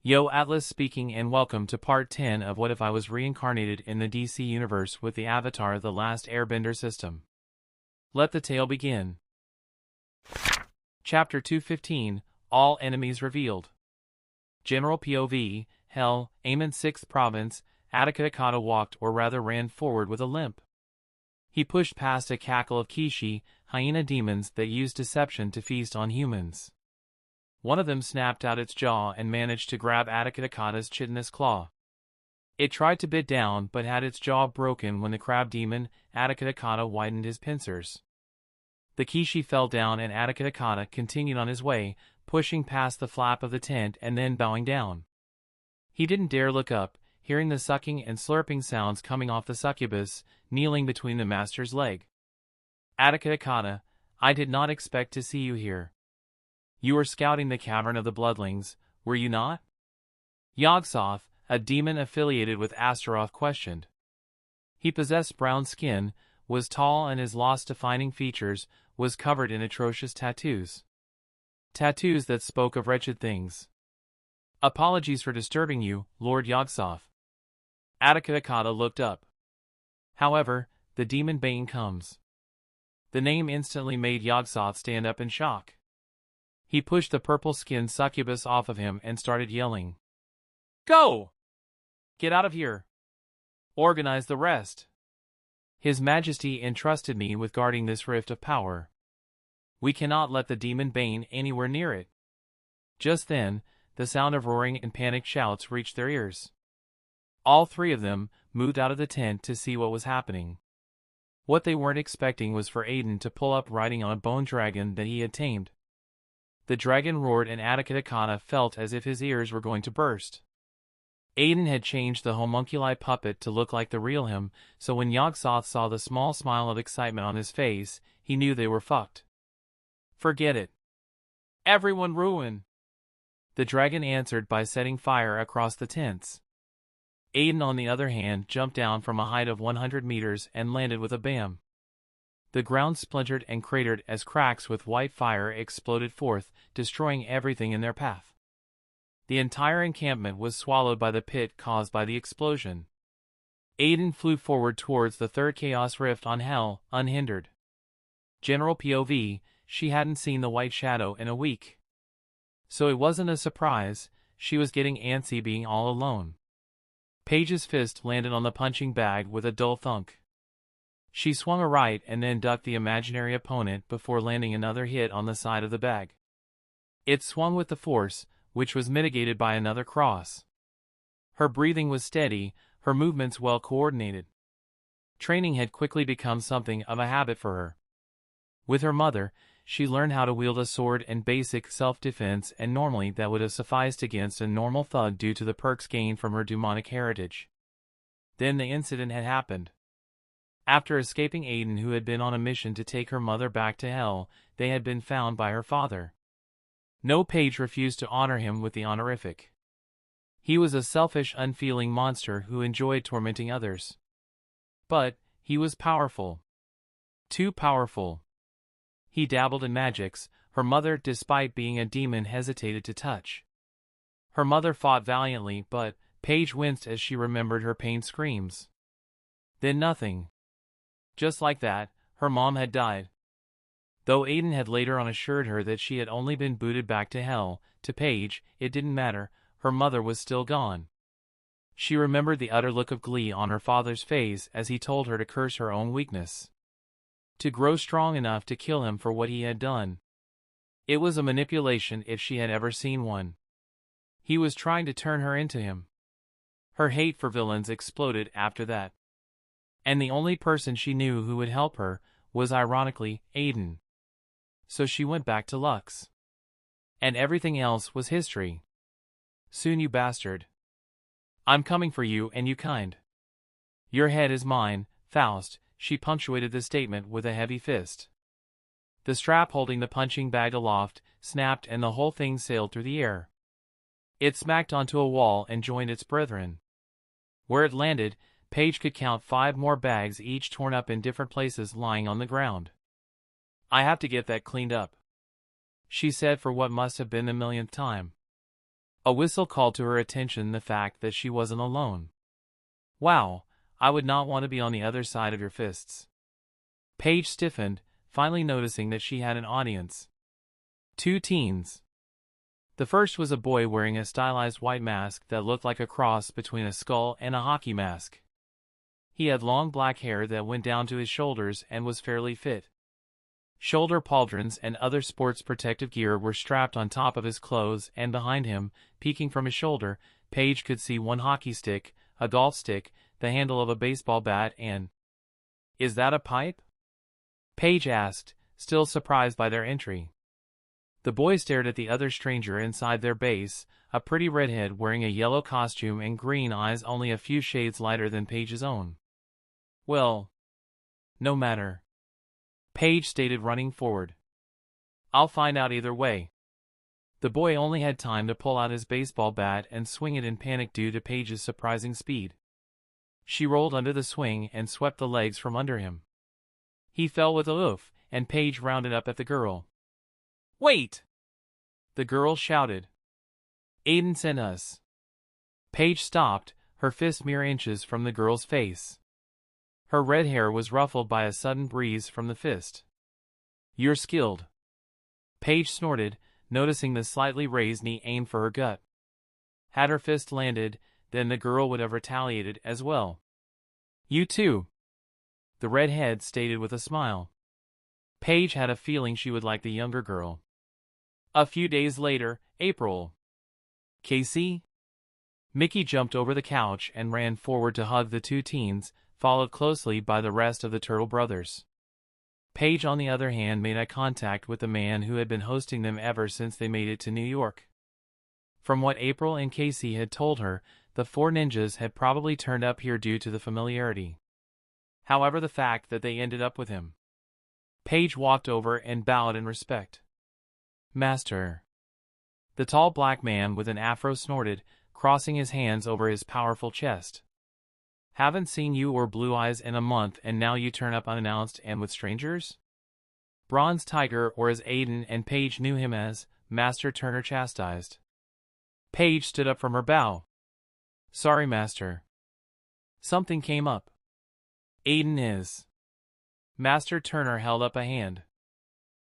Yo, Atlas speaking, and welcome to part 10 of What If I Was Reincarnated in the DC Universe with the Avatar The Last Airbender system. Let the tale begin. Chapter 215, All Enemies Revealed. General POV, Hell, Amon's 6th province, Atla walked, or rather ran forward with a limp. He pushed past a cackle of Kishi, hyena demons that used deception to feast on humans. One of them snapped out its jaw and managed to grab Atla's chitinous claw. It tried to bit down but had its jaw broken when the crab demon, Atla, widened his pincers. The Kishi fell down and Atla continued on his way, pushing past the flap of the tent and then bowing down. He didn't dare look up, hearing the sucking and slurping sounds coming off the succubus, kneeling between the master's leg. Atla, I did not expect to see you here. You were scouting the Cavern of the Bloodlings, were you not? Yog-Sothoth, a demon affiliated with Astaroth, questioned. He possessed brown skin, was tall, and his lost defining features was covered in atrocious tattoos. Tattoos that spoke of wretched things. Apologies for disturbing you, Lord Yog-Sothoth. Atla looked up. However, the demon Bane comes. The name instantly made Yog-Sothoth stand up in shock. He pushed the purple-skinned succubus off of him and started yelling. Go! Get out of here! Organize the rest! His Majesty entrusted me with guarding this rift of power. We cannot let the demon Bane anywhere near it. Just then, the sound of roaring and panicked shouts reached their ears. All three of them moved out of the tent to see what was happening. What they weren't expecting was for Aiden to pull up riding on a bone dragon that he had tamed. The dragon roared and Atla felt as if his ears were going to burst. Aiden had changed the homunculi puppet to look like the real him, so when Yog-Sothoth saw the small smile of excitement on his face, he knew they were fucked. Forget it. Everyone ruin! The dragon answered by setting fire across the tents. Aiden, on the other hand, jumped down from a height of 100 meters and landed with a bam. The ground splintered and cratered as cracks with white fire exploded forth, destroying everything in their path. The entire encampment was swallowed by the pit caused by the explosion. Aiden flew forward towards the third Chaos Rift on Hell, unhindered. General POV, she hadn't seen the White Shadow in a week. So it wasn't a surprise, she was getting antsy being all alone. Paige's fist landed on the punching bag with a dull thunk. She swung a right and then ducked the imaginary opponent before landing another hit on the side of the bag. It swung with the force, which was mitigated by another cross. Her breathing was steady, her movements well coordinated. Training had quickly become something of a habit for her. With her mother, she learned how to wield a sword and basic self-defense, and normally that would have sufficed against a normal thug due to the perks gained from her demonic heritage. Then the incident had happened. After escaping Aiden, who had been on a mission to take her mother back to Hell, they had been found by her father. No, Paige refused to honor him with the honorific. He was a selfish, unfeeling monster who enjoyed tormenting others. But he was powerful. Too powerful. He dabbled in magics, her mother, despite being a demon, hesitated to touch. Her mother fought valiantly, but Paige winced as she remembered her pain screams. Then nothing. Just like that, her mom had died. Though Aiden had later on assured her that she had only been booted back to Hell, to Paige, it didn't matter, her mother was still gone. She remembered the utter look of glee on her father's face as he told her to curse her own weakness. To grow strong enough to kill him for what he had done. It was a manipulation if she had ever seen one. He was trying to turn her into him. Her hate for villains exploded after that. And the only person she knew who would help her was, ironically, Aiden. So she went back to Lux. And everything else was history. Soon, you bastard. I'm coming for you and you kind. Your head is mine, Faust, she punctuated the statement with a heavy fist. The strap holding the punching bag aloft snapped and the whole thing sailed through the air. It smacked onto a wall and joined its brethren. Where it landed, Paige could count 5 more bags, each torn up in different places, lying on the ground. I have to get that cleaned up, she said for what must have been the millionth time. A whistle called to her attention the fact that she wasn't alone. Wow, I would not want to be on the other side of your fists. Paige stiffened, finally noticing that she had an audience. 2 teens. The first was a boy wearing a stylized white mask that looked like a cross between a skull and a hockey mask. He had long black hair that went down to his shoulders and was fairly fit. Shoulder pauldrons and other sports protective gear were strapped on top of his clothes, and behind him, peeking from his shoulder, Paige could see one hockey stick, a golf stick, the handle of a baseball bat, and... "Is that a pipe?" Paige asked, still surprised by their entry. The boy stared at the other stranger inside their base, a pretty redhead wearing a yellow costume and green eyes only a few shades lighter than Paige's own. "Well, no matter," Paige stated, running forward. "I'll find out either way." The boy only had time to pull out his baseball bat and swing it in panic due to Paige's surprising speed. She rolled under the swing and swept the legs from under him. He fell with a oof, and Paige rounded up at the girl. "Wait!" the girl shouted. "Aiden sent us." Paige stopped, her fist mere inches from the girl's face. Her red hair was ruffled by a sudden breeze from the fist. "You're skilled." Paige snorted, noticing the slightly raised knee aimed for her gut. Had her fist landed, then the girl would have retaliated as well. "You too," the redhead stated with a smile. Paige had a feeling she would like the younger girl. A few days later, April. "Casey?" Mickey jumped over the couch and ran forward to hug the 2 teens, followed closely by the rest of the Turtle brothers. Paige, on the other hand, made eye contact with the man who had been hosting them ever since they made it to New York. From what April and Casey had told her, the 4 ninjas had probably turned up here due to the familiarity. However, the fact that they ended up with him. Paige walked over and bowed in respect. "Master." The tall black man with an afro snorted, crossing his hands over his powerful chest. "Haven't seen you or Blue Eyes in a month, and now you turn up unannounced and with strangers?" Bronze Tiger, or as Aiden and Paige knew him as, Master Turner chastised. Paige stood up from her bow. "Sorry, Master. Something came up." "Aiden is..." Master Turner held up a hand.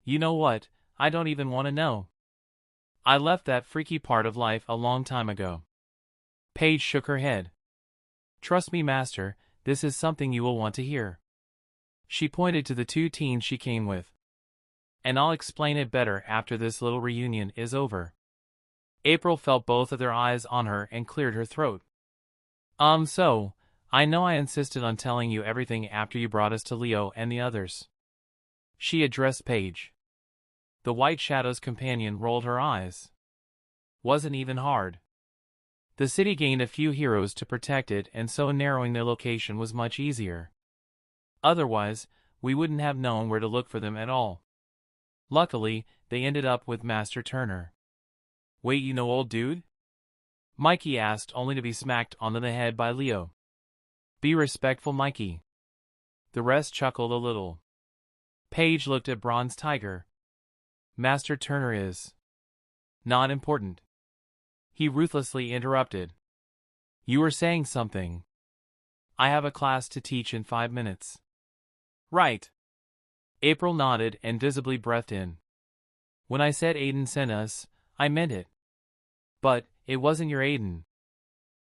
"You know what, I don't even want to know. I left that freaky part of life a long time ago." Paige shook her head. "Trust me, Master, this is something you will want to hear." She pointed to the 2 teens she came with. "And I'll explain it better after this little reunion is over." April felt both of their eyes on her and cleared her throat. So, I know I insisted on telling you everything after you brought us to Leo and the others." She addressed Paige. The White Shadow's companion rolled her eyes. "Wasn't even hard. The city gained a few heroes to protect it, and so narrowing their location was much easier. Otherwise, we wouldn't have known where to look for them at all. Luckily, they ended up with Master Turner." "Wait, you know old dude?" Mikey asked, only to be smacked on the head by Leo. "Be respectful, Mikey." The rest chuckled a little. Paige looked at Bronze Tiger. "Master Turner is not important." He ruthlessly interrupted. "You were saying something." "I have a class to teach in 5 minutes." "Right." April nodded and visibly breathed in. "When I said Aiden sent us, I meant it. But it wasn't your Aiden.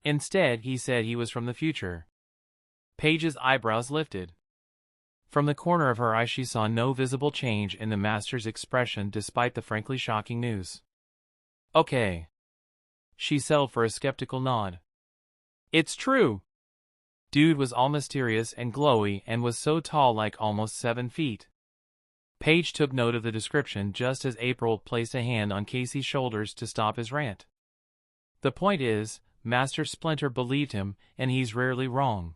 Instead, he said he was from the future." Paige's eyebrows lifted. From the corner of her eye she saw no visible change in the Master's expression despite the frankly shocking news. "Okay." She settled for a skeptical nod. "It's true." Dude was all mysterious and glowy and was so tall, like almost 7 feet. Paige took note of the description just as April placed a hand on Casey's shoulders to stop his rant. "The point is, Master Splinter believed him, and he's rarely wrong."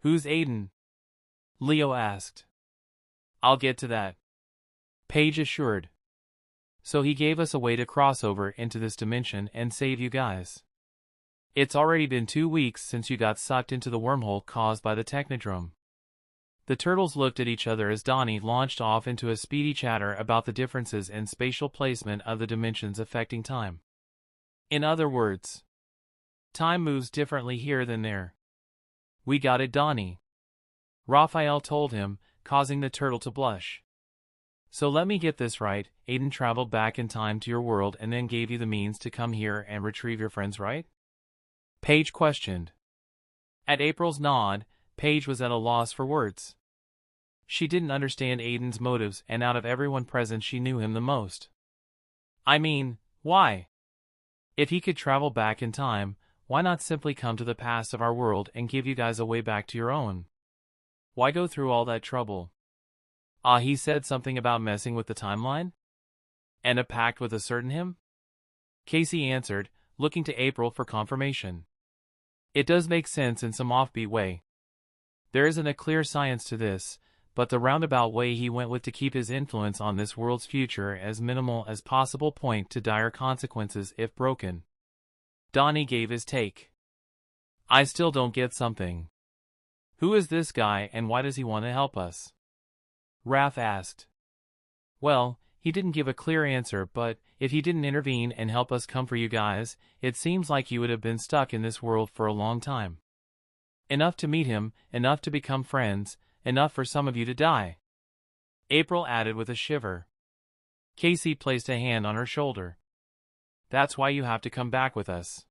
"Who's Aiden?" Leo asked. "I'll get to that," Paige assured. "So he gave us a way to cross over into this dimension and save you guys. It's already been 2 weeks since you got sucked into the wormhole caused by the Technodrome." The turtles looked at each other as Donnie launched off into a speedy chatter about the differences in spatial placement of the dimensions affecting time. In other words, time moves differently here than there. We got it, Donnie. Raphael told him, causing the turtle to blush. So let me get this right, Aiden traveled back in time to your world and then gave you the means to come here and retrieve your friends, right? Paige questioned. At April's nod, Paige was at a loss for words. She didn't understand Aiden's motives, and out of everyone present she knew him the most. I mean, why? If he could travel back in time, why not simply come to the past of our world and give you guys a way back to your own? Why go through all that trouble? He said something about messing with the timeline? And a pact with a certain him? Casey answered, looking to April for confirmation. It does make sense in some offbeat way. There isn't a clear science to this, but the roundabout way he went with to keep his influence on this world's future as minimal as possible point to dire consequences if broken. Donnie gave his take. I still don't get something. Who is this guy and why does he want to help us? Raph asked. Well, he didn't give a clear answer, but if he didn't intervene and help us come for you guys, it seems like you would have been stuck in this world for a long time. Enough to meet him, enough to become friends, enough for some of you to die. April added with a shiver. Casey placed a hand on her shoulder. That's why you have to come back with us.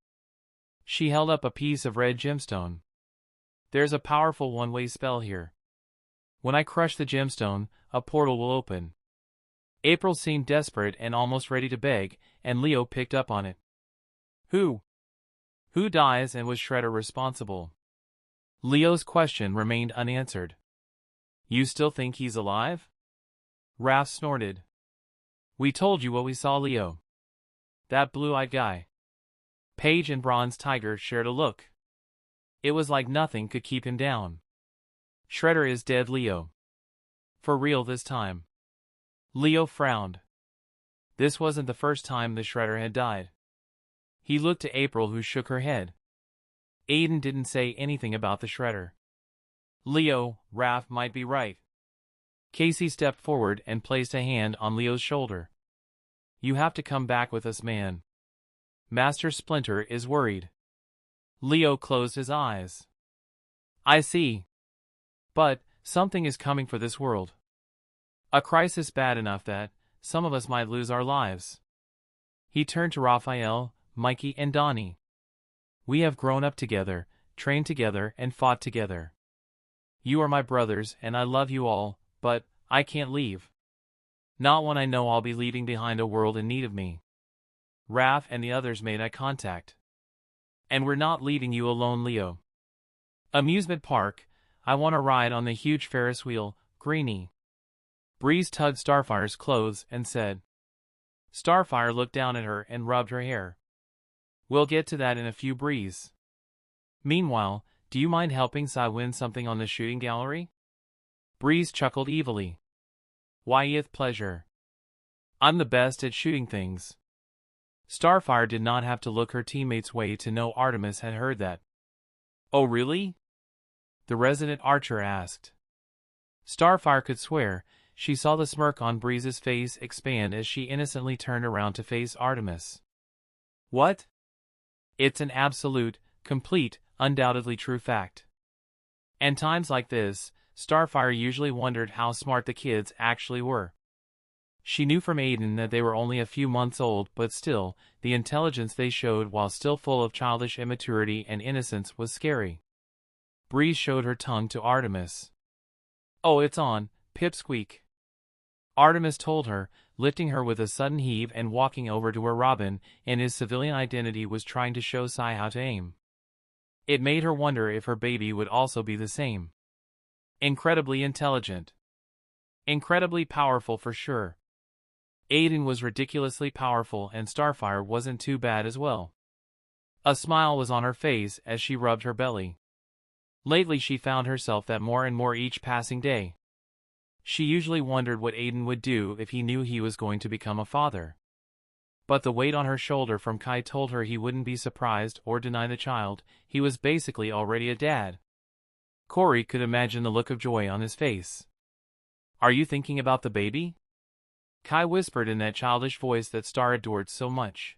She held up a piece of red gemstone. There's a powerful one-way spell here. When I crush the gemstone, a portal will open. April seemed desperate and almost ready to beg, and Leo picked up on it. Who dies and was Shredder responsible? Leo's question remained unanswered. You still think he's alive? Raph snorted. We told you what we saw, Leo. That blue-eyed guy. Paige and Bronze Tiger shared a look. It was like nothing could keep him down. Shredder is dead, Leo. For real this time. Leo frowned. This wasn't the first time the Shredder had died. He looked to April, who shook her head. Aiden didn't say anything about the Shredder. Leo, Raph might be right. Casey stepped forward and placed a hand on Leo's shoulder. You have to come back with us, man. Master Splinter is worried. Leo closed his eyes. I see. But something is coming for this world. A crisis bad enough that some of us might lose our lives. He turned to Raphael, Mikey, and Donnie. We have grown up together, trained together, and fought together. You are my brothers, and I love you all, but I can't leave. Not when I know I'll be leaving behind a world in need of me. Raph and the others made eye contact. And we're not leaving you alone, Leo. Amusement park, I want to ride on the huge Ferris wheel, Greenie. Breeze tugged Starfire's clothes and said. Starfire looked down at her and rubbed her hair. We'll get to that in a few, Breeze. Meanwhile, do you mind helping Sai win something on the shooting gallery? Breeze chuckled evilly. Whyeth pleasure. I'm the best at shooting things. Starfire did not have to look her teammates' way to know Artemis had heard that. Oh really? The resident archer asked. Starfire could swear she saw the smirk on Breeze's face expand as she innocently turned around to face Artemis. What? It's an absolute, complete, undoubtedly true fact. And times like this, Starfire usually wondered how smart the kids actually were. She knew from Aiden that they were only a few months old, but still, the intelligence they showed while still full of childish immaturity and innocence was scary. Breeze showed her tongue to Artemis. Oh, it's on, pipsqueak. Artemis told her, lifting her with a sudden heave and walking over to where Robin, in his civilian identity, was trying to show Sai how to aim. It made her wonder if her baby would also be the same. Incredibly intelligent. Incredibly powerful for sure. Aiden was ridiculously powerful, and Starfire wasn't too bad as well. A smile was on her face as she rubbed her belly. Lately she found herself that more and more each passing day. She usually wondered what Aiden would do if he knew he was going to become a father. But the weight on her shoulder from Kai told her he wouldn't be surprised or deny the child. He was basically already a dad. Corey could imagine the look of joy on his face. Are you thinking about the baby? Kai whispered in that childish voice that Star adored so much.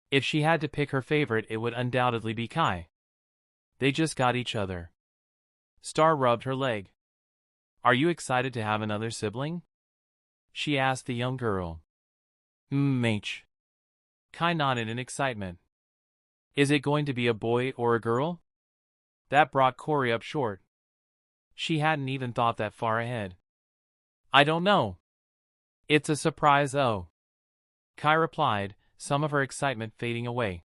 If she had to pick her favorite, it would undoubtedly be Kai. They just got each other. Star rubbed her leg. Are you excited to have another sibling? She asked the young girl. Mh. Kai nodded in excitement. Is it going to be a boy or a girl? That brought Corey up short. She hadn't even thought that far ahead. I don't know. It's a surprise, oh. Kai replied, some of her excitement fading away.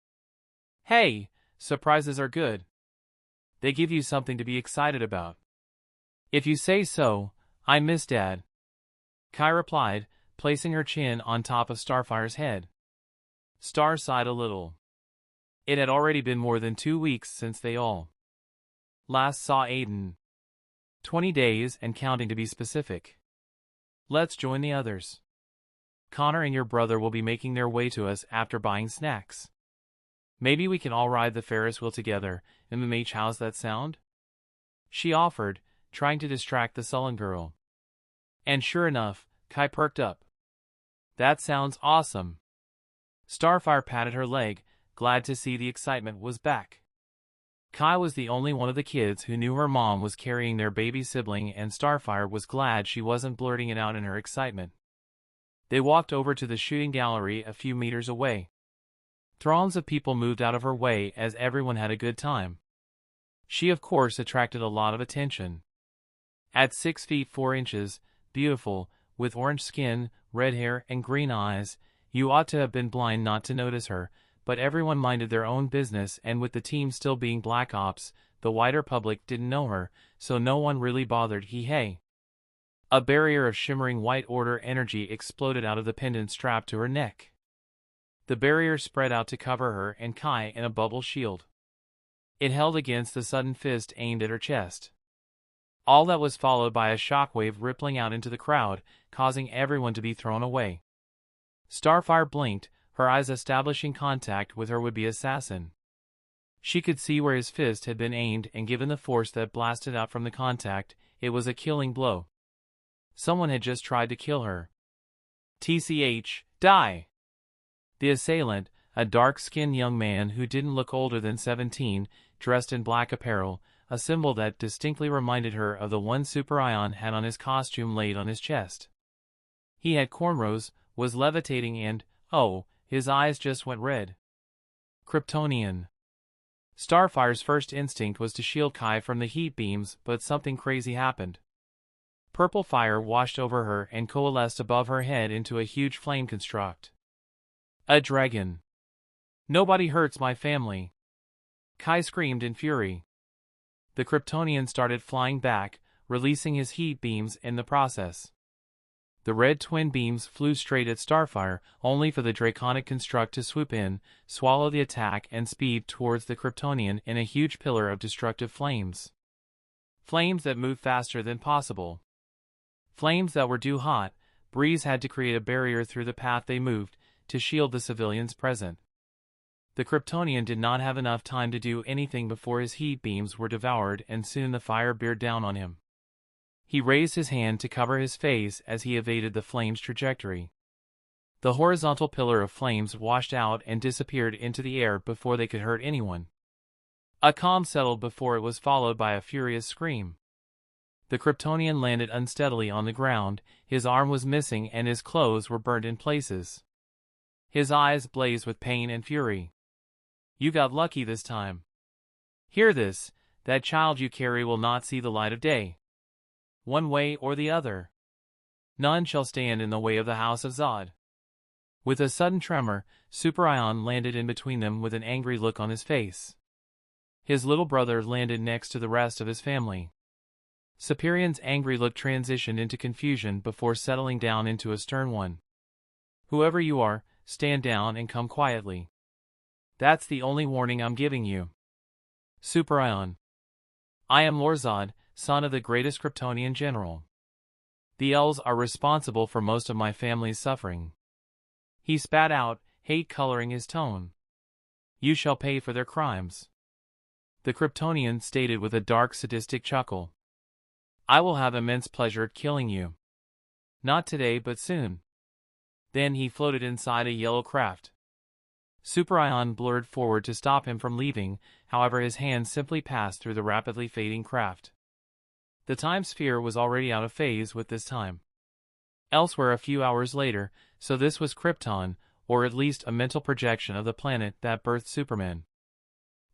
Hey, surprises are good. They give you something to be excited about. If you say so, I miss Dad. Kai replied, placing her chin on top of Starfire's head. Star sighed a little. It had already been more than 2 weeks since they all last saw Aiden. 20 days and counting to be specific. Let's join the others. Connor and your brother will be making their way to us after buying snacks. Maybe we can all ride the Ferris wheel together. How's that sound? She offered, trying to distract the sullen girl. And sure enough, Kai perked up. That sounds awesome. Starfire patted her leg, glad to see the excitement was back. Kai was the only one of the kids who knew her mom was carrying their baby sibling, and Starfire was glad she wasn't blurting it out in her excitement. They walked over to the shooting gallery a few meters away. Throngs of people moved out of her way as everyone had a good time. She of course attracted a lot of attention. At 6 feet 4 inches, beautiful, with orange skin, red hair, and green eyes, you ought to have been blind not to notice her, but everyone minded their own business, and with the team still being Black Ops, the wider public didn't know her, so no one really bothered. Hey. A barrier of shimmering white order energy exploded out of the pendant strapped to her neck. The barrier spread out to cover her and Kai in a bubble shield. It held against the sudden fist aimed at her chest. All that was followed by a shockwave rippling out into the crowd, causing everyone to be thrown away. Starfire blinked, her eyes establishing contact with her would-be assassin. She could see where his fist had been aimed, and given the force that blasted out from the contact, it was a killing blow. Someone had just tried to kill her. TCH, die! The assailant, a dark-skinned young man who didn't look older than 17, dressed in black apparel, a symbol that distinctly reminded her of the one Superion had on his costume laid on his chest. He had cornrows, was levitating, and, oh, his eyes just went red. Kryptonian. Starfire's first instinct was to shield Kai from the heat beams, but something crazy happened. Purple fire washed over her and coalesced above her head into a huge flame construct. A dragon. Nobody hurts my family. Kai screamed in fury. The Kryptonian started flying back, releasing his heat beams in the process. The red twin beams flew straight at Starfire, only for the draconic construct to swoop in, swallow the attack, and speed towards the Kryptonian in a huge pillar of destructive flames. Flames that moved faster than possible. Flames that were too hot. Breeze had to create a barrier through the path they moved, to shield the civilians present. The Kryptonian did not have enough time to do anything before his heat beams were devoured, and soon the fire beared down on him. He raised his hand to cover his face as he evaded the flame's trajectory. The horizontal pillar of flames washed out and disappeared into the air before they could hurt anyone. A calm settled before it was followed by a furious scream. The Kryptonian landed unsteadily on the ground, his arm was missing and his clothes were burned in places. His eyes blazed with pain and fury. You got lucky this time. Hear this, that child you carry will not see the light of day. One way or the other. None shall stand in the way of the House of Zod. With a sudden tremor, Superion landed in between them with an angry look on his face. His little brother landed next to the rest of his family. Superion's angry look transitioned into confusion before settling down into a stern one. Whoever you are, stand down and come quietly. That's the only warning I'm giving you. Superion. I am Lorzod, son of the greatest Kryptonian general. The elves are responsible for most of my family's suffering. He spat out, hate coloring his tone. You shall pay for their crimes. The Kryptonian stated with a dark sadistic chuckle. I will have immense pleasure killing you. Not today but soon. Then he floated inside a yellow craft. Superion blurred forward to stop him from leaving, however his hand simply passed through the rapidly fading craft. The time sphere was already out of phase with this time. Elsewhere a few hours later, so this was Krypton, or at least a mental projection of the planet that birthed Superman.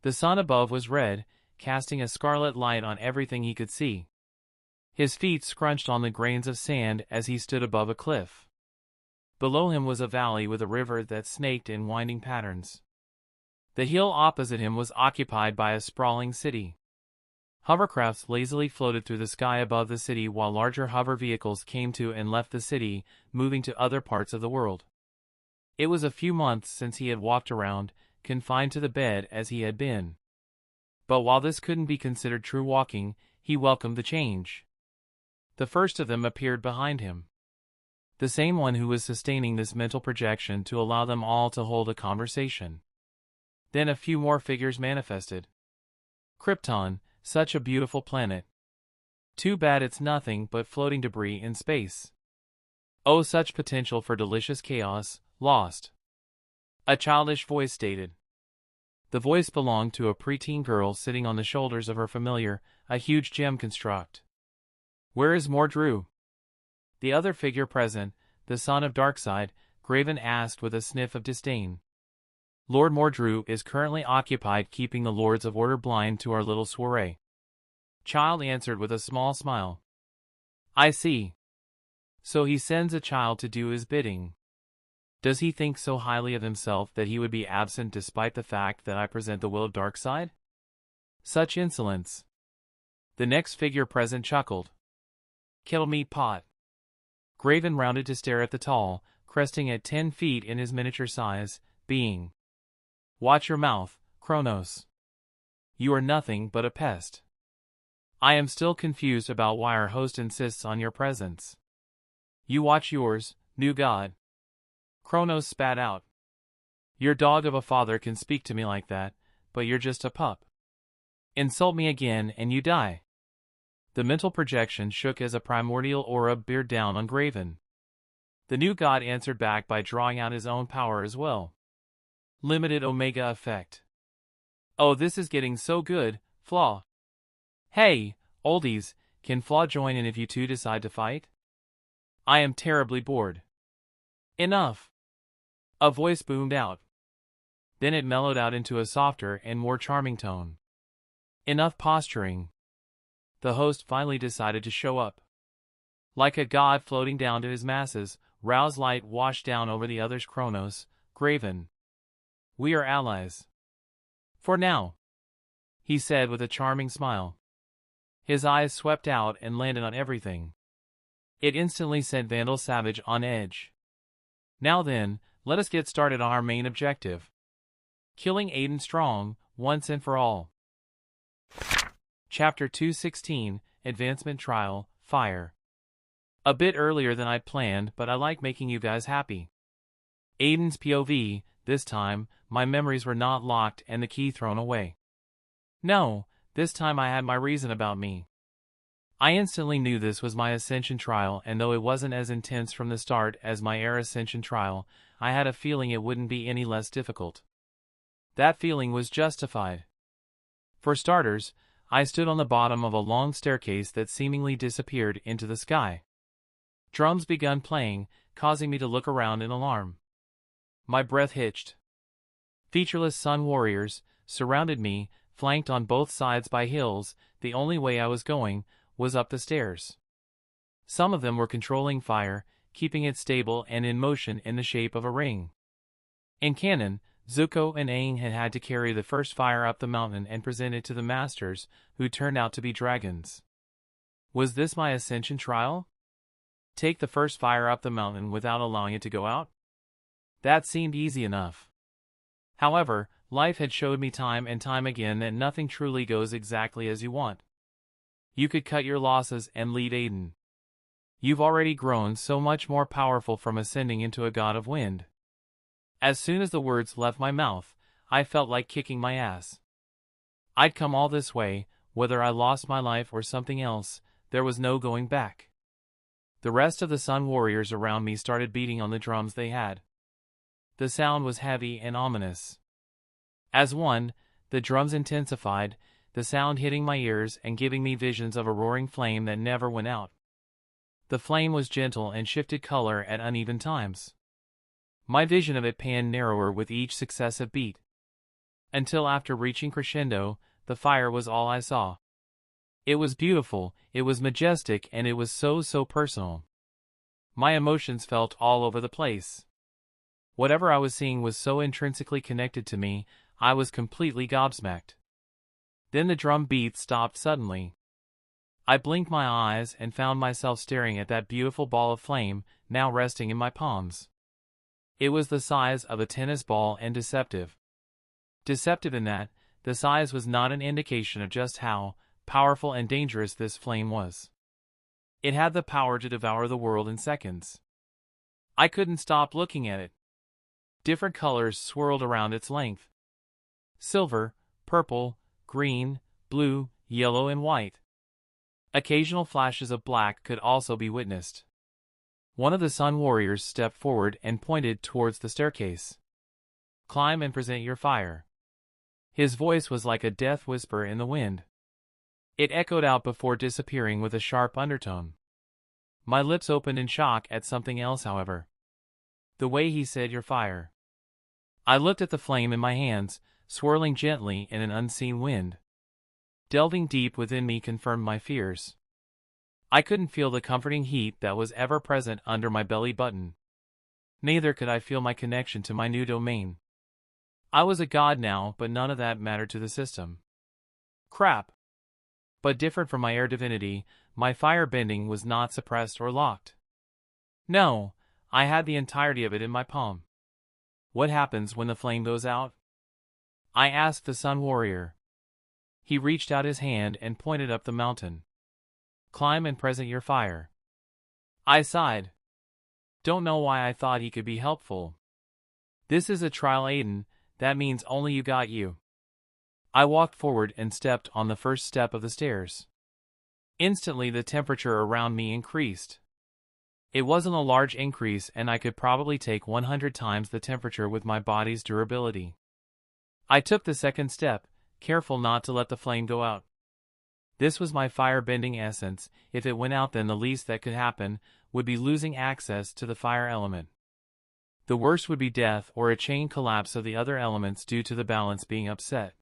The sun above was red, casting a scarlet light on everything he could see. His feet scrunched on the grains of sand as he stood above a cliff. Below him was a valley with a river that snaked in winding patterns. The hill opposite him was occupied by a sprawling city. Hovercrafts lazily floated through the sky above the city while larger hover vehicles came to and left the city, moving to other parts of the world. It was a few months since he had walked around, confined to the bed as he had been. But while this couldn't be considered true walking, he welcomed the change. The first of them appeared behind him. The same one who was sustaining this mental projection to allow them all to hold a conversation. Then a few more figures manifested. Krypton, such a beautiful planet. Too bad it's nothing but floating debris in space. Oh, such potential for delicious chaos, lost. A childish voice stated. The voice belonged to a preteen girl sitting on the shoulders of her familiar, a huge gem construct. Where is Mordru? The other figure present, the son of Darkseid, Graven asked with a sniff of disdain. Lord Mordru is currently occupied keeping the Lords of Order blind to our little soiree. Child answered with a small smile. I see. So he sends a child to do his bidding. Does he think so highly of himself that he would be absent despite the fact that I present the will of Darkseid? Such insolence. The next figure present chuckled. Kettle meat pot. Graven rounded to stare at the tall, cresting at 10 feet in his miniature size, being. Watch your mouth, Kronos. You are nothing but a pest. I am still confused about why our host insists on your presence. You watch yours, new god. Kronos spat out. Your dog of a father can speak to me like that, but you're just a pup. Insult me again and you die. The mental projection shook as a primordial aura beared down on Graven. The new god answered back by drawing out his own power as well. Limited Omega effect. Oh, this is getting so good, Flaw. Hey, oldies, can Flaw join in if you two decide to fight? I am terribly bored. Enough. A voice boomed out. Then it mellowed out into a softer and more charming tone. Enough posturing. The host finally decided to show up. Like a god floating down to his masses, Rao's light washed down over the others. Kronos, Graven. We are allies. For now, he said with a charming smile. His eyes swept out and landed on everything. It instantly sent Vandal Savage on edge. Now then, let us get started on our main objective. Killing Aden Strong, once and for all. Chapter 216, Advancement Trial, Fire. A bit earlier than I'd planned, but I like making you guys happy. Aiden's POV, this time, my memories were not locked and the key thrown away. No, this time I had my reason about me. I instantly knew this was my Ascension trial, and though it wasn't as intense from the start as my Air Ascension trial, I had a feeling it wouldn't be any less difficult. That feeling was justified. For starters, I stood on the bottom of a long staircase that seemingly disappeared into the sky. Drums begun playing, causing me to look around in alarm. My breath hitched. Featureless sun warriors surrounded me, flanked on both sides by hills. The only way I was going was up the stairs. Some of them were controlling fire, keeping it stable and in motion in the shape of a ring. In canon, Zuko and Aang had to carry the first fire up the mountain and present it to the masters, who turned out to be dragons. Was this my Ascension trial? Take the first fire up the mountain without allowing it to go out? That seemed easy enough. However, life had showed me time and time again that nothing truly goes exactly as you want. You could cut your losses and leave Aiden. You've already grown so much more powerful from ascending into a god of wind. As soon as the words left my mouth, I felt like kicking my ass. I'd come all this way, whether I lost my life or something else, there was no going back. The rest of the Sun Warriors around me started beating on the drums they had. The sound was heavy and ominous. As one, the drums intensified, the sound hitting my ears and giving me visions of a roaring flame that never went out. The flame was gentle and shifted color at uneven times. My vision of it panned narrower with each successive beat. Until after reaching crescendo, the fire was all I saw. It was beautiful, it was majestic, and it was so personal. My emotions felt all over the place. Whatever I was seeing was so intrinsically connected to me, I was completely gobsmacked. Then the drum beat stopped suddenly. I blinked my eyes and found myself staring at that beautiful ball of flame, now resting in my palms. It was the size of a tennis ball and deceptive. Deceptive in that, the size was not an indication of just how powerful and dangerous this flame was. It had the power to devour the world in seconds. I couldn't stop looking at it. Different colors swirled around its length. Silver, purple, green, blue, yellow, and white. Occasional flashes of black could also be witnessed. One of the Sun Warriors stepped forward and pointed towards the staircase. "Climb and present your fire." His voice was like a death whisper in the wind. It echoed out before disappearing with a sharp undertone. My lips opened in shock at something else, however. The way he said "your fire." I looked at the flame in my hands, swirling gently in an unseen wind. Delving deep within me confirmed my fears. I couldn't feel the comforting heat that was ever present under my belly button. Neither could I feel my connection to my new domain. I was a god now, but none of that mattered to the system. Crap. But different from my air divinity, my fire bending was not suppressed or locked. No, I had the entirety of it in my palm. What happens when the flame goes out? I asked the Sun Warrior. He reached out his hand and pointed up the mountain. "Climb and present your fire." I sighed. Don't know why I thought he could be helpful. "This is a trial, Aiden, that means only you got you." I walked forward and stepped on the first step of the stairs. Instantly the temperature around me increased. It wasn't a large increase, and I could probably take 100 times the temperature with my body's durability. I took the second step, careful not to let the flame go out. This was my fire-bending essence. If it went out, then the least that could happen would be losing access to the fire element. The worst would be death or a chain collapse of the other elements due to the balance being upset.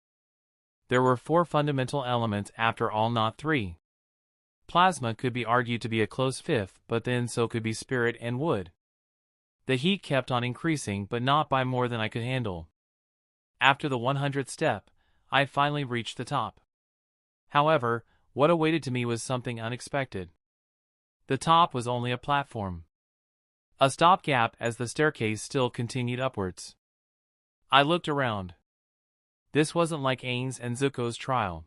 There were 4 fundamental elements after all, not 3. Plasma could be argued to be a close 5th, but then so could be spirit and wood. The heat kept on increasing, but not by more than I could handle. After the 100th step, I finally reached the top. However, what awaited to me was something unexpected. The top was only a platform. A stopgap as the staircase still continued upwards. I looked around. This wasn't like Aiden's and Zuko's trial.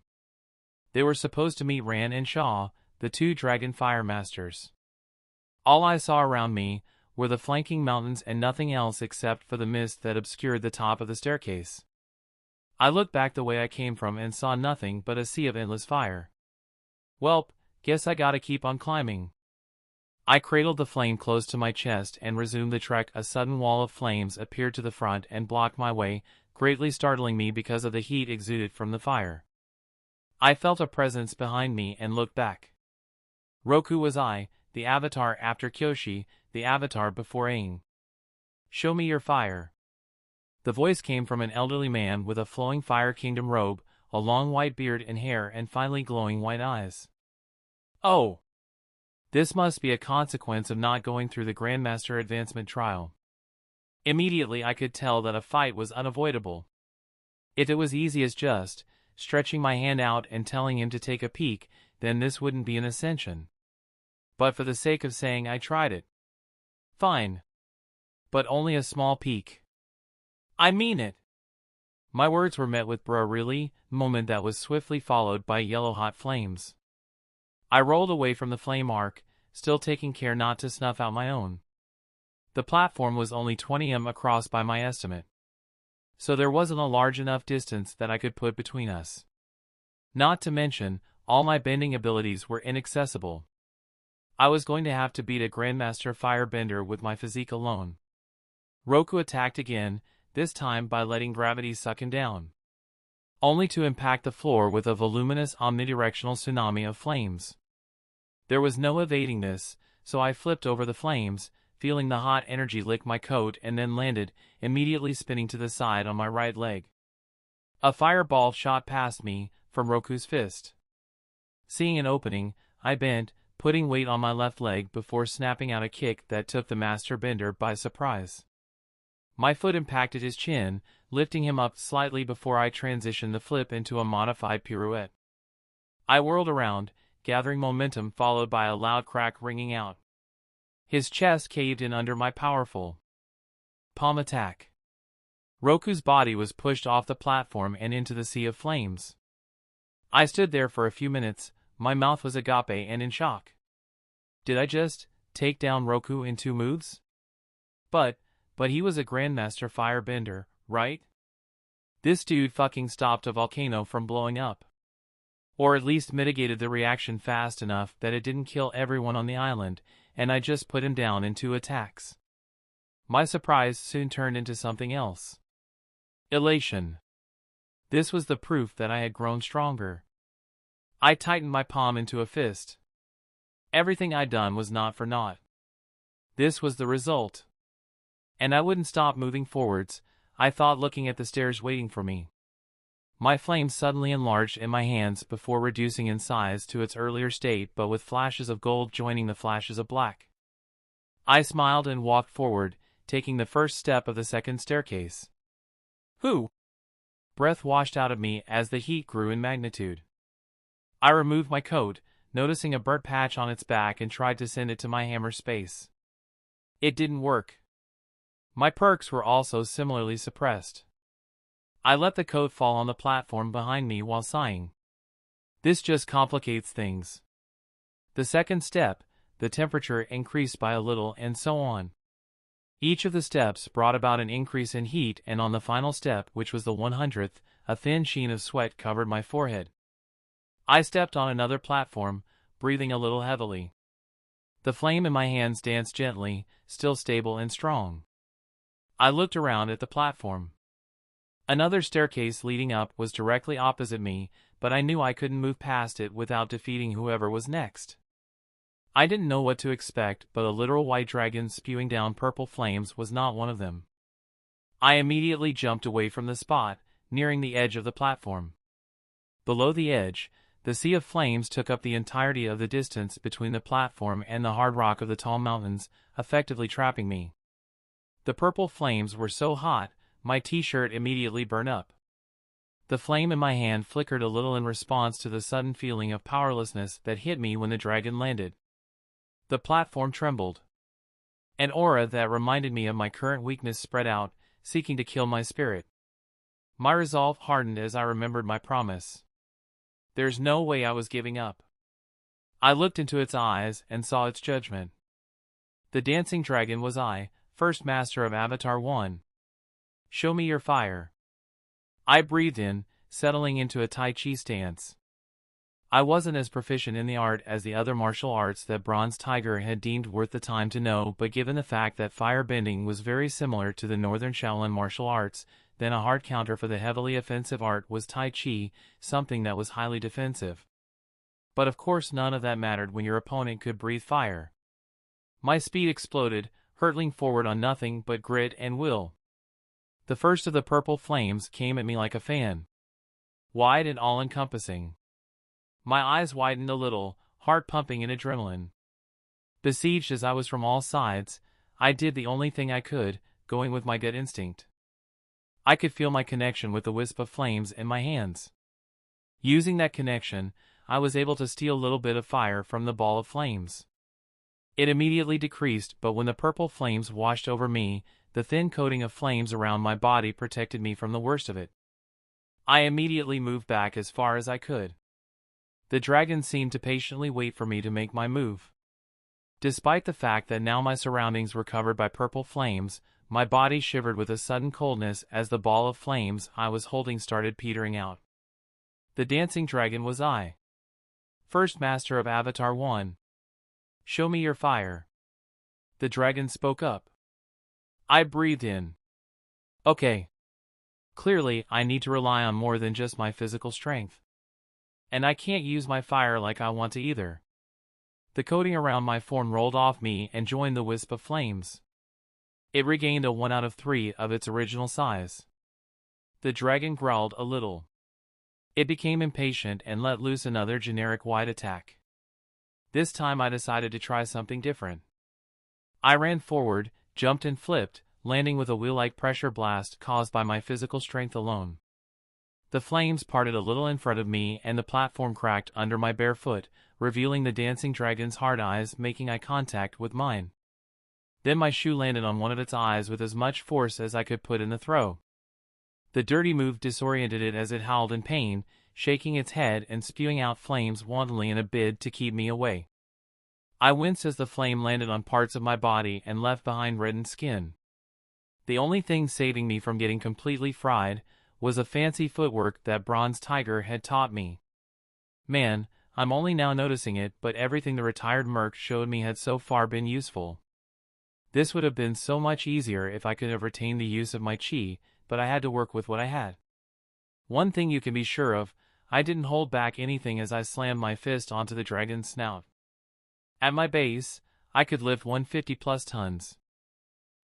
They were supposed to meet Ran and Shaw, the 2 dragon fire masters. All I saw around me were the flanking mountains and nothing else except for the mist that obscured the top of the staircase. I looked back the way I came from and saw nothing but a sea of endless fire. Welp, guess I gotta keep on climbing. I cradled the flame close to my chest and resumed the trek. A sudden wall of flames appeared to the front and blocked my way, greatly startling me because of the heat exuded from the fire. I felt a presence behind me and looked back. Roku was I, the avatar after Kyoshi, the avatar before Aang. "Show me your fire." The voice came from an elderly man with a flowing Fire Kingdom robe, a long white beard and hair, and finely glowing white eyes. Oh! This must be a consequence of not going through the Grandmaster Advancement trial. Immediately I could tell that a fight was unavoidable. If it was easy as just stretching my hand out and telling him to take a peek, then this wouldn't be an Ascension. But for the sake of saying I tried it. Fine. But only a small peek. I mean it. My words were met with "bruh really?" moment that was swiftly followed by yellow-hot flames. I rolled away from the flame arc, still taking care not to snuff out my own. The platform was only 20 m across by my estimate. So there wasn't a large enough distance that I could put between us. Not to mention, all my bending abilities were inaccessible. I was going to have to beat a Grandmaster Firebender with my physique alone. Roku attacked again, this time by letting gravity suck him down, only to impact the floor with a voluminous omnidirectional tsunami of flames. There was no evading this, so I flipped over the flames, feeling the hot energy lick my coat, and then landed, immediately spinning to the side on my right leg. A fireball shot past me from Roku's fist. Seeing an opening, I bent, putting weight on my left leg before snapping out a kick that took the Master Bender by surprise. My foot impacted his chin, lifting him up slightly before I transitioned the flip into a modified pirouette. I whirled around, gathering momentum, followed by a loud crack ringing out. His chest caved in under my powerful palm attack. Roku's body was pushed off the platform and into the sea of flames. I stood there for a few minutes, my mouth was agape and in shock. Did I just take down Roku in 2 moves? But he was a Grandmaster Firebender, right? This dude fucking stopped a volcano from blowing up. Or at least mitigated the reaction fast enough that it didn't kill everyone on the island, and I just put him down in 2 attacks. My surprise soon turned into something else. Elation. This was the proof that I had grown stronger. I tightened my palm into a fist. Everything I'd done was not for naught. This was the result. And I wouldn't stop moving forwards, I thought, looking at the stairs waiting for me. My flame suddenly enlarged in my hands before reducing in size to its earlier state, but with flashes of gold joining the flashes of black. I smiled and walked forward, taking the first step of the second staircase. Who? Breath washed out of me as the heat grew in magnitude. I removed my coat, noticing a burnt patch on its back, and tried to send it to my hammer space. It didn't work. My perks were also similarly suppressed. I let the coat fall on the platform behind me while sighing. This just complicates things. The second step, the temperature increased by a little, and so on. Each of the steps brought about an increase in heat, and on the final step, which was the 100th, a thin sheen of sweat covered my forehead. I stepped on another platform, breathing a little heavily. The flame in my hands danced gently, still stable and strong. I looked around at the platform. Another staircase leading up was directly opposite me, but I knew I couldn't move past it without defeating whoever was next. I didn't know what to expect, but a literal white dragon spewing down purple flames was not one of them. I immediately jumped away from the spot, nearing the edge of the platform. Below the edge, the sea of flames took up the entirety of the distance between the platform and the hard rock of the tall mountains, effectively trapping me. The purple flames were so hot, my t-shirt immediately burned up. The flame in my hand flickered a little in response to the sudden feeling of powerlessness that hit me when the dragon landed. The platform trembled. An aura that reminded me of my current weakness spread out, seeking to kill my spirit. My resolve hardened as I remembered my promise. There's no way I was giving up. I looked into its eyes and saw its judgment. The dancing dragon was I, first master of Avatar 1. Show me your fire. I breathed in, settling into a Tai Chi stance. I wasn't as proficient in the art as the other martial arts that Bronze Tiger had deemed worth the time to know, but given the fact that firebending was very similar to the Northern Shaolin martial arts, then a hard counter for the heavily offensive art was Tai Chi, something that was highly defensive. But of course none of that mattered when your opponent could breathe fire. My speed exploded, hurtling forward on nothing but grit and will. The first of the purple flames came at me like a fan. Wide and all-encompassing. My eyes widened a little, heart pumping in adrenaline. Besieged as I was from all sides, I did the only thing I could, going with my gut instinct. I could feel my connection with the wisp of flames in my hands. Using that connection, I was able to steal a little bit of fire from the ball of flames. It immediately decreased, but when the purple flames washed over me, the thin coating of flames around my body protected me from the worst of it. I immediately moved back as far as I could. The dragon seemed to patiently wait for me to make my move. Despite the fact that now my surroundings were covered by purple flames, my body shivered with a sudden coldness as the ball of flames I was holding started petering out. The dancing dragon was I. First master of Avatar 1. Show me your fire. The dragon spoke up. I breathed in. Okay. Clearly, I need to rely on more than just my physical strength. And I can't use my fire like I want to either. The coating around my form rolled off me and joined the wisp of flames. It regained a 1 out of 3 of its original size. The dragon growled a little. It became impatient and let loose another generic white attack. This time I decided to try something different. I ran forward, jumped and flipped, landing with a wheel-like pressure blast caused by my physical strength alone. The flames parted a little in front of me and the platform cracked under my bare foot, revealing the dancing dragon's hard eyes making eye contact with mine. Then my shoe landed on one of its eyes with as much force as I could put in the throw. The dirty move disoriented it as it howled in pain, shaking its head and spewing out flames wantonly in a bid to keep me away. I winced as the flame landed on parts of my body and left behind reddened skin. The only thing saving me from getting completely fried was the fancy footwork that Bronze Tiger had taught me. Man, I'm only now noticing it, but everything the retired merc showed me had so far been useful. This would have been so much easier if I could have retained the use of my chi, but I had to work with what I had. One thing you can be sure of, I didn't hold back anything as I slammed my fist onto the dragon's snout. At my base, I could lift 150+ tons.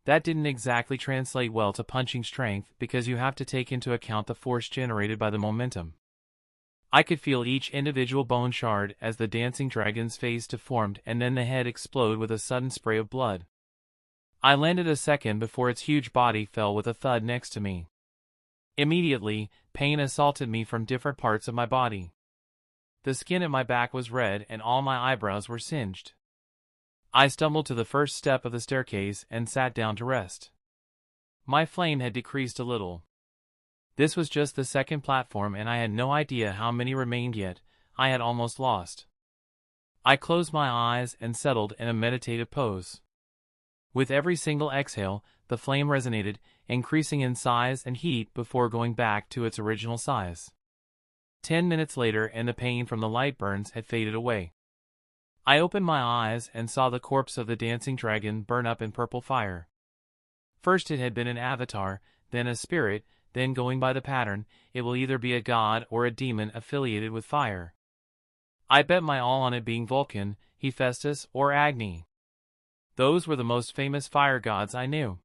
That didn't exactly translate well to punching strength because you have to take into account the force generated by the momentum. I could feel each individual bone shard as the dancing dragon's face deformed and then the head explode with a sudden spray of blood. I landed a second before its huge body fell with a thud next to me. Immediately, pain assaulted me from different parts of my body. The skin at my back was red and all my eyebrows were singed. I stumbled to the first step of the staircase and sat down to rest. My flame had decreased a little. This was just the second platform and I had no idea how many remained yet. I had almost lost. I closed my eyes and settled in a meditative pose. With every single exhale, the flame resonated, increasing in size and heat before going back to its original size. 10 minutes later and the pain from the light burns had faded away. I opened my eyes and saw the corpse of the dancing dragon burn up in purple fire. First it had been an avatar, then a spirit, then going by the pattern, it will either be a god or a demon affiliated with fire. I bet my all on it being Vulcan, Hephaestus, or Agni. Those were the most famous fire gods I knew.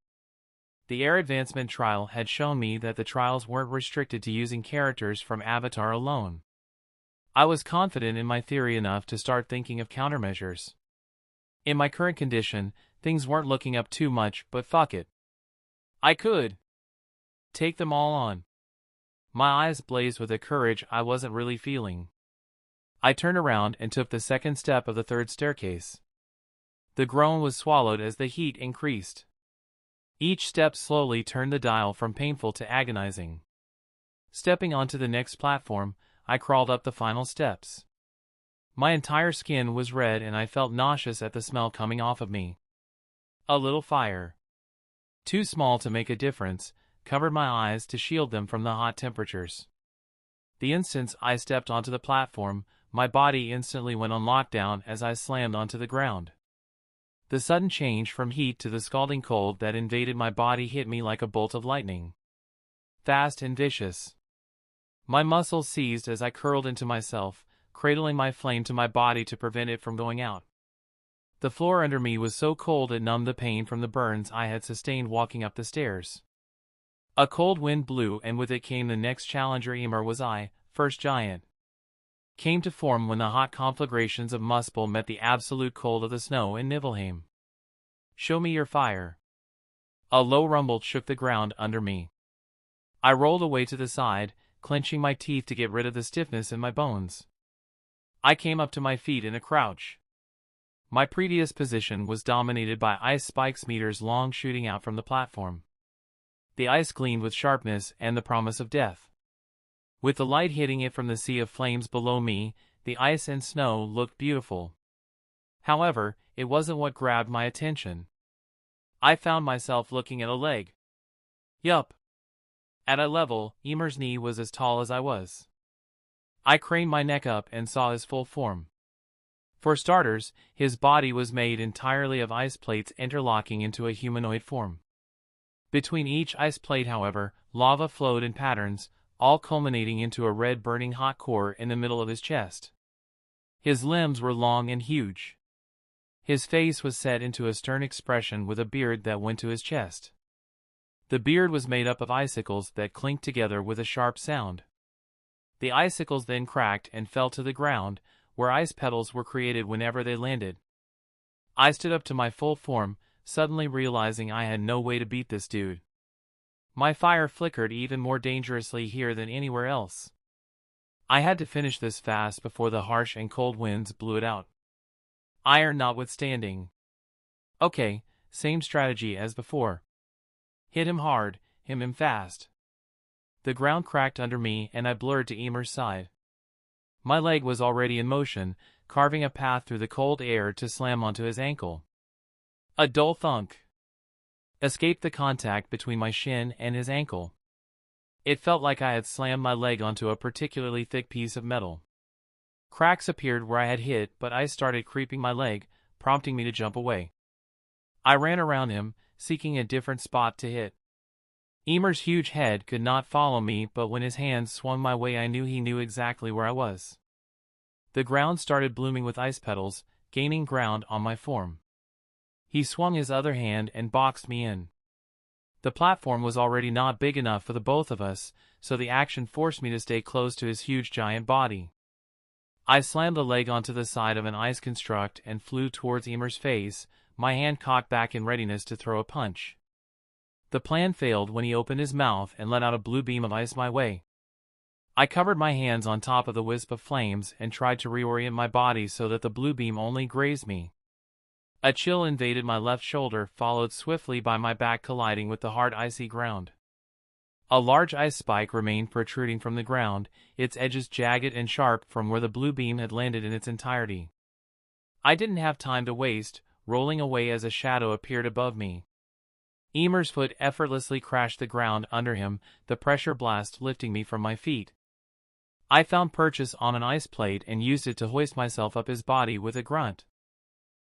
The Air Advancement trial had shown me that the trials weren't restricted to using characters from Avatar alone. I was confident in my theory enough to start thinking of countermeasures. In my current condition, things weren't looking up too much, but fuck it. I could take them all on. My eyes blazed with a courage I wasn't really feeling. I turned around and took the second step of the third staircase. The groan was swallowed as the heat increased. Each step slowly turned the dial from painful to agonizing. Stepping onto the next platform, I crawled up the final steps. My entire skin was red and I felt nauseous at the smell coming off of me. A little fire, too small to make a difference, covered my eyes to shield them from the hot temperatures. The instant I stepped onto the platform, my body instantly went on lockdown as I slammed onto the ground. The sudden change from heat to the scalding cold that invaded my body hit me like a bolt of lightning. Fast and vicious. My muscles seized as I curled into myself, cradling my flame to my body to prevent it from going out. The floor under me was so cold it numbed the pain from the burns I had sustained walking up the stairs. A cold wind blew and with it came the next challenger. Emer was I, first giant. Came to form when the hot conflagrations of Muspel met the absolute cold of the snow in Nibelheim. Show me your fire. A low rumble shook the ground under me. I rolled away to the side, clenching my teeth to get rid of the stiffness in my bones. I came up to my feet in a crouch. My previous position was dominated by ice spikes meters long shooting out from the platform. The ice gleamed with sharpness and the promise of death. With the light hitting it from the sea of flames below me, the ice and snow looked beautiful. However, it wasn't what grabbed my attention. I found myself looking at a leg. Yup. At a level, Emer's knee was as tall as I was. I craned my neck up and saw his full form. For starters, his body was made entirely of ice plates interlocking into a humanoid form. Between each ice plate, however, lava flowed in patterns, all culminating into a red burning hot core in the middle of his chest. His limbs were long and huge. His face was set into a stern expression with a beard that went to his chest. The beard was made up of icicles that clinked together with a sharp sound. The icicles then cracked and fell to the ground, where ice petals were created whenever they landed. I stood up to my full form, suddenly realizing I had no way to beat this dude. My fire flickered even more dangerously here than anywhere else. I had to finish this fast before the harsh and cold winds blew it out. Iron notwithstanding. Okay, same strategy as before. Hit him hard, hit him fast. The ground cracked under me and I blurred to Emer's side. My leg was already in motion, carving a path through the cold air to slam onto his ankle. A dull thunk escaped the contact between my shin and his ankle. It felt like I had slammed my leg onto a particularly thick piece of metal. Cracks appeared where I had hit, but ice started creeping my leg, prompting me to jump away. I ran around him, seeking a different spot to hit. Emer's huge head could not follow me, but when his hands swung my way I knew he knew exactly where I was. The ground started blooming with ice petals, gaining ground on my form. He swung his other hand and boxed me in. The platform was already not big enough for the both of us, so the action forced me to stay close to his huge giant body. I slammed a leg onto the side of an ice construct and flew towards Emer's face, my hand cocked back in readiness to throw a punch. The plan failed when he opened his mouth and let out a blue beam of ice my way. I covered my hands on top of the wisp of flames and tried to reorient my body so that the blue beam only grazed me. A chill invaded my left shoulder, followed swiftly by my back colliding with the hard icy ground. A large ice spike remained protruding from the ground, its edges jagged and sharp from where the blue beam had landed in its entirety. I didn't have time to waste, rolling away as a shadow appeared above me. Emer's foot effortlessly crashed the ground under him, the pressure blast lifting me from my feet. I found purchase on an ice plate and used it to hoist myself up his body with a grunt.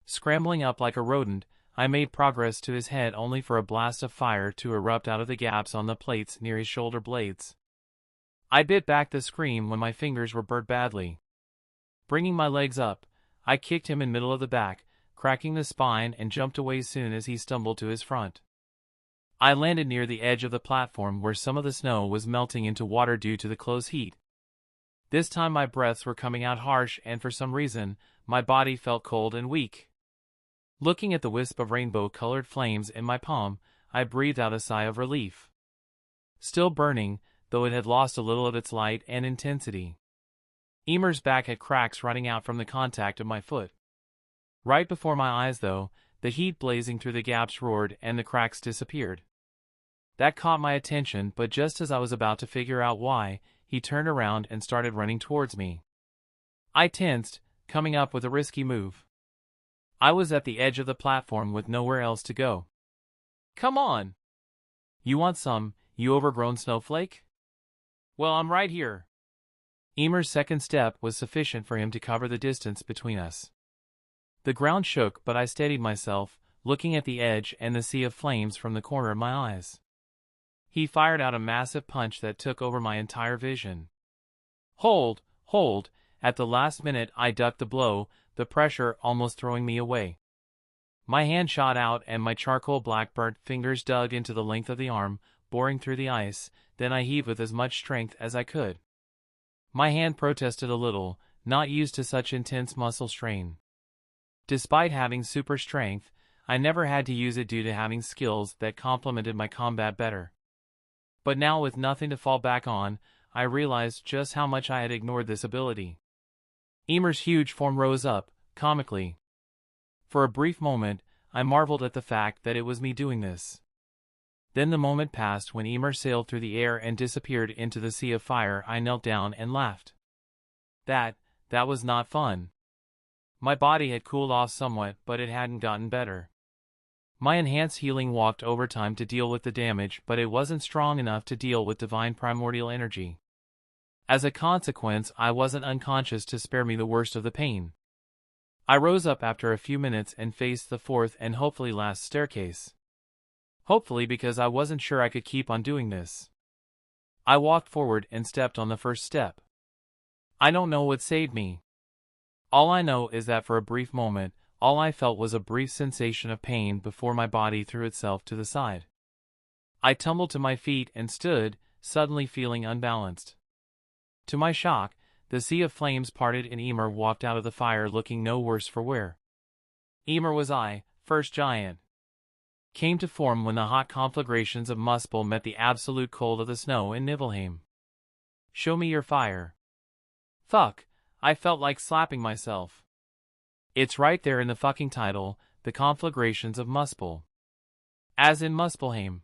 Scrambling up like a rodent, I made progress to his head only for a blast of fire to erupt out of the gaps on the plates near his shoulder blades. I bit back the scream when my fingers were burnt badly. Bringing my legs up, I kicked him in middle of the back, cracking the spine and jumped away soon as he stumbled to his front. I landed near the edge of the platform where some of the snow was melting into water due to the close heat. This time my breaths were coming out harsh and for some reason, my body felt cold and weak. Looking at the wisp of rainbow-colored flames in my palm, I breathed out a sigh of relief. Still burning, though it had lost a little of its light and intensity. Emer's back had cracks running out from the contact of my foot. Right before my eyes, though, the heat blazing through the gaps roared and the cracks disappeared. That caught my attention, but just as I was about to figure out why, he turned around and started running towards me. I tensed, coming up with a risky move. I was at the edge of the platform with nowhere else to go. Come on! You want some, you overgrown snowflake? Well, I'm right here. Emer's second step was sufficient for him to cover the distance between us. The ground shook, but I steadied myself, looking at the edge and the sea of flames from the corner of my eyes. He fired out a massive punch that took over my entire vision. Hold! Hold! At the last minute I ducked the blow, the pressure almost throwing me away. My hand shot out and my charcoal black burnt fingers dug into the length of the arm, boring through the ice, then I heaved with as much strength as I could. My hand protested a little, not used to such intense muscle strain. Despite having super strength, I never had to use it due to having skills that complemented my combat better. But now with nothing to fall back on, I realized just how much I had ignored this ability. Emer's huge form rose up, comically. For a brief moment, I marveled at the fact that it was me doing this. Then the moment passed when Emer sailed through the air and disappeared into the sea of fire. I knelt down and laughed. That was not fun. My body had cooled off somewhat, but it hadn't gotten better. My enhanced healing walked overtime to deal with the damage, but it wasn't strong enough to deal with divine primordial energy. As a consequence, I wasn't unconscious to spare me the worst of the pain. I rose up after a few minutes and faced the fourth and hopefully last staircase. Hopefully because I wasn't sure I could keep on doing this. I walked forward and stepped on the first step. I don't know what saved me. All I know is that for a brief moment, all I felt was a brief sensation of pain before my body threw itself to the side. I tumbled to my feet and stood, suddenly feeling unbalanced. To my shock, the sea of flames parted and Emer walked out of the fire looking no worse for wear. Emer was I, first giant. Came to form when the hot conflagrations of Muspel met the absolute cold of the snow in Nibelheim. Show me your fire. Fuck, I felt like slapping myself. It's right there in the fucking title, the conflagrations of Muspel. As in Muspelheim.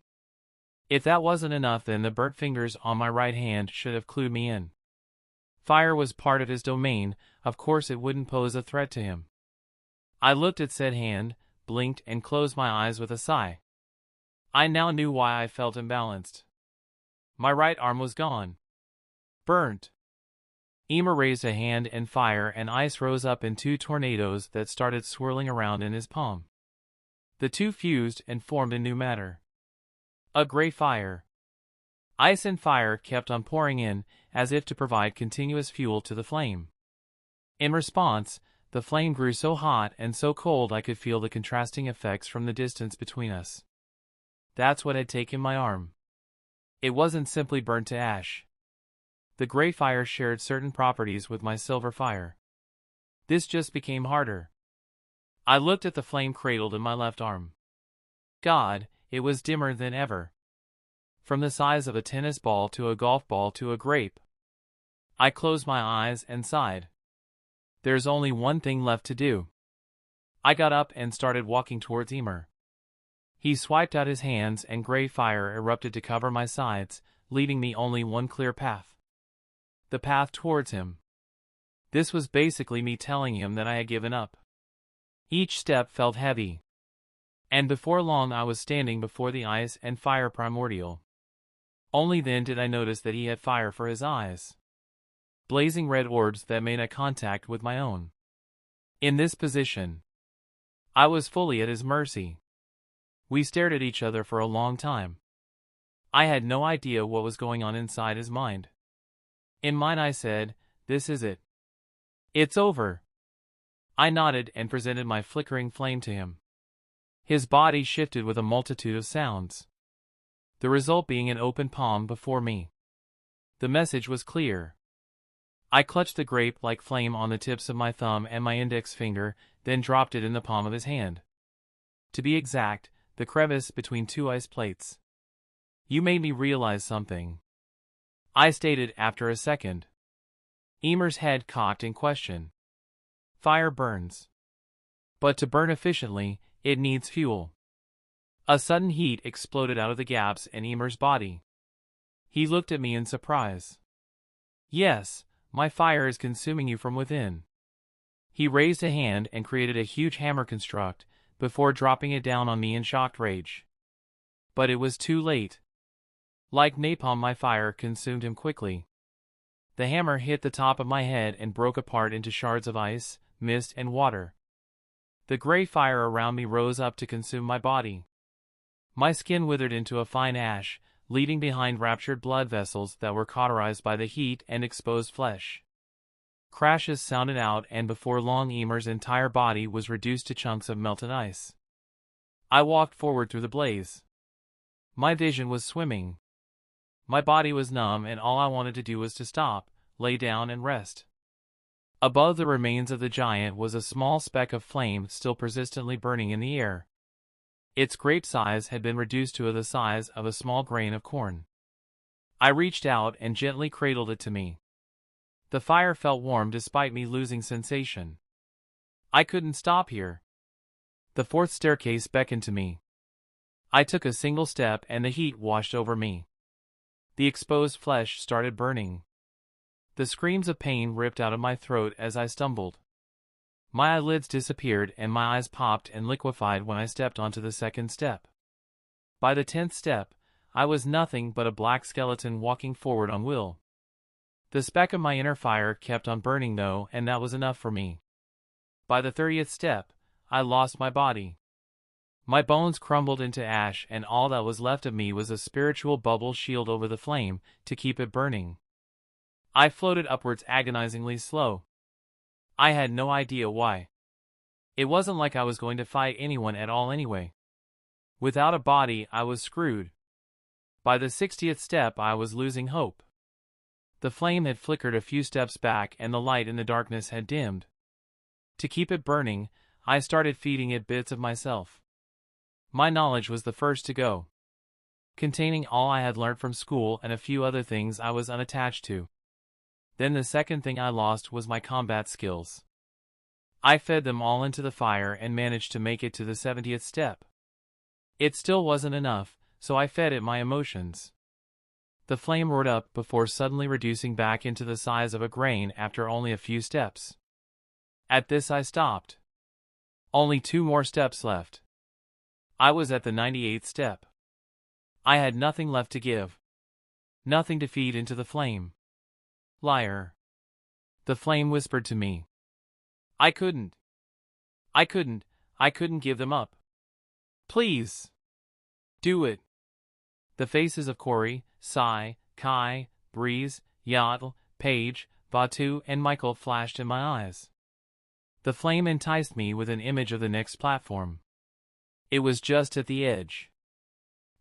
If that wasn't enough, then the burnt fingers on my right hand should have clued me in. Fire was part of his domain, of course it wouldn't pose a threat to him. I looked at said hand, blinked and closed my eyes with a sigh. I now knew why I felt imbalanced. My right arm was gone. Burnt. Emer raised a hand and fire and ice rose up in two tornadoes that started swirling around in his palm. The two fused and formed a new matter. A gray fire. Ice and fire kept on pouring in, as if to provide continuous fuel to the flame. In response, the flame grew so hot and so cold I could feel the contrasting effects from the distance between us. That's what had taken my arm. It wasn't simply burnt to ash. The gray fire shared certain properties with my silver fire. This just became harder. I looked at the flame cradled in my left arm. God, it was dimmer than ever. From the size of a tennis ball to a golf ball to a grape. I closed my eyes and sighed. There's only one thing left to do. I got up and started walking towards Emer. He swiped out his hands and gray fire erupted to cover my sides, leaving me only one clear path. The path towards him. This was basically me telling him that I had given up. Each step felt heavy. And before long I was standing before the ice and fire primordial. Only then did I notice that he had fire for his eyes. Blazing red orbs that made eye contact with my own. In this position, I was fully at his mercy. We stared at each other for a long time. I had no idea what was going on inside his mind. In mine I said, "This is it. It's over." I nodded and presented my flickering flame to him. His body shifted with a multitude of sounds. The result being an open palm before me. The message was clear. I clutched the grape-like flame on the tips of my thumb and my index finger, then dropped it in the palm of his hand. To be exact, the crevice between two ice plates. You made me realize something. I stated after a second. Emer's head cocked in question. Fire burns. But to burn efficiently, it needs fuel. A sudden heat exploded out of the gaps in Emer's body. He looked at me in surprise. Yes, my fire is consuming you from within. He raised a hand and created a huge hammer construct, before dropping it down on me in shocked rage. But it was too late. Like napalm, my fire consumed him quickly. The hammer hit the top of my head and broke apart into shards of ice, mist, and water. The gray fire around me rose up to consume my body. My skin withered into a fine ash, leaving behind ruptured blood vessels that were cauterized by the heat and exposed flesh. Crashes sounded out, and before long Emer's entire body was reduced to chunks of melted ice. I walked forward through the blaze. My vision was swimming. My body was numb, and all I wanted to do was to stop, lay down and rest. Above the remains of the giant was a small speck of flame still persistently burning in the air. Its grape size had been reduced to the size of a small grain of corn. I reached out and gently cradled it to me. The fire felt warm despite me losing sensation. I couldn't stop here. The fourth staircase beckoned to me. I took a single step and the heat washed over me. The exposed flesh started burning. The screams of pain ripped out of my throat as I stumbled. My eyelids disappeared and my eyes popped and liquefied when I stepped onto the second step. By the 10th step, I was nothing but a black skeleton walking forward on will. The speck of my inner fire kept on burning though, and that was enough for me. By the 30th step, I lost my body. My bones crumbled into ash, and all that was left of me was a spiritual bubble shield over the flame to keep it burning. I floated upwards agonizingly slow. I had no idea why. It wasn't like I was going to fight anyone at all anyway. Without a body, I was screwed. By the 60th step, I was losing hope. The flame had flickered a few steps back, and the light in the darkness had dimmed. To keep it burning, I started feeding it bits of myself. My knowledge was the first to go, containing all I had learned from school and a few other things I was unattached to. Then the second thing I lost was my combat skills. I fed them all into the fire and managed to make it to the 70th step. It still wasn't enough, so I fed it my emotions. The flame roared up before suddenly reducing back into the size of a grain after only a few steps. At this I stopped. Only 2 more steps left. I was at the 98th step. I had nothing left to give. Nothing to feed into the flame. Liar. The flame whispered to me. I couldn't give them up. Please. Do it. The faces of Corey, Sai, Kai, Breeze, Yatl, Paige, Batu, and Michael flashed in my eyes. The flame enticed me with an image of the next platform. It was just at the edge.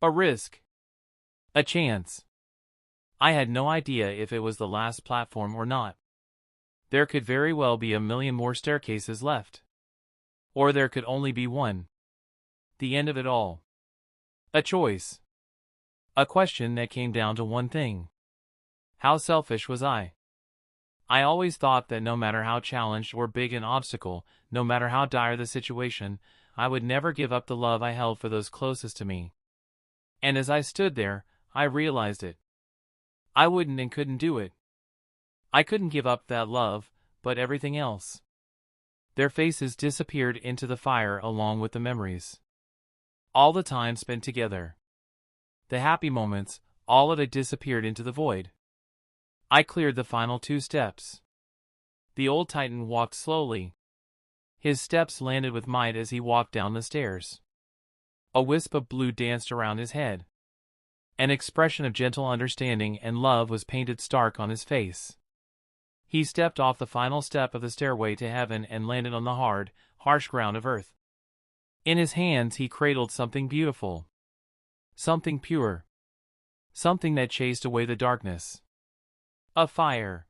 A risk. A chance. I had no idea if it was the last platform or not. There could very well be a million more staircases left. Or there could only be one. The end of it all. A choice. A question that came down to one thing. How selfish was I? I always thought that no matter how challenged or big an obstacle, no matter how dire the situation, I would never give up the love I held for those closest to me. And as I stood there, I realized it. I wouldn't and couldn't do it. I couldn't give up that love, but everything else. Their faces disappeared into the fire along with the memories. All the time spent together. The happy moments, all of it disappeared into the void. I cleared the final 2 steps. The old Titan walked slowly. His steps landed with might as he walked down the stairs. A wisp of blue danced around his head. An expression of gentle understanding and love was painted stark on his face. He stepped off the final step of the stairway to heaven and landed on the hard, harsh ground of earth. In his hands he cradled something beautiful. Something pure. Something that chased away the darkness. A fire.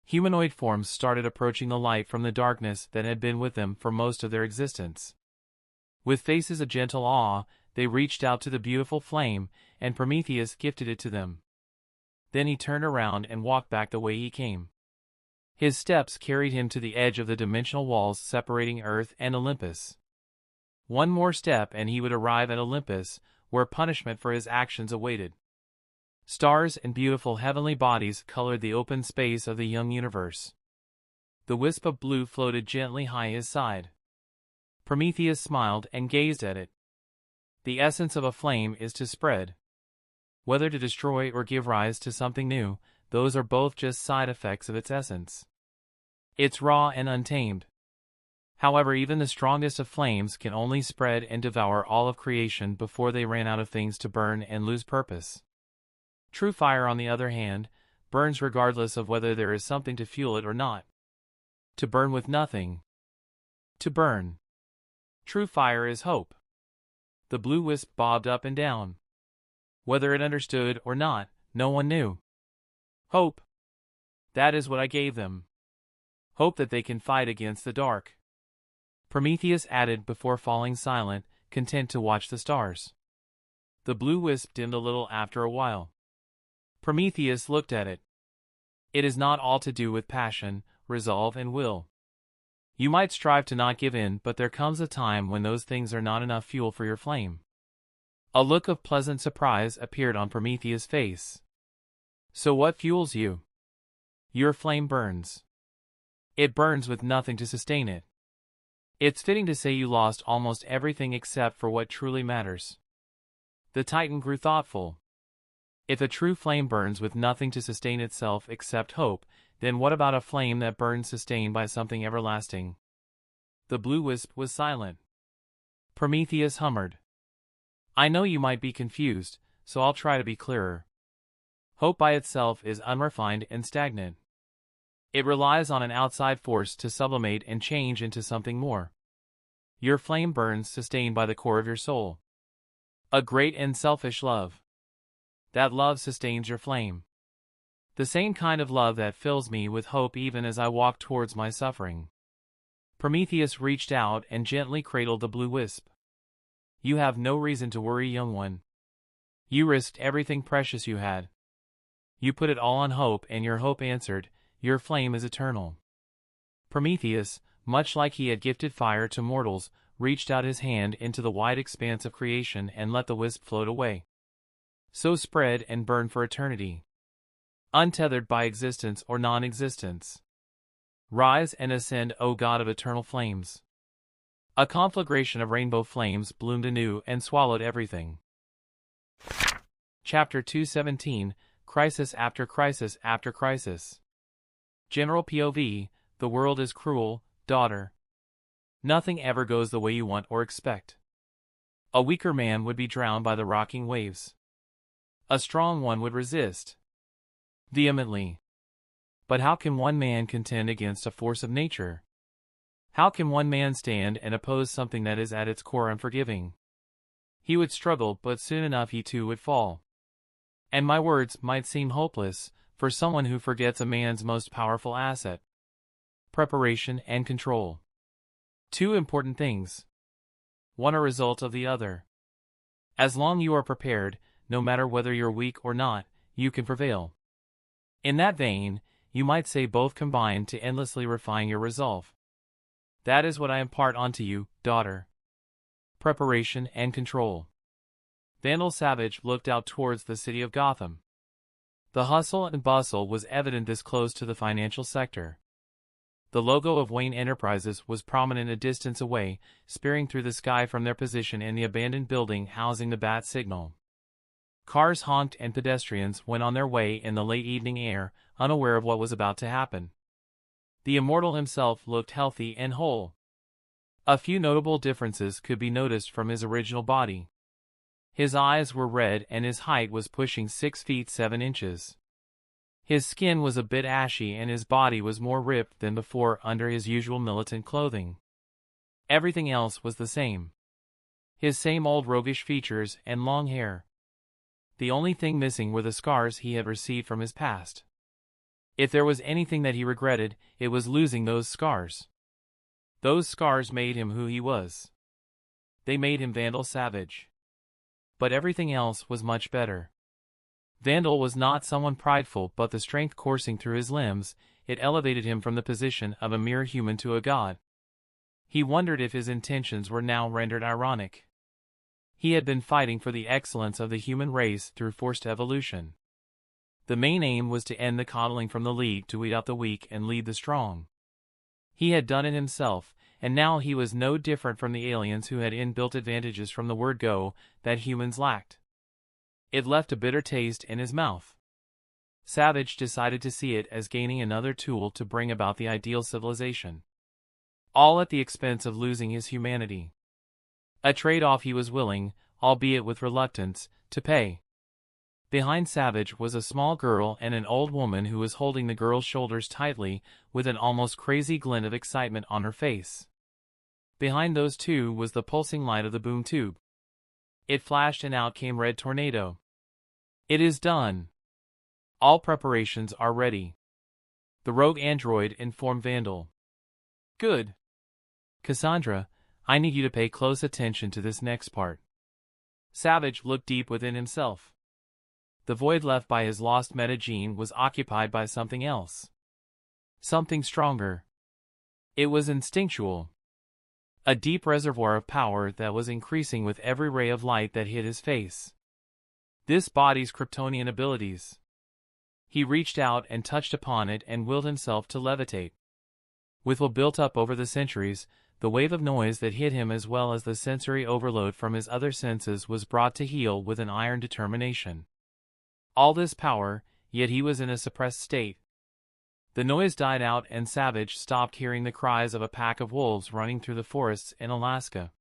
Humanoid forms started approaching the light from the darkness that had been with them for most of their existence. With faces of gentle awe, they reached out to the beautiful flame, and Prometheus gifted it to them. Then he turned around and walked back the way he came. His steps carried him to the edge of the dimensional walls separating Earth and Olympus. One more step and he would arrive at Olympus, where punishment for his actions awaited. Stars and beautiful heavenly bodies colored the open space of the young universe. The wisp of blue floated gently high his side. Prometheus smiled and gazed at it. The essence of a flame is to spread. Whether to destroy or give rise to something new, those are both just side effects of its essence. It's raw and untamed. However, even the strongest of flames can only spread and devour all of creation before they ran out of things to burn and lose purpose. True fire, on the other hand, burns regardless of whether there is something to fuel it or not. To burn with nothing. To burn. True fire is hope. The blue wisp bobbed up and down. Whether it understood or not, no one knew. Hope. That is what I gave them. Hope that they can fight against the dark. Prometheus added before falling silent, content to watch the stars. The blue wisp dimmed a little after a while. Prometheus looked at it. It is not all to do with passion, resolve, and will. You might strive to not give in, but there comes a time when those things are not enough fuel for your flame. A look of pleasant surprise appeared on Prometheus' face. So what fuels you? Your flame burns. It burns with nothing to sustain it. It's fitting to say you lost almost everything except for what truly matters. The Titan grew thoughtful. If a true flame burns with nothing to sustain itself except hope, then what about a flame that burns sustained by something everlasting? The blue wisp was silent. Prometheus hummed. I know you might be confused, so I'll try to be clearer. Hope by itself is unrefined and stagnant. It relies on an outside force to sublimate and change into something more. Your flame burns sustained by the core of your soul. A great and selfish love. That love sustains your flame. The same kind of love that fills me with hope even as I walk towards my suffering. Prometheus reached out and gently cradled the blue wisp. You have no reason to worry, young one. You risked everything precious you had. You put it all on hope, and your hope answered. Your flame is eternal. Prometheus, much like he had gifted fire to mortals, reached out his hand into the wide expanse of creation and let the wisp float away. So spread and burn for eternity. Untethered by existence or non-existence. Rise and ascend, O God of eternal flames. A conflagration of rainbow flames bloomed anew and swallowed everything. Chapter 217, Crisis after Crisis after Crisis. General POV, the world is cruel, daughter. Nothing ever goes the way you want or expect. A weaker man would be drowned by the rocking waves. A strong one would resist. Vehemently. But how can one man contend against a force of nature? How can one man stand and oppose something that is at its core unforgiving? He would struggle, but soon enough he too would fall. And my words might seem hopeless, for someone who forgets a man's most powerful asset. Preparation and control. Two important things. One a result of the other. As long as you are prepared, no matter whether you're weak or not, you can prevail. In that vein, you might say both combine to endlessly refine your resolve. That is what I impart onto you, daughter. Preparation and control. Vandal Savage looked out towards the city of Gotham. The hustle and bustle was evident this close to the financial sector. The logo of Wayne Enterprises was prominent a distance away, spearing through the sky from their position in the abandoned building housing the bat signal. Cars honked and pedestrians went on their way in the late evening air, unaware of what was about to happen. The immortal himself looked healthy and whole. A few notable differences could be noticed from his original body. His eyes were red and his height was pushing 6 feet 7 inches. His skin was a bit ashy and his body was more ripped than before under his usual militant clothing. Everything else was the same. His same old roguish features and long hair. The only thing missing were the scars he had received from his past. If there was anything that he regretted, it was losing those scars. Those scars made him who he was. They made him Vandal Savage. But everything else was much better. Vandal was not someone prideful, but the strength coursing through his limbs, it elevated him from the position of a mere human to a god. He wondered if his intentions were now rendered ironic. He had been fighting for the excellence of the human race through forced evolution. The main aim was to end the coddling from the League, to weed out the weak and lead the strong. He had done it himself, and now he was no different from the aliens who had inbuilt advantages from the word go that humans lacked. It left a bitter taste in his mouth. Savage decided to see it as gaining another tool to bring about the ideal civilization. All at the expense of losing his humanity. A trade-off he was willing, albeit with reluctance, to pay. Behind Savage was a small girl and an old woman who was holding the girl's shoulders tightly, with an almost crazy glint of excitement on her face. Behind those two was the pulsing light of the boom tube. It flashed and out came Red Tornado. It is done. All preparations are ready. The rogue android informed Vandal. Good. Cassandra, I need you to pay close attention to this next part. Savage looked deep within himself. The void left by his lost metagene was occupied by something else. Something stronger. It was instinctual. A deep reservoir of power that was increasing with every ray of light that hit his face. This body's Kryptonian abilities. He reached out and touched upon it and willed himself to levitate. With what built up over the centuries, the wave of noise that hit him as well as the sensory overload from his other senses was brought to heel with an iron determination. All this power, yet he was in a suppressed state. The noise died out and Savage stopped hearing the cries of a pack of wolves running through the forests in Alaska.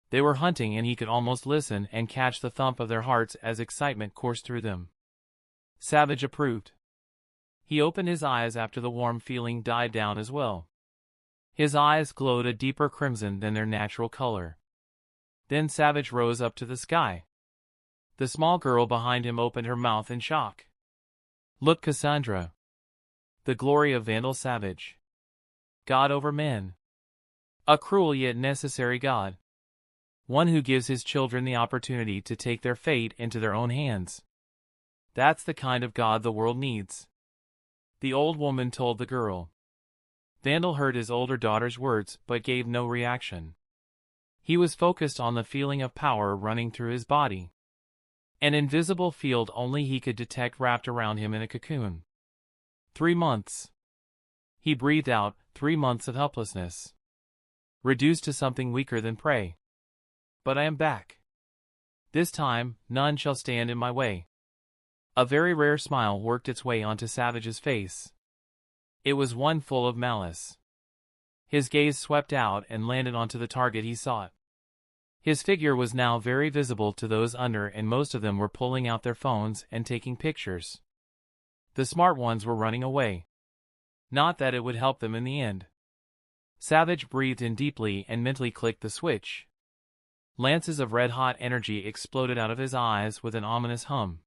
They were hunting, and he could almost listen and catch the thump of their hearts as excitement coursed through them. Savage approved. He opened his eyes after the warm feeling died down as well. His eyes glowed a deeper crimson than their natural color. Then Savage rose up to the sky. The small girl behind him opened her mouth in shock. Look, Cassandra. The glory of Vandal Savage. God over men. A cruel yet necessary God. One who gives his children the opportunity to take their fate into their own hands. That's the kind of God the world needs. The old woman told the girl. Vandal heard his older daughter's words but gave no reaction. He was focused on the feeling of power running through his body. An invisible field only he could detect wrapped around him in a cocoon. 3 months. He breathed out, 3 months of helplessness. Reduced to something weaker than prey. But I am back. This time, none shall stand in my way. A very rare smile worked its way onto Savage's face. It was one full of malice. His gaze swept out and landed onto the target he sought. His figure was now very visible to those under, and most of them were pulling out their phones and taking pictures. The smart ones were running away. Not that it would help them in the end. Savage breathed in deeply and mentally clicked the switch. Lances of red-hot energy exploded out of his eyes with an ominous hum.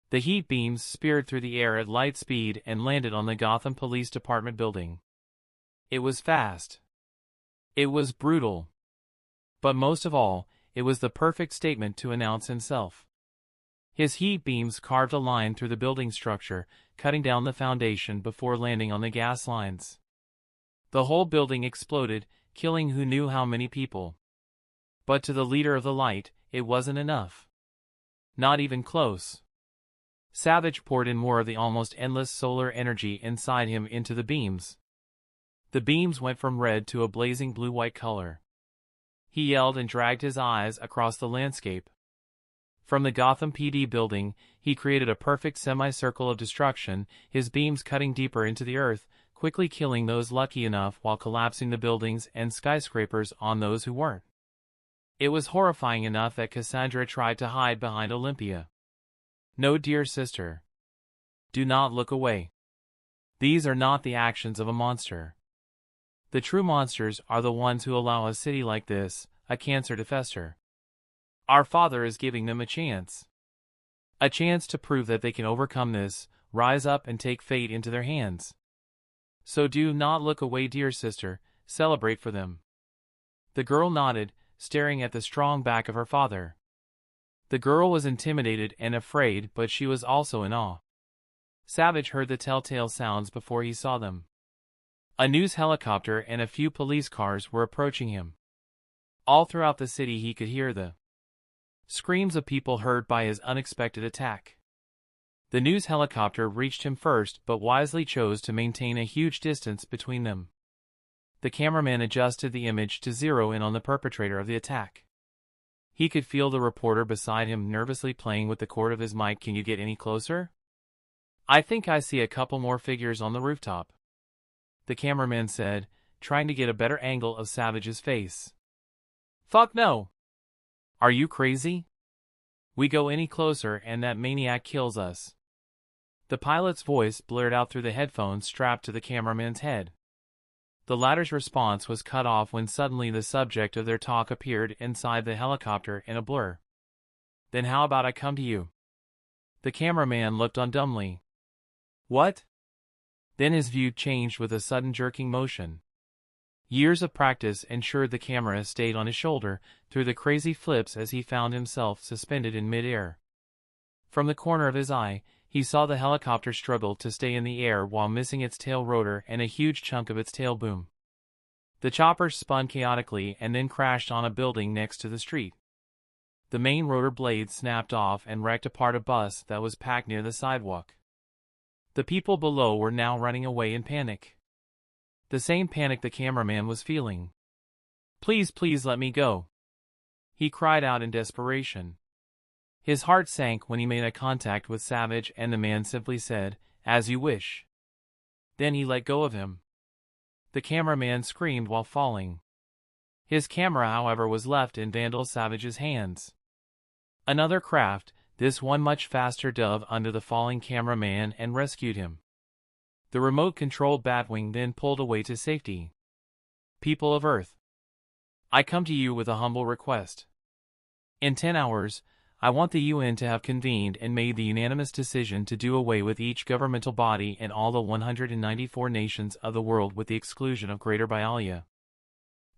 The heat beams speared through the air at light speed and landed on the Gotham Police Department building. It was fast. It was brutal. But most of all, it was the perfect statement to announce himself. His heat beams carved a line through the building structure, cutting down the foundation before landing on the gas lines. The whole building exploded, killing who knew how many people. But to the leader of the light, it wasn't enough. Not even close. Savage poured in more of the almost endless solar energy inside him into the beams. The beams went from red to a blazing blue-white color. He yelled and dragged his eyes across the landscape. From the Gotham PD building, he created a perfect semicircle of destruction, his beams cutting deeper into the earth, quickly killing those lucky enough while collapsing the buildings and skyscrapers on those who weren't. It was horrifying enough that Cassandra tried to hide behind Olympia. No, dear sister. Do not look away. These are not the actions of a monster. The true monsters are the ones who allow a city like this, a cancer, to fester. Our Father is giving them a chance. A chance to prove that they can overcome this, rise up and take fate into their hands. So do not look away, dear sister, celebrate for them. The girl nodded, staring at the strong back of her father. The girl was intimidated and afraid, but she was also in awe. Savage heard the telltale sounds before he saw them. A news helicopter and a few police cars were approaching him. All throughout the city he could hear the screams of people hurt by his unexpected attack. The news helicopter reached him first, but wisely chose to maintain a huge distance between them. The cameraman adjusted the image to zero in on the perpetrator of the attack. He could feel the reporter beside him nervously playing with the cord of his mic. Can you get any closer? I think I see a couple more figures on the rooftop, the cameraman said, trying to get a better angle of Savage's face. Fuck no. Are you crazy? We go any closer and that maniac kills us. The pilot's voice blared out through the headphones strapped to the cameraman's head. The latter's response was cut off when suddenly the subject of their talk appeared inside the helicopter in a blur. Then how about I come to you? The cameraman looked on dumbly. What? Then his view changed with a sudden jerking motion. Years of practice ensured the camera stayed on his shoulder through the crazy flips as he found himself suspended in mid-air. From the corner of his eye, he saw the helicopter struggle to stay in the air while missing its tail rotor and a huge chunk of its tail boom. The chopper spun chaotically and then crashed on a building next to the street. The main rotor blade snapped off and wrecked apart a bus that was packed near the sidewalk. The people below were now running away in panic. The same panic the cameraman was feeling. Please, please let me go, he cried out in desperation. His heart sank when he made eye contact with Savage, and the man simply said, "As you wish." Then he let go of him. The cameraman screamed while falling. His camera, however, was left in Vandal Savage's hands. Another craft, this one much faster, dove under the falling cameraman and rescued him. The remote-controlled Batwing then pulled away to safety. People of Earth, I come to you with a humble request. In 10 hours, I want the UN to have convened and made the unanimous decision to do away with each governmental body in all the 194 nations of the world with the exclusion of Greater Byalia.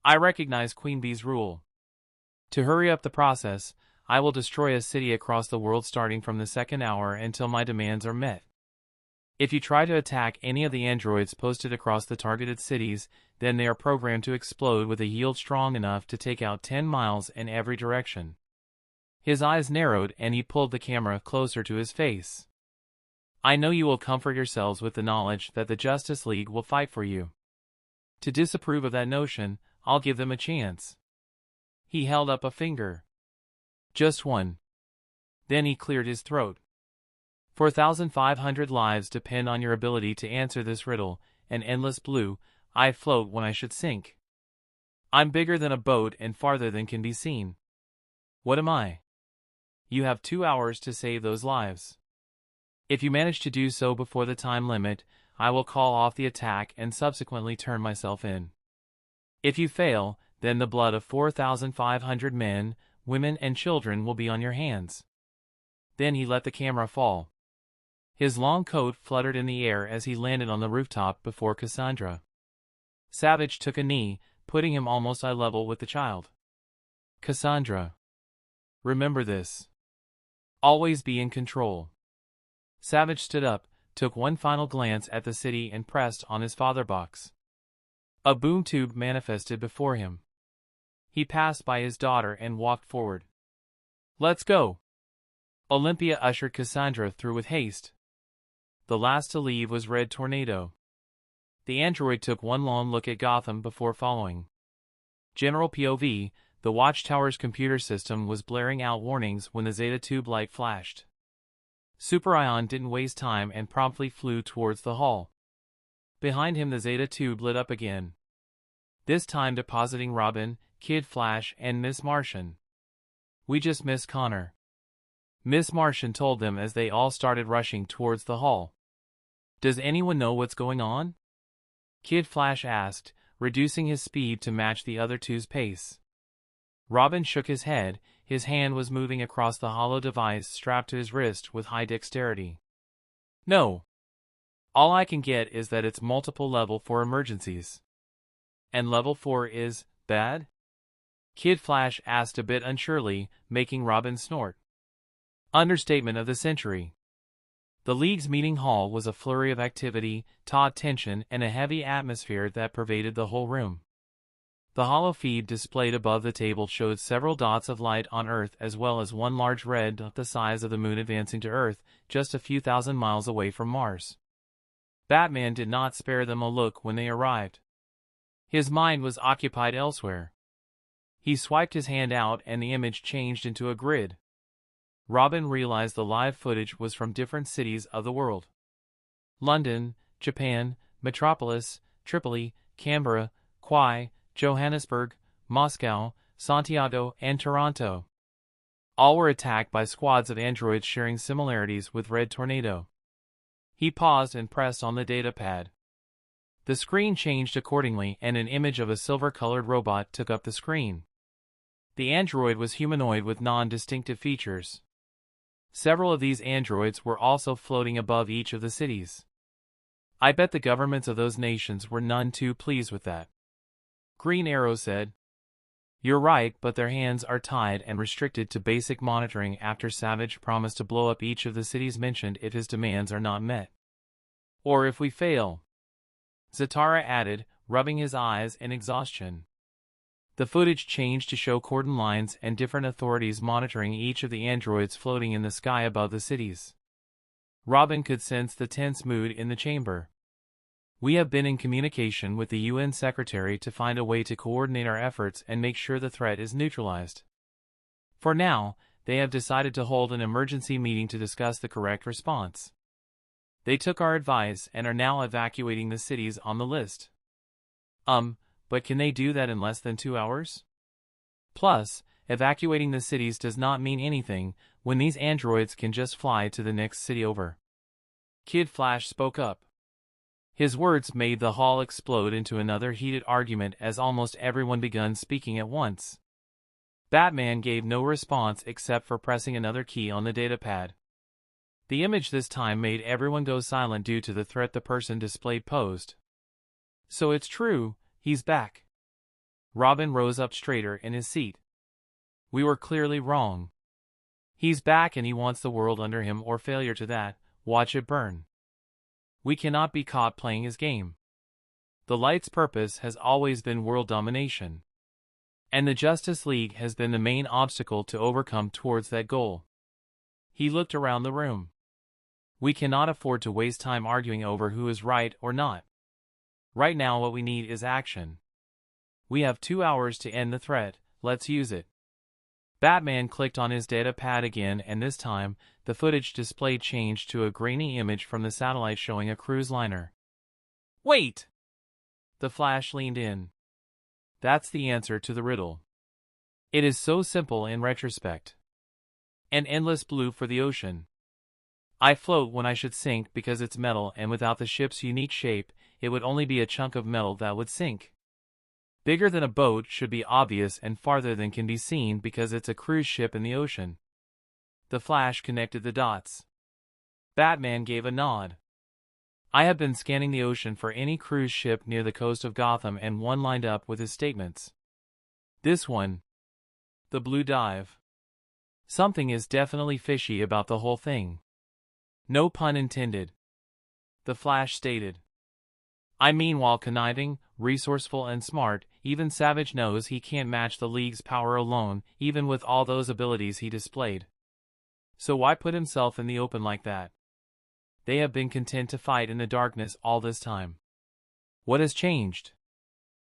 I recognize Queen Bee's rule. To hurry up the process, I will destroy a city across the world starting from the second hour until my demands are met. If you try to attack any of the androids posted across the targeted cities, then they are programmed to explode with a yield strong enough to take out 10 miles in every direction. His eyes narrowed and he pulled the camera closer to his face. I know you will comfort yourselves with the knowledge that the Justice League will fight for you. To disapprove of that notion, I'll give them a chance. He held up a finger. Just one. Then he cleared his throat. 4,500 lives depend on your ability to answer this riddle, an endless blue. I float when I should sink. I'm bigger than a boat and farther than can be seen. What am I? You have 2 hours to save those lives. If you manage to do so before the time limit, I will call off the attack and subsequently turn myself in. If you fail, then the blood of 4,500 men, women and children will be on your hands. Then he let the camera fall. His long coat fluttered in the air as he landed on the rooftop before Cassandra. Savage took a knee, putting him almost eye level with the child. Cassandra, remember this. Always be in control. Savage stood up, took one final glance at the city and pressed on his father box. A boom tube manifested before him. He passed by his daughter and walked forward. Let's go. Olympia ushered Cassandra through with haste. The last to leave was Red Tornado. The android took one long look at Gotham before following. General POV, the Watchtower's computer system was blaring out warnings when the Zeta tube light flashed. Superion didn't waste time and promptly flew towards the hall. Behind him the Zeta tube lit up again. This time depositing Robin, Kid Flash, and Miss Martian. We just missed Connor. Miss Martian told them as they all started rushing towards the hall. Does anyone know what's going on? Kid Flash asked, reducing his speed to match the other two's pace. Robin shook his head, his hand was moving across the hollow device strapped to his wrist with high dexterity. No. All I can get is that it's multiple level for emergencies. And level 4 is bad? Kid Flash asked a bit unsurely, making Robin snort. Understatement of the century. The League's meeting hall was a flurry of activity, taut tension, and a heavy atmosphere that pervaded the whole room. The hollow feed displayed above the table showed several dots of light on Earth as well as one large red dot the size of the moon advancing to Earth, just a few thousand miles away from Mars. Batman did not spare them a look when they arrived. His mind was occupied elsewhere. He swiped his hand out and the image changed into a grid. Robin realized the live footage was from different cities of the world. London, Japan, Metropolis, Tripoli, Canberra, Kauai, Johannesburg, Moscow, Santiago, and Toronto. All were attacked by squads of androids sharing similarities with Red Tornado. He paused and pressed on the datapad. The screen changed accordingly and an image of a silver-colored robot took up the screen. The android was humanoid with non-distinctive features. Several of these androids were also floating above each of the cities. I bet the governments of those nations were none too pleased with that. Green Arrow said. You're right, but their hands are tied and restricted to basic monitoring after Savage promised to blow up each of the cities mentioned if his demands are not met. Or if we fail. Zatara added, rubbing his eyes in exhaustion. The footage changed to show cordon lines and different authorities monitoring each of the androids floating in the sky above the cities. Robin could sense the tense mood in the chamber. We have been in communication with the UN Secretary to find a way to coordinate our efforts and make sure the threat is neutralized. For now, they have decided to hold an emergency meeting to discuss the correct response. They took our advice and are now evacuating the cities on the list. but can they do that in less than 2 hours? Plus, evacuating the cities does not mean anything when these androids can just fly to the next city over. Kid Flash spoke up. His words made the hall explode into another heated argument as almost everyone began speaking at once. Batman gave no response except for pressing another key on the datapad. The image this time made everyone go silent due to the threat the person displayed posed. So it's true, he's back. Robin rose up straighter in his seat. We were clearly wrong. He's back and he wants the world under him, or failure to that, watch it burn. We cannot be caught playing his game. The Light's purpose has always been world domination. And the Justice League has been the main obstacle to overcome towards that goal. He looked around the room. We cannot afford to waste time arguing over who is right or not. Right now what we need is action. We have 2 hours to end the threat, let's use it. Batman clicked on his data pad again, and this time, the footage display changed to a grainy image from the satellite showing a cruise liner. Wait! The Flash leaned in. That's the answer to the riddle. It is so simple in retrospect. An endless blue for the ocean. I float when I should sink because it's metal, and without the ship's unique shape, it would only be a chunk of metal that would sink. Bigger than a boat should be obvious and farther than can be seen because it's a cruise ship in the ocean. The Flash connected the dots. Batman gave a nod. I have been scanning the ocean for any cruise ship near the coast of Gotham, and one lined up with his statements. This one. The Blue Dive. Something is definitely fishy about the whole thing. No pun intended. The Flash stated. I mean, while conniving, resourceful and smart, even Savage knows he can't match the League's power alone, even with all those abilities he displayed. So why put himself in the open like that? They have been content to fight in the darkness all this time. What has changed?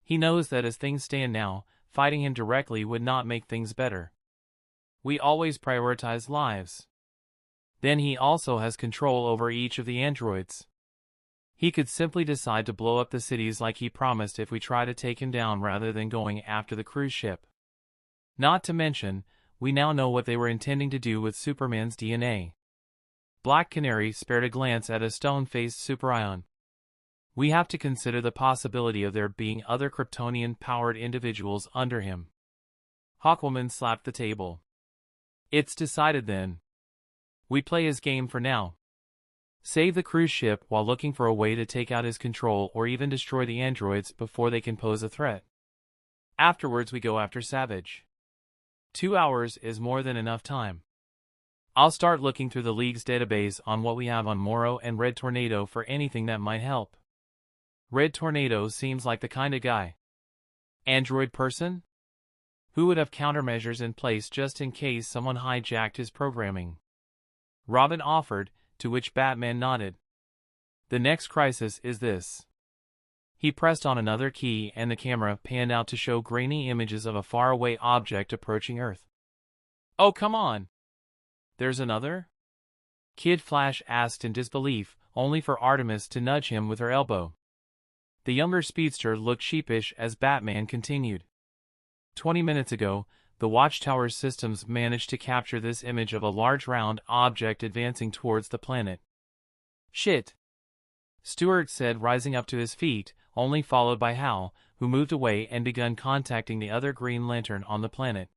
He knows that as things stand now, fighting him directly would not make things better. We always prioritize lives. Then he also has control over each of the androids. He could simply decide to blow up the cities like he promised if we try to take him down rather than going after the cruise ship. Not to mention, we now know what they were intending to do with Superman's DNA. Black Canary spared a glance at a stone-faced Superion. We have to consider the possibility of there being other Kryptonian-powered individuals under him. Hawkwoman slapped the table. It's decided then. We play his game for now. Save the cruise ship while looking for a way to take out his control or even destroy the androids before they can pose a threat. Afterwards we go after Savage. 2 hours is more than enough time. I'll start looking through the League's database on what we have on Morrow and Red Tornado for anything that might help. Red Tornado seems like the kind of guy. Android person? Who would have countermeasures in place just in case someone hijacked his programming? Robin offered, to which Batman nodded. The next crisis is this. He pressed on another key and the camera panned out to show grainy images of a faraway object approaching Earth. Oh, come on! There's another? Kid Flash asked in disbelief, only for Artemis to nudge him with her elbow. The younger speedster looked sheepish as Batman continued. 20 minutes ago, the Watchtower's systems managed to capture this image of a large round object advancing towards the planet. Shit! Stewart said, rising up to his feet, only followed by Hal, who moved away and began contacting the other Green Lantern on the planet.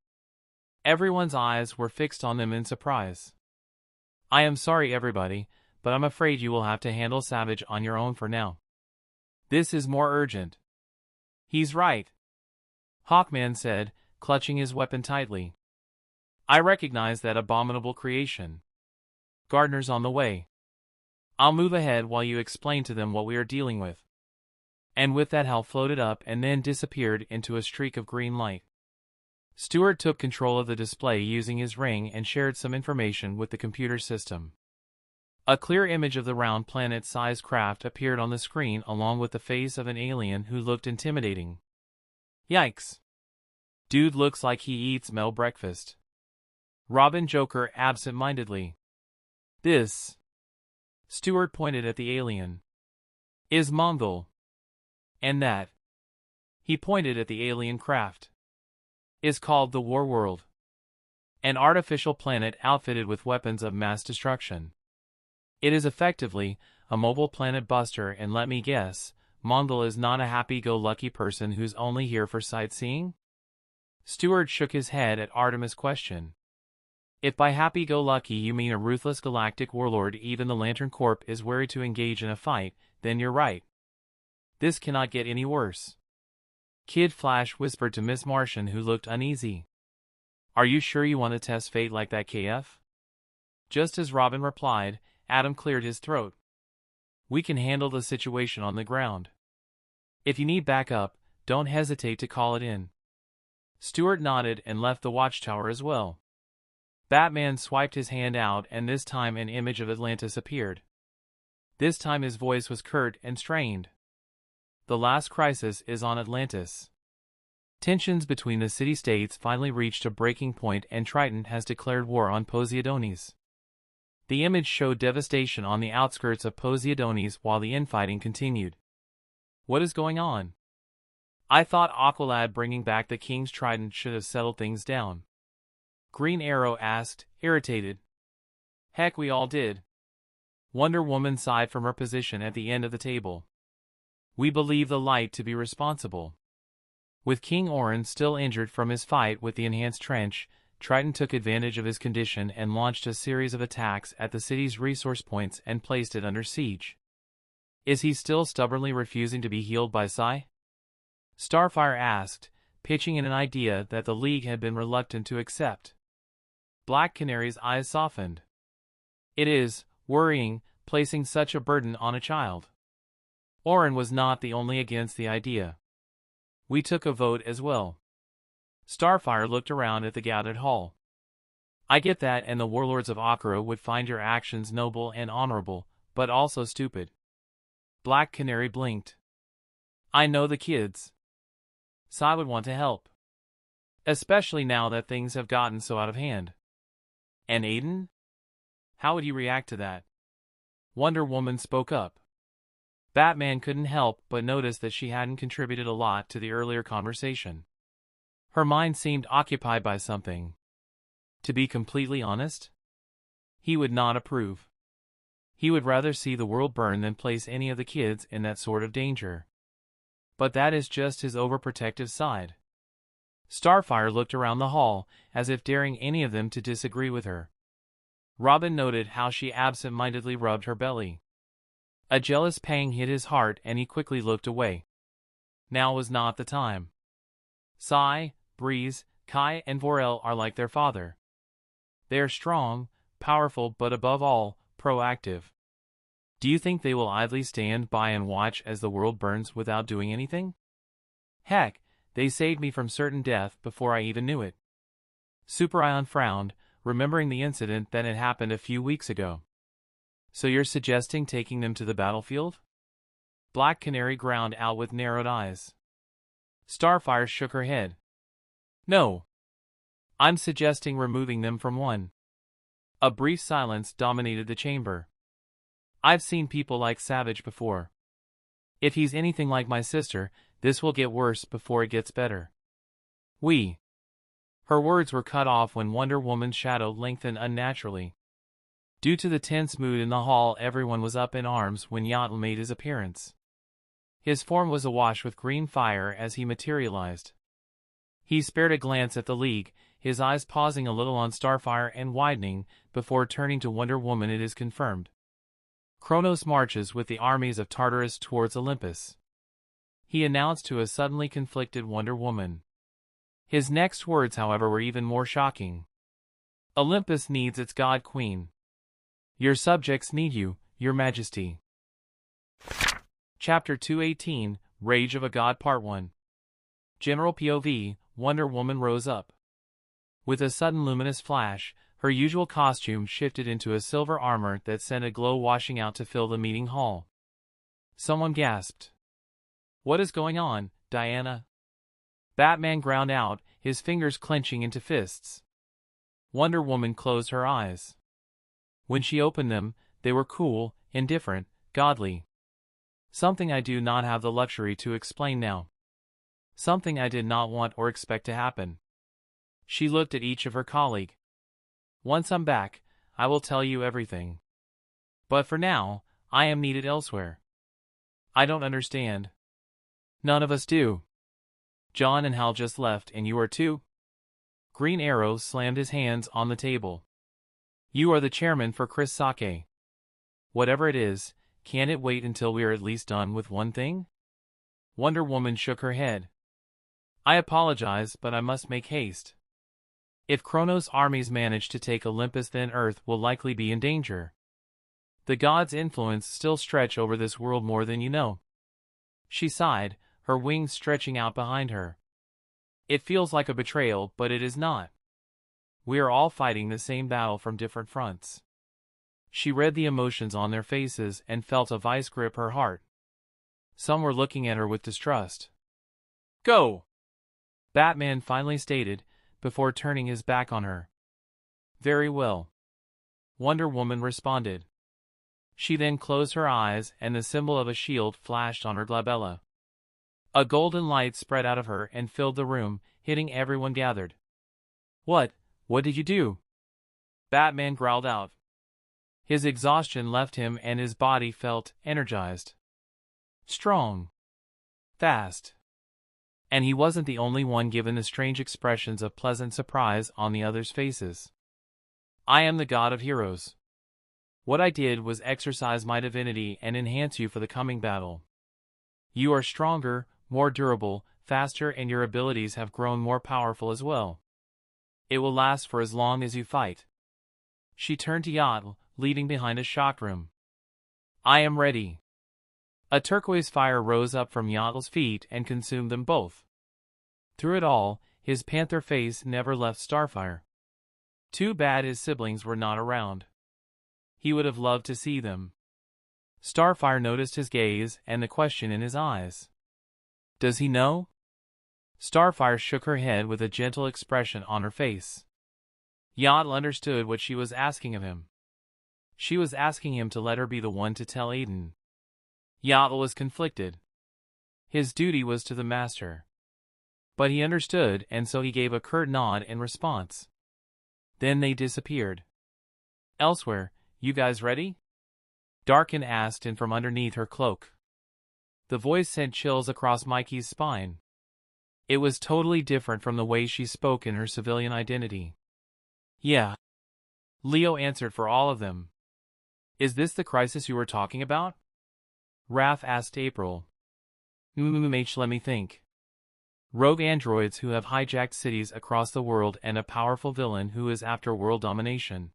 Everyone's eyes were fixed on them in surprise. I am sorry everybody, but I'm afraid you will have to handle Savage on your own for now. This is more urgent. He's right, Hawkman said, clutching his weapon tightly. I recognize that abominable creation. Gardner's on the way. I'll move ahead while you explain to them what we are dealing with. And with that Hal floated up and then disappeared into a streak of green light. Stewart took control of the display using his ring and shared some information with the computer system. A clear image of the round planet-sized craft appeared on the screen along with the face of an alien who looked intimidating. Yikes. Dude looks like he eats Mel breakfast. Robin Joker absent-mindedly. This, Stewart pointed at the alien, is Mongol. And that. He pointed at the alien craft. Is called the War World. An artificial planet outfitted with weapons of mass destruction. It is effectively a mobile planet buster, and let me guess, Mondal is not a happy-go-lucky person who's only here for sightseeing? Stewart shook his head at Artemis' question. If by happy-go-lucky you mean a ruthless galactic warlord even the Lantern Corp is wary to engage in a fight, then you're right. This cannot get any worse. Kid Flash whispered to Miss Martian, who looked uneasy. Are you sure you want to test fate like that, KF? Just as Robin replied, Adam cleared his throat. We can handle the situation on the ground. If you need backup, don't hesitate to call it in. Stewart nodded and left the Watchtower as well. Batman swiped his hand out, and this time an image of Atlantis appeared. This time his voice was curt and strained. The last crisis is on Atlantis. Tensions between the city-states finally reached a breaking point, and Triton has declared war on Poseidonis. The image showed devastation on the outskirts of Poseidonis while the infighting continued. What is going on? I thought Aqualad bringing back the King's Trident should have settled things down. Green Arrow asked, irritated. Heck, we all did. Wonder Woman sighed from her position at the end of the table. We believe the Light to be responsible. With King Orin still injured from his fight with the Enhanced Trench, Triton took advantage of his condition and launched a series of attacks at the city's resource points and placed it under siege. Is he still stubbornly refusing to be healed by Psi? Starfire asked, pitching in an idea that the League had been reluctant to accept. Black Canary's eyes softened. It is worrying, placing such a burden on a child. Orin was not the only against the idea. We took a vote as well. Starfire looked around at the gathered hall. I get that, and the warlords of Akira would find your actions noble and honorable, but also stupid. Black Canary blinked. I know the kids. Psi would want to help. Especially now that things have gotten so out of hand. And Aiden? How would you react to that? Wonder Woman spoke up. Batman couldn't help but notice that she hadn't contributed a lot to the earlier conversation. Her mind seemed occupied by something. To be completely honest, he would not approve. He would rather see the world burn than place any of the kids in that sort of danger. But that is just his overprotective side. Starfire looked around the hall, as if daring any of them to disagree with her. Robin noted how she absent-mindedly rubbed her belly. A jealous pang hit his heart, and he quickly looked away. Now was not the time. Psi, Breeze, Kai, and Vorel are like their father. They are strong, powerful, but above all, proactive. Do you think they will idly stand by and watch as the world burns without doing anything? Heck, they saved me from certain death before I even knew it. Superion frowned, remembering the incident that had happened a few weeks ago. So you're suggesting taking them to the battlefield? Black Canary ground out with narrowed eyes. Starfire shook her head. No. I'm suggesting removing them from one. A brief silence dominated the chamber. I've seen people like Savage before. If he's anything like my sister, this will get worse before it gets better. Her words were cut off when Wonder Woman's shadow lengthened unnaturally. Due to the tense mood in the hall, everyone was up in arms when Atla made his appearance. His form was awash with green fire as he materialized. He spared a glance at the League, his eyes pausing a little on Starfire and widening, before turning to Wonder Woman. It is confirmed. Kronos marches with the armies of Tartarus towards Olympus, he announced to a suddenly conflicted Wonder Woman. His next words, however, were even more shocking. Olympus needs its god queen. Your subjects need you, your majesty. Chapter 218, Rage of a God Part 1. General POV, Wonder Woman rose up. With a sudden luminous flash, her usual costume shifted into a silver armor that sent a glow washing out to fill the meeting hall. Someone gasped. What is going on, Diana? Batman ground out, his fingers clenching into fists. Wonder Woman closed her eyes. When she opened them, they were cool, indifferent, godly. Something I do not have the luxury to explain now. Something I did not want or expect to happen. She looked at each of her colleagues. Once I'm back, I will tell you everything. But for now, I am needed elsewhere. I don't understand. None of us do. John and Hal just left and you are too? Green Arrow slammed his hands on the table. You are the chairman for Chris Sake. Whatever it is, can't it wait until we are at least done with one thing? Wonder Woman shook her head. I apologize, but I must make haste. If Kronos' armies manage to take Olympus, then Earth will likely be in danger. The gods' influence still stretch over this world more than you know. She sighed, her wings stretching out behind her. It feels like a betrayal, but it is not. We are all fighting the same battle from different fronts. She read the emotions on their faces and felt a vice grip her heart. Some were looking at her with distrust. Go! Batman finally stated, before turning his back on her. Very well. Wonder Woman responded. She then closed her eyes and the symbol of a shield flashed on her glabella. A golden light spread out of her and filled the room, hitting everyone gathered. What did you do? Batman growled out. His exhaustion left him and his body felt energized. Strong. Fast. And he wasn't the only one given the strange expressions of pleasant surprise on the others' faces. I am the god of heroes. What I did was exercise my divinity and enhance you for the coming battle. You are stronger, more durable, faster, and your abilities have grown more powerful as well. It will last for as long as you fight. She turned to Yatl, leading behind a shock room. I am ready. A turquoise fire rose up from Yatl's feet and consumed them both. Through it all, his panther face never left Starfire. Too bad his siblings were not around. He would have loved to see them. Starfire noticed his gaze and the question in his eyes. Does he know? Starfire shook her head with a gentle expression on her face. Yatl understood what she was asking of him. She was asking him to let her be the one to tell Aiden. Yatl was conflicted. His duty was to the master. But he understood, and so he gave a curt nod in response. Then they disappeared. Elsewhere, you guys ready? Darkin asked in from underneath her cloak. The voice sent chills across Mikey's spine. It was totally different from the way she spoke in her civilian identity. Yeah. Leo answered for all of them. Is this the crisis you were talking about? Raph asked April. Let me think. Rogue androids who have hijacked cities across the world and a powerful villain who is after world domination.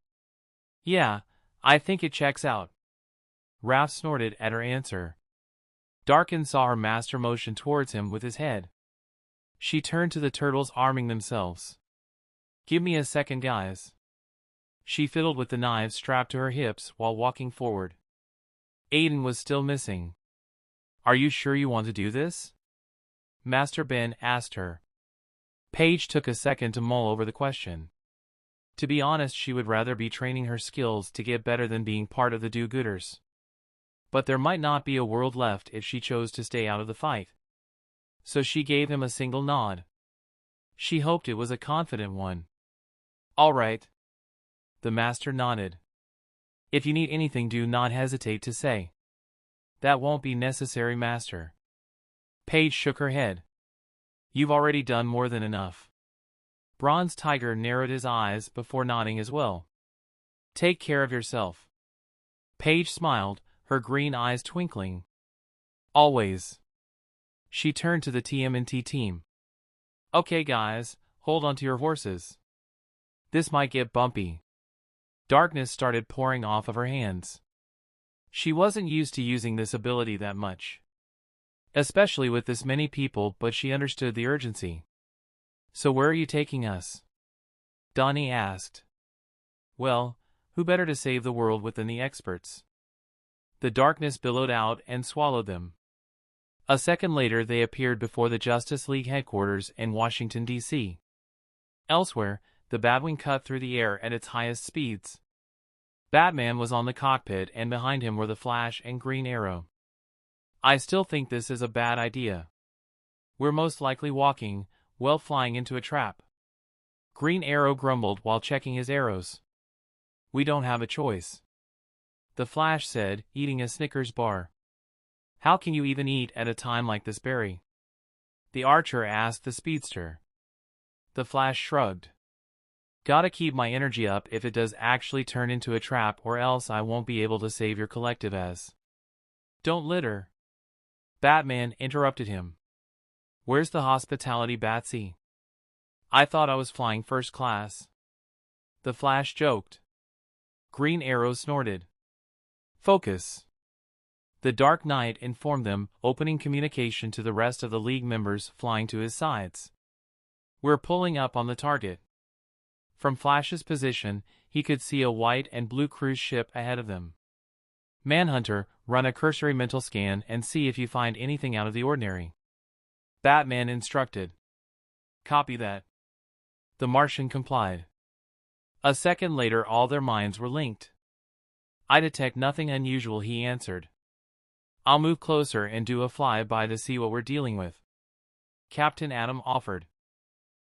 Yeah, I think it checks out. Raph snorted at her answer. Darkin saw her master motion towards him with his head. She turned to the turtles arming themselves. Give me a second, guys. She fiddled with the knives strapped to her hips while walking forward. Aiden was still missing. Are you sure you want to do this? Master Ben asked her. Paige took a second to mull over the question. To be honest, she would rather be training her skills to get better than being part of the do-gooders. But there might not be a world left if she chose to stay out of the fight. So she gave him a single nod. She hoped it was a confident one. All right. The master nodded. If you need anything, do not hesitate to say. That won't be necessary, master. Paige shook her head. You've already done more than enough. Bronze Tiger narrowed his eyes before nodding as well. Take care of yourself. Paige smiled, her green eyes twinkling. Always. She turned to the TMNT team. Okay guys, hold on to your horses. This might get bumpy. Darkness started pouring off of her hands. She wasn't used to using this ability that much. Especially with this many people, but she understood the urgency. So where are you taking us? Donnie asked. Well, who better to save the world with than the experts? The darkness billowed out and swallowed them. A second later they appeared before the Justice League headquarters in Washington, D.C. Elsewhere, the Batwing cut through the air at its highest speeds. Batman was on the cockpit and behind him were the Flash and Green Arrow. I still think this is a bad idea. We're most likely walking, well, flying into a trap. Green Arrow grumbled while checking his arrows. We don't have a choice. The Flash said, eating a Snickers bar. How can you even eat at a time like this, Barry? The Archer asked the Speedster. The Flash shrugged. Gotta keep my energy up if it does actually turn into a trap, or else I won't be able to save your collective as. Don't litter. Batman interrupted him. Where's the hospitality, Batsy? I thought I was flying first class. The Flash joked. Green Arrow snorted. Focus. The Dark Knight informed them, opening communication to the rest of the League members flying to his sides. We're pulling up on the target. From Flash's position, he could see a white and blue cruise ship ahead of them. Manhunter, run a cursory mental scan and see if you find anything out of the ordinary. Batman instructed. Copy that. The Martian complied. A second later, all their minds were linked. I detect nothing unusual, he answered. I'll move closer and do a flyby to see what we're dealing with. Captain Atom offered.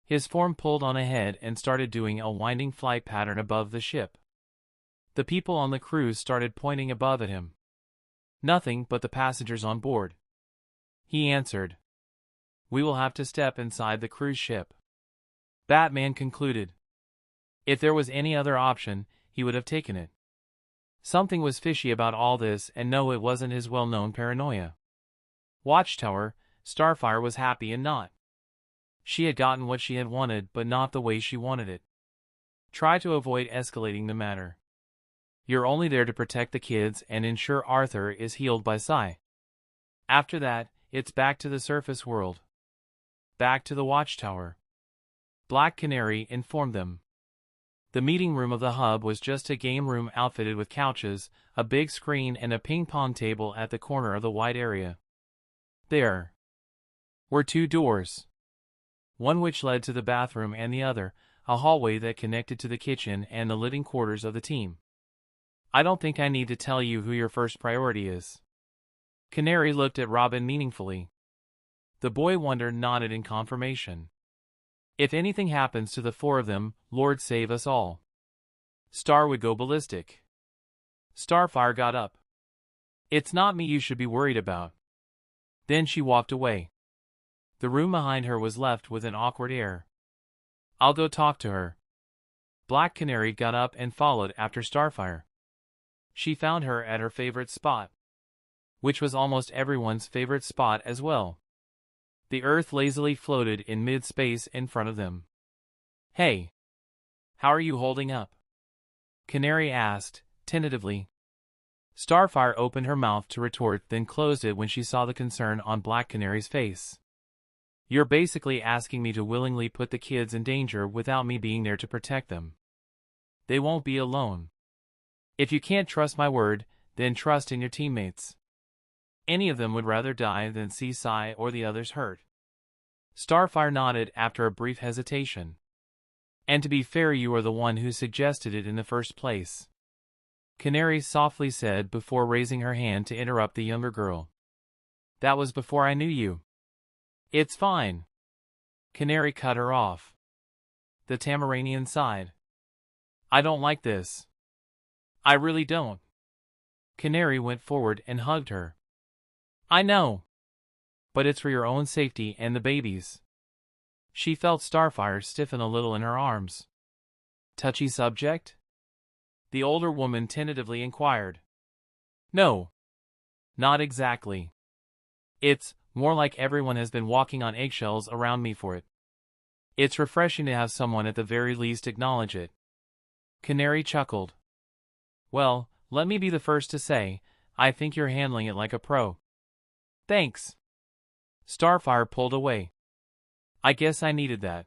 His form pulled on ahead and started doing a winding flight pattern above the ship. The people on the cruise started pointing above at him. Nothing but the passengers on board. He answered. We will have to step inside the cruise ship. Batman concluded. If there was any other option, he would have taken it. Something was fishy about all this, and no, it wasn't his well-known paranoia. Watchtower, Starfire was happy and not. She had gotten what she had wanted, but not the way she wanted it. Try to avoid escalating the matter. You're only there to protect the kids and ensure Arthur is healed by Psi. After that, it's back to the surface world. Back to the Watchtower. Black Canary informed them. The meeting room of the hub was just a game room outfitted with couches, a big screen, and a ping-pong table at the corner of the wide area. There were two doors. One which led to the bathroom and the other, a hallway that connected to the kitchen and the living quarters of the team. I don't think I need to tell you who your first priority is. Canary looked at Robin meaningfully. The boy wonder nodded in confirmation. If anything happens to the four of them, Lord save us all. Star would go ballistic. Starfire got up. It's not me you should be worried about. Then she walked away. The room behind her was left with an awkward air. I'll go talk to her. Black Canary got up and followed after Starfire. She found her at her favorite spot, which was almost everyone's favorite spot as well. The Earth lazily floated in mid-space in front of them. Hey! How are you holding up? Canary asked, tentatively. Starfire opened her mouth to retort, then closed it when she saw the concern on Black Canary's face. You're basically asking me to willingly put the kids in danger without me being there to protect them. They won't be alone. If you can't trust my word, then trust in your teammates. Any of them would rather die than see Psi or the others hurt. Starfire nodded after a brief hesitation. And to be fair, you are the one who suggested it in the first place. Canary softly said before raising her hand to interrupt the younger girl. That was before I knew you. It's fine. Canary cut her off. The Tamaranian sighed. I don't like this. I really don't. Canary went forward and hugged her. I know. But it's for your own safety and the baby's. She felt Starfire stiffen a little in her arms. Touchy subject? The older woman tentatively inquired. No. Not exactly. It's more like everyone has been walking on eggshells around me for it. It's refreshing to have someone at the very least acknowledge it. Canary chuckled. Well, let me be the first to say, I think you're handling it like a pro. Thanks. Starfire pulled away. I guess I needed that.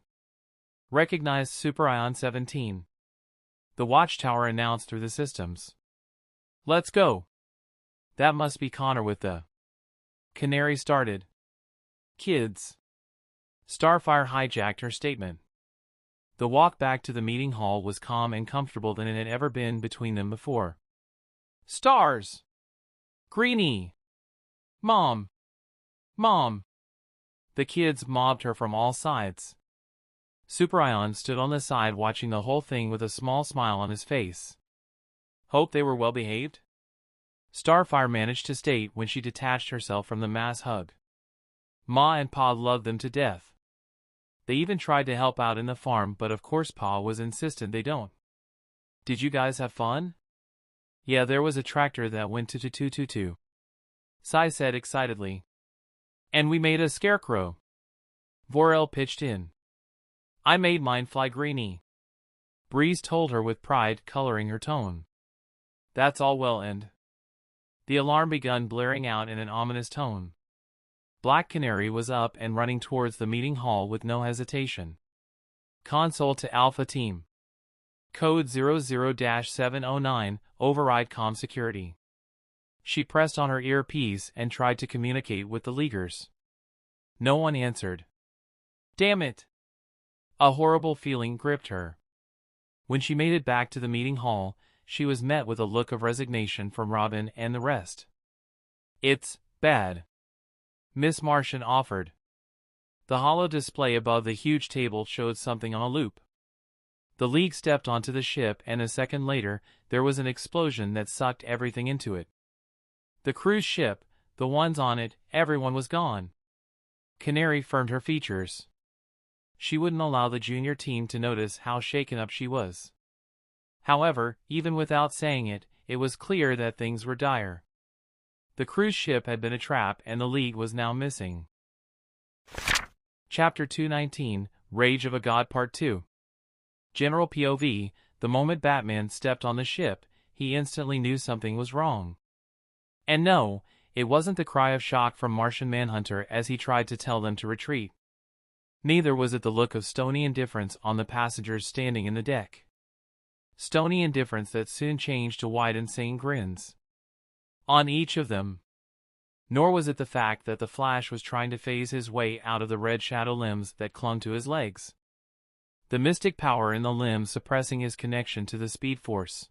Recognized Superion 17. The Watchtower announced through the systems. Let's go. That must be Connor with the... Canary started. Kids. Starfire hijacked her statement. The walk back to the meeting hall was calm and comfortable than it had ever been between them before. Stars! Greenie! Mom! Mom! The kids mobbed her from all sides. Superion stood on the side watching the whole thing with a small smile on his face. Hope they were well behaved? Starfire managed to state when she detached herself from the mass hug. Ma and Pa loved them to death. They even tried to help out in the farm, but of course Pa was insistent they don't. Did you guys have fun? Yeah, there was a tractor that went to. Sai said excitedly. And we made a scarecrow. Vorel pitched in. I made mine fly greeny. Breeze told her with pride, coloring her tone. That's all well, and the alarm begun blaring out in an ominous tone. Black Canary was up and running towards the meeting hall with no hesitation. Console to Alpha Team. Code 00-709, override comm security. She pressed on her earpiece and tried to communicate with the Leaguers. No one answered. Damn it! A horrible feeling gripped her. When she made it back to the meeting hall, she was met with a look of resignation from Robin and the rest. It's bad, Miss Martian offered. The hollow display above the huge table showed something on a loop. The League stepped onto the ship, and a second later, there was an explosion that sucked everything into it. The cruise ship, the ones on it, everyone was gone. Canary firmed her features. She wouldn't allow the junior team to notice how shaken up she was. However, even without saying it, it was clear that things were dire. The cruise ship had been a trap, and the League was now missing. Chapter 219, Rage of a God Part 2. General POV, the moment Batman stepped on the ship, he instantly knew something was wrong. And no, it wasn't the cry of shock from Martian Manhunter as he tried to tell them to retreat. Neither was it the look of stony indifference on the passengers standing in the deck. Stony indifference that soon changed to wide insane grins on each of them. Nor was it the fact that the Flash was trying to phase his way out of the red shadow limbs that clung to his legs. The mystic power in the limbs suppressing his connection to the Speed Force.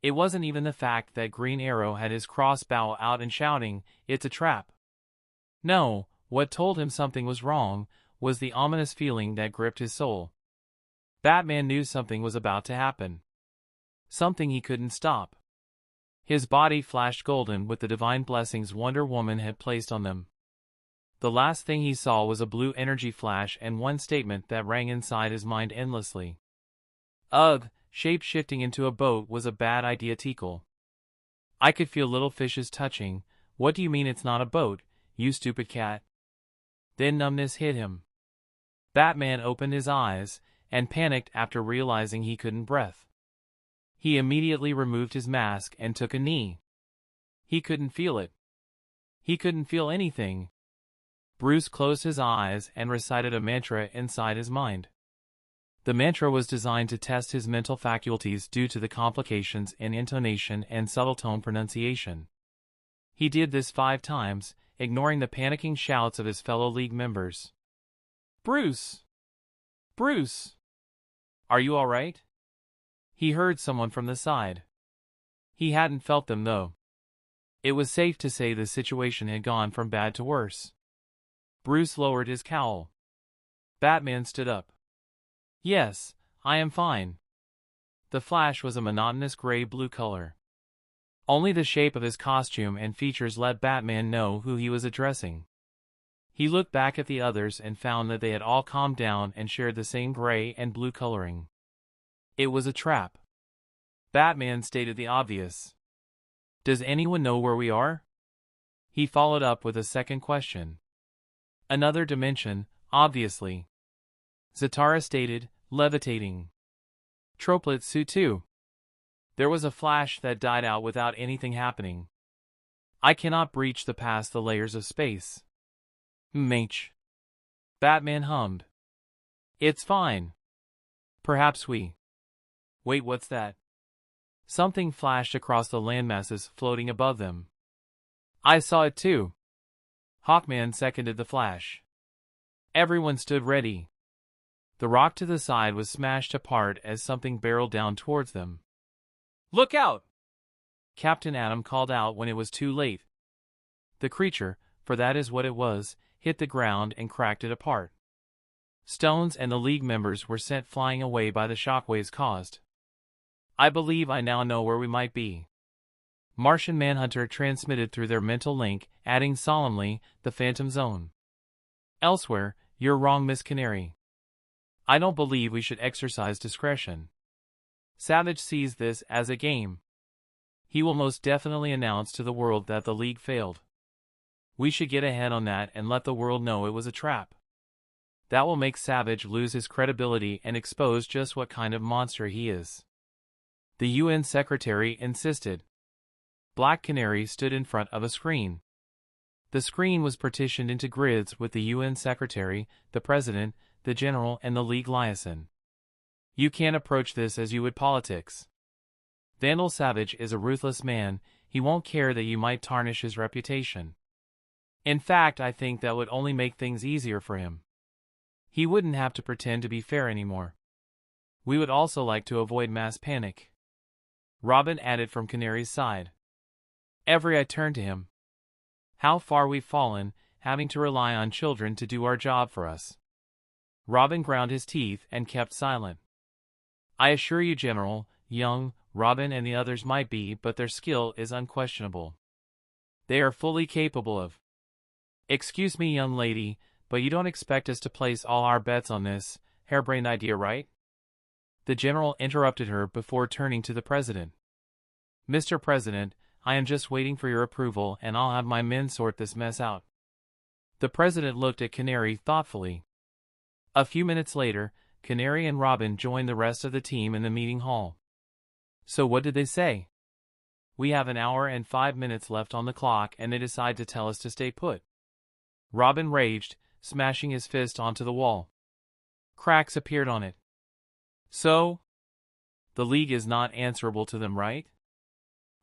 It wasn't even the fact that Green Arrow had his crossbow out and shouting, "It's a trap." No, what told him something was wrong was the ominous feeling that gripped his soul. Batman knew something was about to happen. Something he couldn't stop. His body flashed golden with the divine blessings Wonder Woman had placed on them. The last thing he saw was a blue energy flash and one statement that rang inside his mind endlessly. Ugh, shape-shifting into a boat was a bad idea, Tickle. I could feel little fishes touching. What do you mean it's not a boat, you stupid cat? Then numbness hit him. Batman opened his eyes, and panicked after realizing he couldn't breathe. He immediately removed his mask and took a knee. He couldn't feel it. He couldn't feel anything. Bruce closed his eyes and recited a mantra inside his mind. The mantra was designed to test his mental faculties due to the complications in intonation and subtle tone pronunciation. He did this 5 times, ignoring the panicking shouts of his fellow League members. Bruce! Bruce! Are you all right? He heard someone from the side. He hadn't felt them, though. It was safe to say the situation had gone from bad to worse. Bruce lowered his cowl. Batman stood up. Yes, I am fine. The Flash was a monotonous gray-blue color. Only the shape of his costume and features let Batman know who he was addressing. He looked back at the others and found that they had all calmed down and shared the same gray and blue coloring. It was a trap. Batman stated the obvious. Does anyone know where we are? He followed up with a second question. Another dimension, obviously. Zatara stated, levitating. Troplet suit too. There was a flash that died out without anything happening. I cannot breach past the layers of space. Mach. Batman hummed. It's fine. Perhaps we. Wait, what's that? Something flashed across the landmasses floating above them. I saw it too. Hawkman seconded the flash. Everyone stood ready. The rock to the side was smashed apart as something barreled down towards them. Look out! Captain Atom called out when it was too late. The creature, for that is what it was, hit the ground and cracked it apart. Stones and the League members were sent flying away by the shockwaves caused. I believe I now know where we might be. Martian Manhunter transmitted through their mental link, adding solemnly, the Phantom Zone. Elsewhere, you're wrong, Miss Canary. I don't believe we should exercise discretion. Savage sees this as a game. He will most definitely announce to the world that the League failed. We should get ahead on that and let the world know it was a trap. That will make Savage lose his credibility and expose just what kind of monster he is. The UN Secretary insisted. Black Canary stood in front of a screen. The screen was partitioned into grids with the UN Secretary, the President, the General and the League liaison. You can't approach this as you would politics. Vandal Savage is a ruthless man, he won't care that you might tarnish his reputation. In fact, I think that would only make things easier for him. He wouldn't have to pretend to be fair anymore. We would also like to avoid mass panic. Robin added from Canary's side. I turned to him. How far we've fallen, having to rely on children to do our job for us. Robin ground his teeth and kept silent. I assure you, General, young, Robin and the others might be, but their skill is unquestionable. They are fully capable of. Excuse me, young lady, but you don't expect us to place all our bets on this harebrained idea, right? The General interrupted her before turning to the President. Mr. President, I am just waiting for your approval and I'll have my men sort this mess out. The President looked at Canary thoughtfully. A few minutes later, Canary and Robin joined the rest of the team in the meeting hall. So what did they say? We have an hour and 5 minutes left on the clock and they decide to tell us to stay put. Robin raged, smashing his fist onto the wall. Cracks appeared on it. So? The League is not answerable to them, right?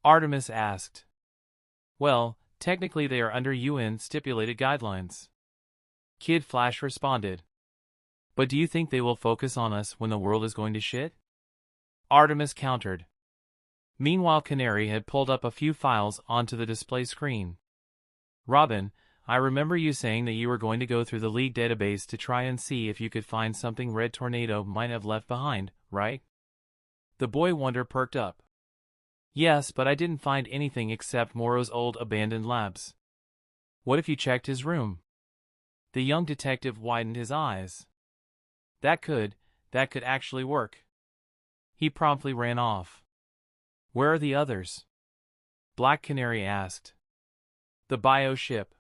Artemis asked. Well, technically they are under UN stipulated guidelines. Kid Flash responded. But do you think they will focus on us when the world is going to shit? Artemis countered. Meanwhile, Canary had pulled up a few files onto the display screen. Robin, I remember you saying that you were going to go through the League database to try and see if you could find something Red Tornado might have left behind, right? The boy wonder perked up. Yes, but I didn't find anything except Morrow's old abandoned labs. What if you checked his room? The young detective widened his eyes. That could actually work. He promptly ran off. Where are the others? Black Canary asked. The bio ship.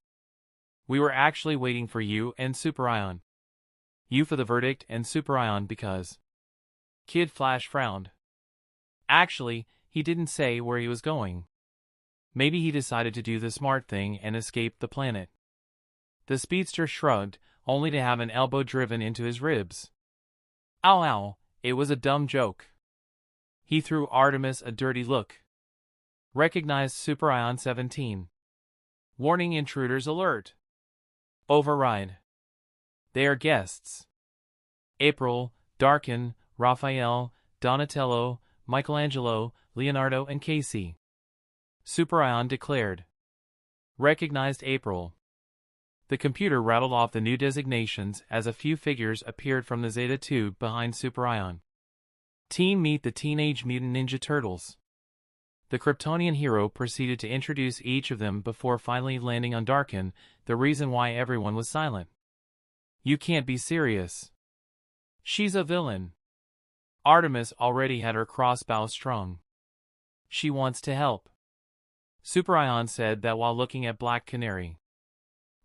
We were actually waiting for you and Superion. You for the verdict and Superion because... Kid Flash frowned. Actually, he didn't say where he was going. Maybe he decided to do the smart thing and escape the planet. The speedster shrugged, only to have an elbow driven into his ribs. Ow ow, it was a dumb joke. He threw Artemis a dirty look. Recognized Superion 17. Warning, intruders alert. Override. They are guests. April, Darkin, Raphael, Donatello, Michelangelo, Leonardo and Casey. Superion declared. Recognized April. The computer rattled off the new designations as a few figures appeared from the Zeta tube behind Superion. Team meet the Teenage Mutant Ninja Turtles. The Kryptonian hero proceeded to introduce each of them before finally landing on Darkin, the reason why everyone was silent. You can't be serious. She's a villain. Artemis already had her crossbow strung. She wants to help. Superion said that while looking at Black Canary.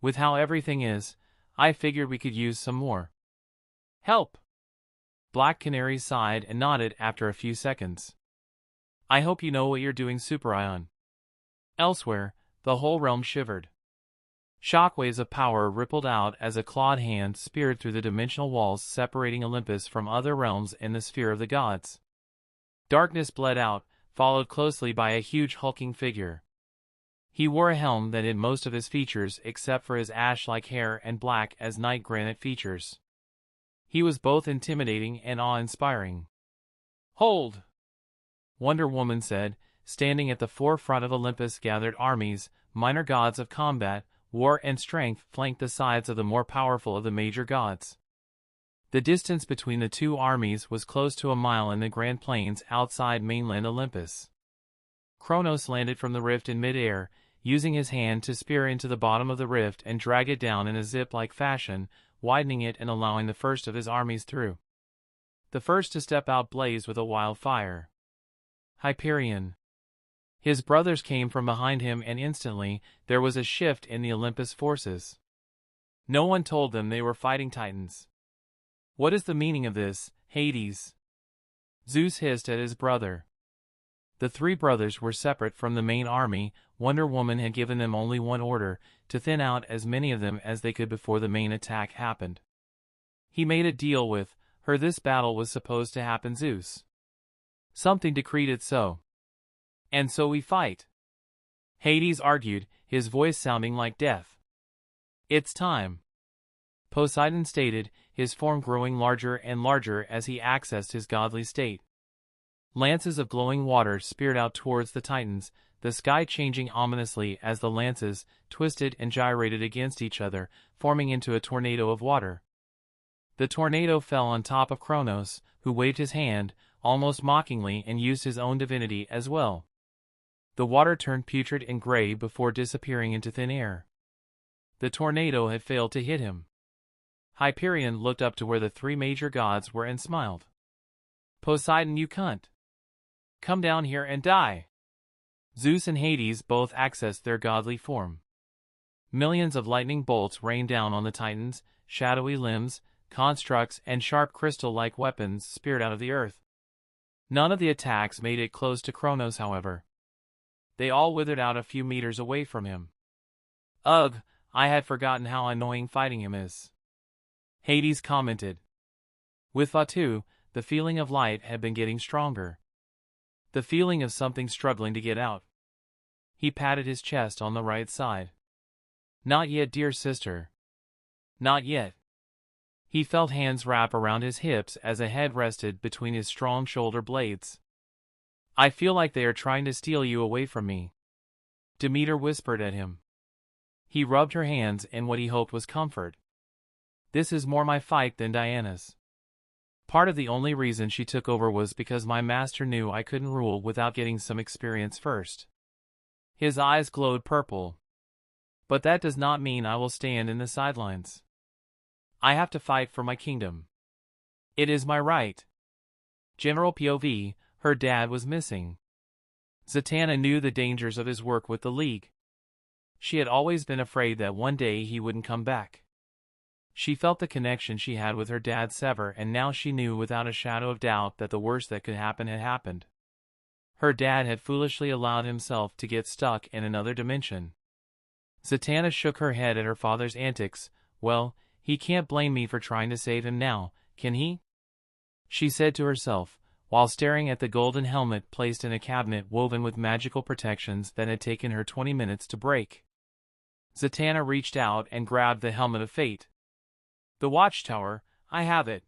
With how everything is, I figured we could use some more help. Black Canary sighed and nodded after a few seconds. I hope you know what you're doing, Superion. Elsewhere, the whole realm shivered. Shockwaves of power rippled out as a clawed hand speared through the dimensional walls separating Olympus from other realms in the sphere of the gods. Darkness bled out, followed closely by a huge hulking figure. He wore a helm that hid most of his features except for his ash-like hair and black as night granite features. He was both intimidating and awe-inspiring. Hold! Wonder Woman said, standing at the forefront of Olympus gathered armies, minor gods of combat, war and strength flanked the sides of the more powerful of the major gods. The distance between the two armies was close to a mile in the Grand Plains outside mainland Olympus. Kronos landed from the rift in mid-air, using his hand to spear into the bottom of the rift and drag it down in a zip-like fashion, widening it and allowing the first of his armies through. The first to step out blazed with a wild fire. Hyperion. His brothers came from behind him, and instantly, there was a shift in the Olympus forces. No one told them they were fighting titans. "What is the meaning of this, Hades?" Zeus hissed at his brother. The three brothers were separate from the main army. Wonder Woman had given them only one order, to thin out as many of them as they could before the main attack happened. He made a deal with her. This battle was supposed to happen. Zeus. Something decreed it so. "And so we fight," Hades argued, his voice sounding like death. "It's time," Poseidon stated, his form growing larger and larger as he accessed his godly state. Lances of glowing water speared out towards the Titans, the sky changing ominously as the lances twisted and gyrated against each other, forming into a tornado of water. The tornado fell on top of Kronos, who waved his hand, almost mockingly, and used his own divinity as well. The water turned putrid and gray before disappearing into thin air. The tornado had failed to hit him. Hyperion looked up to where the three major gods were and smiled. "Poseidon, you cunt. Come down here and die." Zeus and Hades both accessed their godly form. Millions of lightning bolts rained down on the Titans, shadowy limbs, constructs, and sharp crystal-like weapons speared out of the earth. None of the attacks made it close to Kronos, however. They all withered out a few meters away from him. "Ugh, I had forgotten how annoying fighting him is," Hades commented. With Fatu, the feeling of light had been getting stronger. The feeling of something struggling to get out. He patted his chest on the right side. "Not yet, dear sister. Not yet." He felt hands wrap around his hips as a head rested between his strong shoulder blades. "I feel like they are trying to steal you away from me," Demeter whispered at him. He rubbed her hands in what he hoped was comfort. "This is more my fight than Diana's. Part of the only reason she took over was because my master knew I couldn't rule without getting some experience first." His eyes glowed purple. "But that does not mean I will stand in the sidelines. I have to fight for my kingdom. It is my right." General POV, her dad was missing. Zatanna knew the dangers of his work with the League. She had always been afraid that one day he wouldn't come back. She felt the connection she had with her dad sever, and now she knew without a shadow of doubt that the worst that could happen had happened. Her dad had foolishly allowed himself to get stuck in another dimension. Zatanna shook her head at her father's antics. "Well, he can't blame me for trying to save him now, can he?" she said to herself, while staring at the golden helmet placed in a cabinet woven with magical protections that had taken her 20 minutes to break. Zatanna reached out and grabbed the helmet of fate. "The Watchtower, I have it."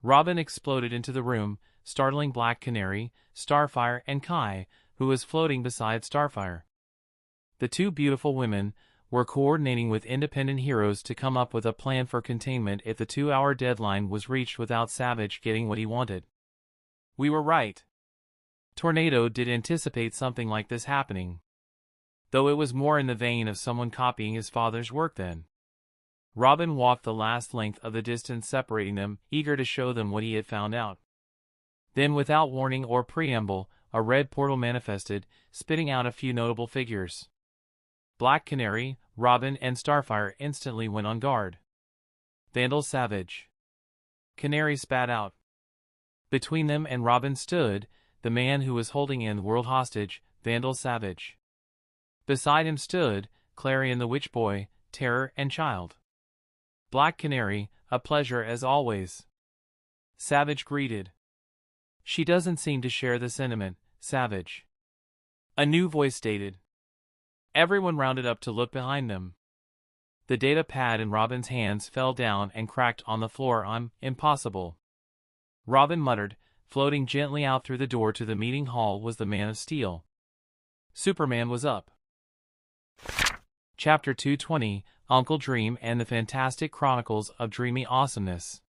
Robin exploded into the room, startling Black Canary, Starfire, and Kai, who was floating beside Starfire. The two beautiful women were coordinating with independent heroes to come up with a plan for containment if the 2-hour deadline was reached without Savage getting what he wanted. We were right. Tornado did anticipate something like this happening. Though it was more in the vein of someone copying his father's work then. Robin walked the last length of the distance separating them, eager to show them what he had found out. Then, without warning or preamble, a red portal manifested, spitting out a few notable figures. Black Canary, Robin, and Starfire instantly went on guard. Vandal Savage. Canary spat out. Between them and Robin stood the man who was holding in the world hostage, Vandal Savage. Beside him stood Clarion the Witch Boy, Terror, and Child. Black Canary, a pleasure as always. Savage greeted. She doesn't seem to share the sentiment, Savage. A new voice stated. Everyone rounded up to look behind them. The data pad in Robin's hands fell down and cracked on the floor. Impossible. Robin muttered. Floating gently out through the door to the meeting hall was the Man of Steel. Superman was up. Chapter 220, Uncle Dream and the Fantastic Chronicles of Dreamy Awesomeness.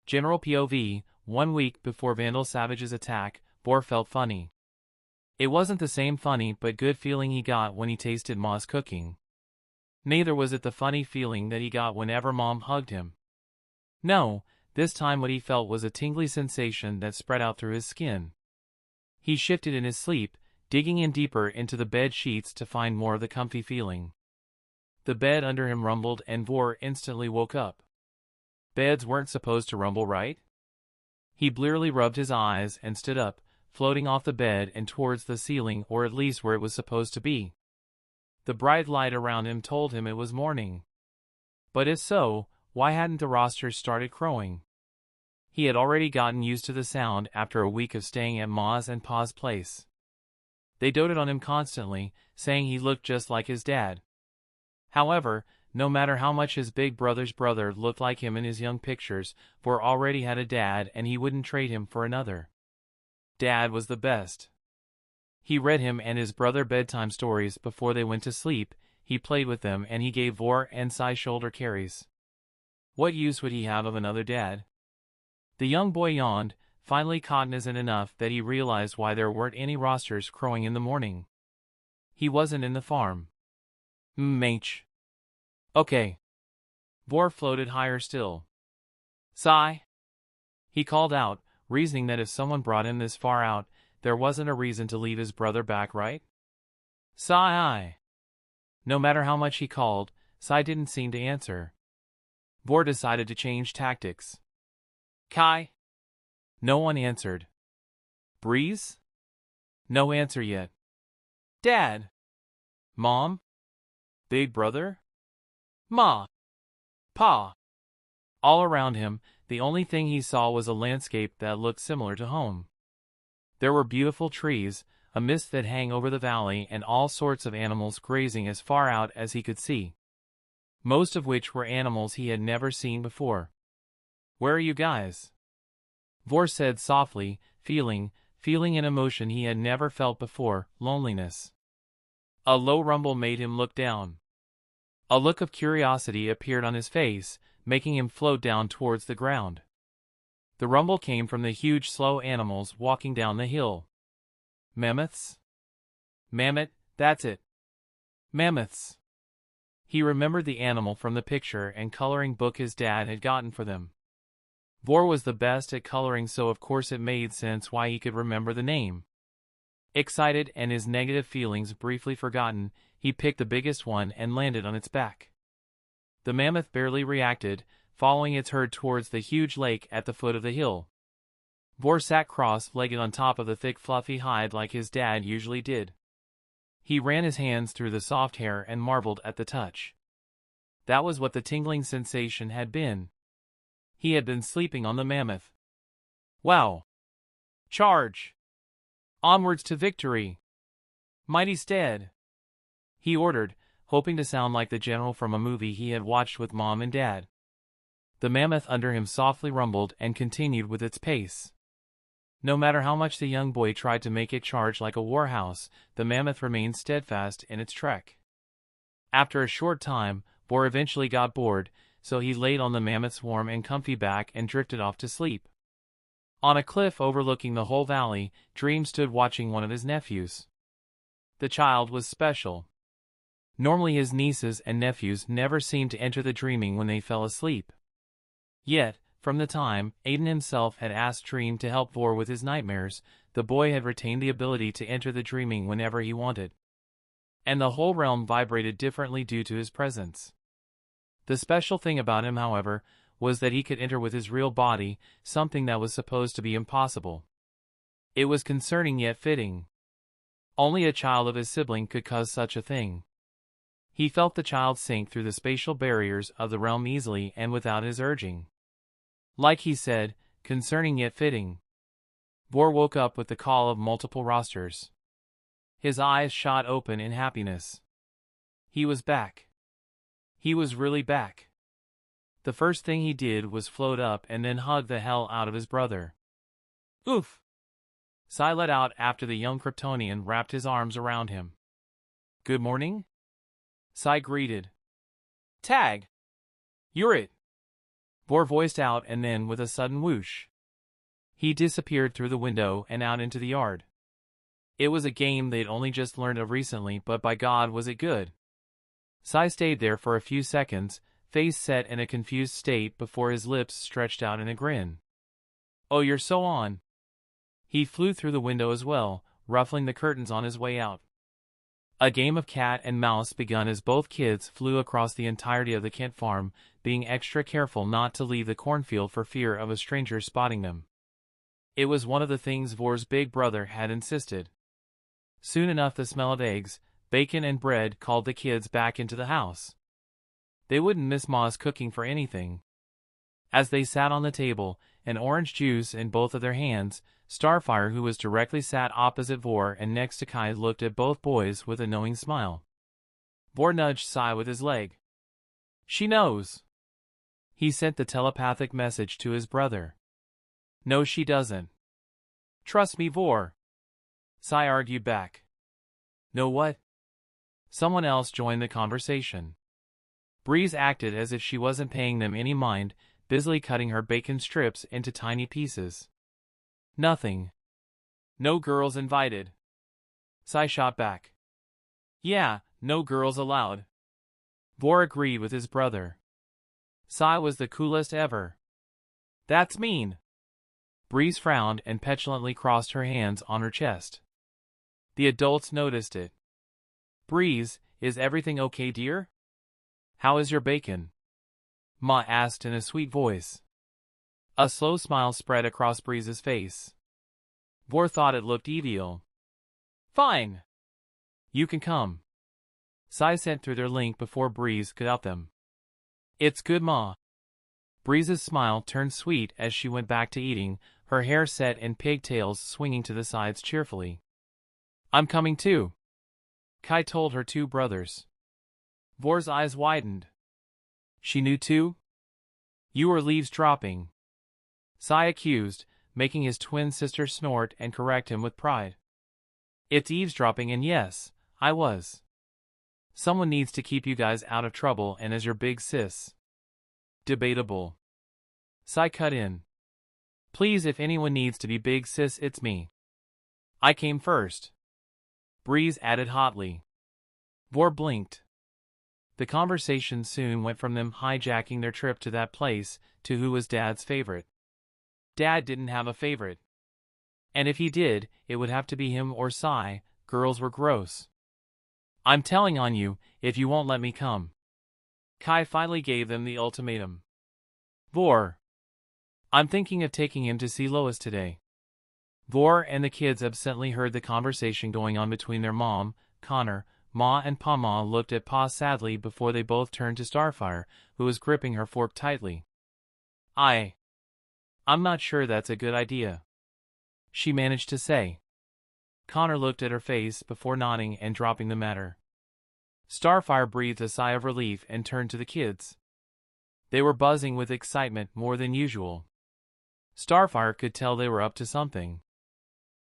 General POV, 1 week before Vandal Savage's attack, Boar felt funny. It wasn't the same funny but good feeling he got when he tasted Ma's cooking. Neither was it the funny feeling that he got whenever Mom hugged him. No, this time what he felt was a tingly sensation that spread out through his skin. He shifted in his sleep, digging in deeper into the bed sheets to find more of the comfy feeling. The bed under him rumbled and Vor instantly woke up. Beds weren't supposed to rumble, right? He blearily rubbed his eyes and stood up, floating off the bed and towards the ceiling, or at least where it was supposed to be. The bright light around him told him it was morning. But if so, why hadn't the rosters started crowing? He had already gotten used to the sound after a week of staying at Ma's and Pa's place. They doted on him constantly, saying he looked just like his dad. However, no matter how much his big brother's brother looked like him in his young pictures, Vor already had a dad and he wouldn't trade him for another. Dad was the best. He read him and his brother bedtime stories before they went to sleep, he played with them, and he gave Vor and Sai shoulder carries. What use would he have of another dad? The young boy yawned, finally cognizant enough that he realized why there weren't any rosters crowing in the morning. He wasn't in the farm. Mach. Okay. Vor floated higher still. Sai. He called out, reasoning that if someone brought him this far out, there wasn't a reason to leave his brother back, right? Sai. No matter how much he called, Sai didn't seem to answer. Vor decided to change tactics. Kai? No one answered. Breeze? No answer yet. Dad? Mom? Big brother? Ma? Pa? All around him, the only thing he saw was a landscape that looked similar to home. There were beautiful trees, a mist that hung over the valley, and all sorts of animals grazing as far out as he could see. Most of which were animals he had never seen before. Where are you guys? Vor said softly, feeling an emotion he had never felt before, loneliness. A low rumble made him look down. A look of curiosity appeared on his face, making him float down towards the ground. The rumble came from the huge slow animals walking down the hill. Mammoths? Mammoth, that's it. Mammoths. He remembered the animal from the picture and coloring book his dad had gotten for them. Vor was the best at coloring, so of course it made sense why he could remember the name. Excited and his negative feelings briefly forgotten, he picked the biggest one and landed on its back. The mammoth barely reacted, following its herd towards the huge lake at the foot of the hill. Vor sat cross-legged on top of the thick fluffy hide like his dad usually did. He ran his hands through the soft hair and marveled at the touch. That was what the tingling sensation had been. He had been sleeping on the mammoth. Wow! Charge! Onwards to victory! Mighty stead! He ordered, hoping to sound like the general from a movie he had watched with Mom and Dad. The mammoth under him softly rumbled and continued with its pace. No matter how much the young boy tried to make it charge like a warhouse, the mammoth remained steadfast in its trek. After a short time, Vor eventually got bored, so he laid on the mammoth's warm and comfy back and drifted off to sleep. On a cliff overlooking the whole valley, Dream stood watching one of his nephews. The child was special. Normally his nieces and nephews never seemed to enter the dreaming when they fell asleep. Yet, from the time Aiden himself had asked Dream to help Vor with his nightmares, the boy had retained the ability to enter the dreaming whenever he wanted. And the whole realm vibrated differently due to his presence. The special thing about him, however, was that he could enter with his real body, something that was supposed to be impossible. It was concerning yet fitting. Only a child of his sibling could cause such a thing. He felt the child sink through the spatial barriers of the realm easily and without his urging. Like he said, concerning yet fitting. Vor woke up with the call of multiple rosters. His eyes shot open in happiness. He was back. He was really back. The first thing he did was float up and then hug the hell out of his brother. Oof! Sai let out after the young Kryptonian wrapped his arms around him. Good morning? Sai greeted. Tag! You're it! Vor voiced out, and then, with a sudden whoosh, he disappeared through the window and out into the yard. It was a game they'd only just learned of recently, but by God was it good. Sai stayed there for a few seconds, face set in a confused state before his lips stretched out in a grin. Oh, you're so on. He flew through the window as well, ruffling the curtains on his way out. A game of cat and mouse begun as both kids flew across the entirety of the Kent farm, being extra careful not to leave the cornfield for fear of a stranger spotting them. It was one of the things Vor's big brother had insisted. Soon enough the smell of eggs, bacon and bread called the kids back into the house. They wouldn't miss Ma's cooking for anything. As they sat on the table, an orange juice in both of their hands, Starfire, who was directly sat opposite Vor and next to Kai, looked at both boys with a knowing smile. Vor nudged Sai with his leg. She knows. He sent the telepathic message to his brother. No, she doesn't. Trust me, Vor. Sai argued back. No what? Someone else joined the conversation. Breeze acted as if she wasn't paying them any mind, busily cutting her bacon strips into tiny pieces. Nothing. No girls invited. Sai shot back. Yeah, no girls allowed. Vor agreed with his brother. Sai was the coolest ever. That's mean. Breeze frowned and petulantly crossed her hands on her chest. The adults noticed it. Breeze, is everything okay, dear? How is your bacon? Ma asked in a sweet voice. A slow smile spread across Breeze's face. Vor thought it looked evil. Fine. You can come. Sai sent through their link before Breeze could out them. It's good, Ma. Breeze's smile turned sweet as she went back to eating, her hair set in pigtails swinging to the sides cheerfully. I'm coming too, Kai told her two brothers. Vor's eyes widened. She knew too? You were leaves dropping, Sai accused, making his twin sister snort and correct him with pride. It's eavesdropping, and yes, I was. Someone needs to keep you guys out of trouble, and as your big sis. Debatable. Sai cut in. Please, if anyone needs to be big sis, it's me. I came first. Breeze added hotly. Vor blinked. The conversation soon went from them hijacking their trip to that place to who was Dad's favorite. Dad didn't have a favorite. And if he did, it would have to be him or Sai. Girls were gross. I'm telling on you, if you won't let me come. Kai finally gave them the ultimatum. Vor. I'm thinking of taking him to see Lois today. Vor and the kids absently heard the conversation going on between their mom, Connor. Ma and Pa looked at Pa sadly before they both turned to Starfire, who was gripping her fork tightly. I'm not sure that's a good idea, she managed to say. Connor looked at her face before nodding and dropping the matter. Starfire breathed a sigh of relief and turned to the kids. They were buzzing with excitement more than usual. Starfire could tell they were up to something.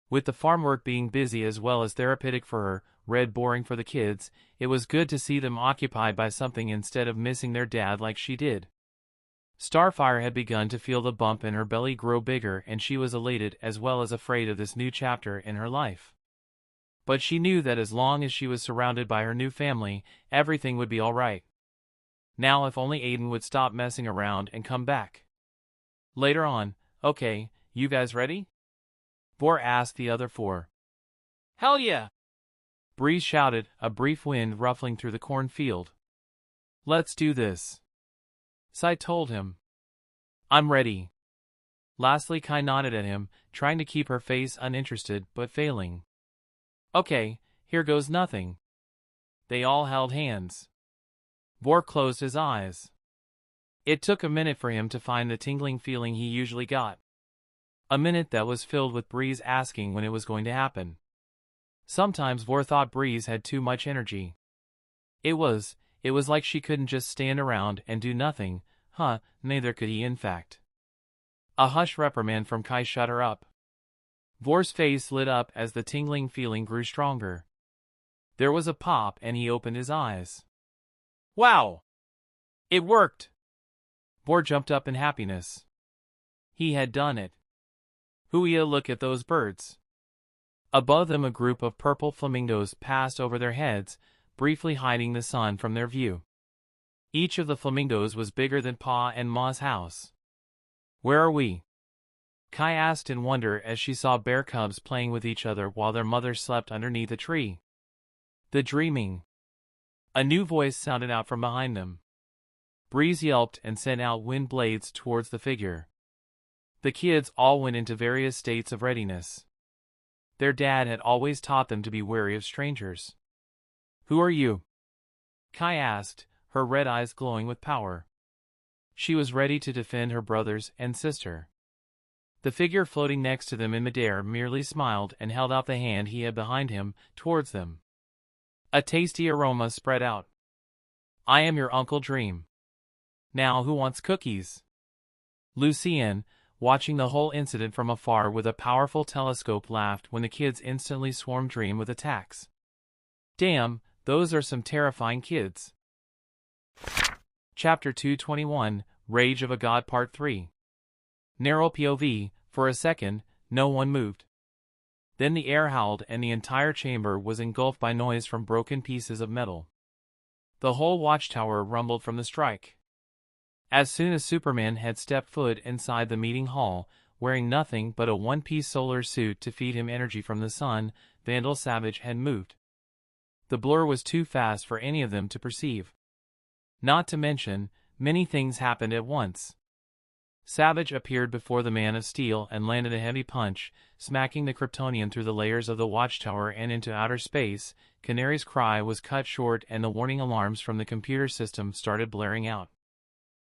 With the farm work being busy as well as therapeutic for her, read boring for the kids, it was good to see them occupied by something instead of missing their dad like she did. Starfire had begun to feel the bump in her belly grow bigger, and she was elated as well as afraid of this new chapter in her life. But she knew that as long as she was surrounded by her new family, everything would be all right. Now if only Aiden would stop messing around and come back. Later on, okay, you guys ready? Vor asked the other four. Hell yeah! Breeze shouted, a brief wind ruffling through the cornfield. Let's do this. Sai told him. I'm ready. Lastly, Kai nodded at him, trying to keep her face uninterested but failing. Okay, here goes nothing. They all held hands. Vor closed his eyes. It took a minute for him to find the tingling feeling he usually got. A minute that was filled with Breeze asking when it was going to happen. Sometimes Vor thought Breeze had too much energy. It was like she couldn't just stand around and do nothing, neither could he in fact. A hush reprimand from Kai shut her up. Vor's face lit up as the tingling feeling grew stronger. There was a pop and he opened his eyes. Wow! It worked! Boar jumped up in happiness. He had done it. Hooey, look at those birds. Above them a group of purple flamingos passed over their heads, briefly hiding the sun from their view. Each of the flamingos was bigger than Pa and Ma's house. Where are we? Kai asked in wonder as she saw bear cubs playing with each other while their mother slept underneath a tree. The dreaming. A new voice sounded out from behind them. Breeze yelped and sent out wind blades towards the figure. The kids all went into various states of readiness. Their dad had always taught them to be wary of strangers. Who are you? Kai asked, her red eyes glowing with power. She was ready to defend her brothers and sister. The figure floating next to them in midair merely smiled and held out the hand he had behind him towards them. A tasty aroma spread out. I am your Uncle Dream. Now who wants cookies? Lucien, watching the whole incident from afar with a powerful telescope, laughed when the kids instantly swarmed Dream with attacks. Damn, those are some terrifying kids. Chapter 221, Rage of a God Part 3. Narrow POV, for a second, no one moved. Then the air howled and the entire chamber was engulfed by noise from broken pieces of metal. The whole Watchtower rumbled from the strike. As soon as Superman had stepped foot inside the meeting hall, wearing nothing but a one-piece solar suit to feed him energy from the sun, Vandal Savage had moved. The blur was too fast for any of them to perceive. Not to mention, many things happened at once. Savage appeared before the Man of Steel and landed a heavy punch, smacking the Kryptonian through the layers of the Watchtower and into outer space. Canary's cry was cut short and the warning alarms from the computer system started blaring out.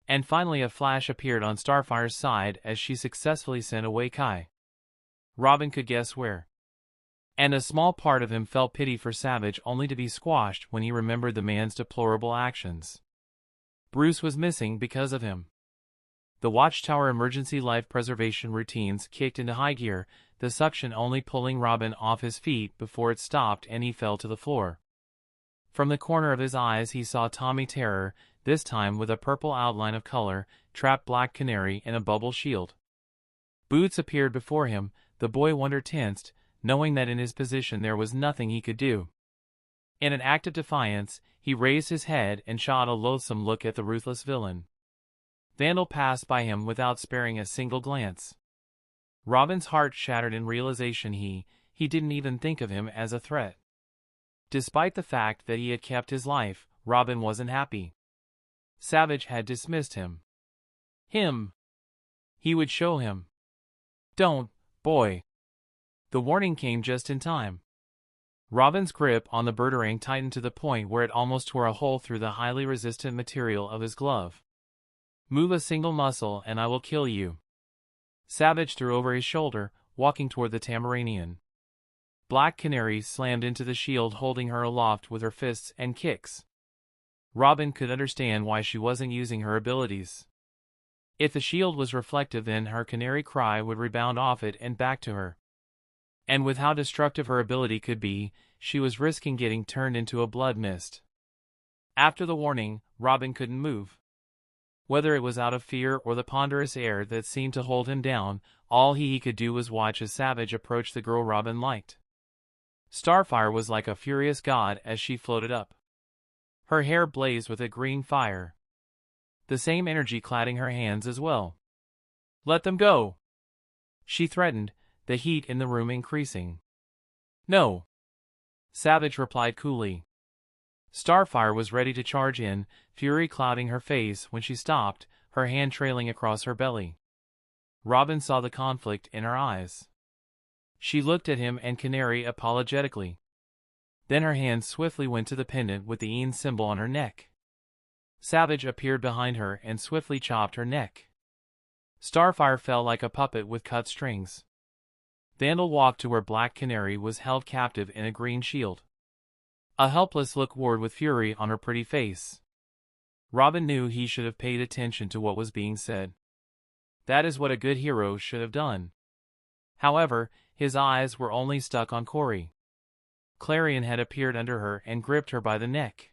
And finally a flash appeared on Starfire's side as she successfully sent away Kai. Robin could guess where. And a small part of him felt pity for Savage, only to be squashed when he remembered the man's deplorable actions. Bruce was missing because of him. The Watchtower emergency life preservation routines kicked into high gear, the suction only pulling Robin off his feet before it stopped and he fell to the floor. From the corner of his eyes he saw Tommy Terror, this time with a purple outline of color, trap Black Canary in a bubble shield. Boots appeared before him, the boy wonder tensed, knowing that in his position there was nothing he could do. In an act of defiance, he raised his head and shot a loathsome look at the ruthless villain. Vandal passed by him without sparing a single glance. Robin's heart shattered in realization he didn't even think of him as a threat. Despite the fact that he had kept his life, Robin wasn't happy. Savage had dismissed him. He would show him. Don't, boy. The warning came just in time. Robin's grip on the Berserang tightened to the point where it almost tore a hole through the highly resistant material of his glove. Move a single muscle and I will kill you. Savage threw over his shoulder, walking toward the Tamaranian. Black Canary slammed into the shield, holding her aloft with her fists and kicks. Robin could understand why she wasn't using her abilities. If the shield was reflective, then her canary cry would rebound off it and back to her. And with how destructive her ability could be, she was risking getting turned into a blood mist. After the warning, Robin couldn't move. Whether it was out of fear or the ponderous air that seemed to hold him down, all he could do was watch as Savage approached the girl Robin liked. Starfire was like a furious god as she floated up. Her hair blazed with a green fire. The same energy cladding her hands as well. Let them go, she threatened, the heat in the room increasing. No, Savage replied coolly. Starfire was ready to charge in, fury clouding her face when she stopped, her hand trailing across her belly. Robin saw the conflict in her eyes. She looked at him and Canary apologetically. Then her hand swiftly went to the pendant with the Aeden symbol on her neck. Savage appeared behind her and swiftly chopped her neck. Starfire fell like a puppet with cut strings. Vandal walked to where Black Canary was held captive in a green shield. A helpless look warred with fury on her pretty face. Robin knew he should have paid attention to what was being said. That is what a good hero should have done. However, his eyes were only stuck on Corey. Clarion had appeared under her and gripped her by the neck.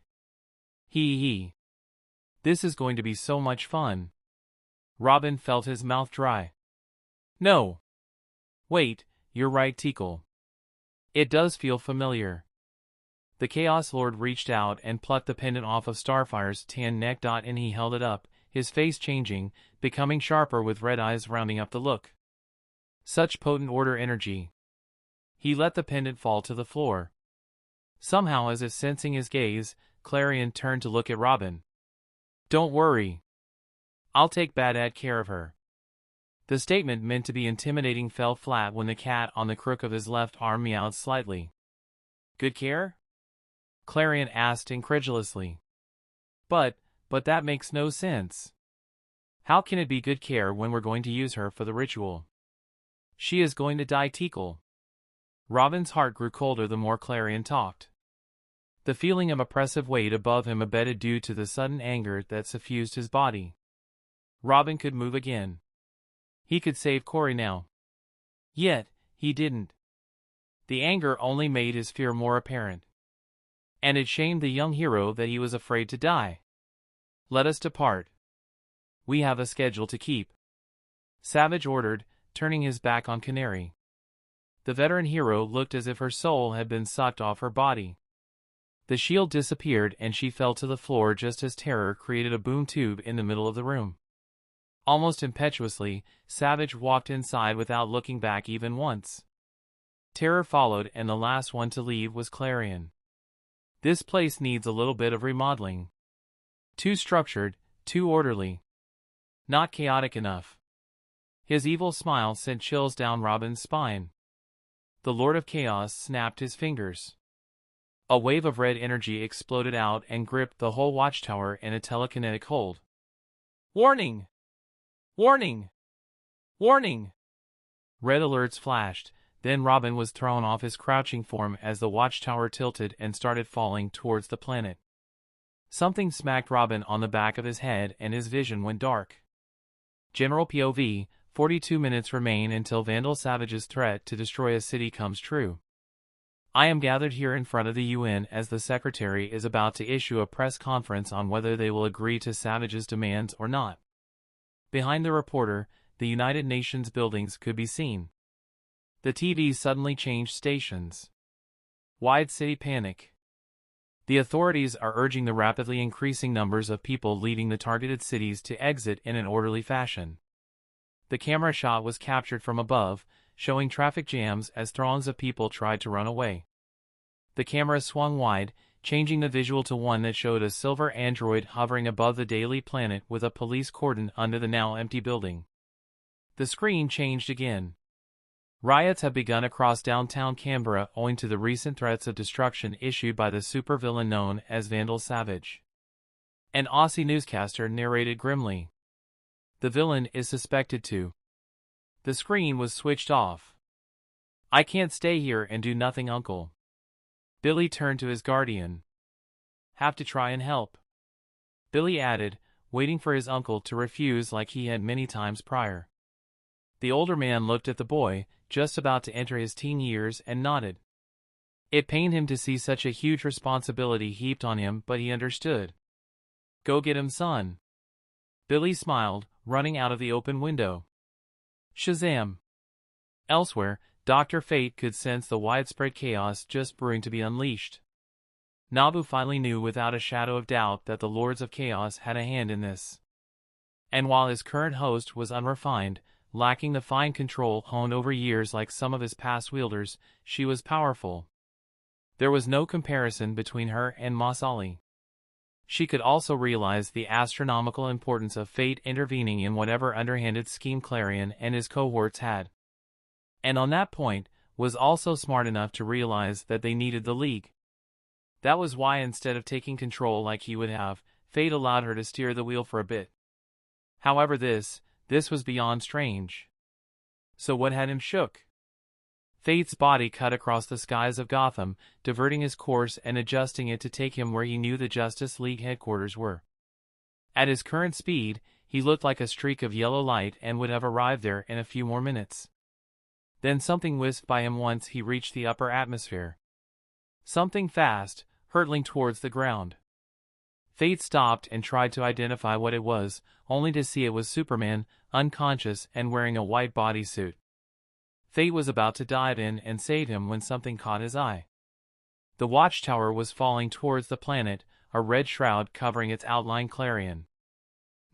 Hee. This is going to be so much fun. Robin felt his mouth dry. No. Wait, you're right, Tickle. It does feel familiar. The Chaos Lord reached out and plucked the pendant off of Starfire's tan neck. And he held it up, his face changing, becoming sharper with red eyes rounding up the look. Such potent order energy. He let the pendant fall to the floor. Somehow, as if sensing his gaze, Clarion turned to look at Robin. Don't worry. I'll take bad care of her. The statement meant to be intimidating fell flat when the cat on the crook of his left arm meowed slightly. Good care? Clarion asked incredulously. But that makes no sense. How can it be good care when we're going to use her for the ritual? She is going to die, Tickle. Robin's heart grew colder the more Clarion talked. The feeling of oppressive weight above him abated due to the sudden anger that suffused his body. Robin could move again. He could save Corey now. Yet, he didn't. The anger only made his fear more apparent. And it shamed the young hero that he was afraid to die. Let us depart. We have a schedule to keep. Savage ordered, turning his back on Canary. The veteran hero looked as if her soul had been sucked off her body. The shield disappeared and she fell to the floor just as terror created a boom tube in the middle of the room. Almost impetuously, Savage walked inside without looking back even once. Terror followed, and the last one to leave was Clarion. This place needs a little bit of remodeling. Too structured, too orderly. Not chaotic enough. His evil smile sent chills down Robin's spine. The Lord of Chaos snapped his fingers. A wave of red energy exploded out and gripped the whole Watchtower in a telekinetic hold. Warning! Warning! Warning! Red alerts flashed, then Robin was thrown off his crouching form as the Watchtower tilted and started falling towards the planet. Something smacked Robin on the back of his head and his vision went dark. General POV, 42 minutes remain until Vandal Savage's threat to destroy a city comes true. I am gathered here in front of the UN as the Secretary is about to issue a press conference on whether they will agree to Savage's demands or not. Behind the reporter, the United Nations buildings could be seen. The TV suddenly changed stations. Wide city panic. The authorities are urging the rapidly increasing numbers of people leaving the targeted cities to exit in an orderly fashion. The camera shot was captured from above, showing traffic jams as throngs of people tried to run away. The camera swung wide, changing the visual to one that showed a silver android hovering above the Daily Planet with a police cordon under the now empty building. The screen changed again. Riots have begun across downtown Canberra owing to the recent threats of destruction issued by the supervillain known as Vandal Savage. An Aussie newscaster narrated grimly. The villain is suspected to. The screen was switched off. I can't stay here and do nothing, Uncle. Billy turned to his guardian. Have to try and help. Billy added, waiting for his uncle to refuse like he had many times prior. The older man looked at the boy, just about to enter his teen years, and nodded. It pained him to see such a huge responsibility heaped on him, but he understood. Go get him, son. Billy smiled, running out of the open window. Shazam! Elsewhere, Dr. Fate could sense the widespread chaos just brewing to be unleashed. Nabu finally knew without a shadow of doubt that the Lords of Chaos had a hand in this. And while his current host was unrefined, lacking the fine control honed over years like some of his past wielders, she was powerful. There was no comparison between her and Masali. She could also realize the astronomical importance of fate intervening in whatever underhanded scheme Clarion and his cohorts had. And on that point, was also smart enough to realize that they needed the League. That was why instead of taking control like he would have, fate allowed her to steer the wheel for a bit. However, this was beyond strange. So what had him shook? Fate's body cut across the skies of Gotham, diverting his course and adjusting it to take him where he knew the Justice League headquarters were. At his current speed, he looked like a streak of yellow light and would have arrived there in a few more minutes. Then something whisked by him once he reached the upper atmosphere. Something fast, hurtling towards the ground. Fate stopped and tried to identify what it was, only to see it was Superman, unconscious and wearing a white bodysuit. Fate was about to dive in and save him when something caught his eye. The Watchtower was falling towards the planet, a red shroud covering its outline clarion.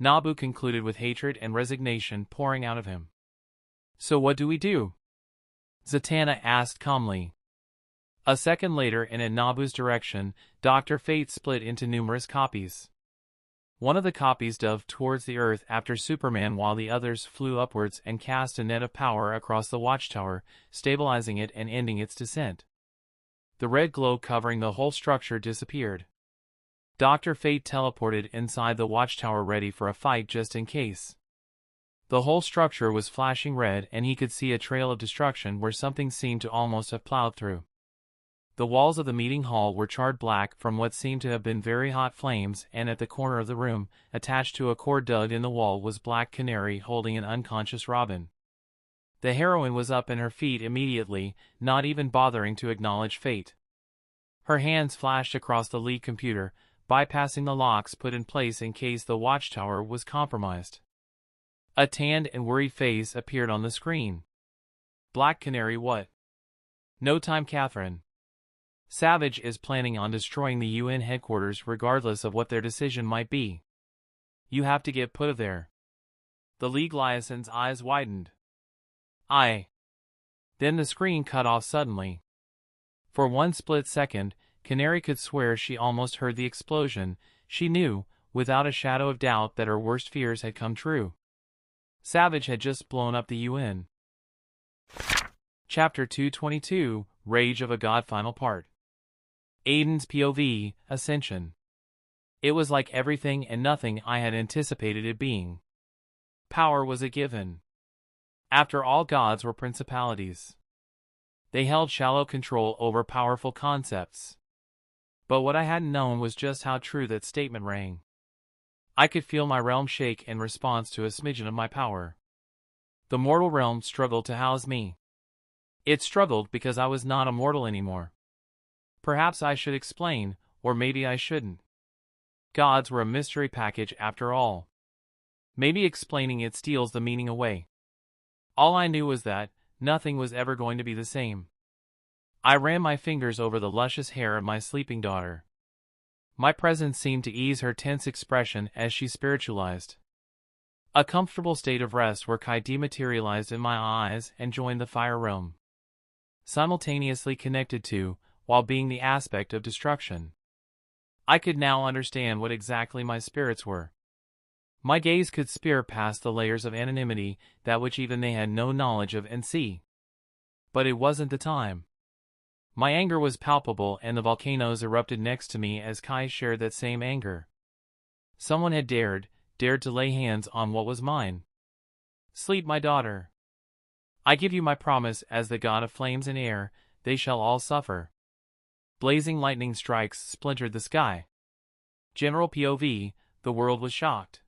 Nabu concluded with hatred and resignation pouring out of him. "So what do we do?" Zatanna asked calmly. A second later and in Nabu's direction, Dr. Fate split into numerous copies. One of the copies dove towards the Earth after Superman while the others flew upwards and cast a net of power across the Watchtower, stabilizing it and ending its descent. The red glow covering the whole structure disappeared. Dr. Fate teleported inside the Watchtower ready for a fight just in case. The whole structure was flashing red and he could see a trail of destruction where something seemed to almost have plowed through. The walls of the meeting hall were charred black from what seemed to have been very hot flames, and at the corner of the room, attached to a cord dug in the wall, was Black Canary holding an unconscious Robin. The heroine was up on her feet immediately, not even bothering to acknowledge Fate. Her hands flashed across the lead computer, bypassing the locks put in place in case the Watchtower was compromised. A tanned and worried face appeared on the screen. "Black Canary, what?" "No time, Catherine. Savage is planning on destroying the UN headquarters regardless of what their decision might be. You have to get put of there." The League Liaison's eyes widened. Then the screen cut off suddenly. For one split second, Canary could swear she almost heard the explosion. She knew, without a shadow of doubt, that her worst fears had come true. Savage had just blown up the UN. Chapter 222, Rage of a God, Final Part. Aiden's POV, Ascension. It was like everything and nothing I had anticipated it being. Power was a given. After all, gods were principalities. They held shallow control over powerful concepts. But what I hadn't known was just how true that statement rang. I could feel my realm shake in response to a smidgen of my power. The mortal realm struggled to house me. It struggled because I was not a mortal anymore. Perhaps I should explain, or maybe I shouldn't. Gods were a mystery package after all. Maybe explaining it steals the meaning away. All I knew was that nothing was ever going to be the same. I ran my fingers over the luscious hair of my sleeping daughter. My presence seemed to ease her tense expression as she spiritualized. A comfortable state of rest where Kai dematerialized in my eyes and joined the fire realm. Simultaneously connected to, while being the aspect of destruction. I could now understand what exactly my spirits were. My gaze could spear past the layers of anonymity, that which even they had no knowledge of, and see. But it wasn't the time. My anger was palpable and the volcanoes erupted next to me as Kai shared that same anger. Someone had dared to lay hands on what was mine. "Sleep, my daughter. I give you my promise as the god of flames and air, they shall all suffer." Blazing lightning strikes splintered the sky. General POV, the world was shocked.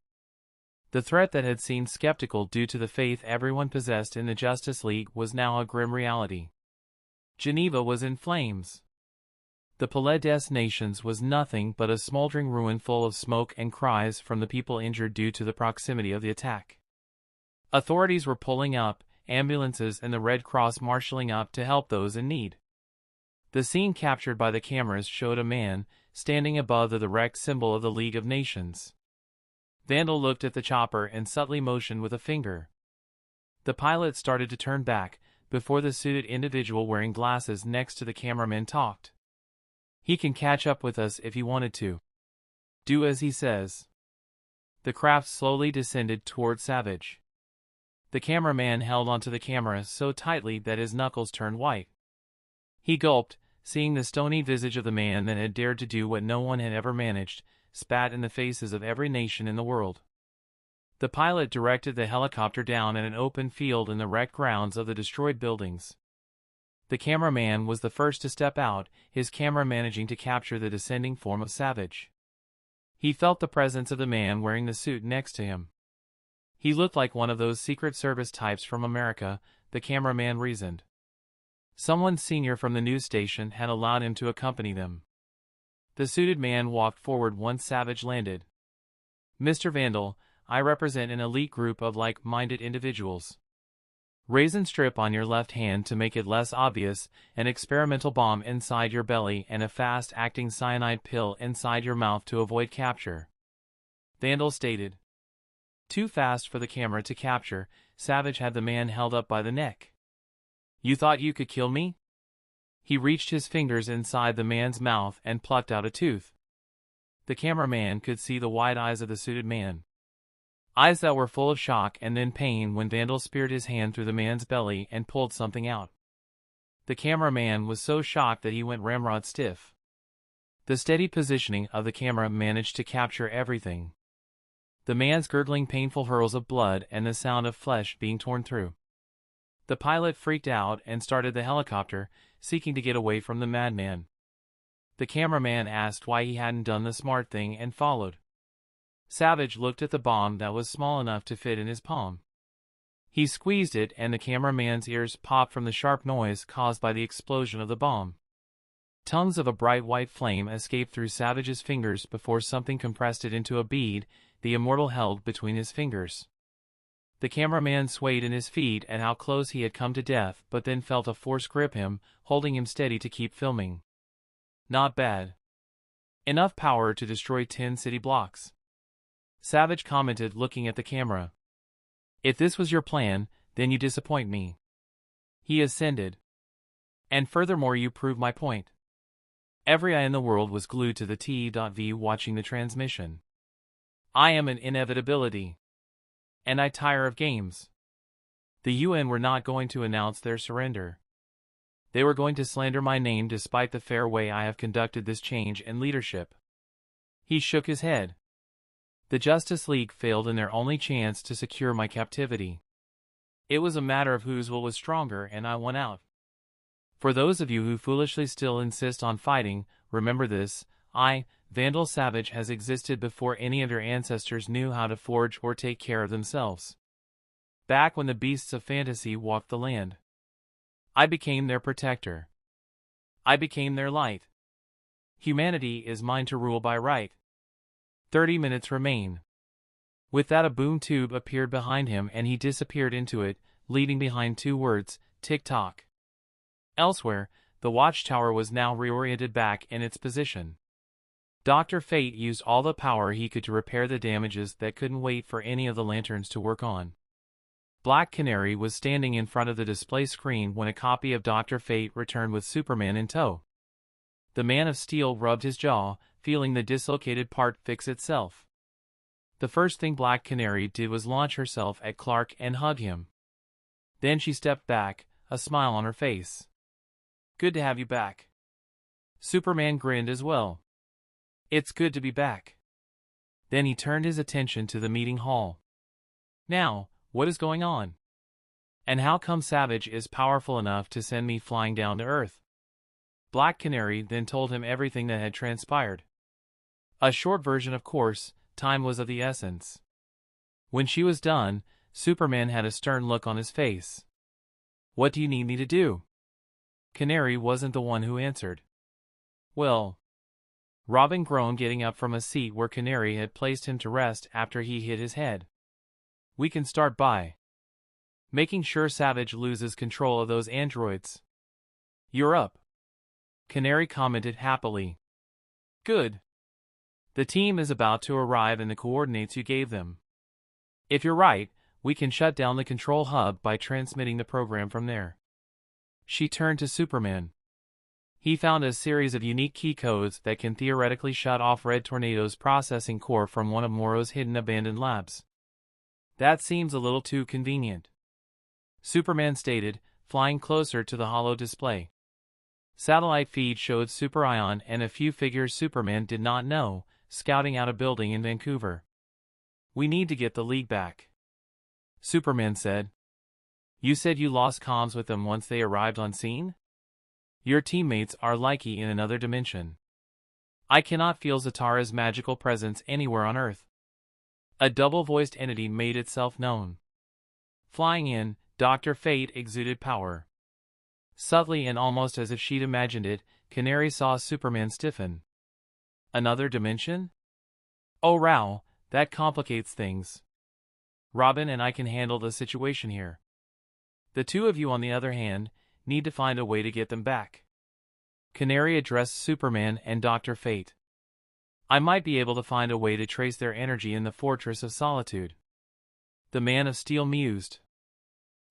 The threat that had seemed skeptical due to the faith everyone possessed in the Justice League was now a grim reality. Geneva was in flames. The Palais des Nations was nothing but a smoldering ruin full of smoke and cries from the people injured due to the proximity of the attack. Authorities were pulling up, ambulances and the Red Cross marshalling up to help those in need. The scene captured by the cameras showed a man standing above the wrecked symbol of the League of Nations. Vandal looked at the chopper and subtly motioned with a finger. The pilot started to turn back, before the suited individual wearing glasses next to the cameraman talked. "He can catch up with us if he wanted to. Do as he says." The craft slowly descended toward Savage. The cameraman held onto the camera so tightly that his knuckles turned white. He gulped, seeing the stony visage of the man that had dared to do what no one had ever managed, spat in the faces of every nation in the world. The pilot directed the helicopter down at an open field in the wrecked grounds of the destroyed buildings. The cameraman was the first to step out, his camera managing to capture the descending form of Savage. He felt the presence of the man wearing the suit next to him. He looked like one of those Secret Service types from America, the cameraman reasoned. Someone senior from the news station had allowed him to accompany them. The suited man walked forward once Savage landed. "Mr. Vandal, I represent an elite group of like-minded individuals. Raisin strip on your left hand to make it less obvious, an experimental bomb inside your belly and a fast-acting cyanide pill inside your mouth to avoid capture," Vandal stated. Too fast for the camera to capture, Savage had the man held up by the neck. "You thought you could kill me?" He reached his fingers inside the man's mouth and plucked out a tooth. The cameraman could see the wide eyes of the suited man. Eyes that were full of shock and then pain when Vandal speared his hand through the man's belly and pulled something out. The cameraman was so shocked that he went ramrod stiff. The steady positioning of the camera managed to capture everything. The man's gurgling painful hurls of blood and the sound of flesh being torn through. The pilot freaked out and started the helicopter, seeking to get away from the madman. The cameraman asked why he hadn't done the smart thing and followed. Savage looked at the bomb that was small enough to fit in his palm. He squeezed it and the cameraman's ears popped from the sharp noise caused by the explosion of the bomb. Tongues of a bright white flame escaped through Savage's fingers before something compressed it into a bead the Immortal held between his fingers. The cameraman swayed in his feet at how close he had come to death, but then felt a force grip him, holding him steady to keep filming. Not bad. Enough power to destroy 10 city blocks. Savage commented, looking at the camera. "If this was your plan, then you disappoint me." He ascended. "And furthermore, you prove my point." Every eye in the world was glued to the T.V watching the transmission. "I am an inevitability. And I tire of games." The UN were not going to announce their surrender. They were going to slander my name despite the fair way I have conducted this change in leadership. He shook his head. The Justice League failed in their only chance to secure my captivity. It was a matter of whose will was stronger, and I won out. For those of you who foolishly still insist on fighting, remember this: Vandal Savage, has existed before any of your ancestors knew how to forge or take care of themselves. Back when the beasts of fantasy walked the land. I became their protector. I became their light. Humanity is mine to rule by right. 30 minutes remain. With that, a boom tube appeared behind him and he disappeared into it, leaving behind 2 words, tick-tock. Elsewhere, the Watchtower was now reoriented back in its position. Dr. Fate used all the power he could to repair the damages that couldn't wait for any of the lanterns to work on. Black Canary was standing in front of the display screen when a copy of Dr. Fate returned with Superman in tow. The Man of Steel rubbed his jaw, feeling the dislocated part fix itself. The first thing Black Canary did was launch herself at Clark and hug him. Then she stepped back, a smile on her face. "Good to have you back." Superman grinned as well. "It's good to be back." Then he turned his attention to the meeting hall. "Now, what is going on? And how come Savage is powerful enough to send me flying down to Earth?" Black Canary then told him everything that had transpired. A short version, of course. Time was of the essence. When she was done, Superman had a stern look on his face. "What do you need me to do?" Canary wasn't the one who answered. "Well," Robin groaned, getting up from a seat where Canary had placed him to rest after he hit his head. "We can start by making sure Savage loses control of those androids." "You're up," Canary commented happily. "Good. The team is about to arrive in the coordinates you gave them. If you're right, we can shut down the control hub by transmitting the program from there." She turned to Superman. He found a series of unique key codes that can theoretically shut off Red Tornado's processing core from one of Morrow's hidden abandoned labs. "That seems a little too convenient," Superman stated, flying closer to the holo display. Satellite feed showed Superion and a few figures Superman did not know, scouting out a building in Vancouver. "We need to get the League back," Superman said. "You said you lost comms with them once they arrived on scene? Your teammates are likely in another dimension. I cannot feel Zatara's magical presence anywhere on Earth." A double-voiced entity made itself known. Flying in, Dr. Fate exuded power. Subtly and almost as if she'd imagined it, Canary saw Superman stiffen. Another dimension? Oh Rao, that complicates things. Robin and I can handle the situation here. The two of you, on the other hand, need to find a way to get them back. Canary addressed Superman and Dr. Fate. I might be able to find a way to trace their energy in the Fortress of Solitude. The Man of Steel mused.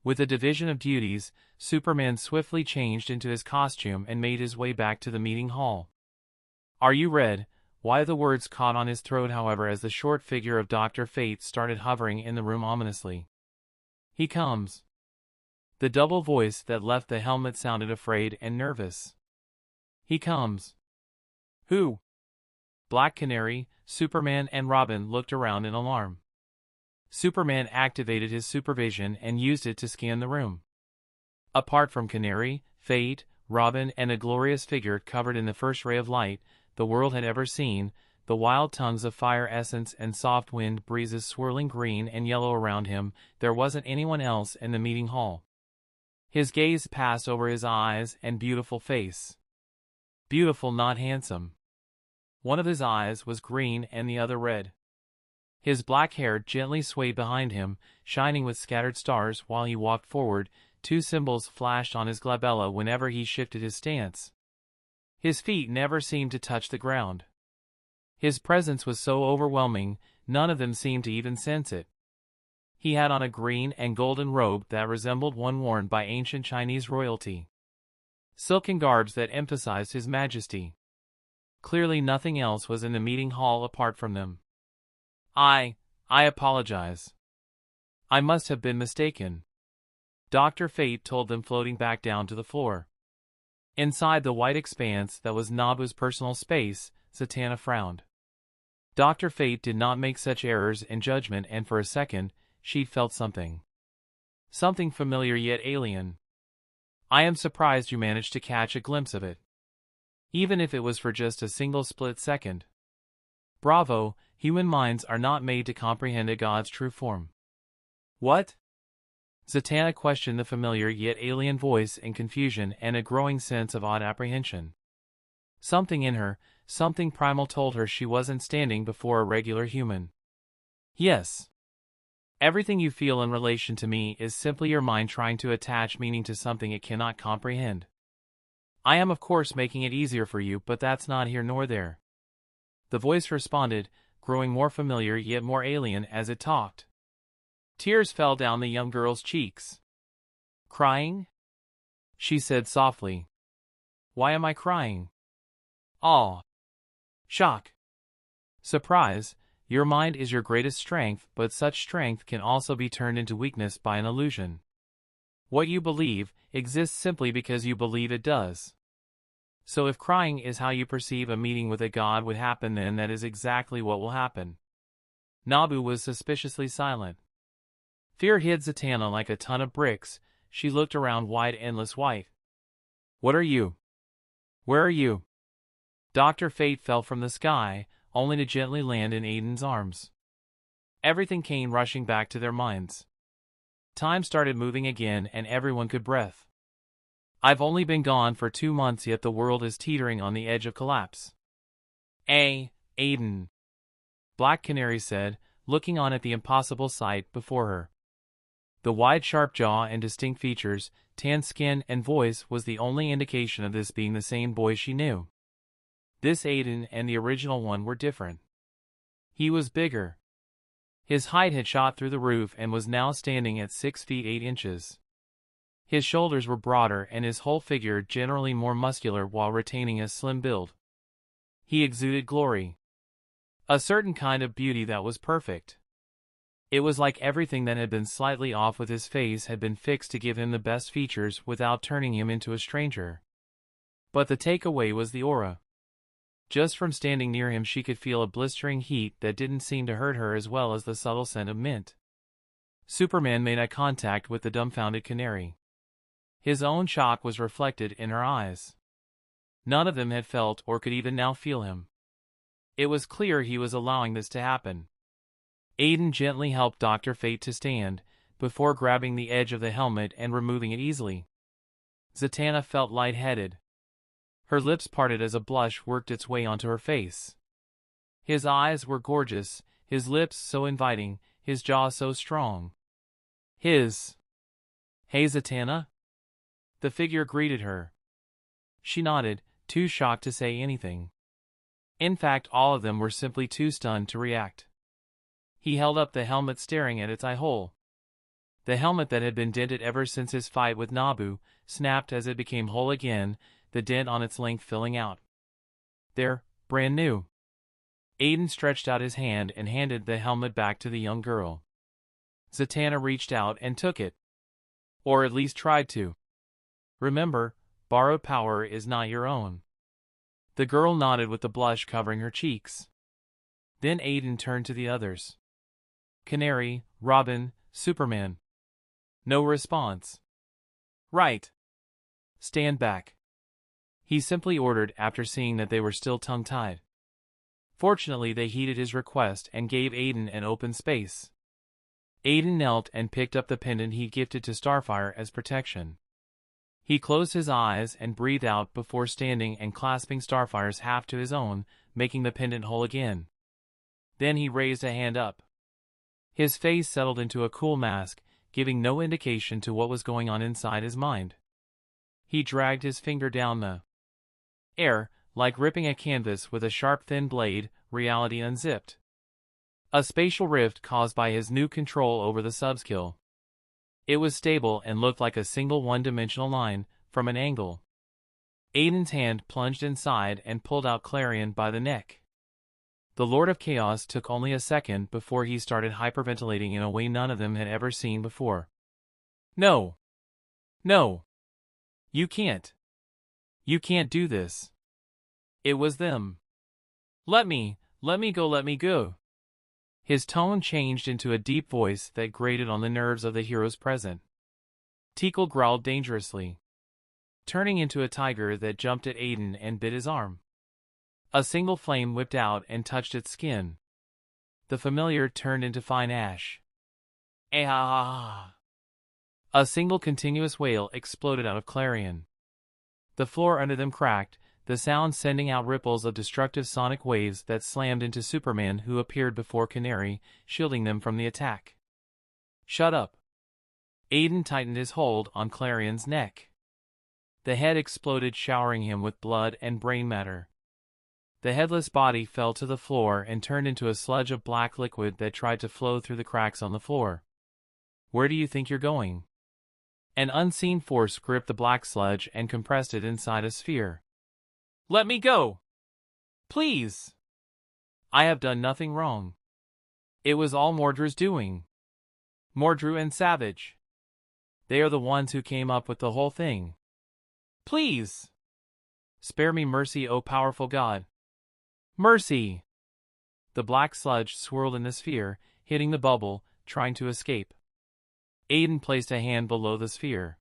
With a division of duties, Superman swiftly changed into his costume and made his way back to the meeting hall. Are you read? Why the words caught on his throat, however, as the short figure of Dr. Fate started hovering in the room ominously. He comes. The double voice that left the helmet sounded afraid and nervous. He comes. Who? Black Canary, Superman and Robin looked around in alarm. Superman activated his supervision and used it to scan the room. Apart from Canary, Fate, Robin and a glorious figure covered in the first ray of light the world had ever seen, the wild tongues of fire essence and soft wind breezes swirling green and yellow around him, there wasn't anyone else in the meeting hall. His gaze passed over his eyes and beautiful face. Beautiful, not handsome. One of his eyes was green and the other red. His black hair gently swayed behind him, shining with scattered stars while he walked forward. Two symbols flashed on his glabella whenever he shifted his stance. His feet never seemed to touch the ground. His presence was so overwhelming, none of them seemed to even sense it. He had on a green and golden robe that resembled one worn by ancient Chinese royalty. Silken garbs that emphasized his majesty. Clearly nothing else was in the meeting hall apart from them. I apologize. I must have been mistaken. Dr. Fate told them, floating back down to the floor. Inside the white expanse that was Nabu's personal space, Zatanna frowned. Dr. Fate did not make such errors in judgment, and for a second, she felt something. Something familiar yet alien. I am surprised you managed to catch a glimpse of it. Even if it was for just a single split second. Bravo, human minds are not made to comprehend a god's true form. What? Zatanna questioned the familiar yet alien voice in confusion and a growing sense of odd apprehension. Something in her, something primal, told her she wasn't standing before a regular human. Yes. Everything you feel in relation to me is simply your mind trying to attach meaning to something it cannot comprehend. I am of course making it easier for you, but that's not here nor there. The voice responded, growing more familiar yet more alien as it talked. Tears fell down the young girl's cheeks. Crying? She said softly. Why am I crying? Awe. Shock. Surprise. Your mind is your greatest strength, but such strength can also be turned into weakness by an illusion. What you believe exists simply because you believe it does. So if crying is how you perceive a meeting with a god would happen, then that is exactly what will happen. Nabu was suspiciously silent. Fear hid Zatanna like a ton of bricks. She looked around, wide, endless white. What are you? Where are you? Dr. Fate fell from the sky, only to gently land in Aiden's arms. Everything came rushing back to their minds. Time started moving again and everyone could breathe. I've only been gone for 2 months, yet the world is teetering on the edge of collapse. Aiden. Black Canary said, looking on at the impossible sight before her. The wide sharp jaw and distinct features, tan skin and voice was the only indication of this being the same boy she knew. This Aiden and the original one were different. He was bigger. His height had shot through the roof and was now standing at 6 feet 8 inches. His shoulders were broader and his whole figure generally more muscular while retaining a slim build. He exuded glory. A certain kind of beauty that was perfect. It was like everything that had been slightly off with his face had been fixed to give him the best features without turning him into a stranger. But the takeaway was the aura. Just from standing near him she could feel a blistering heat that didn't seem to hurt her, as well as the subtle scent of mint. Superman made eye contact with the dumbfounded Canary. His own shock was reflected in her eyes. None of them had felt or could even now feel him. It was clear he was allowing this to happen. Aiden gently helped Dr. Fate to stand, before grabbing the edge of the helmet and removing it easily. Zatanna felt lightheaded. Her lips parted as a blush worked its way onto her face. His eyes were gorgeous, his lips so inviting, his jaw so strong. His... Hey Zatanna? The figure greeted her. She nodded, too shocked to say anything. In fact, all of them were simply too stunned to react. He held up the helmet, staring at its eye hole. The helmet that had been dented ever since his fight with Nabu snapped as it became whole again, the dent on its length filling out. They're brand new. Aiden stretched out his hand and handed the helmet back to the young girl. Zatanna reached out and took it. Or at least tried to. Remember, borrowed power is not your own. The girl nodded with the blush covering her cheeks. Then Aiden turned to the others. Canary, Robin, Superman. No response. Right. Stand back. He simply ordered after seeing that they were still tongue-tied. Fortunately, they heeded his request and gave Aiden an open space. Aiden knelt and picked up the pendant he gifted to Starfire as protection. He closed his eyes and breathed out before standing and clasping Starfire's half to his own, making the pendant whole again. Then he raised a hand up. His face settled into a cool mask, giving no indication to what was going on inside his mind. He dragged his finger down the air, like ripping a canvas with a sharp thin blade. Reality unzipped. A spatial rift caused by his new control over the subskill. It was stable and looked like a single one-dimensional line, from an angle. Aiden's hand plunged inside and pulled out Clarion by the neck. The Lord of Chaos took only a second before he started hyperventilating in a way none of them had ever seen before. No. No. You can't. You can't do this. It was them. Let me go. His tone changed into a deep voice that grated on the nerves of the heroes present. Tikal growled dangerously, turning into a tiger that jumped at Aiden and bit his arm. A single flame whipped out and touched its skin. The familiar turned into fine ash. Ah! A single continuous wail exploded out of Clarion. The floor under them cracked, the sound sending out ripples of destructive sonic waves that slammed into Superman, who appeared before Canary, shielding them from the attack. Shut up. Aiden tightened his hold on Clarion's neck. The head exploded, showering him with blood and brain matter. The headless body fell to the floor and turned into a sludge of black liquid that tried to flow through the cracks on the floor. Where do you think you're going? An unseen force gripped the black sludge and compressed it inside a sphere. Let me go! Please! I have done nothing wrong. It was all Mordru's doing. Mordru and Savage. They are the ones who came up with the whole thing. Please! Spare me mercy, O powerful God. Mercy! The black sludge swirled in the sphere, hitting the bubble, trying to escape. Aiden placed a hand below the sphere.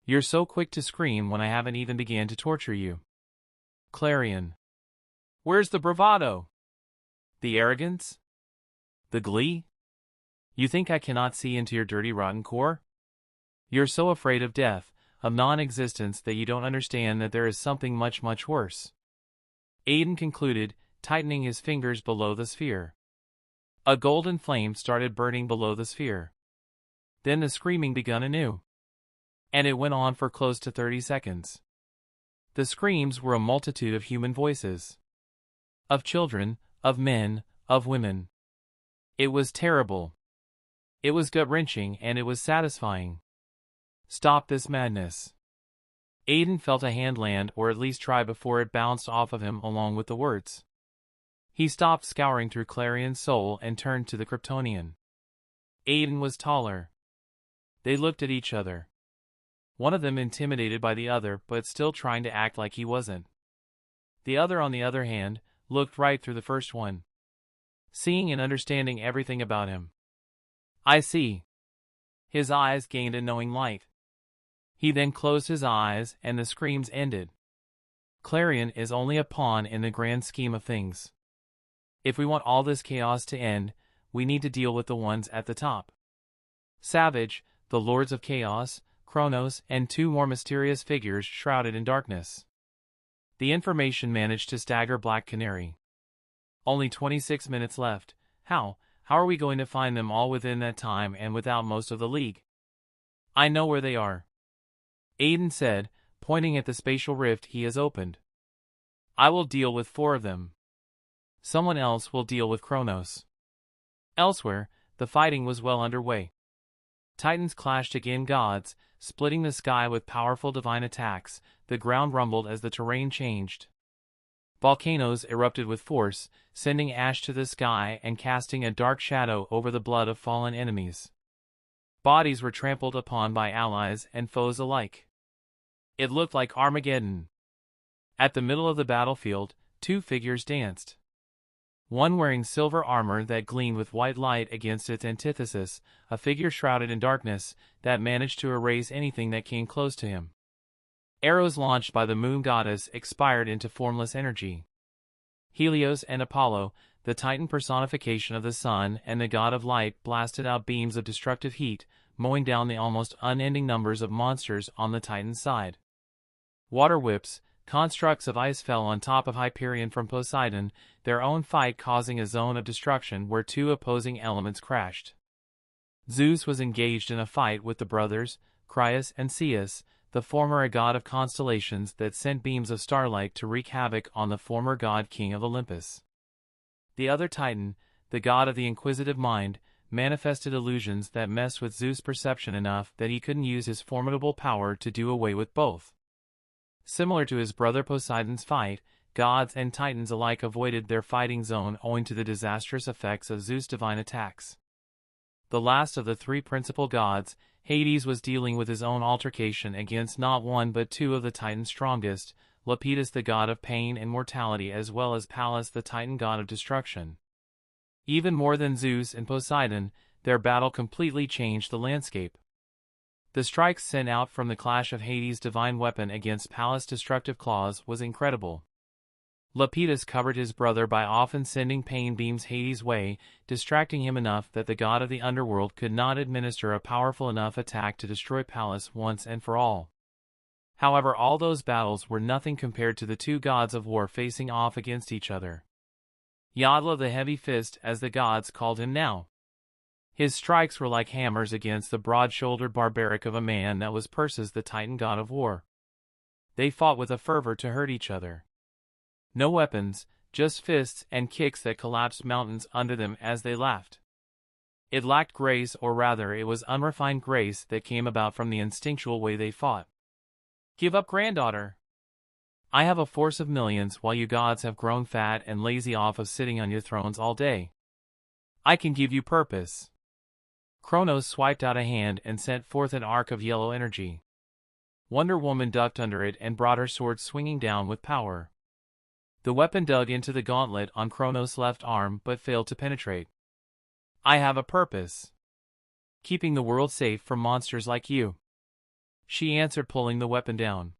You're so quick to scream when I haven't even began to torture you. Clarion. Where's the bravado? The arrogance? The glee? You think I cannot see into your dirty, rotten core? You're so afraid of death, of non-existence, that you don't understand that there is something much, much worse. Aiden concluded, tightening his fingers below the sphere. A golden flame started burning below the sphere. Then the screaming began anew. And it went on for close to 30 seconds. The screams were a multitude of human voices. Of children, of men, of women. It was terrible. It was gut-wrenching, and it was satisfying. Stop this madness. Aiden felt a hand land, or at least try, before it bounced off of him along with the words. He stopped scouring through Clarion's soul and turned to the Kryptonian. Aiden was taller. They looked at each other. One of them intimidated by the other, but still trying to act like he wasn't. The other, on the other hand, looked right through the first one, seeing and understanding everything about him. I see. His eyes gained a knowing light. He then closed his eyes, and the screams ended. Clarion is only a pawn in the grand scheme of things. If we want all this chaos to end, we need to deal with the ones at the top. Savage, the Lords of Chaos, Kronos, and two more mysterious figures shrouded in darkness. The information managed to stagger Black Canary. Only 26 minutes left. How are we going to find them all within that time and without most of the League? I know where they are, Aiden said, pointing at the spatial rift he has opened. I will deal with 4 of them. Someone else will deal with Kronos. Elsewhere, the fighting was well underway. Titans clashed against gods, splitting the sky with powerful divine attacks. The ground rumbled as the terrain changed. Volcanoes erupted with force, sending ash to the sky and casting a dark shadow over the blood of fallen enemies. Bodies were trampled upon by allies and foes alike. It looked like Armageddon. At the middle of the battlefield, 2 figures danced. One wearing silver armor that gleamed with white light against its antithesis, a figure shrouded in darkness that managed to erase anything that came close to him. Arrows launched by the moon goddess expired into formless energy. Helios and Apollo, the Titan personification of the sun and the god of light, blasted out beams of destructive heat, mowing down the almost unending numbers of monsters on the Titan's side. Water whips, constructs of ice, fell on top of Hyperion from Poseidon, their own fight causing a zone of destruction where 2 opposing elements crashed. Zeus was engaged in a fight with the brothers, Crius and Ceus, the former a god of constellations that sent beams of starlight to wreak havoc on the former god king of Olympus. The other Titan, the god of the inquisitive mind, manifested illusions that messed with Zeus' perception enough that he couldn't use his formidable power to do away with both. Similar to his brother Poseidon's fight, gods and Titans alike avoided their fighting zone owing to the disastrous effects of Zeus' divine attacks. The last of the 3 principal gods, Hades, was dealing with his own altercation against not 1 but 2 of the Titan's strongest, Lepidus the god of pain and mortality as well as Pallas the Titan god of destruction. Even more than Zeus and Poseidon, their battle completely changed the landscape. The strikes sent out from the clash of Hades' divine weapon against Pallas' destructive claws was incredible. Lepidus covered his brother by often sending pain beams Hades' way, distracting him enough that the god of the underworld could not administer a powerful enough attack to destroy Pallas once and for all. However, all those battles were nothing compared to the 2 gods of war facing off against each other. Atla the Heavy Fist, as the gods called him now. His strikes were like hammers against the broad-shouldered barbaric of a man that was Perseus the Titan god of war. They fought with a fervor to hurt each other. No weapons, just fists and kicks that collapsed mountains under them as they laughed. It lacked grace, or rather it was unrefined grace that came about from the instinctual way they fought. Give up, granddaughter. I have a force of millions while you gods have grown fat and lazy off of sitting on your thrones all day. I can give you purpose. Kronos swiped out a hand and sent forth an arc of yellow energy. Wonder Woman ducked under it and brought her sword swinging down with power. The weapon dug into the gauntlet on Kronos' left arm but failed to penetrate. I have a purpose. Keeping the world safe from monsters like you. She answered, pulling the weapon down.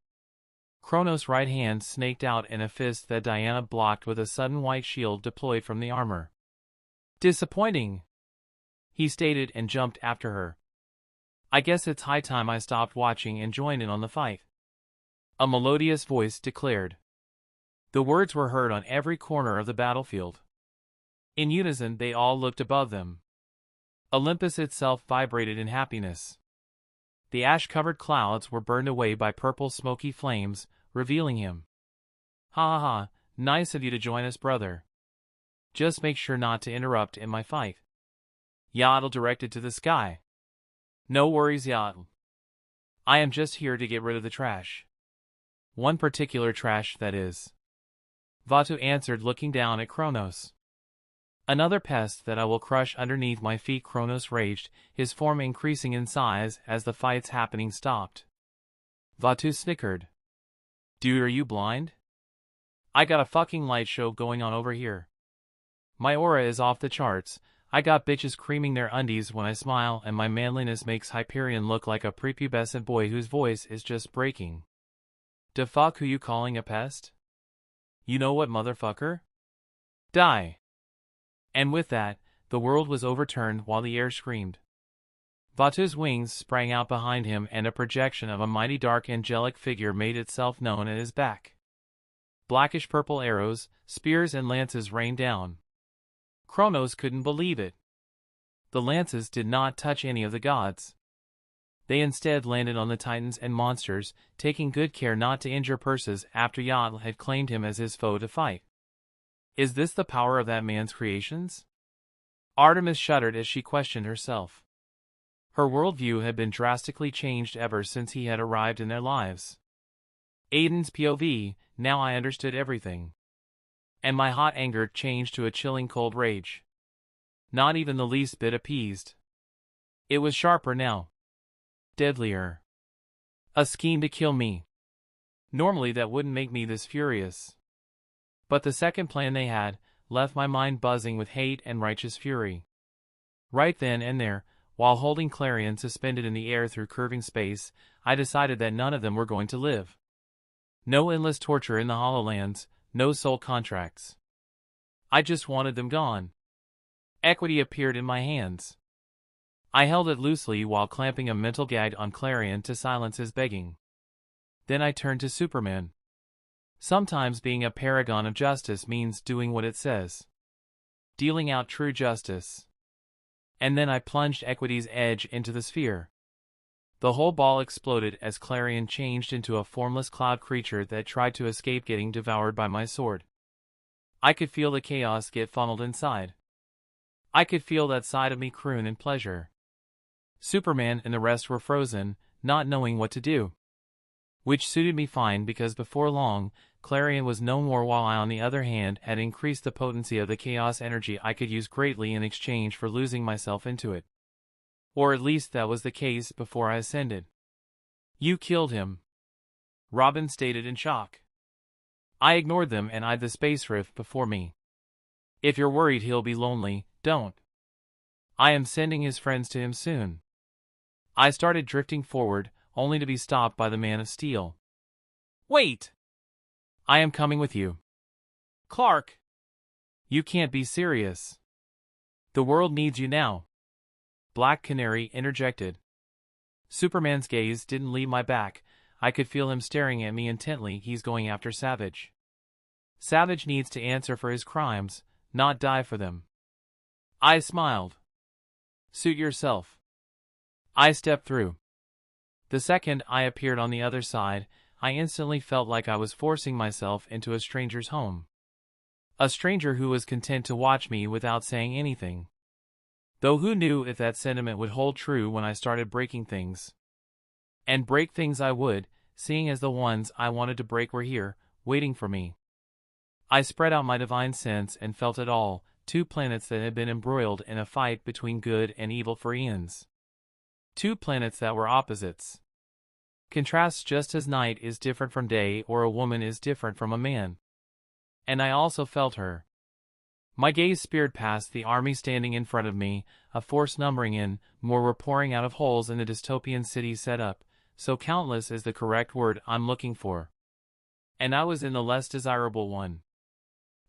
Kronos' right hand snaked out in a fist that Diana blocked with a sudden white shield deployed from the armor. Disappointing, he stated and jumped after her. I guess it's high time I stopped watching and joined in on the fight. A melodious voice declared. The words were heard on every corner of the battlefield. In unison they all looked above them. Olympus itself vibrated in happiness. The ash-covered clouds were burned away by purple smoky flames, revealing him. Ha ha ha, nice of you to join us, brother. Just make sure not to interrupt in my fight. Yatl directed to the sky. No worries, Yatl. I am just here to get rid of the trash. One particular trash, that is. Vatu answered, looking down at Kronos. Another pest that I will crush underneath my feet. Kronos raged, his form increasing in size as the fight's happening stopped. Vatu snickered. Dude, are you blind? I got a fucking light show going on over here. My aura is off the charts. I got bitches creaming their undies when I smile, and my manliness makes Hyperion look like a prepubescent boy whose voice is just breaking. Da fuck, who you calling a pest? You know what, motherfucker? Die. And with that, the world was overturned while the air screamed. Vatu's wings sprang out behind him and a projection of a mighty dark angelic figure made itself known at his back. Blackish-purple arrows, spears and lances rained down. Kronos couldn't believe it. The lances did not touch any of the gods. They instead landed on the titans and monsters, taking good care not to injure Perseus after Atla had claimed him as his foe to fight. Is this the power of that man's creations? Artemis shuddered as she questioned herself. Her worldview had been drastically changed ever since he had arrived in their lives. Aiden's POV, now I understood everything. And my hot anger changed to a chilling cold rage. Not even the least bit appeased. It was sharper now. Deadlier. A scheme to kill me. Normally that wouldn't make me this furious. But the second plan they had left my mind buzzing with hate and righteous fury. Right then and there, while holding Clarion suspended in the air through curving space, I decided that none of them were going to live. No endless torture in the Hololands, no soul contracts. I just wanted them gone. Equity appeared in my hands. I held it loosely while clamping a mental gag on Clarion to silence his begging. Then I turned to Superman. Sometimes being a paragon of justice means doing what it says. Dealing out true justice. And then I plunged Equity's edge into the sphere. The whole ball exploded as Clarion changed into a formless cloud creature that tried to escape getting devoured by my sword. I could feel the chaos get funneled inside. I could feel that side of me croon in pleasure. Superman and the rest were frozen, not knowing what to do. Which suited me fine because before long, Clarion was no more while I on the other hand had increased the potency of the chaos energy I could use greatly in exchange for losing myself into it. Or at least that was the case before I ascended. You killed him. Robin stated in shock. I ignored them and eyed the space rift before me. If you're worried he'll be lonely, don't. I am sending his friends to him soon. I started drifting forward, only to be stopped by the Man of Steel. Wait! I am coming with you. Clark! You can't be serious. The world needs you now. Black Canary interjected. Superman's gaze didn't leave my back. I could feel him staring at me intently. He's going after Savage. Savage needs to answer for his crimes, not die for them. I smiled. Suit yourself. I stepped through. The second I appeared on the other side, I instantly felt like I was forcing myself into a stranger's home. A stranger who was content to watch me without saying anything. Though who knew if that sentiment would hold true when I started breaking things. And break things I would, seeing as the ones I wanted to break were here, waiting for me. I spread out my divine sense and felt it all, two planets that had been embroiled in a fight between good and evil for eons. Two planets that were opposites. Contrasts just as night is different from day or a woman is different from a man. And I also felt her. My gaze speared past the army standing in front of me, a force numbering in, more were pouring out of holes in the dystopian city set up, so countless is the correct word I'm looking for. And I was in the less desirable one.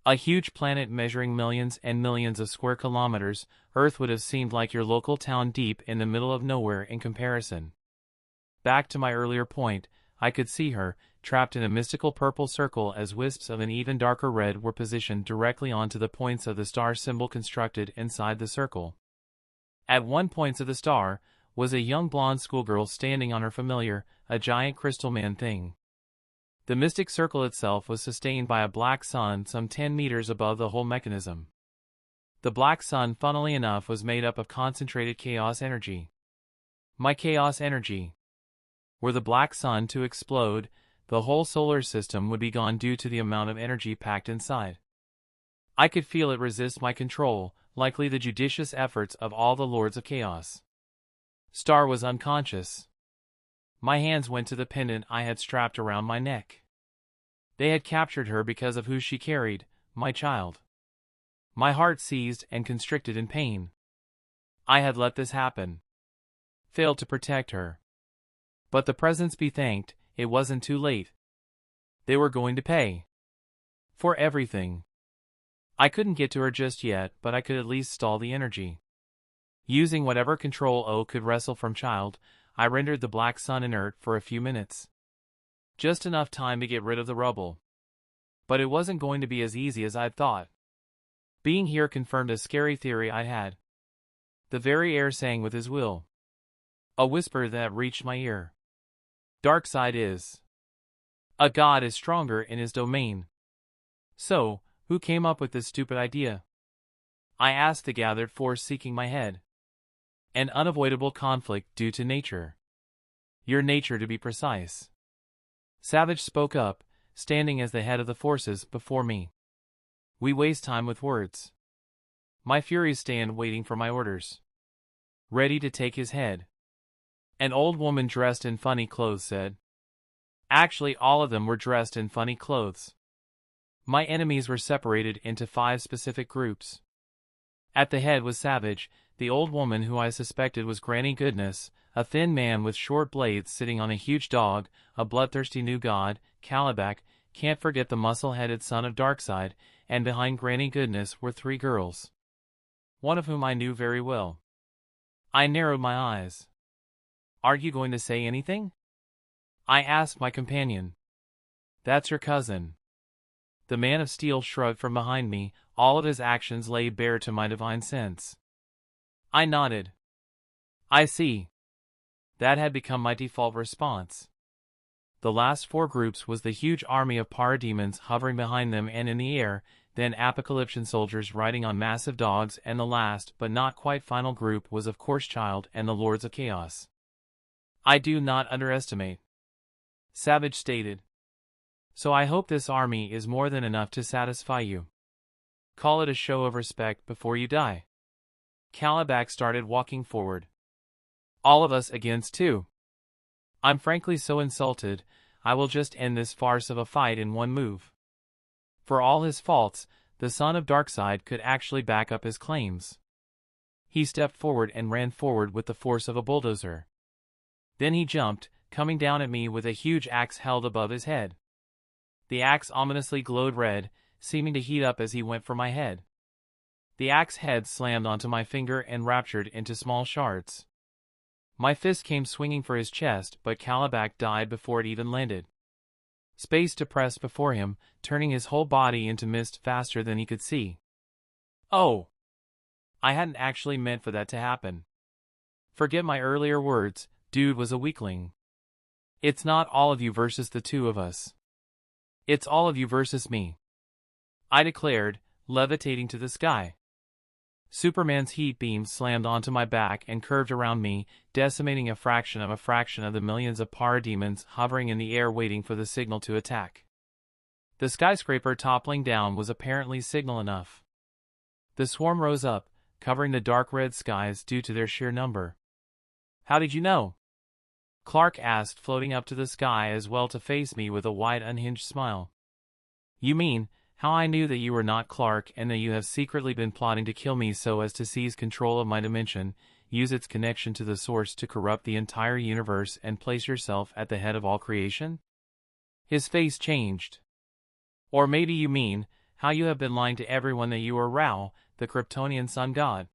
A huge planet measuring millions and millions of square kilometers, Earth would have seemed like your local town deep in the middle of nowhere in comparison. Back to my earlier point, I could see her, trapped in a mystical purple circle as wisps of an even darker red were positioned directly onto the points of the star symbol constructed inside the circle. At one point of the star, was a young blonde schoolgirl standing on her familiar, a giant crystal man thing. The mystic circle itself was sustained by a black sun some 10 meters above the whole mechanism. The black sun, funnily enough, was made up of concentrated chaos energy. My chaos energy. Were the black sun to explode, the whole solar system would be gone due to the amount of energy packed inside. I could feel it resist my control, likely the judicious efforts of all the Lords of Chaos. Star was unconscious. My hands went to the pendant I had strapped around my neck. They had captured her because of who she carried, my child. My heart seized and constricted in pain. I had let this happen. Failed to protect her. But the presents be thanked, it wasn't too late. They were going to pay. For everything. I couldn't get to her just yet, but I could at least stall the energy. Using whatever control O could wrestle from child, I rendered the black sun inert for a few minutes. Just enough time to get rid of the rubble. But it wasn't going to be as easy as I'd thought. Being here confirmed a scary theory I'd had. The very air sang with his will. A whisper that reached my ear. Darkseid is. A god is stronger in his domain. So, who came up with this stupid idea? I asked the gathered force seeking my head. An unavoidable conflict due to nature. Your nature, to be precise. Savage spoke up, standing as the head of the forces before me. We waste time with words. My furies stand waiting for my orders. Ready to take his head. An old woman dressed in funny clothes said. Actually, all of them were dressed in funny clothes. My enemies were separated into 5 specific groups. At the head was Savage, the old woman who I suspected was Granny Goodness, a thin man with short blades sitting on a huge dog, a bloodthirsty new god, Calabac, can't forget the muscle-headed son of Darkseid, and behind Granny Goodness were 3 girls. One of whom I knew very well. I narrowed my eyes. Are you going to say anything? I asked my companion. That's your cousin. The man of steel shrugged from behind me, all of his actions laid bare to my divine sense. I nodded. I see. That had become my default response. The last 4 groups was the huge army of parademons hovering behind them and in the air, then apocalyptian soldiers riding on massive dogs, and the last but not quite final group was of course Child and the Lords of Chaos. I do not underestimate. Savage stated. So I hope this army is more than enough to satisfy you. Call it a show of respect before you die. Calabac started walking forward. All of us against 2. I'm frankly so insulted, I will just end this farce of a fight in one move. For all his faults, the son of Darkseid could actually back up his claims. He stepped forward and ran forward with the force of a bulldozer. Then he jumped, coming down at me with a huge axe held above his head. The axe ominously glowed red, seeming to heat up as he went for my head. The axe head slammed onto my finger and ruptured into small shards. My fist came swinging for his chest, but Calabac died before it even landed. Space depressed before him, turning his whole body into mist faster than he could see. Oh! I hadn't actually meant for that to happen. Forget my earlier words, dude was a weakling. It's not all of you versus the 2 of us. It's all of you versus me. I declared, levitating to the sky. Superman's heat beams slammed onto my back and curved around me, decimating a fraction of the millions of parademons hovering in the air waiting for the signal to attack. The skyscraper toppling down was apparently signal enough. The swarm rose up, covering the dark red skies due to their sheer number. How did you know? Clark asked, floating up to the sky as well to face me with a wide unhinged smile. You mean, how I knew that you were not Clark and that you have secretly been plotting to kill me so as to seize control of my dimension, use its connection to the source to corrupt the entire universe and place yourself at the head of all creation? His face changed. Or maybe you mean, how you have been lying to everyone that you are Ra, the Kryptonian sun god.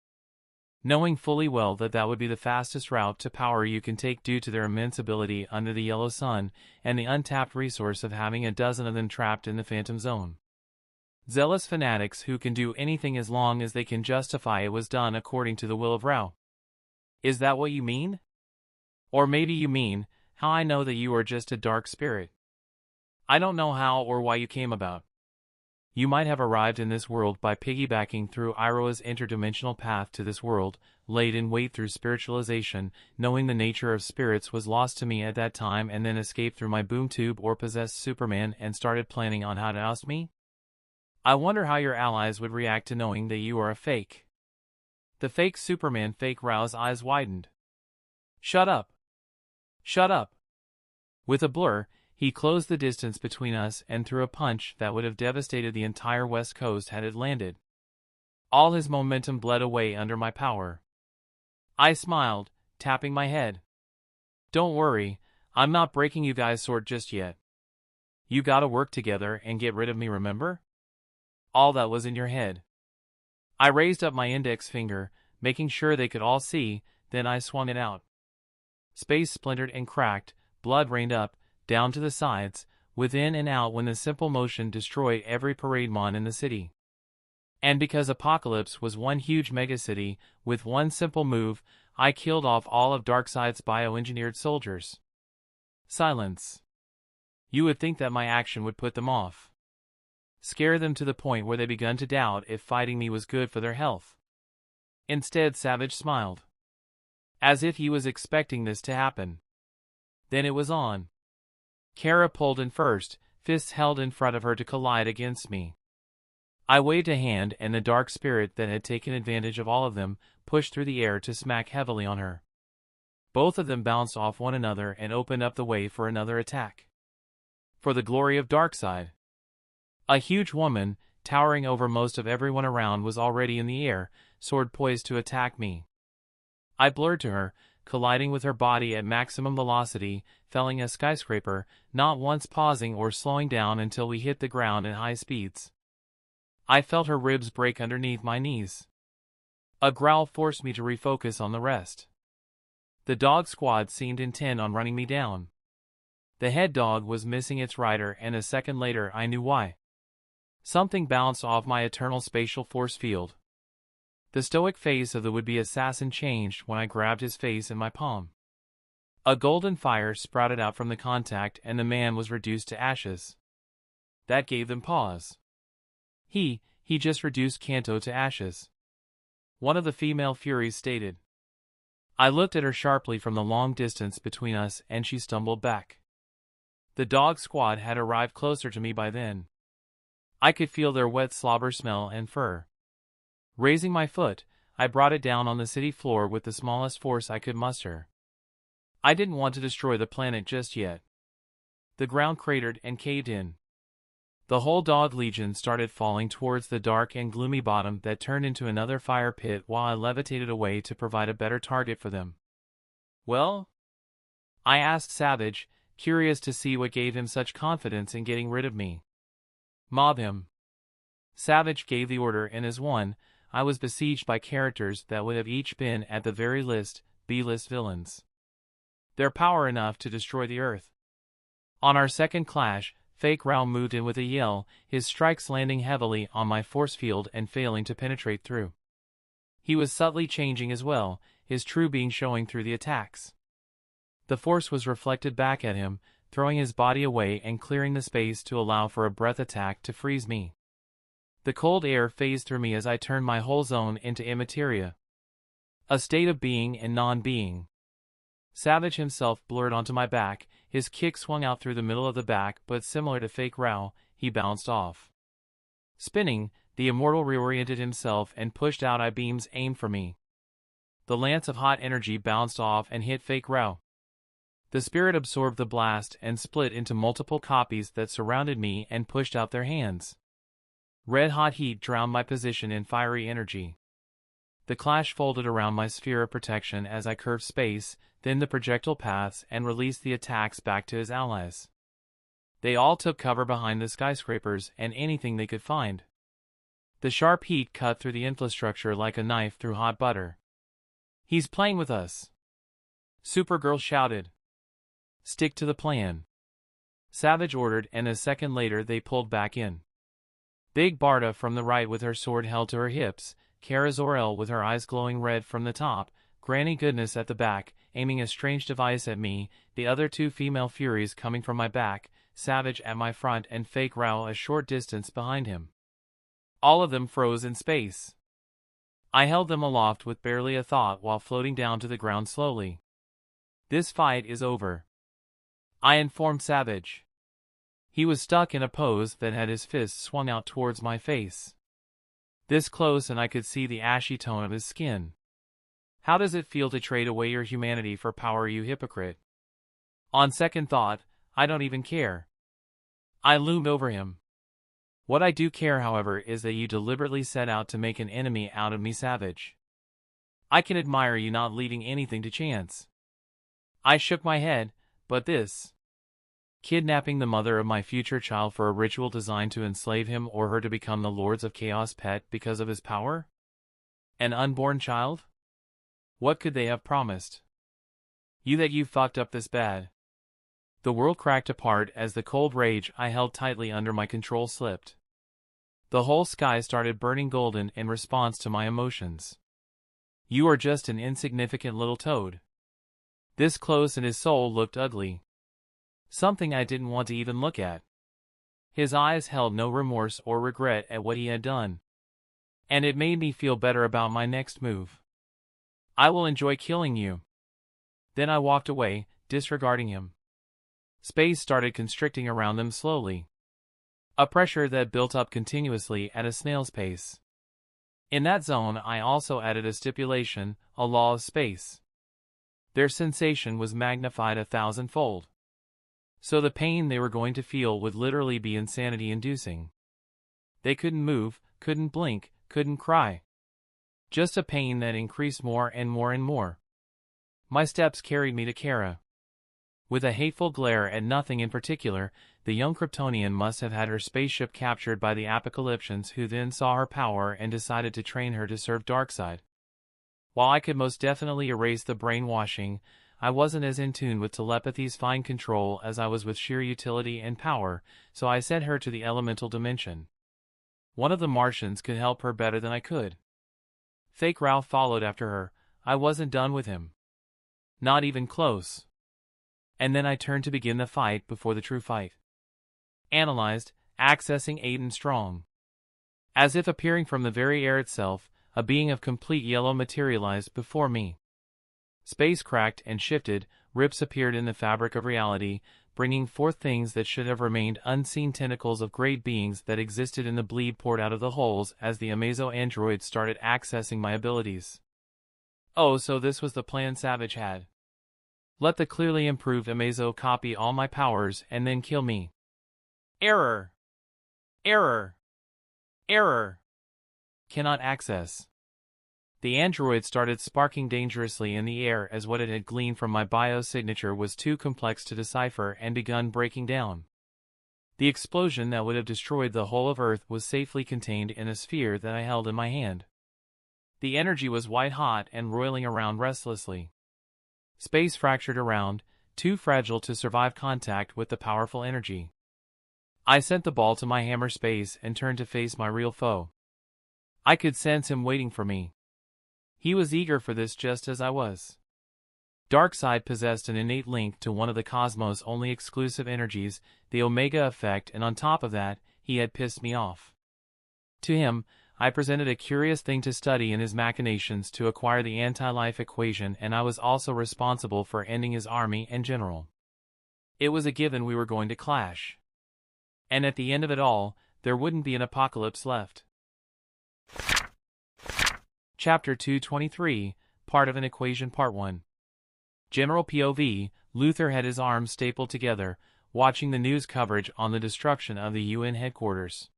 Knowing fully well that that would be the fastest route to power you can take due to their immense ability under the yellow sun, and the untapped resource of having a dozen of them trapped in the Phantom Zone. Zealous fanatics who can do anything as long as they can justify it was done according to the will of Ra. Is that what you mean? Or maybe you mean, how I know that you are just a dark spirit. I don't know how or why you came about. You might have arrived in this world by piggybacking through Iroha's interdimensional path to this world, laid in wait through spiritualization, knowing the nature of spirits was lost to me at that time, and then escaped through my boom tube or possessed Superman and started planning on how to oust me? I wonder how your allies would react to knowing that you are a fake. The fake Superman. Fake Ra's eyes widened. Shut up. Shut up. With a blur, he closed the distance between us and threw a punch that would have devastated the entire West Coast had it landed. All his momentum bled away under my power. I smiled, tapping my head. Don't worry, I'm not breaking you guys' sword just yet. You gotta work together and get rid of me, remember? All that was in your head. I raised up my index finger, making sure they could all see, then I swung it out. Space splintered and cracked, blood rained up, down to the sides, within and out when the simple motion destroyed every parademon in the city. And because Apocalypse was one huge megacity, with one simple move, I killed off all of Darkseid's bioengineered soldiers. Silence. You would think that my action would put them off. Scare them to the point where they begun to doubt if fighting me was good for their health. Instead, Savage smiled. As if he was expecting this to happen. Then it was on. Kara pulled in first, fists held in front of her to collide against me. I waved a hand and the dark spirit that had taken advantage of all of them pushed through the air to smack heavily on her. Both of them bounced off one another and opened up the way for another attack. For the glory of Darkseid. A huge woman, towering over most of everyone around, was already in the air, sword poised to attack me. I blurred to her, colliding with her body at maximum velocity, felling a skyscraper, not once pausing or slowing down until we hit the ground at high speeds. I felt her ribs break underneath my knees. A growl forced me to refocus on the rest. The dog squad seemed intent on running me down. The head dog was missing its rider, and a second later I knew why. Something bounced off my eternal spatial force field. The stoic face of the would-be assassin changed when I grabbed his face in my palm. A golden fire sprouted out from the contact and the man was reduced to ashes. That gave them pause. He just reduced Kanto to ashes. One of the female Furies stated. I looked at her sharply from the long distance between us and she stumbled back. The dog squad had arrived closer to me by then. I could feel their wet slobber smell and fur. Raising my foot, I brought it down on the city floor with the smallest force I could muster. I didn't want to destroy the planet just yet. The ground cratered and caved in. The whole dog legion started falling towards the dark and gloomy bottom that turned into another fire pit while I levitated away to provide a better target for them. Well? I asked Savage, curious to see what gave him such confidence in getting rid of me. Mob him. Savage gave the order, and as one, I was besieged by characters that would have each been at the very least B-list villains. Their power enough to destroy the Earth. On our second clash, Fake Rao moved in with a yell, his strikes landing heavily on my force field and failing to penetrate through. He was subtly changing as well, his true being showing through the attacks. The force was reflected back at him, throwing his body away and clearing the space to allow for a breath attack to freeze me. The cold air phased through me as I turned my whole zone into immateria. A state of being and non-being. Savage himself blurred onto my back, his kick swung out through the middle of the back, but similar to Fake Rao, he bounced off. Spinning, the immortal reoriented himself and pushed out I-beams aimed for me. The lance of hot energy bounced off and hit Fake Rao. The spirit absorbed the blast and split into multiple copies that surrounded me and pushed out their hands. Red-hot heat drowned my position in fiery energy. The clash folded around my sphere of protection as I curved space, then the projectile paths and released the attacks back to his allies. They all took cover behind the skyscrapers and anything they could find. The sharp heat cut through the infrastructure like a knife through hot butter. He's playing with us. Supergirl shouted. Stick to the plan. Savage ordered, and a second later they pulled back in. Big Barda from the right with her sword held to her hips, Kara Zor-El with her eyes glowing red from the top, Granny Goodness at the back, aiming a strange device at me, the other two female Furies coming from my back, Savage at my front and Fake Rao a short distance behind him. All of them froze in space. I held them aloft with barely a thought while floating down to the ground slowly. This fight is over, I informed Savage. He was stuck in a pose that had his fists swung out towards my face. This close and I could see the ashy tone of his skin. How does it feel to trade away your humanity for power, you hypocrite? On second thought, I don't even care. I loomed over him. What I do care, however, is that you deliberately set out to make an enemy out of me, Savage. I can admire you not leaving anything to chance. I shook my head, but this... Kidnapping the mother of my future child for a ritual designed to enslave him or her to become the Lords of Chaos pet because of his power? An unborn child? What could they have promised? You that you fucked up this bad. The world cracked apart as the cold rage I held tightly under my control slipped. The whole sky started burning golden in response to my emotions. You are just an insignificant little toad. This close and his soul looked ugly. Something I didn't want to even look at. His eyes held no remorse or regret at what he had done. And it made me feel better about my next move. I will enjoy killing you. Then I walked away, disregarding him. Space started constricting around them slowly. A pressure that built up continuously at a snail's pace. In that zone I also added a stipulation, a law of space. Their sensation was magnified 1,000-fold. So the pain they were going to feel would literally be insanity-inducing. They couldn't move, couldn't blink, couldn't cry. Just a pain that increased more and more and more. My steps carried me to Kara. With a hateful glare at nothing in particular, the young Kryptonian must have had her spaceship captured by the Apocalyptians, who then saw her power and decided to train her to serve Darkseid. While I could most definitely erase the brainwashing, I wasn't as in tune with telepathy's fine control as I was with sheer utility and power, so I sent her to the elemental dimension. One of the Martians could help her better than I could. Fake Ralph followed after her. I wasn't done with him. Not even close. And then I turned to begin the fight before the true fight. Analyzed, accessing Aden Strong. As if appearing from the very air itself, a being of complete yellow materialized before me. Space cracked and shifted, rips appeared in the fabric of reality, bringing forth things that should have remained unseen, tentacles of great beings that existed in the bleed poured out of the holes as the Amazo android started accessing my abilities. Oh, so this was the plan Savage had. Let the clearly improved Amazo copy all my powers and then kill me. Error! Error! Error! Cannot access. The android started sparking dangerously in the air as what it had gleaned from my biosignature was too complex to decipher and begun breaking down. The explosion that would have destroyed the whole of Earth was safely contained in a sphere that I held in my hand. The energy was white-hot and roiling around restlessly. Space fractured around, too fragile to survive contact with the powerful energy. I sent the ball to my hammer space and turned to face my real foe. I could sense him waiting for me. He was eager for this just as I was. Darkseid possessed an innate link to one of the cosmos' only exclusive energies, the Omega Effect, and on top of that, he had pissed me off. To him, I presented a curious thing to study in his machinations to acquire the anti-life equation, and I was also responsible for ending his army and general. It was a given we were going to clash. And at the end of it all, there wouldn't be an apocalypse left. Chapter 223, Part of an Equation Part 1. General POV, Luther had his arms stapled together, watching the news coverage on the destruction of the UN headquarters.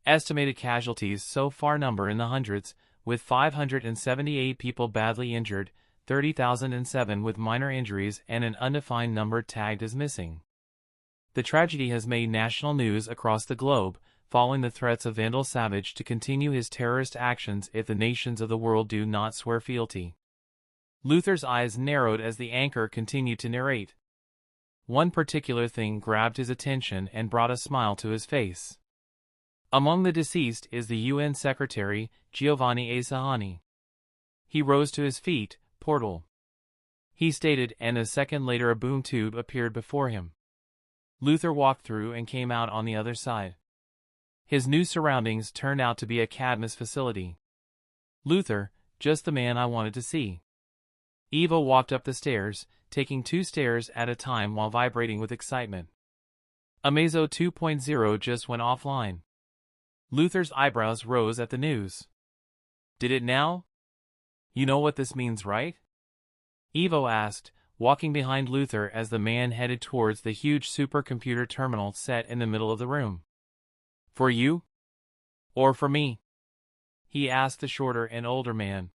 Estimated casualties so far number in the hundreds, with 578 people badly injured, 30,007 with minor injuries, and an undefined number tagged as missing. The tragedy has made national news across the globe, following the threats of Vandal Savage to continue his terrorist actions if the nations of the world do not swear fealty. Luther's eyes narrowed as the anchor continued to narrate. One particular thing grabbed his attention and brought a smile to his face. Among the deceased is the UN Secretary, Giovanni Asahani. He rose to his feet, portal. He stated, and a second later a boom tube appeared before him. Luther walked through and came out on the other side. His new surroundings turned out to be a Cadmus facility. Luther, just the man I wanted to see. Eva walked up the stairs, taking 2 stairs at a time while vibrating with excitement. Amazo 2.0 just went offline. Luther's eyebrows rose at the news. Did it now? You know what this means, right? Evo asked, walking behind Luther as the man headed towards the huge supercomputer terminal set in the middle of the room. For you? Or for me? He asked the shorter and older man.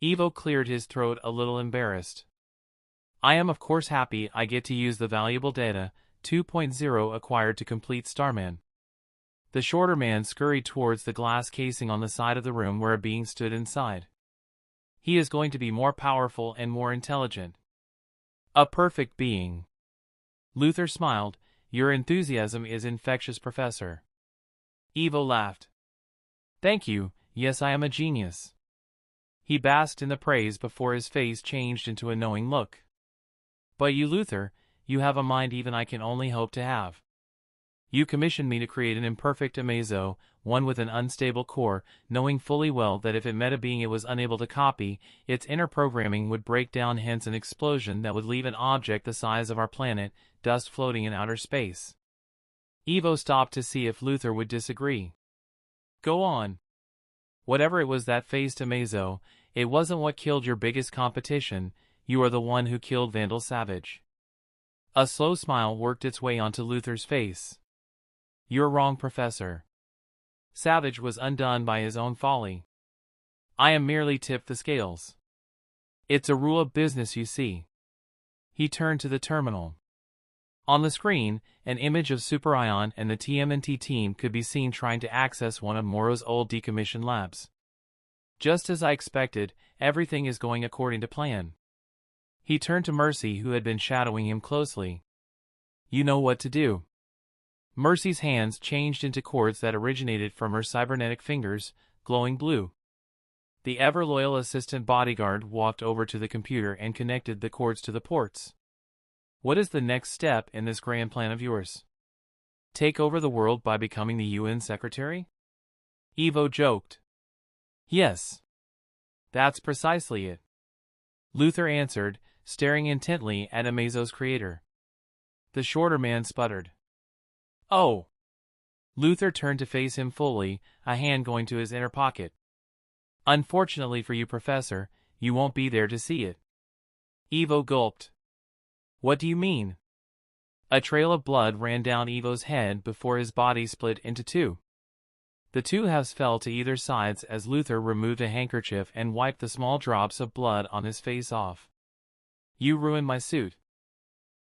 Evo cleared his throat, a little embarrassed. I am of course happy I get to use the valuable data 2.0 acquired to complete Starman. The shorter man scurried towards the glass casing on the side of the room where a being stood inside. He is going to be more powerful and more intelligent. A perfect being. Luther smiled. Your enthusiasm is infectious, Professor. Evo laughed. Thank you, yes, I am a genius. He basked in the praise before his face changed into a knowing look. But you, Luther, you have a mind even I can only hope to have. You commissioned me to create an imperfect Amazo, one with an unstable core, knowing fully well that if it met a being it was unable to copy, its inner programming would break down, hence an explosion that would leave an object the size of our planet, dust floating in outer space. Evo stopped to see if Luther would disagree. Go on. Whatever it was that faced Amazo, it wasn't what killed your biggest competition. You are the one who killed Vandal Savage. A slow smile worked its way onto Luther's face. You're wrong, Professor. Savage was undone by his own folly. I am merely tipped the scales. It's a rule of business, you see. He turned to the terminal. On the screen, an image of Superion and the TMNT team could be seen trying to access one of Moro's old decommissioned labs. Just as I expected, everything is going according to plan. He turned to Mercy, who had been shadowing him closely. You know what to do. Mercy's hands changed into cords that originated from her cybernetic fingers, glowing blue. The ever-loyal assistant bodyguard walked over to the computer and connected the cords to the ports. What is the next step in this grand plan of yours? Take over the world by becoming the UN secretary? Evo joked. Yes. That's precisely it. Luther answered, staring intently at Amazo's creator. The shorter man sputtered. Oh. Luther turned to face him fully, a hand going to his inner pocket. Unfortunately for you, Professor, you won't be there to see it. Evo gulped. What do you mean? A trail of blood ran down Evo's head before his body split into two. The two halves fell to either sides as Luther removed a handkerchief and wiped the small drops of blood on his face off. You ruined my suit.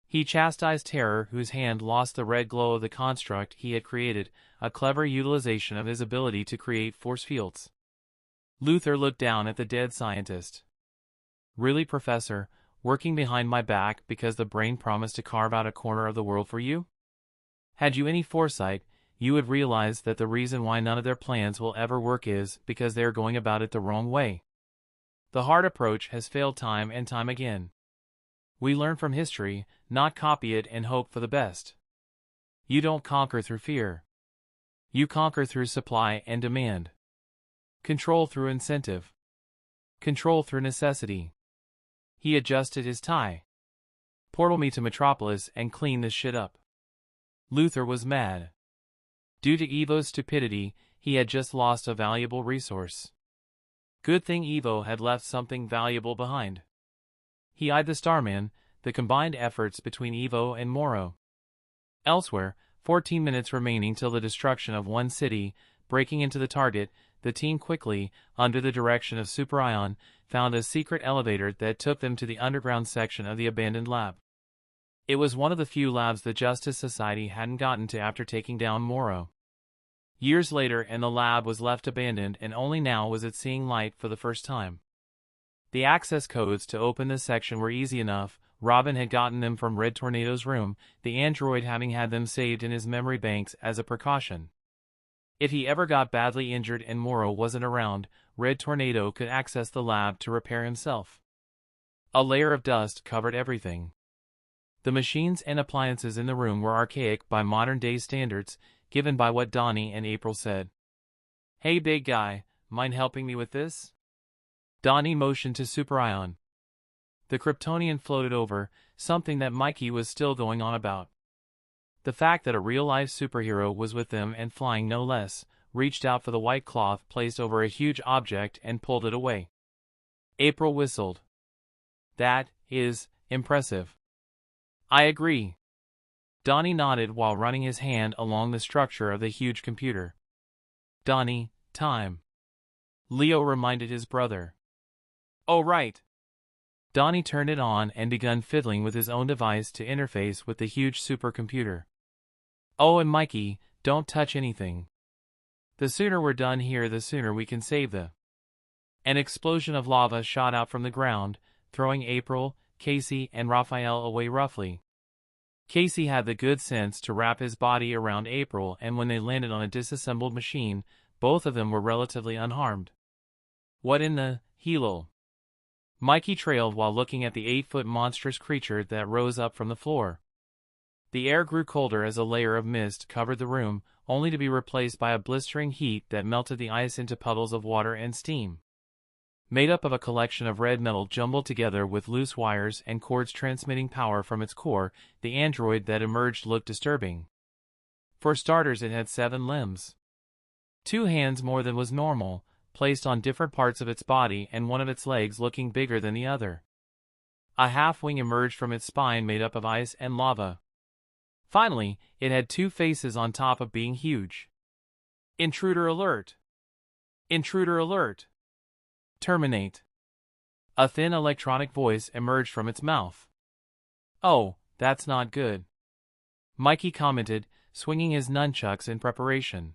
He chastised Terror, whose hand lost the red glow of the construct he had created, a clever utilization of his ability to create force fields. Luther looked down at the dead scientist. Really, Professor? Working behind my back because the brain promised to carve out a corner of the world for you? Had you any foresight, you would realize that the reason why none of their plans will ever work is because they are going about it the wrong way. The hard approach has failed time and time again. We learn from history, not copy it and hope for the best. You don't conquer through fear. You conquer through supply and demand. Control through incentive. Control through necessity. He adjusted his tie. Portal me to Metropolis and clean this shit up. Luther was mad. Due to Evo's stupidity, he had just lost a valuable resource. Good thing Evo had left something valuable behind. He eyed the Starman, the combined efforts between Evo and Moro. Elsewhere, 14 minutes remaining till the destruction of one city. Breaking into the target, the team quickly, under the direction of Superion, found a secret elevator that took them to the underground section of the abandoned lab. It was one of the few labs the Justice Society hadn't gotten to after taking down Moro. Years later, and the lab was left abandoned, and only now was it seeing light for the first time. The access codes to open this section were easy enough. Robin had gotten them from Red Tornado's room, the android having had them saved in his memory banks as a precaution. If he ever got badly injured and Moro wasn't around, Red Tornado could access the lab to repair himself. A layer of dust covered everything. The machines and appliances in the room were archaic by modern-day standards, given by what Donnie and April said. Hey big guy, mind helping me with this? Donnie motioned to Superion. The Kryptonian floated over, something that Mikey was still going on about. The fact that a real-life superhero was with them and flying no less, reached out for the white cloth placed over a huge object and pulled it away. April whistled. That is impressive. I agree. Donnie nodded while running his hand along the structure of the huge computer. Donnie, time. Leo reminded his brother. Oh right. Donnie turned it on and began fiddling with his own device to interface with the huge supercomputer. Oh, and Mikey, don't touch anything. The sooner we're done here, the sooner we can save the... An explosion of lava shot out from the ground, throwing April, Casey, and Raphael away roughly. Casey had the good sense to wrap his body around April, and when they landed on a disassembled machine, both of them were relatively unharmed. What in the helo? Mikey trailed while looking at the 8-foot monstrous creature that rose up from the floor. The air grew colder as a layer of mist covered the room, only to be replaced by a blistering heat that melted the ice into puddles of water and steam. Made up of a collection of red metal jumbled together with loose wires and cords transmitting power from its core, the android that emerged looked disturbing. For starters, it had 7 limbs. 2 hands more than was normal, placed on different parts of its body, and one of its legs looking bigger than the other. A half-wing emerged from its spine made up of ice and lava. Finally, it had 2 faces on top of being huge. Intruder alert! Intruder alert! Terminate! A thin electronic voice emerged from its mouth. Oh, that's not good, Mikey commented, swinging his nunchucks in preparation.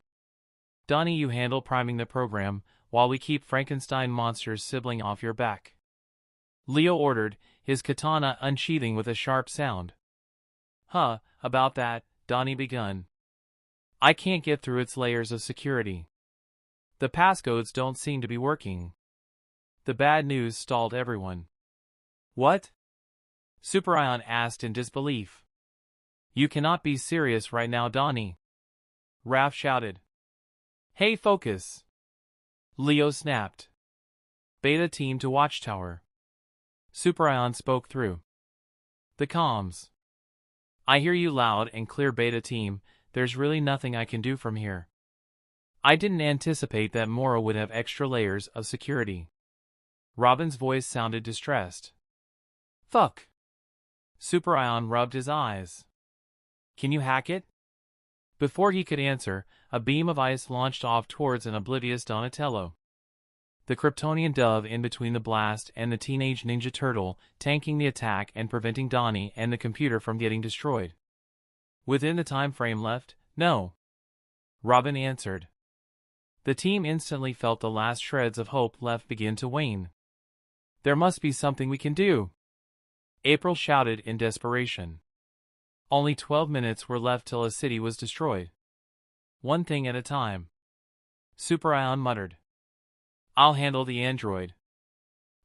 Donnie, you handle priming the program, while we keep Frankenstein monsters sibling off your back, Leo ordered, his katana unsheathing with a sharp sound. About that, Donnie begun. I can't get through its layers of security. The passcodes don't seem to be working. The bad news stalled everyone. What? Superion asked in disbelief. You cannot be serious right now, Donnie, Raph shouted. Hey, focus! Leo snapped. Beta team to Watchtower. Superion spoke through the comms. I hear you loud and clear, Beta team. There's really nothing I can do from here. I didn't anticipate that Mora would have extra layers of security. Robin's voice sounded distressed. Fuck. Superion rubbed his eyes. Can you hack it? Before he could answer, a beam of ice launched off towards an oblivious Donatello. The Kryptonian dove in between the blast and the Teenage Ninja Turtle, tanking the attack and preventing Donnie and the computer from getting destroyed. Within the time frame left, no, Robin answered. The team instantly felt the last shreds of hope left begin to wane. There must be something we can do, April shouted in desperation. Only 12 minutes were left till a city was destroyed. One thing at a time, Superion muttered. I'll handle the android.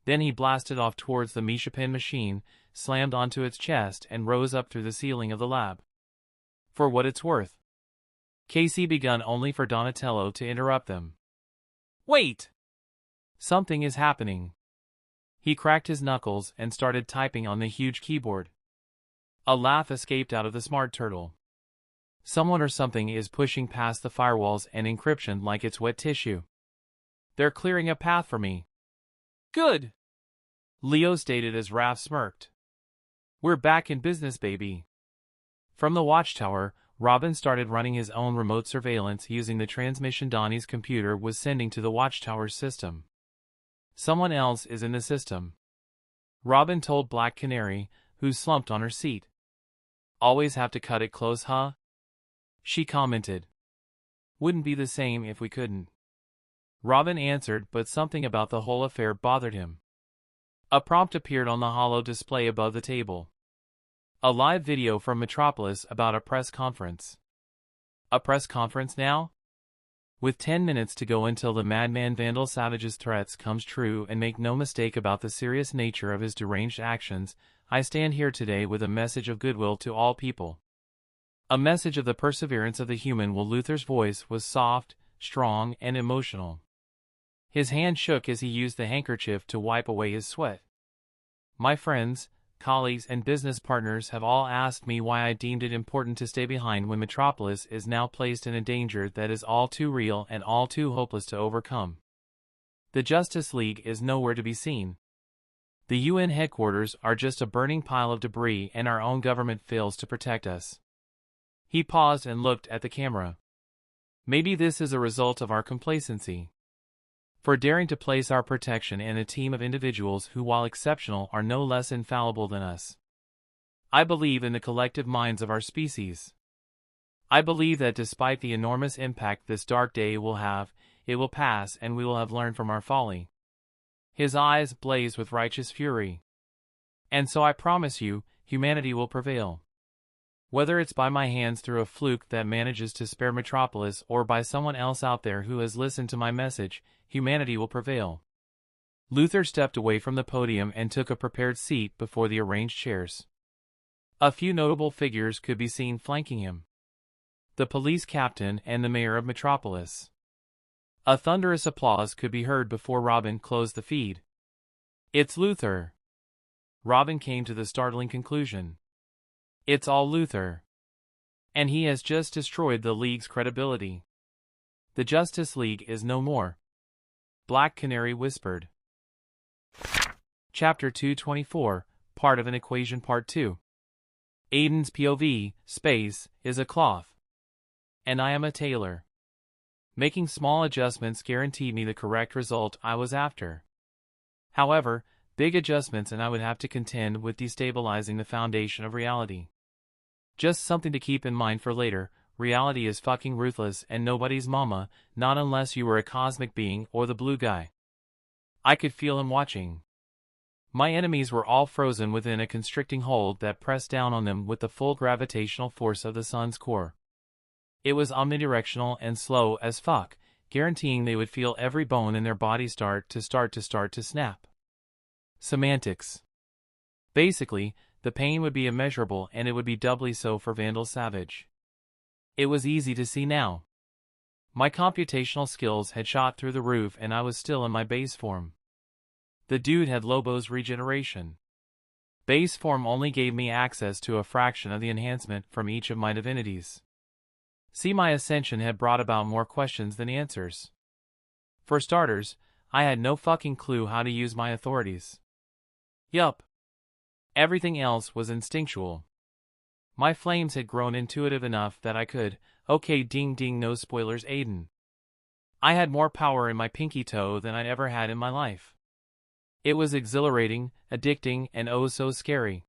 Then he blasted off towards the Mishapin machine, slammed onto its chest, and rose up through the ceiling of the lab. For what it's worth, Casey begun, only for Donatello to interrupt them. Wait! Something is happening. He cracked his knuckles and started typing on the huge keyboard. A laugh escaped out of the smart turtle. Someone or something is pushing past the firewalls and encryption like it's wet tissue. They're clearing a path for me. Good, Leo stated as Raph smirked. We're back in business, baby. From the Watchtower, Robin started running his own remote surveillance using the transmission Donnie's computer was sending to the Watchtower's system. Someone else is in the system, Robin told Black Canary, who slumped on her seat. Always have to cut it close, huh? She commented. Wouldn't be the same if we couldn't, Robin answered, but something about the whole affair bothered him. A prompt appeared on the holo display above the table. A live video from Metropolis about a press conference. A press conference now? With 10 minutes to go until the madman Vandal Savage's threats comes true, and make no mistake about the serious nature of his deranged actions, I stand here today with a message of goodwill to all people. A message of the perseverance of the human will. Luther's voice was soft, strong, and emotional. His hand shook as he used the handkerchief to wipe away his sweat. My friends, colleagues, and business partners have all asked me why I deemed it important to stay behind when Metropolis is now placed in a danger that is all too real and all too hopeless to overcome. The Justice League is nowhere to be seen. The UN headquarters are just a burning pile of debris, and our own government fails to protect us. He paused and looked at the camera. Maybe this is a result of our complacency. For daring to place our protection in a team of individuals who, while exceptional, are no less infallible than us. I believe in the collective minds of our species. I believe that despite the enormous impact this dark day will have, it will pass, and we will have learned from our folly. His eyes blazed with righteous fury. And so I promise you, humanity will prevail. Whether it's by my hands through a fluke that manages to spare Metropolis or by someone else out there who has listened to my message, humanity will prevail. Luther stepped away from the podium and took a prepared seat before the arranged chairs. A few notable figures could be seen flanking him: the police captain and the mayor of Metropolis. A thunderous applause could be heard before Robin closed the feed. "It's Luther." Robin came to the startling conclusion. "It's all Luther. And he has just destroyed the League's credibility. The Justice League is no more." Black Canary whispered. Chapter 224, Part of an Equation Part 2. Aiden's POV, space, is a cloth. And I am a tailor. Making small adjustments guaranteed me the correct result I was after. However, big adjustments and I would have to contend with destabilizing the foundation of reality. Just something to keep in mind for later: reality is fucking ruthless and nobody's mama, not unless you were a cosmic being or the blue guy. I could feel him watching. My enemies were all frozen within a constricting hold that pressed down on them with the full gravitational force of the sun's core. It was omnidirectional and slow as fuck, guaranteeing they would feel every bone in their body start to snap. Semantics. Basically, the pain would be immeasurable and it would be doubly so for Vandal Savage. It was easy to see now. My computational skills had shot through the roof and I was still in my base form. The dude had Lobo's regeneration. Base form only gave me access to a fraction of the enhancement from each of my divinities. See, my Ascension had brought about more questions than answers. For starters, I had no fucking clue how to use my authorities. Yup. Everything else was instinctual. My flames had grown intuitive enough that I could, okay, ding ding, no spoilers Aiden. I had more power in my pinky toe than I'd ever had in my life. It was exhilarating, addicting, and oh so scary.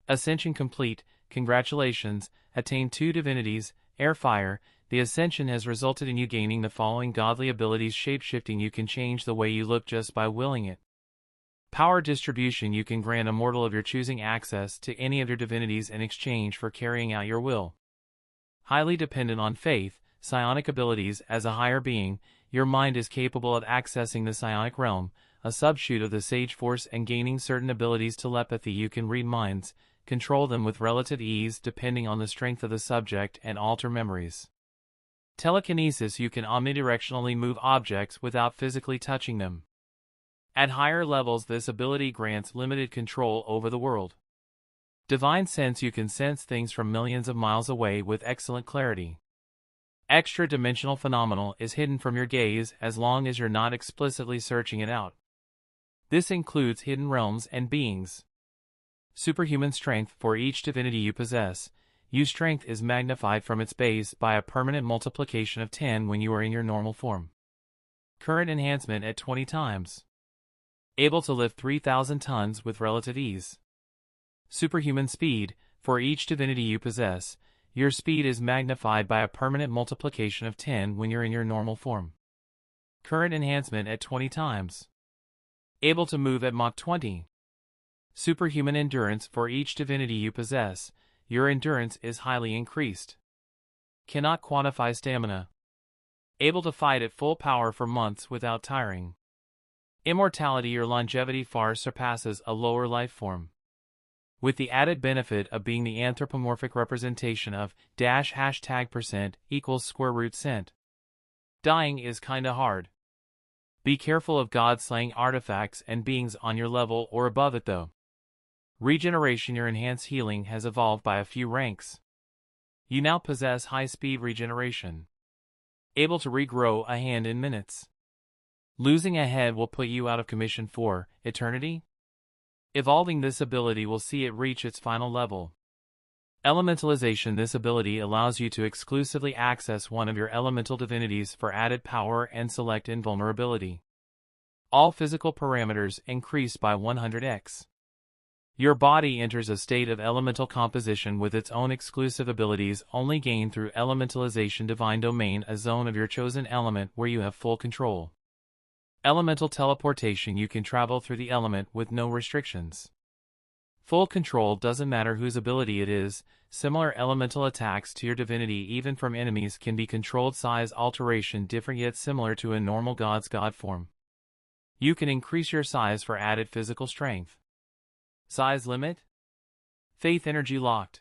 Ascension complete, congratulations, attained 2 divinities, air fire. The Ascension has resulted in you gaining the following godly abilities: shapeshifting, you can change the way you look just by willing it. Power distribution, you can grant a mortal of your choosing access to any of your divinities in exchange for carrying out your will. Highly dependent on faith, psionic abilities. As a higher being, your mind is capable of accessing the psionic realm, a subshoot of the Sage Force, and gaining certain abilities. Telepathy, you can read minds, control them with relative ease depending on the strength of the subject, and alter memories. Telekinesis, you can omnidirectionally move objects without physically touching them. At higher levels, this ability grants limited control over the world. Divine sense, you can sense things from millions of miles away with excellent clarity. Extra-dimensional phenomenal is hidden from your gaze as long as you're not explicitly searching it out. This includes hidden realms and beings. Superhuman strength, for each divinity you possess, your strength is magnified from its base by a permanent multiplication of 10 when you are in your normal form. Current enhancement at 20 times. Able to lift 3,000 tons with relative ease. Superhuman speed, for each divinity you possess, your speed is magnified by a permanent multiplication of 10 when you're in your normal form. Current enhancement at 20 times. Able to move at Mach 20. Superhuman endurance, for each divinity you possess, your endurance is highly increased. Cannot quantify stamina. Able to fight at full power for months without tiring. Immortality, your longevity far surpasses a lower life form. With the added benefit of being the anthropomorphic representation of %% equals %. Dying is kinda hard. Be careful of god-slaying artifacts and beings on your level or above it though. Regeneration, your enhanced healing has evolved by a few ranks. You now possess high-speed regeneration. Able to regrow a hand in minutes. Losing a head will put you out of commission for eternity. Evolving this ability will see it reach its final level. Elementalization, this ability allows you to exclusively access one of your elemental divinities for added power and select invulnerability. All physical parameters increase by 100x. Your body enters a state of elemental composition with its own exclusive abilities only gained through elementalization. Divine domain, a zone of your chosen element where you have full control. Elemental teleportation, you can travel through the element with no restrictions. Full control doesn't matter whose ability it is. Similar elemental attacks to your divinity even from enemies can be controlled. Size alteration different yet similar to a normal god's god form. You can increase your size for added physical strength. Size limit? Faith energy locked.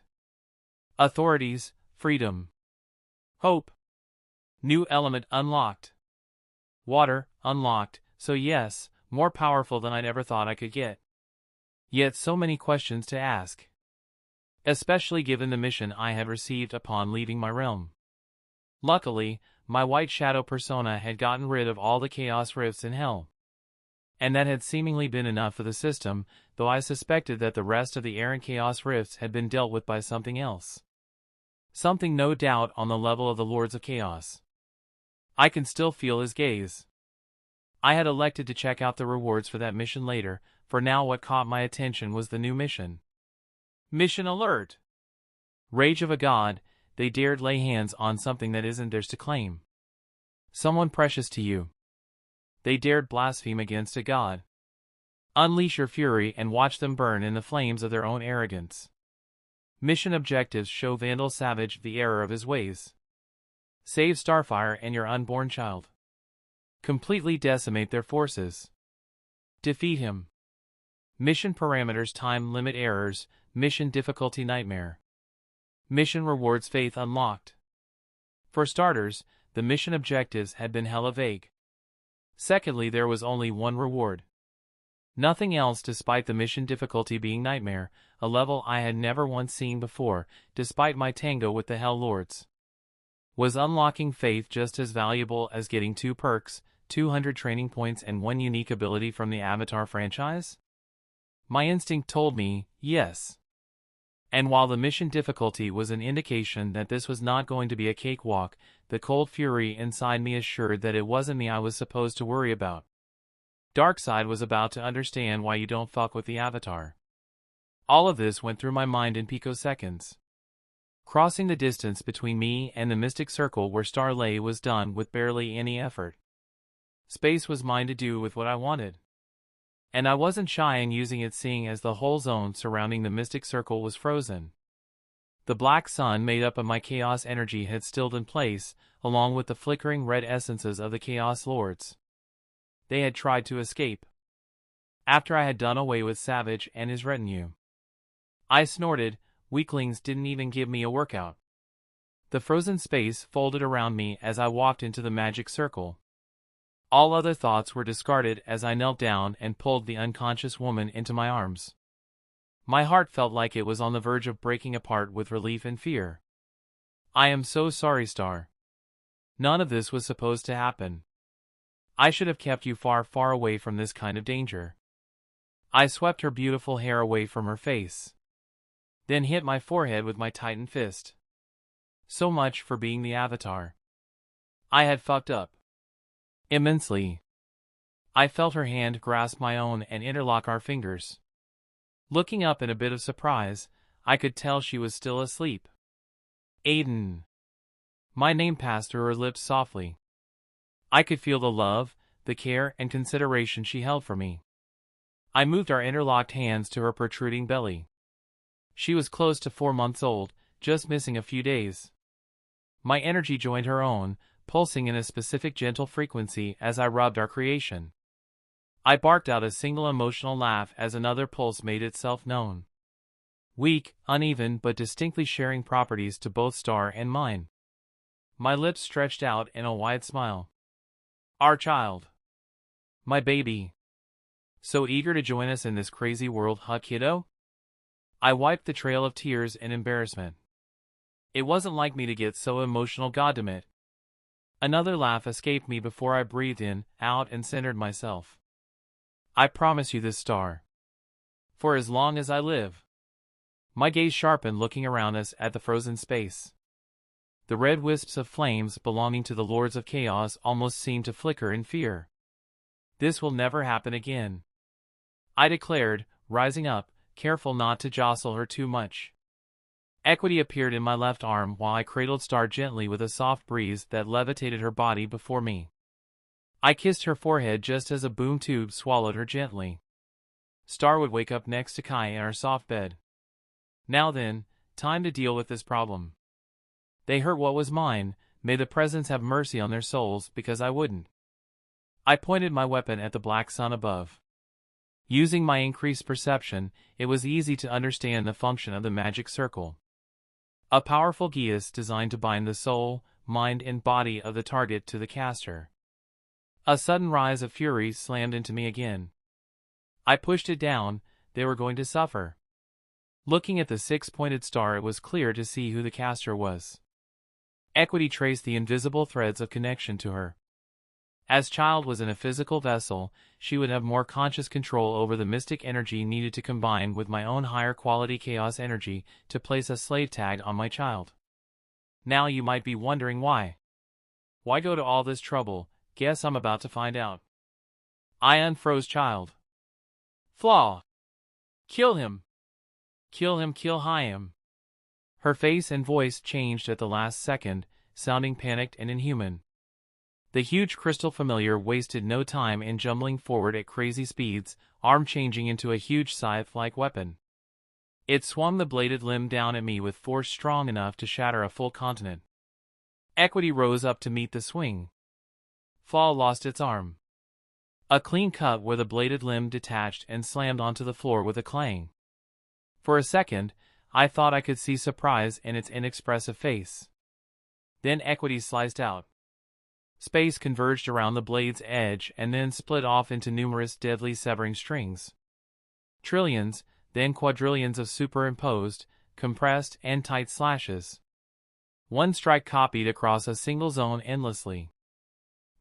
Authorities, freedom. Hope. New element unlocked. Water, unlocked, so yes, more powerful than I'd ever thought I could get. Yet so many questions to ask. Especially given the mission I had received upon leaving my realm. Luckily, my white shadow persona had gotten rid of all the chaos rifts in hell. And that had seemingly been enough for the system, though I suspected that the rest of the errant chaos rifts had been dealt with by something else. Something no doubt on the level of the Lords of Chaos. I can still feel his gaze. I had elected to check out the rewards for that mission later. For now what caught my attention was the new mission. Mission alert! Rage of a god, they dared lay hands on something that isn't theirs to claim. Someone precious to you. They dared blaspheme against a god. Unleash your fury and watch them burn in the flames of their own arrogance. Mission objectives show Vandal Savage the error of his ways. Save Starfire and your unborn child. Completely decimate their forces. Defeat him. Mission parameters time limit errors, mission difficulty nightmare. Mission rewards faith unlocked. For starters, the mission objectives had been hella vague. Secondly, there was only one reward. Nothing else despite the mission difficulty being nightmare, a level I had never once seen before, despite my tango with the Hell Lords. Was unlocking faith just as valuable as getting 2 perks, 200 training points and 1 unique ability from the Avatar franchise? My instinct told me, yes. And while the mission difficulty was an indication that this was not going to be a cakewalk, the cold fury inside me assured that it wasn't me I was supposed to worry about. Darkseid was about to understand why you don't fuck with the Avatar. All of this went through my mind in picoseconds. Crossing the distance between me and the mystic circle where Star lay was done with barely any effort. Space was mine to do with what I wanted. And I wasn't shy in using it seeing as the whole zone surrounding the mystic circle was frozen. The black sun made up of my chaos energy had stilled in place, along with the flickering red essences of the Chaos Lords. They had tried to escape. After I had done away with Savage and his retinue. I snorted, weaklings didn't even give me a workout. The frozen space folded around me as I walked into the magic circle. All other thoughts were discarded as I knelt down and pulled the unconscious woman into my arms. My heart felt like it was on the verge of breaking apart with relief and fear. I am so sorry, Star. None of this was supposed to happen. I should have kept you far, far away from this kind of danger. I swept her beautiful hair away from her face. Then hit my forehead with my tightened fist. So much for being the Avatar. I had fucked up. Immensely. I felt her hand grasp my own and interlock our fingers. Looking up in a bit of surprise, I could tell she was still asleep. Aiden. My name passed through her lips softly. I could feel the love, the care and consideration she held for me. I moved our interlocked hands to her protruding belly. She was close to 4 months old, just missing a few days. My energy joined her own, pulsing in a specific gentle frequency as I rubbed our creation. I barked out a single emotional laugh as another pulse made itself known. Weak, uneven but distinctly sharing properties to both Star and mine. My lips stretched out in a wide smile. Our child. My baby. So eager to join us in this crazy world, huh, kiddo? I wiped the trail of tears and embarrassment. It wasn't like me to get so emotional, goddamn. Another laugh escaped me before I breathed in, out and centered myself. I promise you this, Star. For as long as I live. My gaze sharpened looking around us at the frozen space. The red wisps of flames belonging to the Lords of Chaos almost seemed to flicker in fear. This will never happen again. I declared, rising up, careful not to jostle her too much. Equity appeared in my left arm while I cradled Star gently with a soft breeze that levitated her body before me. I kissed her forehead just as a boom tube swallowed her gently. Star would wake up next to Kai in our soft bed. Now then, time to deal with this problem. They hurt what was mine, may the presents have mercy on their souls, because I wouldn't. I pointed my weapon at the black sun above. Using my increased perception, it was easy to understand the function of the magic circle. A powerful geas designed to bind the soul, mind and body of the target to the caster. A sudden rise of fury slammed into me again. I pushed it down, they were going to suffer. Looking at the six-pointed star, it was clear to see who the caster was. Equity traced the invisible threads of connection to her. As Child was in a physical vessel, she would have more conscious control over the mystic energy needed to combine with my own higher quality chaos energy to place a slave tag on my child. Now you might be wondering why. Why go to all this trouble? Guess I'm about to find out. I unfroze Child. Flaw. Kill him. Kill him, kill him. Her face and voice changed at the last second, sounding panicked and inhuman. The huge crystal familiar wasted no time in jumbling forward at crazy speeds, arm changing into a huge scythe-like weapon. It swung the bladed limb down at me with force strong enough to shatter a full continent. Equity rose up to meet the swing. Flaw lost its arm. A clean cut where the bladed limb detached and slammed onto the floor with a clang. For a second, I thought I could see surprise in its inexpressive face. Then Equity sliced out. Space converged around the blade's edge and then split off into numerous deadly severing strings. Trillions, then quadrillions of superimposed, compressed, and tight slashes. One strike copied across a single zone endlessly.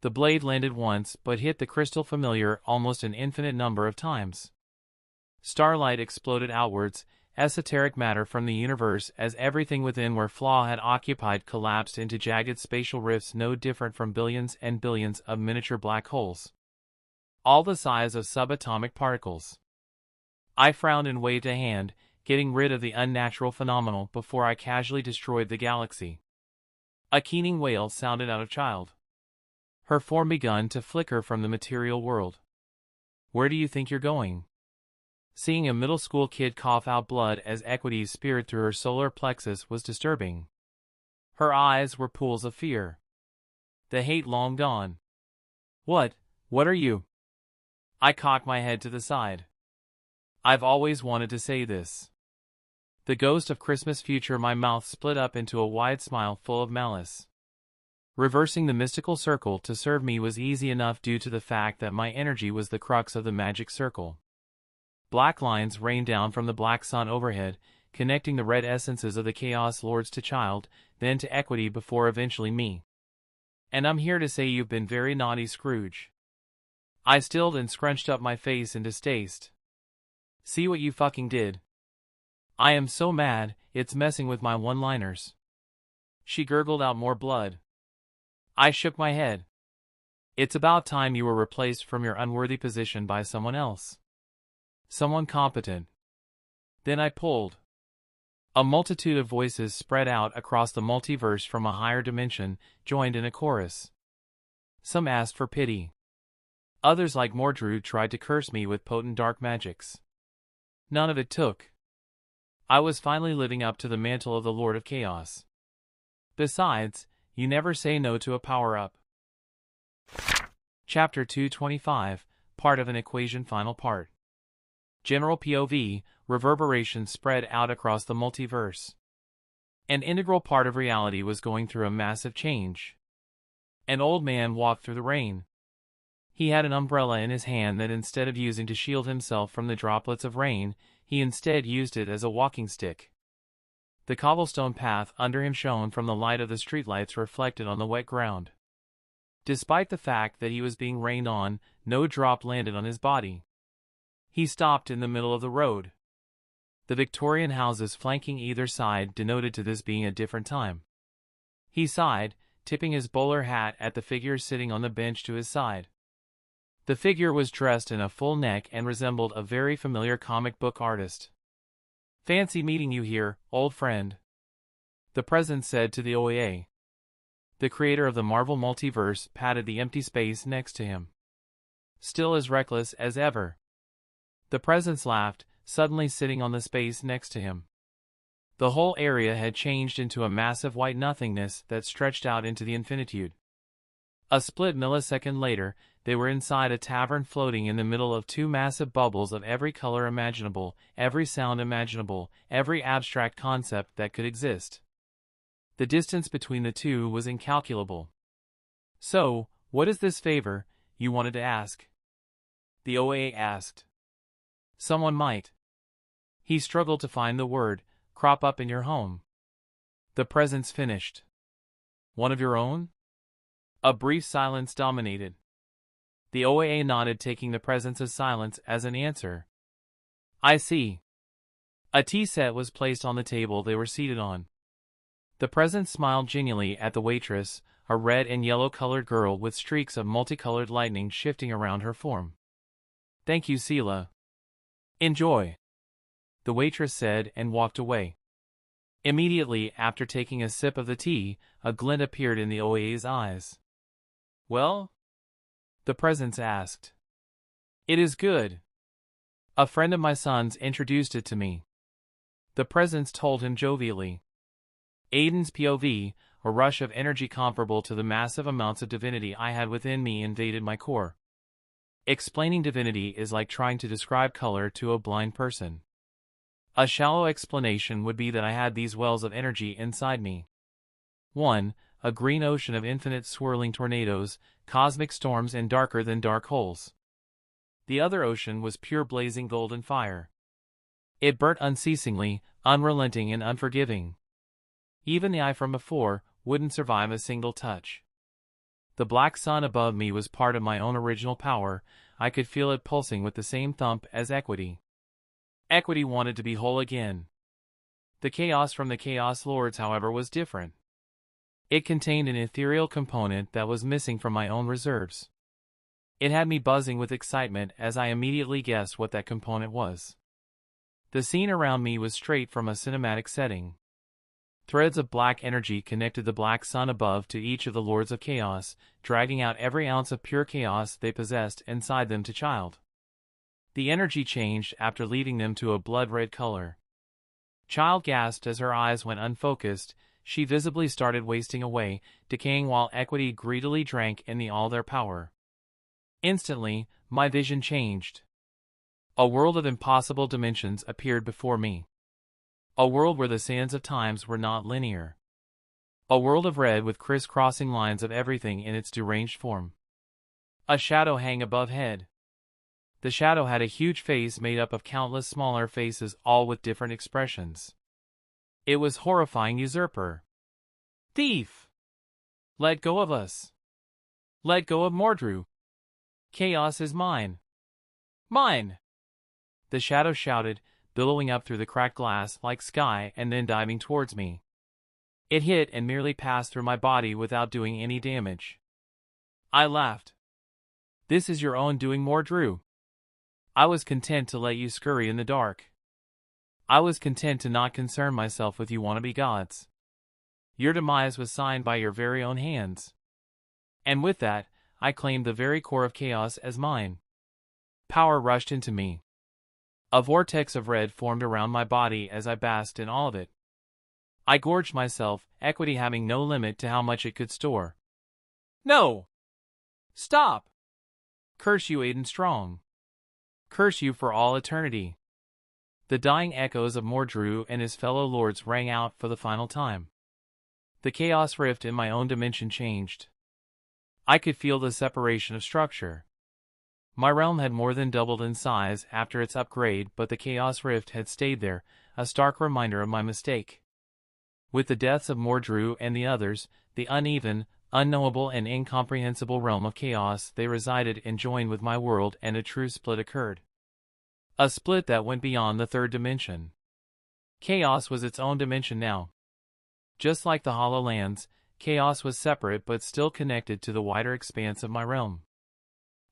The blade landed once but hit the crystal familiar almost an infinite number of times. Starlight exploded outwards, esoteric matter from the universe as everything within where Flaw had occupied collapsed into jagged spatial rifts no different from billions and billions of miniature black holes. All the size of subatomic particles. I frowned and waved a hand, getting rid of the unnatural phenomenon before I casually destroyed the galaxy. A keening wail sounded out of Child. Her form begun to flicker from the material world. Where do you think you're going? Seeing a middle school kid cough out blood as Equity speared through her solar plexus was disturbing. Her eyes were pools of fear. The hate long gone. What are you? I cocked my head to the side. I've always wanted to say this. The ghost of Christmas future, my mouth split up into a wide smile full of malice. Reversing the mystical circle to serve me was easy enough due to the fact that my energy was the crux of the magic circle. Black lines rained down from the black sun overhead, connecting the red essences of the Chaos Lords to Child, then to Equity before eventually me. And I'm here to say you've been very naughty, Scrooge. I stilled and scrunched up my face in distaste. See what you fucking did. I am so mad, it's messing with my one-liners. She gurgled out more blood. I shook my head. It's about time you were replaced from your unworthy position by someone else. Someone competent. Then I pulled. A multitude of voices spread out across the multiverse from a higher dimension, joined in a chorus. Some asked for pity. Others like Mordru tried to curse me with potent dark magics. None of it took. I was finally living up to the mantle of the Lord of Chaos. Besides, you never say no to a power-up. Chapter 225, part of an equation, final part. General POV, reverberation spread out across the multiverse. An integral part of reality was going through a massive change. An old man walked through the rain. He had an umbrella in his hand that instead of using to shield himself from the droplets of rain, he instead used it as a walking stick. The cobblestone path under him shone from the light of the streetlights reflected on the wet ground. Despite the fact that he was being rained on, no drop landed on his body. He stopped in the middle of the road. The Victorian houses flanking either side denoted to this being a different time. He sighed, tipping his bowler hat at the figure sitting on the bench to his side. The figure was dressed in a full neck and resembled a very familiar comic book artist. "Fancy meeting you here, old friend," the president said to the OEA. The creator of the Marvel multiverse patted the empty space next to him. "Still as reckless as ever." The presence laughed, suddenly sitting on the space next to him. The whole area had changed into a massive white nothingness that stretched out into the infinitude. A split millisecond later, they were inside a tavern floating in the middle of two massive bubbles of every color imaginable, every sound imaginable, every abstract concept that could exist. The distance between the two was incalculable. "So, what is this favor you wanted to ask?" the OA asked. "Someone might." He struggled to find the word, "crop up in your home." The presence finished. "One of your own?" A brief silence dominated. The OAA nodded, taking the presence's silence as an answer. "I see." A tea set was placed on the table they were seated on. The presence smiled genially at the waitress, a red and yellow-colored girl with streaks of multicolored lightning shifting around her form. "Thank you, Sela." "Enjoy," the waitress said and walked away. Immediately after taking a sip of the tea, a glint appeared in the OA's eyes. "Well?" the presence asked. "It is good. A friend of my son's introduced it to me," the presence told him jovially. Aiden's POV, a rush of energy comparable to the massive amounts of divinity I had within me, invaded my core. Explaining divinity is like trying to describe color to a blind person. A shallow explanation would be that I had these wells of energy inside me. One, a green ocean of infinite swirling tornadoes, cosmic storms, and darker than dark holes. The other ocean was pure blazing golden fire. It burnt unceasingly, unrelenting and unforgiving. Even the eye from before wouldn't survive a single touch. The black sun above me was part of my own original power. I could feel it pulsing with the same thump as equity. Equity wanted to be whole again. The chaos from the Chaos Lords, however, was different. It contained an ethereal component that was missing from my own reserves. It had me buzzing with excitement as I immediately guessed what that component was. The scene around me was straight from a cinematic setting. Threads of black energy connected the black sun above to each of the Lords of Chaos, dragging out every ounce of pure chaos they possessed inside them to Child. The energy changed after leaving them to a blood-red color. Child gasped as her eyes went unfocused. She visibly started wasting away, decaying while Equity greedily drank in all their power. Instantly, my vision changed. A world of impossible dimensions appeared before me. A world where the sands of times were not linear. A world of red with crisscrossing lines of everything in its deranged form. A shadow hung above head. The shadow had a huge face made up of countless smaller faces, all with different expressions. It was horrifying usurper. Thief! Let go of us. Let go of Mordru. Chaos is mine. Mine! The shadow shouted, billowing up through the cracked glass like sky and then diving towards me. It hit and merely passed through my body without doing any damage. I laughed. This is your own doing, Mordru. I was content to let you scurry in the dark. I was content to not concern myself with you wannabe gods. Your demise was signed by your very own hands. And with that, I claimed the very core of chaos as mine. Power rushed into me. A vortex of red formed around my body as I basked in all of it. I gorged myself, equity having no limit to how much it could store. No! Stop! Curse you, Aden Strong. Curse you for all eternity. The dying echoes of Mordru and his fellow lords rang out for the final time. The chaos rift in my own dimension changed. I could feel the separation of structure. My realm had more than doubled in size after its upgrade, but the chaos rift had stayed there, a stark reminder of my mistake. With the deaths of Mordru and the others, the uneven, unknowable and incomprehensible realm of chaos they resided in joined with my world, and a true split occurred. A split that went beyond the third dimension. Chaos was its own dimension now. Just like the Hollow Lands, chaos was separate but still connected to the wider expanse of my realm.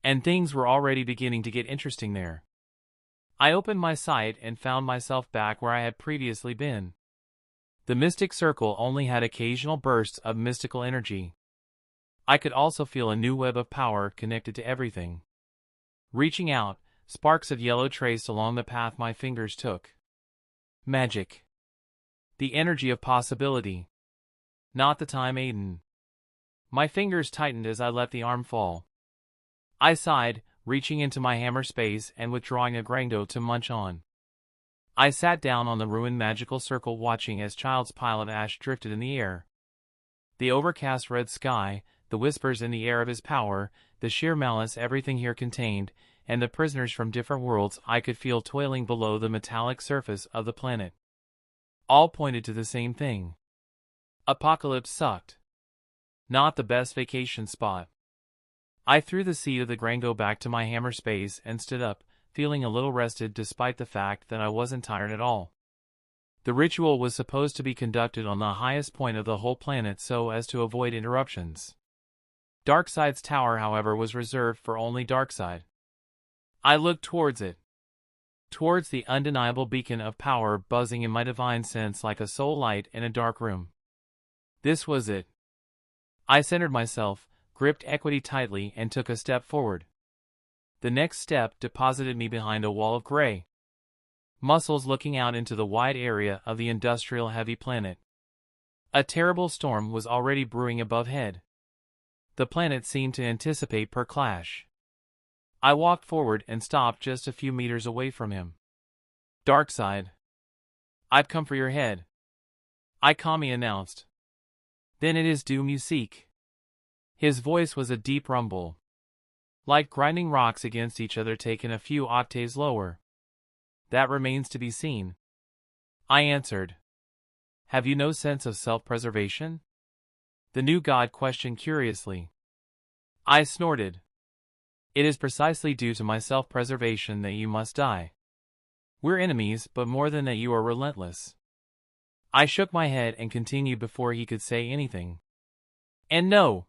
And things were already beginning to get interesting there. I opened my sight and found myself back where I had previously been. The mystic circle only had occasional bursts of mystical energy. I could also feel a new web of power connected to everything. Reaching out, sparks of yellow traced along the path my fingers took. Magic. The energy of possibility. Not the time, Aiden. My fingers tightened as I let the arm fall. I sighed, reaching into my hammer space and withdrawing a Grango to munch on. I sat down on the ruined magical circle watching as Child's pile of ash drifted in the air. The overcast red sky, the whispers in the air of his power, the sheer malice everything here contained, and the prisoners from different worlds I could feel toiling below the metallic surface of the planet. All pointed to the same thing. Apocalypse sucked. Not the best vacation spot. I threw the seat of the Grango back to my hammer space and stood up, feeling a little rested despite the fact that I wasn't tired at all. The ritual was supposed to be conducted on the highest point of the whole planet so as to avoid interruptions. Darkseid's tower, however, was reserved for only Darkseid. I looked towards it. Towards the undeniable beacon of power buzzing in my divine sense like a soul light in a dark room. This was it. I centered myself, gripped equity tightly, and took a step forward. The next step deposited me behind a wall of gray muscles looking out into the wide area of the industrial heavy planet. A terrible storm was already brewing above head. The planet seemed to anticipate per clash. I walked forward and stopped just a few meters away from him. Darkseid. I've come for your head. I calmly announced. Then it is doom you seek. His voice was a deep rumble. Like grinding rocks against each other taken a few octaves lower. That remains to be seen. I answered. Have you no sense of self-preservation? The new god questioned curiously. I snorted. It is precisely due to my self-preservation that you must die. We're enemies, but more than that you are relentless. I shook my head and continued before he could say anything. And no,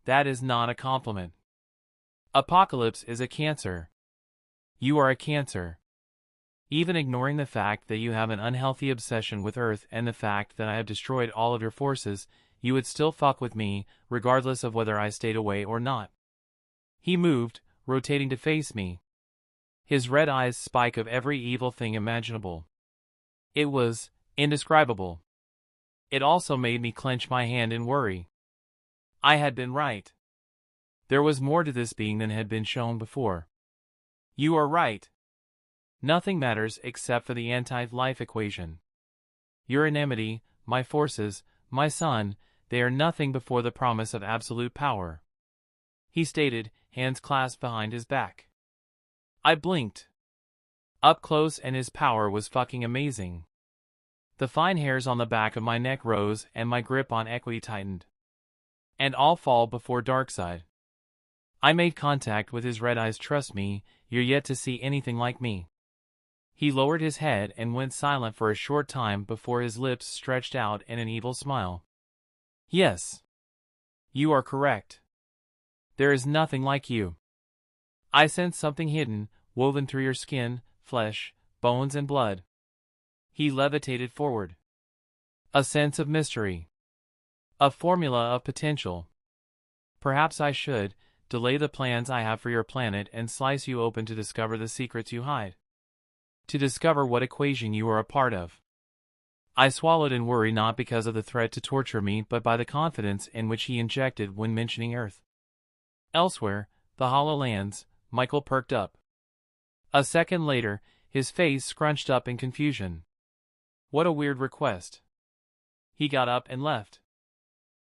that is not a compliment. Apocalypse is a cancer. You are a cancer. Even ignoring the fact that you have an unhealthy obsession with Earth and the fact that I have destroyed all of your forces, you would still fuck with me, regardless of whether I stayed away or not. He moved, rotating to face me. His red eyes spike of every evil thing imaginable. It was indescribable. It also made me clench my hand in worry. I had been right. There was more to this being than had been shown before. You are right. Nothing matters except for the anti-life equation. Your enmity, my forces, my son, they are nothing before the promise of absolute power. He stated, hands clasped behind his back. I blinked. Up close and his power was fucking amazing. The fine hairs on the back of my neck rose and my grip on equity tightened. And all fall before Darkseid. I made contact with his red eyes. Trust me, you're yet to see anything like me. He lowered his head and went silent for a short time before his lips stretched out in an evil smile. Yes. You are correct. There is nothing like you. I sense something hidden, woven through your skin, flesh, bones and blood. He levitated forward. A sense of mystery. A formula of potential. Perhaps I should delay the plans I have for your planet and slice you open to discover the secrets you hide. To discover what equation you are a part of. I swallowed in worry, not because of the threat to torture me but by the confidence in which he injected when mentioning Earth. Elsewhere, the Hollow Lands, Michael perked up. A second later, his face scrunched up in confusion. What a weird request. He got up and left.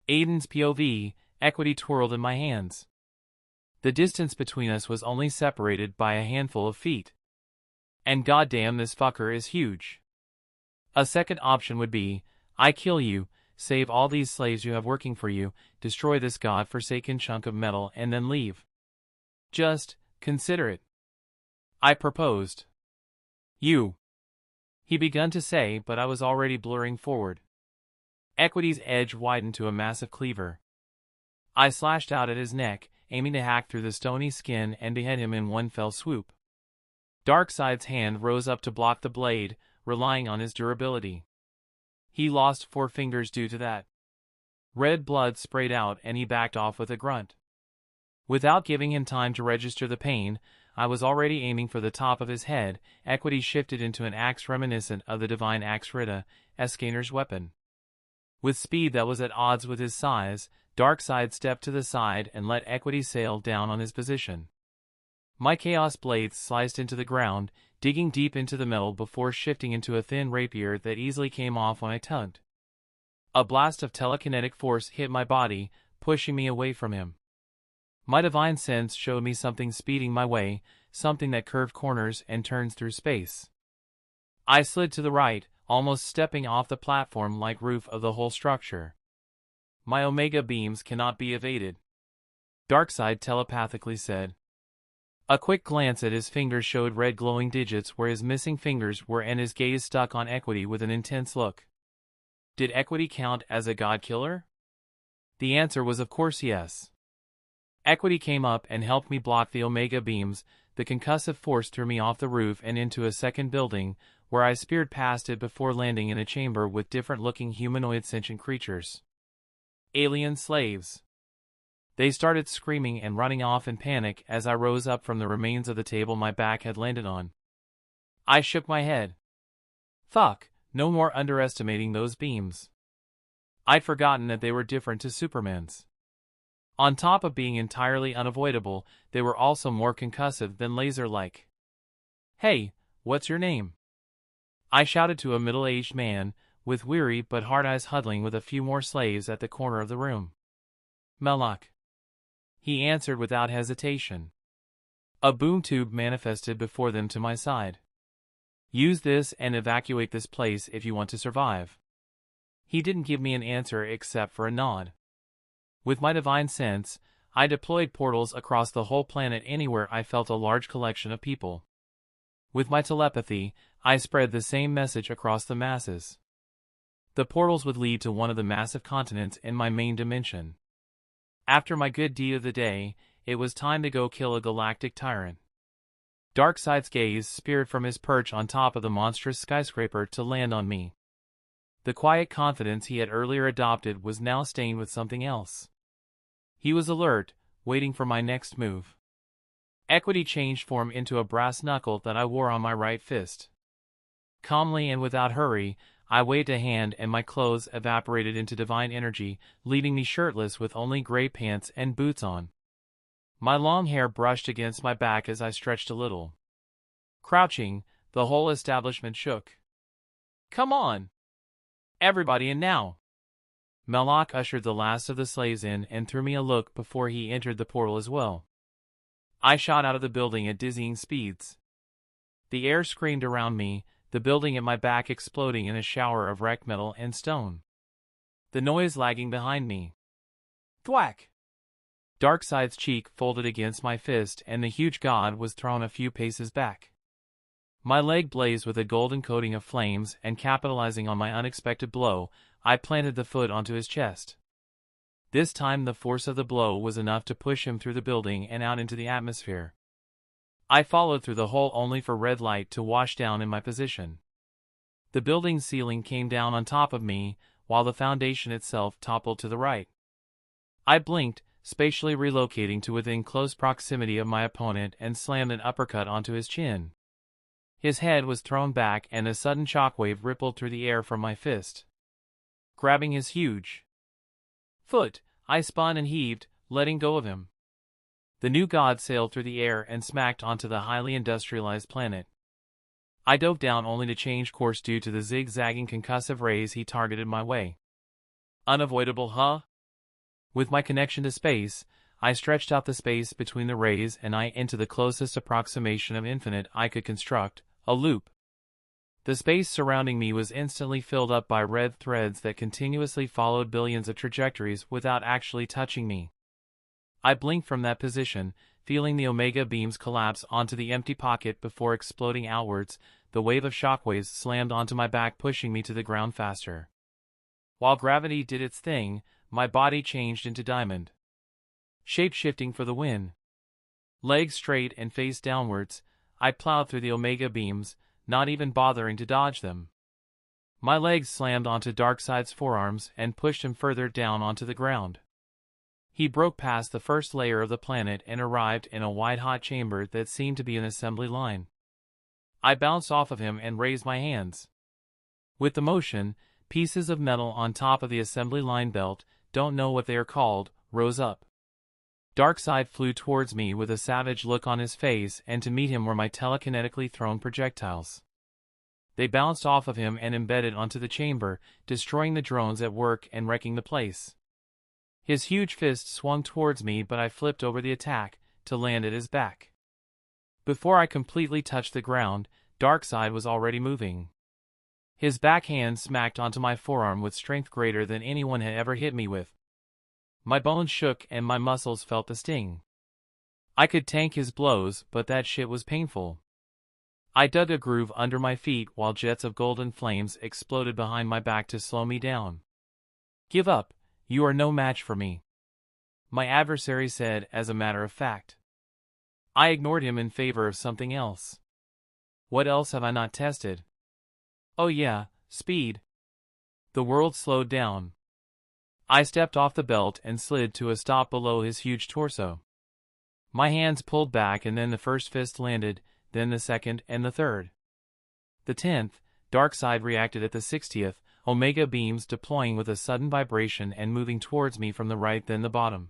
Aiden's POV, equity twirled in my hands. The distance between us was only separated by a handful of feet. And goddamn, this fucker is huge. A second option would be, I kill you, save all these slaves you have working for you, destroy this god-forsaken chunk of metal and then leave. Just consider it. I proposed. You. He began to say, but I was already blurring forward. Equity's edge widened to a massive cleaver. I slashed out at his neck, aiming to hack through the stony skin and behead him in one fell swoop. Darkseid's hand rose up to block the blade, relying on his durability. He lost 4 fingers due to that. Red blood sprayed out and he backed off with a grunt. Without giving him time to register the pain, I was already aiming for the top of his head. Equity shifted into an axe reminiscent of the divine axe Rita, Escaner's weapon. With speed that was at odds with his size, Darkseid stepped to the side and let Equity sail down on his position. My Chaos blades sliced into the ground, digging deep into the metal before shifting into a thin rapier that easily came off when I tugged. A blast of telekinetic force hit my body, pushing me away from him. My divine sense showed me something speeding my way, something that curved corners and turns through space. I slid to the right, almost stepping off the platform-like roof of the whole structure. My Omega beams cannot be evaded, Darkseid telepathically said. A quick glance at his fingers showed red glowing digits where his missing fingers were, and his gaze stuck on Equity with an intense look. Did Equity count as a god killer? The answer was of course yes. Equity came up and helped me block the Omega beams. The concussive force threw me off the roof and into a second building, where I speared past it before landing in a chamber with different-looking humanoid sentient creatures. Alien slaves. They started screaming and running off in panic as I rose up from the remains of the table my back had landed on. I shook my head. Fuck, no more underestimating those beams. I'd forgotten that they were different to Superman's. On top of being entirely unavoidable, they were also more concussive than laser-like. Hey, what's your name? I shouted to a middle-aged man, with weary but hard eyes huddling with a few more slaves at the corner of the room. Melloc. He answered without hesitation. A boom tube manifested before them to my side. Use this and evacuate this place if you want to survive. He didn't give me an answer except for a nod. With my divine sense, I deployed portals across the whole planet anywhere I felt a large collection of people. With my telepathy, I spread the same message across the masses. The portals would lead to one of the massive continents in my main dimension. After my good deed of the day, it was time to go kill a galactic tyrant. Darkseid's gaze speared from his perch on top of the monstrous skyscraper to land on me. The quiet confidence he had earlier adopted was now stained with something else. He was alert, waiting for my next move. Equity changed form into a brass knuckle that I wore on my right fist. Calmly and without hurry, I waved a hand and my clothes evaporated into divine energy, leaving me shirtless with only gray pants and boots on. My long hair brushed against my back as I stretched a little. Crouching, the whole establishment shook. Come on! Everybody in now! Melloc ushered the last of the slaves in and threw me a look before he entered the portal as well. I shot out of the building at dizzying speeds. The air screamed around me, the building at my back exploding in a shower of wrecked metal and stone. The noise lagging behind me. Thwack! Darkseid's cheek folded against my fist and the huge god was thrown a few paces back. My leg blazed with a golden coating of flames and capitalizing on my unexpected blow, I planted the foot onto his chest. This time the force of the blow was enough to push him through the building and out into the atmosphere. I followed through the hole only for red light to wash down in my position. The building's ceiling came down on top of me, while the foundation itself toppled to the right. I blinked, spatially relocating to within close proximity of my opponent and slammed an uppercut onto his chin. His head was thrown back and a sudden shockwave rippled through the air from my fist. Grabbing his huge foot, I spun and heaved, letting go of him. The new god sailed through the air and smacked onto the highly industrialized planet. I dove down only to change course due to the zigzagging concussive rays he targeted my way. Unavoidable, huh? With my connection to space, I stretched out the space between the rays and I into the closest approximation of infinite I could construct, a loop. The space surrounding me was instantly filled up by red threads that continuously followed billions of trajectories without actually touching me. I blinked from that position, feeling the Omega beams collapse onto the empty pocket before exploding outwards. The wave of shockwaves slammed onto my back, pushing me to the ground faster. While gravity did its thing, my body changed into diamond. Shape-shifting for the win. Legs straight and face downwards, I plowed through the Omega beams, not even bothering to dodge them. My legs slammed onto Darkseid's forearms and pushed him further down onto the ground. He broke past the first layer of the planet and arrived in a white-hot chamber that seemed to be an assembly line. I bounced off of him and raised my hands. With the motion, pieces of metal on top of the assembly line belt, don't know what they are called, rose up. Darkseid flew towards me with a savage look on his face, and to meet him were my telekinetically thrown projectiles. They bounced off of him and embedded onto the chamber, destroying the drones at work and wrecking the place. His huge fist swung towards me, but I flipped over the attack, to land at his back. Before I completely touched the ground, Darkseid was already moving. His backhand smacked onto my forearm with strength greater than anyone had ever hit me with. My bones shook and my muscles felt the sting. I could tank his blows, but that shit was painful. I dug a groove under my feet while jets of golden flames exploded behind my back to slow me down. "Give up, you are no match for me," my adversary said as a matter of fact. I ignored him in favor of something else. What else have I not tested? Oh yeah, speed. The world slowed down. I stepped off the belt and slid to a stop below his huge torso. My hands pulled back and then the first fist landed, then the second and the third. The 10th, Darkseid reacted at the 60th, Omega beams deploying with a sudden vibration and moving towards me from the right then the bottom.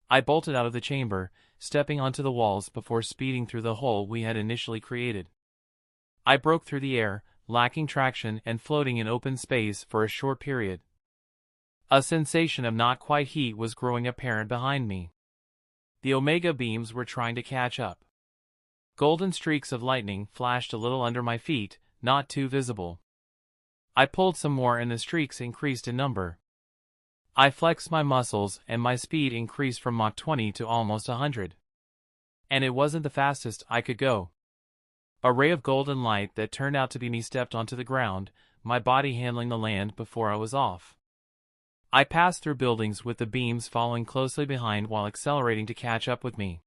I bolted out of the chamber, stepping onto the walls before speeding through the hole we had initially created. I broke through the air, lacking traction and floating in open space for a short period. A sensation of not quite heat was growing apparent behind me. The Omega beams were trying to catch up. Golden streaks of lightning flashed a little under my feet, not too visible. I pulled some more and the streaks increased in number. I flexed my muscles and my speed increased from Mach 20 to almost 100. And it wasn't the fastest I could go. A ray of golden light that turned out to be me stepped onto the ground, my body handling the land before I was off. I passed through buildings with the beams following closely behind while accelerating to catch up with me.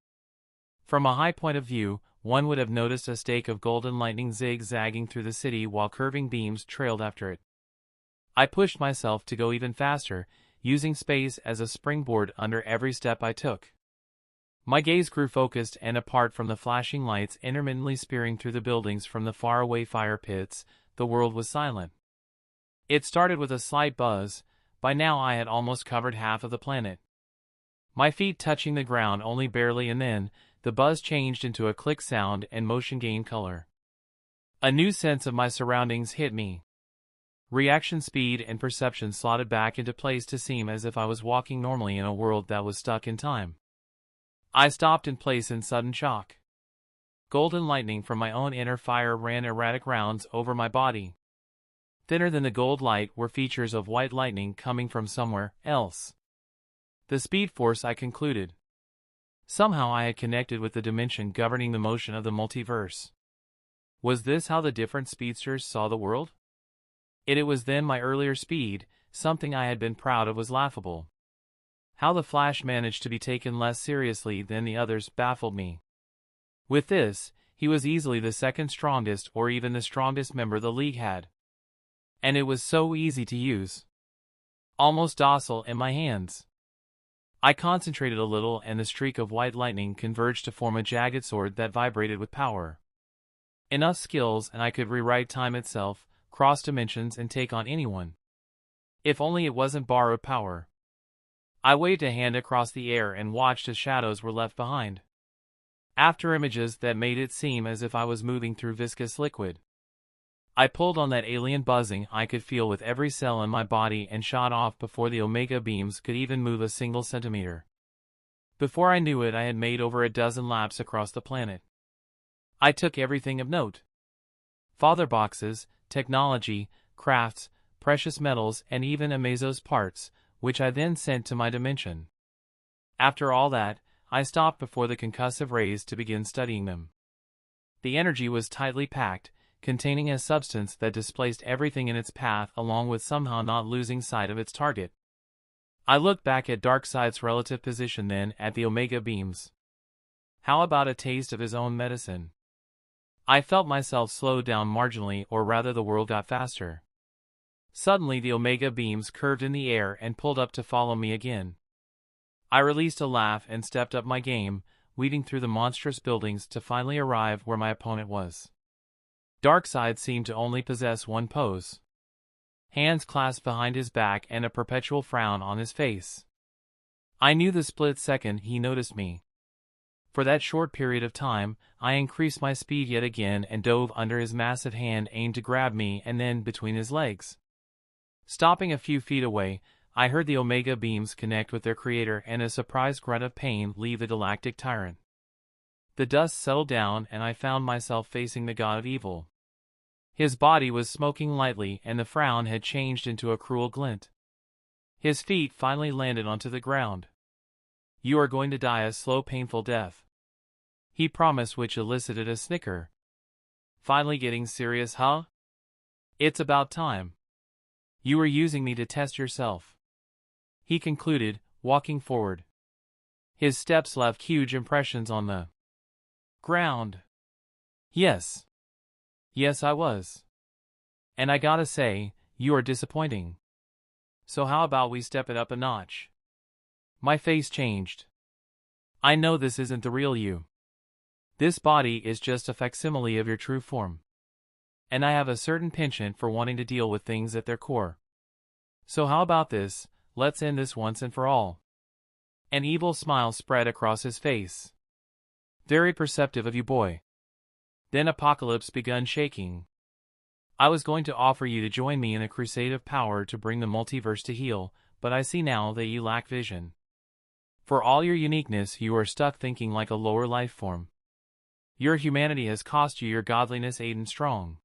From a high point of view, one would have noticed a stake of golden lightning zigzagging through the city while curving beams trailed after it. I pushed myself to go even faster, using space as a springboard under every step I took. My gaze grew focused and apart from the flashing lights intermittently spearing through the buildings from the faraway fire pits. The world was silent. It started with a slight buzz. By now I had almost covered half of the planet. My feet touching the ground only barely, and then the buzz changed into a click sound and motion gained color. A new sense of my surroundings hit me. Reaction speed and perception slotted back into place to seem as if I was walking normally in a world that was stuck in time. I stopped in place in sudden shock. Golden lightning from my own inner fire ran erratic rounds over my body. Thinner than the gold light were features of white lightning coming from somewhere else. The speed force, I concluded. Somehow I had connected with the dimension governing the motion of the multiverse. Was this how the different speedsters saw the world? It was then my earlier speed, something I had been proud of, was laughable. How the Flash managed to be taken less seriously than the others baffled me. With this, he was easily the second strongest or even the strongest member the League had. And it was so easy to use. Almost docile in my hands. I concentrated a little and the streak of white lightning converged to form a jagged sword that vibrated with power. Enough skills and I could rewrite time itself, cross dimensions and take on anyone. If only it wasn't borrowed power. I waved a hand across the air and watched as shadows were left behind. After images that made it seem as if I was moving through viscous liquid. I pulled on that alien buzzing I could feel with every cell in my body and shot off before the Omega beams could even move a single centimeter. Before I knew it, I had made over a dozen laps across the planet. I took everything of note. Father boxes, technology, crafts, precious metals, and even Amazo's parts, which I then sent to my dimension. After all that, I stopped before the concussive rays to begin studying them. The energy was tightly packed, containing a substance that displaced everything in its path along with somehow not losing sight of its target. I looked back at Darkseid's relative position, then at the Omega beams. How about a taste of his own medicine? I felt myself slow down marginally, or rather the world got faster. Suddenly the Omega beams curved in the air and pulled up to follow me again. I released a laugh and stepped up my game, weaving through the monstrous buildings to finally arrive where my opponent was. Darkseid seemed to only possess one pose. Hands clasped behind his back and a perpetual frown on his face. I knew the split second he noticed me. For that short period of time, I increased my speed yet again and dove under his massive hand aimed to grab me and then between his legs. Stopping a few feet away, I heard the Omega beams connect with their creator and a surprised grunt of pain leave the galactic tyrant. The dust settled down and I found myself facing the god of evil. His body was smoking lightly and the frown had changed into a cruel glint. His feet finally landed onto the ground. "You are going to die a slow, painful death," he promised, which elicited a snicker. "Finally getting serious, huh? It's about time. You were using me to test yourself," he concluded, walking forward. His steps left huge impressions on the ground. Yes, I was. And I gotta say, you are disappointing. So how about we step it up a notch? My face changed. I know this isn't the real you. This body is just a facsimile of your true form. And I have a certain penchant for wanting to deal with things at their core. So how about this? Let's end this once and for all. An evil smile spread across his face. "Very perceptive of you, boy." Then Apocalypse begun shaking. "I was going to offer you to join me in a crusade of power to bring the multiverse to heel, but I see now that you lack vision. For all your uniqueness, you are stuck thinking like a lower life form. Your humanity has cost you your godliness, Aden Strong.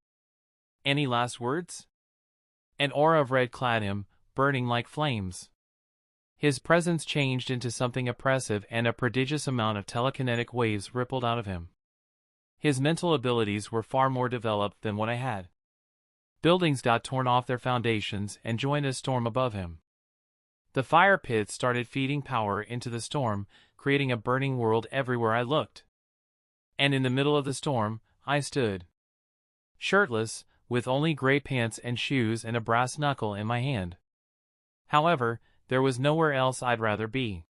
Any last words?" An aura of red clad him, burning like flames. His presence changed into something oppressive and a prodigious amount of telekinetic waves rippled out of him. His mental abilities were far more developed than what I had. Buildings got torn off their foundations and joined a storm above him. The fire pits started feeding power into the storm, creating a burning world everywhere I looked. And in the middle of the storm, I stood. Shirtless, with only gray pants and shoes and a brass knuckle in my hand. However, there was nowhere else I'd rather be.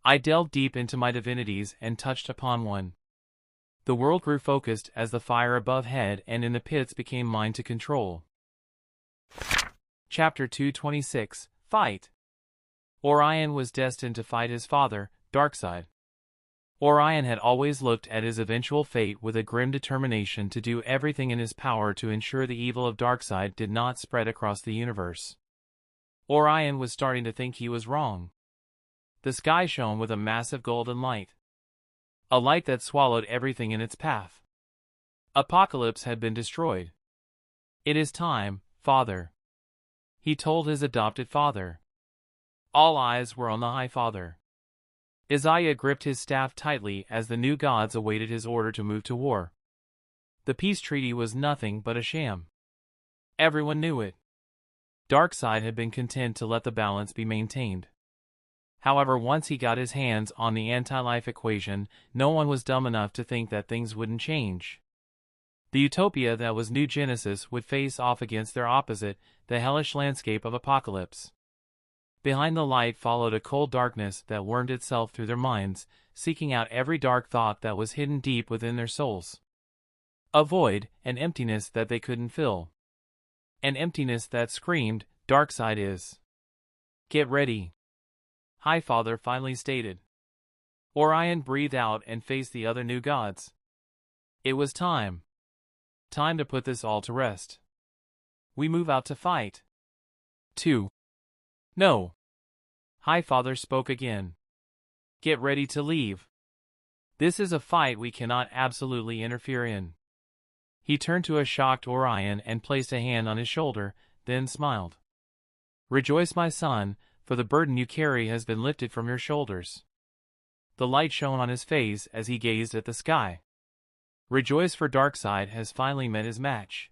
I delved deep into my divinities and touched upon one. The world grew focused as the fire above head and in the pits became mine to control. Chapter 226, Fight. Orion was destined to fight his father, Darkseid. Orion had always looked at his eventual fate with a grim determination to do everything in his power to ensure the evil of Darkseid did not spread across the universe. Orion was starting to think he was wrong. The sky shone with a massive golden light. A light that swallowed everything in its path. Apocalypse had been destroyed. "It is time, Father," he told his adopted father. All eyes were on the High Father. Isaiah gripped his staff tightly as the new gods awaited his order to move to war. The peace treaty was nothing but a sham. Everyone knew it. Darkseid had been content to let the balance be maintained. However, once he got his hands on the anti-life equation, no one was dumb enough to think that things wouldn't change. The utopia that was New Genesis would face off against their opposite, the hellish landscape of Apocalypse. Behind the light followed a cold darkness that wormed itself through their minds, seeking out every dark thought that was hidden deep within their souls. A void, an emptiness that they couldn't fill. An emptiness that screamed, "Darkseid is." "Get ready," High Father finally stated. Orion breathed out and faced the other new gods. It was time. Time to put this all to rest. "We move out to fight." 2. "No." High Father spoke again. "Get ready to leave. This is a fight we cannot absolutely interfere in." He turned to a shocked Orion and placed a hand on his shoulder, then smiled. "Rejoice, my son, for the burden you carry has been lifted from your shoulders." The light shone on his face as he gazed at the sky. Rejoice, for Darkseid has finally met his match.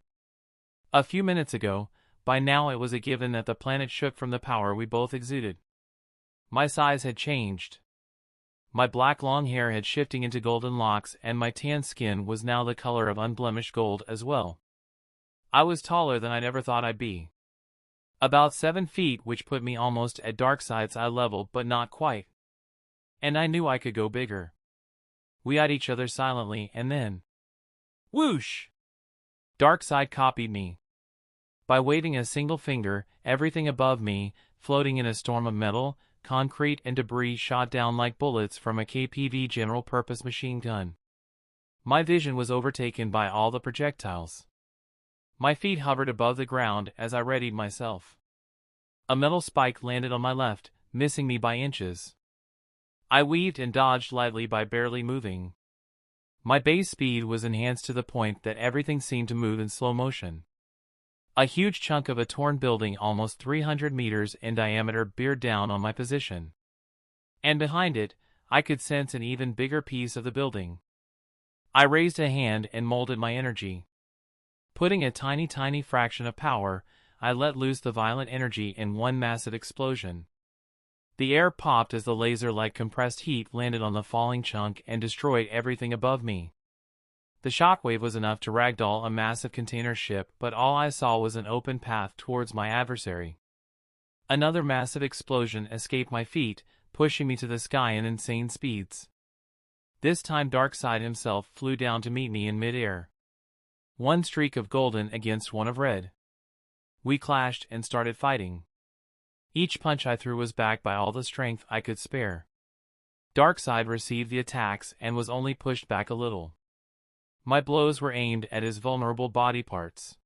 A few minutes ago, by now it was a given that the planet shook from the power we both exuded. My size had changed. My black long hair had shifting into golden locks and my tan skin was now the color of unblemished gold as well. I was taller than I'd ever thought I'd be. About 7 feet, which put me almost at Darkseid's eye level, but not quite. And I knew I could go bigger. We eyed each other silently, and then, whoosh! Darkseid copied me. By waving a single finger, everything above me, floating in a storm of metal, concrete, and debris, shot down like bullets from a KPV general-purpose machine gun. My vision was overtaken by all the projectiles. My feet hovered above the ground as I readied myself. A metal spike landed on my left, missing me by inches. I weaved and dodged lightly by barely moving. My base speed was enhanced to the point that everything seemed to move in slow motion. A huge chunk of a torn building almost 300 meters in diameter beared down on my position. And behind it, I could sense an even bigger piece of the building. I raised a hand and molded my energy. Putting a tiny fraction of power, I let loose the violent energy in one massive explosion. The air popped as the laser-like compressed heat landed on the falling chunk and destroyed everything above me. The shockwave was enough to ragdoll a massive container ship, but all I saw was an open path towards my adversary. Another massive explosion escaped my feet, pushing me to the sky in insane speeds. This time Darkseid himself flew down to meet me in mid-air. One streak of golden against one of red. We clashed and started fighting. Each punch I threw was backed by all the strength I could spare. Darkseid received the attacks and was only pushed back a little. My blows were aimed at his vulnerable body parts.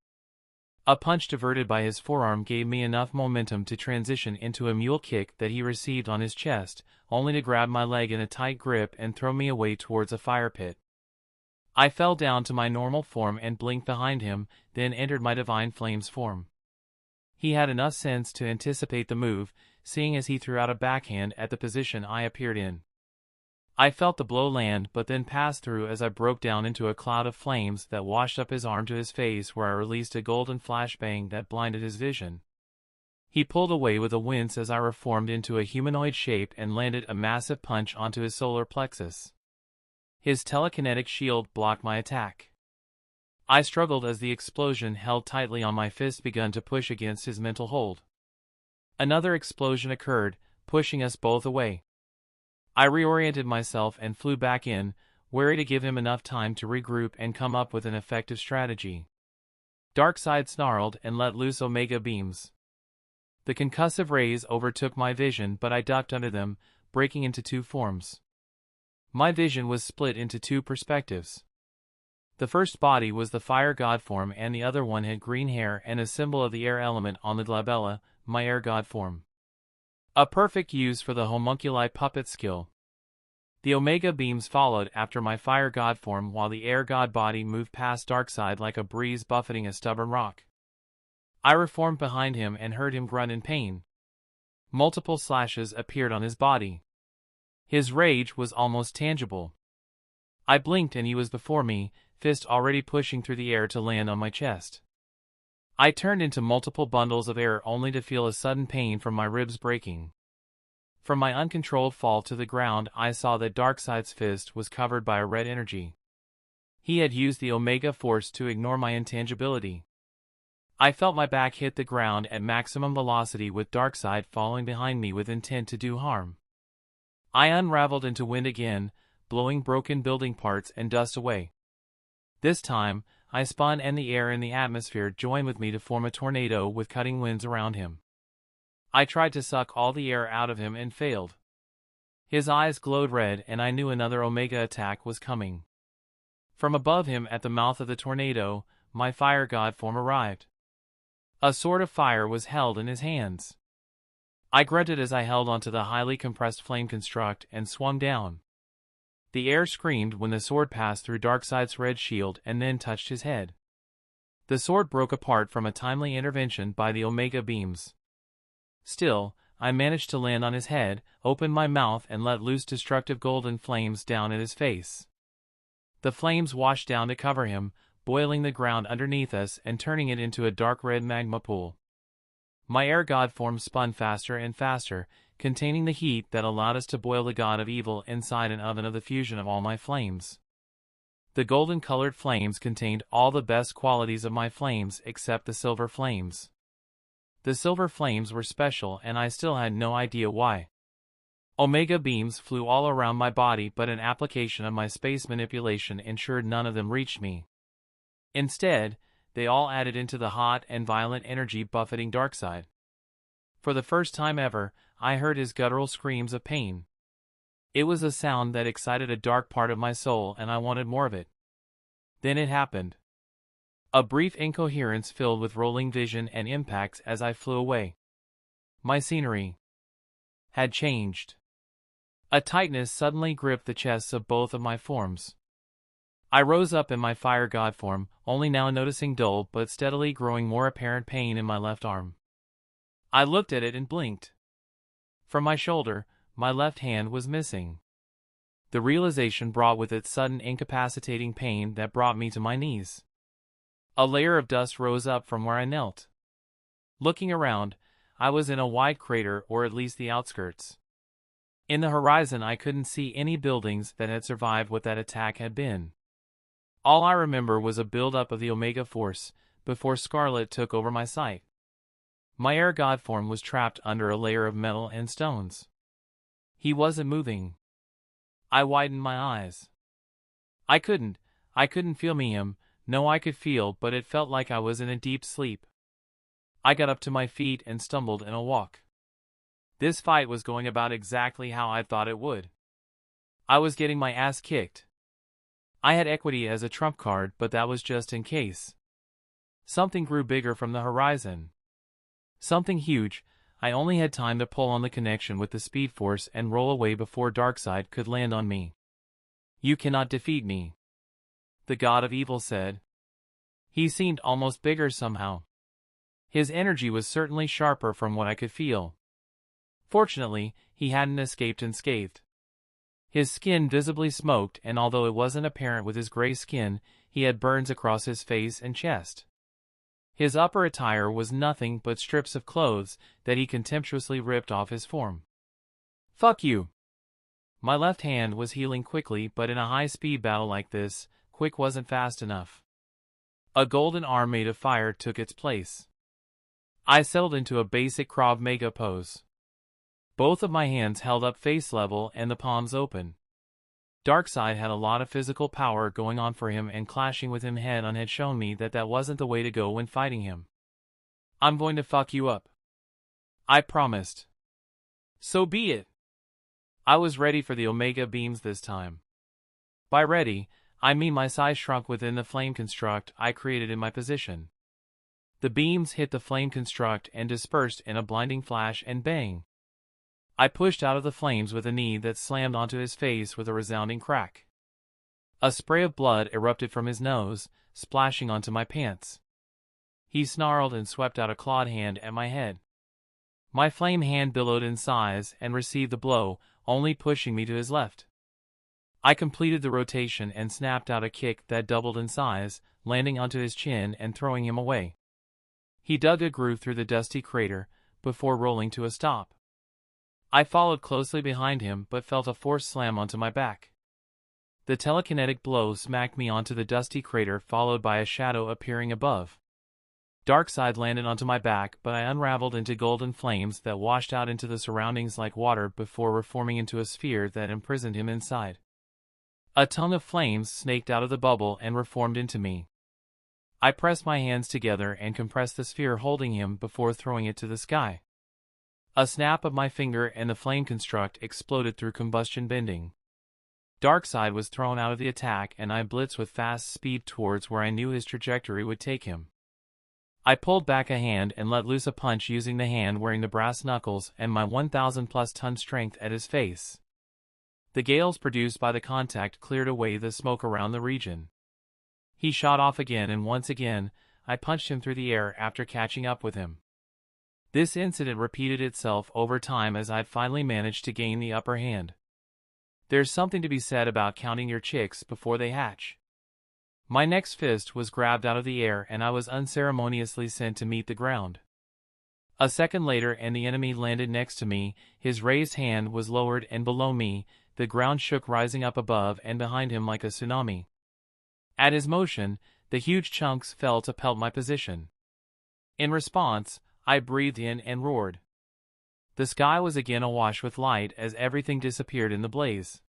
A punch diverted by his forearm gave me enough momentum to transition into a mule kick that he received on his chest, only to grab my leg in a tight grip and throw me away towards a fire pit. I fell down to my normal form and blinked behind him, then entered my Divine Flames form. He had enough sense to anticipate the move, seeing as he threw out a backhand at the position I appeared in. I felt the blow land but then pass through as I broke down into a cloud of flames that washed up his arm to his face, where I released a golden flashbang that blinded his vision. He pulled away with a wince as I reformed into a humanoid shape and landed a massive punch onto his solar plexus. His telekinetic shield blocked my attack. I struggled as the explosion held tightly on my fist began to push against his mental hold. Another explosion occurred, pushing us both away. I reoriented myself and flew back in, wary to give him enough time to regroup and come up with an effective strategy. Darkseid snarled and let loose Omega beams. The concussive rays overtook my vision, but I ducked under them, breaking into two forms. My vision was split into two perspectives. The first body was the fire god form, and the other one had green hair and a symbol of the air element on the glabella, my air god form. A perfect use for the homunculi puppet skill. The Omega beams followed after my fire god form, while the air god body moved past Darkseid like a breeze buffeting a stubborn rock. I reformed behind him and heard him grunt in pain. Multiple slashes appeared on his body. His rage was almost tangible. I blinked and he was before me, fist already pushing through the air to land on my chest. I turned into multiple bundles of air only to feel a sudden pain from my ribs breaking. From my uncontrolled fall to the ground, I saw that Darkseid's fist was covered by a red energy. He had used the Omega Force to ignore my intangibility. I felt my back hit the ground at maximum velocity, with Darkseid following behind me with intent to do harm. I unraveled into wind again, blowing broken building parts and dust away. This time, I spun and the air in the atmosphere joined with me to form a tornado with cutting winds around him. I tried to suck all the air out of him and failed. His eyes glowed red and I knew another Omega attack was coming. From above him at the mouth of the tornado, my fire god form arrived. A sword of fire was held in his hands. I grunted as I held onto the highly compressed flame construct and swung down. The air screamed when the sword passed through Darkseid's red shield and then touched his head. The sword broke apart from a timely intervention by the Omega beams. Still, I managed to land on his head, opened my mouth and let loose destructive golden flames down at his face. The flames washed down to cover him, boiling the ground underneath us and turning it into a dark red magma pool. My air god form spun faster and faster, containing the heat that allowed us to boil the god of evil inside an oven of the fusion of all my flames. The golden-colored flames contained all the best qualities of my flames except the silver flames. The silver flames were special and I still had no idea why. Omega beams flew all around my body, but an application of my space manipulation ensured none of them reached me. Instead, they all added into the hot and violent energy buffeting Darkseid. For the first time ever, I heard his guttural screams of pain. It was a sound that excited a dark part of my soul, and I wanted more of it. Then it happened. A brief incoherence filled with rolling vision and impacts as I flew away. My scenery had changed. A tightness suddenly gripped the chests of both of my forms. I rose up in my fire god form, only now noticing dull but steadily growing more apparent pain in my left arm. I looked at it and blinked. From my shoulder, my left hand was missing. The realization brought with it sudden incapacitating pain that brought me to my knees. A layer of dust rose up from where I knelt. Looking around, I was in a wide crater, or at least the outskirts. In the horizon I couldn't see any buildings that had survived what that attack had been. All I remember was a build-up of the Omega Force, before Scarlet took over my sight. My air god form was trapped under a layer of metal and stones. He wasn't moving. I widened my eyes. I couldn't feel him. No, I could feel, but it felt like I was in a deep sleep. I got up to my feet and stumbled in a walk. This fight was going about exactly how I thought it would. I was getting my ass kicked. I had equity as a trump card, but that was just in case. Something grew bigger from the horizon. Something huge. I only had time to pull on the connection with the Speed Force and roll away before Darkseid could land on me. "You cannot defeat me," the God of Evil said. He seemed almost bigger somehow. His energy was certainly sharper from what I could feel. Fortunately, he hadn't escaped unscathed. His skin visibly smoked, and although it wasn't apparent with his gray skin, he had burns across his face and chest. His upper attire was nothing but strips of clothes that he contemptuously ripped off his form. "Fuck you!" My left hand was healing quickly, but in a high-speed battle like this, quick wasn't fast enough. A golden arm made of fire took its place. I settled into a basic Krav Maga pose. Both of my hands held up face level and the palms open. Darkseid had a lot of physical power going on for him, and clashing with him head-on had shown me that that wasn't the way to go when fighting him. "I'm going to fuck you up," I promised. "So be it." I was ready for the Omega beams this time. By ready, I mean my size shrunk within the flame construct I created in my position. The beams hit the flame construct and dispersed in a blinding flash and bang. I pushed out of the flames with a knee that slammed onto his face with a resounding crack. A spray of blood erupted from his nose, splashing onto my pants. He snarled and swept out a clawed hand at my head. My flame hand billowed in size and received the blow, only pushing me to his left. I completed the rotation and snapped out a kick that doubled in size, landing onto his chin and throwing him away. He dug a groove through the dusty crater, before rolling to a stop. I followed closely behind him, but felt a force slam onto my back. The telekinetic blow smacked me onto the dusty crater, followed by a shadow appearing above. Darkseid landed onto my back, but I unraveled into golden flames that washed out into the surroundings like water before reforming into a sphere that imprisoned him inside. A tongue of flames snaked out of the bubble and reformed into me. I pressed my hands together and compressed the sphere holding him before throwing it to the sky. A snap of my finger and the flame construct exploded through combustion bending. Darkseid was thrown out of the attack, and I blitzed with fast speed towards where I knew his trajectory would take him. I pulled back a hand and let loose a punch using the hand wearing the brass knuckles and my 1,000+ ton strength at his face. The gales produced by the contact cleared away the smoke around the region. He shot off again, and once again, I punched him through the air after catching up with him. This incident repeated itself over time as I'd finally managed to gain the upper hand. There's something to be said about counting your chicks before they hatch. My next fist was grabbed out of the air and I was unceremoniously sent to meet the ground. A second later and the enemy landed next to me, his raised hand was lowered, and below me, the ground shook, rising up above and behind him like a tsunami. At his motion, the huge chunks fell to pelt my position. In response, I breathed in and roared. The sky was again awash with light as everything disappeared in the blaze.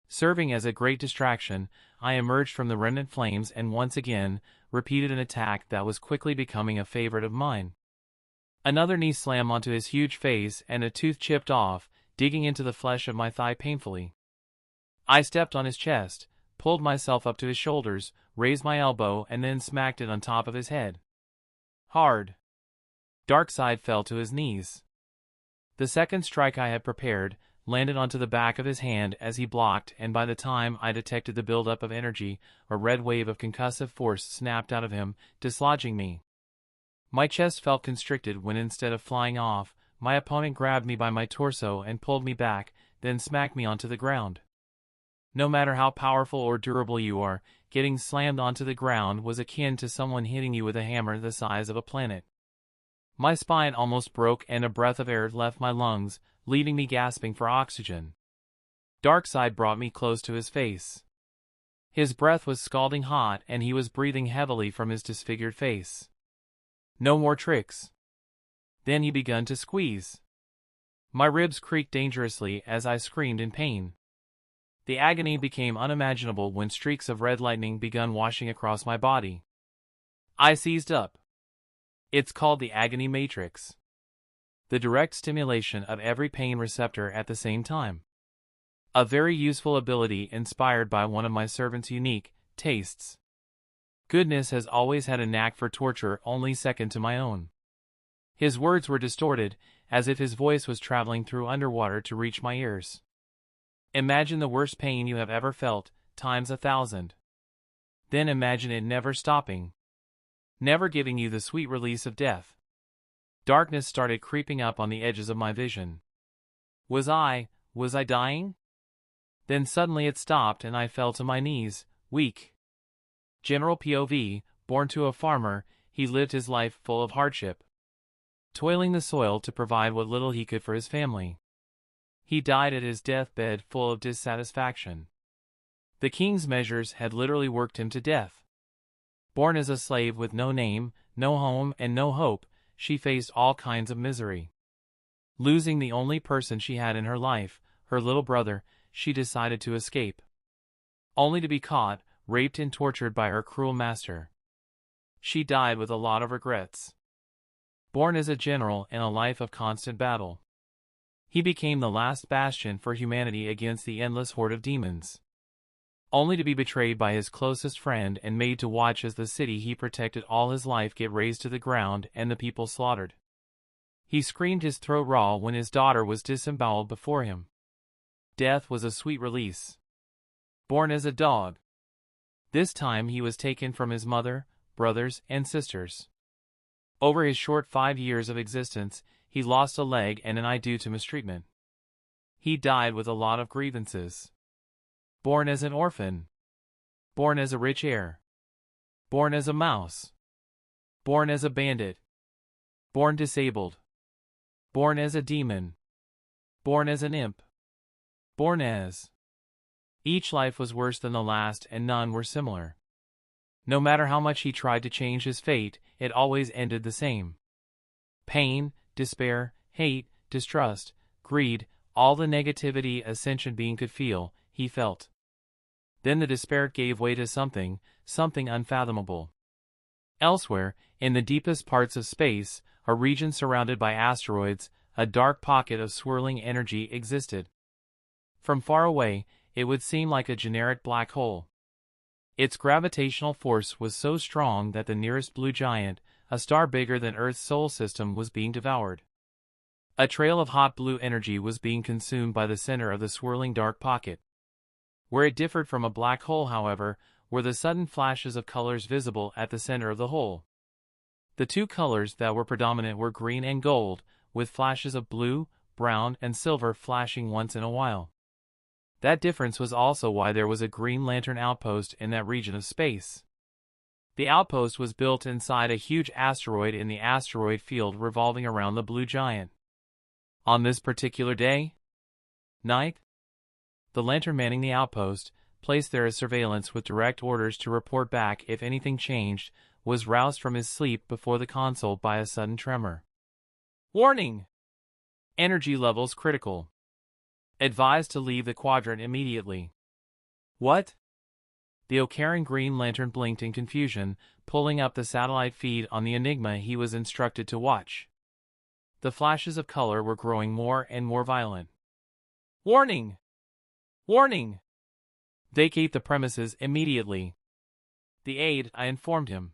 Serving as a great distraction, I emerged from the remnant flames and once again repeated an attack that was quickly becoming a favorite of mine. Another knee slam onto his huge face and a tooth chipped off, digging into the flesh of my thigh painfully. I stepped on his chest, pulled myself up to his shoulders, raised my elbow and then smacked it on top of his head. Hard. Darkseid fell to his knees. The second strike I had prepared landed onto the back of his hand as he blocked, and by the time I detected the buildup of energy, a red wave of concussive force snapped out of him, dislodging me. My chest felt constricted when instead of flying off, my opponent grabbed me by my torso and pulled me back, then smacked me onto the ground. No matter how powerful or durable you are, getting slammed onto the ground was akin to someone hitting you with a hammer the size of a planet. My spine almost broke and a breath of air left my lungs, leaving me gasping for oxygen. Darkseid brought me close to his face. His breath was scalding hot and he was breathing heavily from his disfigured face. No more tricks. Then he began to squeeze. My ribs creaked dangerously as I screamed in pain. The agony became unimaginable when streaks of red lightning began washing across my body. I seized up. It's called the agony matrix. The direct stimulation of every pain receptor at the same time. A very useful ability inspired by one of my servant's unique tastes. Goodness has always had a knack for torture only second to my own. His words were distorted, as if his voice was traveling through underwater to reach my ears. Imagine the worst pain you have ever felt, times 1,000. Then imagine it never stopping. Never giving you the sweet release of death. Darkness started creeping up on the edges of my vision. Was I dying? Then suddenly it stopped and I fell to my knees, weak. General POV, born to a farmer, he lived his life full of hardship. Toiling the soil to provide what little he could for his family. He died at his deathbed full of dissatisfaction. The king's measures had literally worked him to death. Born as a slave with no name, no home, and no hope, she faced all kinds of misery. Losing the only person she had in her life, her little brother, she decided to escape. Only to be caught, raped and tortured by her cruel master. She died with a lot of regrets. Born as a general in a life of constant battle. He became the last bastion for humanity against the endless horde of demons. Only to be betrayed by his closest friend and made to watch as the city he protected all his life get razed to the ground and the people slaughtered. He screamed his throat raw when his daughter was disemboweled before him. Death was a sweet release. Born as a dog. This time he was taken from his mother, brothers, and sisters. Over his short 5 years of existence, he lost a leg and an eye due to mistreatment. He died with a lot of grievances. Born as an orphan. Born as a rich heir. Born as a mouse. Born as a bandit. Born disabled. Born as a demon. Born as an imp. Born as. Each life was worse than the last and none were similar. No matter how much he tried to change his fate, it always ended the same. Pain, despair, hate, distrust, greed, all the negativity a sentient being could feel, he felt. Then the despair gave way to something unfathomable. Elsewhere, in the deepest parts of space, a region surrounded by asteroids, a dark pocket of swirling energy existed. From far away, it would seem like a generic black hole. Its gravitational force was so strong that the nearest blue giant, a star bigger than Earth's solar system, was being devoured. A trail of hot blue energy was being consumed by the center of the swirling dark pocket. Where it differed from a black hole, however, were the sudden flashes of colors visible at the center of the hole. The two colors that were predominant were green and gold, with flashes of blue, brown, and silver flashing once in a while. That difference was also why there was a Green Lantern outpost in that region of space. The outpost was built inside a huge asteroid in the asteroid field revolving around the blue giant. On this particular night, the Lantern manning the outpost, placed there as surveillance with direct orders to report back if anything changed, was roused from his sleep before the console by a sudden tremor. "Warning! Energy levels critical. Advised to leave the quadrant immediately. What? The occurring green lantern blinked in confusion, pulling up the satellite feed on the Enigma he was instructed to watch. The flashes of color were growing more and more violent. Warning! Warning! Vacate the premises immediately. The aide, I informed him.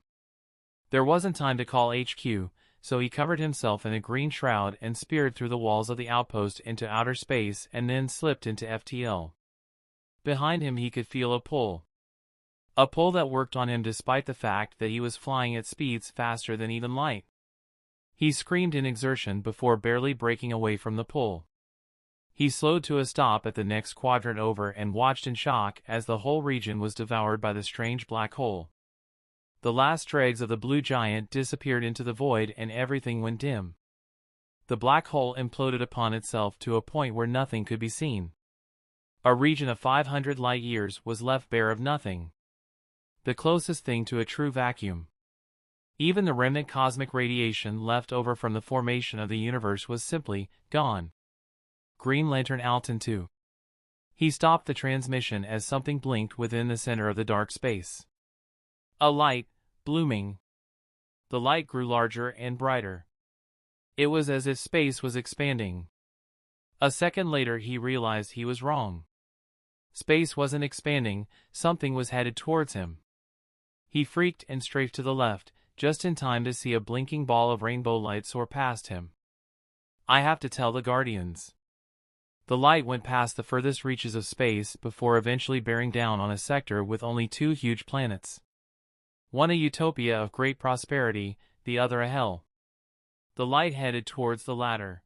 There wasn't time to call HQ, so he covered himself in a green shroud and speared through the walls of the outpost into outer space and then slipped into FTL. Behind him he could feel a pull. A pull that worked on him despite the fact that he was flying at speeds faster than even light. He screamed in exertion before barely breaking away from the pull. He slowed to a stop at the next quadrant over and watched in shock as the whole region was devoured by the strange black hole. The last dregs of the blue giant disappeared into the void and everything went dim. The black hole imploded upon itself to a point where nothing could be seen. A region of 500 light-years was left bare of nothing. The closest thing to a true vacuum. Even the remnant cosmic radiation left over from the formation of the universe was simply gone. Green Lantern Alton 2. He stopped the transmission as something blinked within the center of the dark space. A light, blooming. The light grew larger and brighter. It was as if space was expanding. A second later he realized he was wrong. Space wasn't expanding, something was headed towards him. He freaked and strafed to the left, just in time to see a blinking ball of rainbow light soar past him. I have to tell the Guardians. The light went past the furthest reaches of space before eventually bearing down on a sector with only two huge planets. One a utopia of great prosperity, the other a hell. The light headed towards the latter.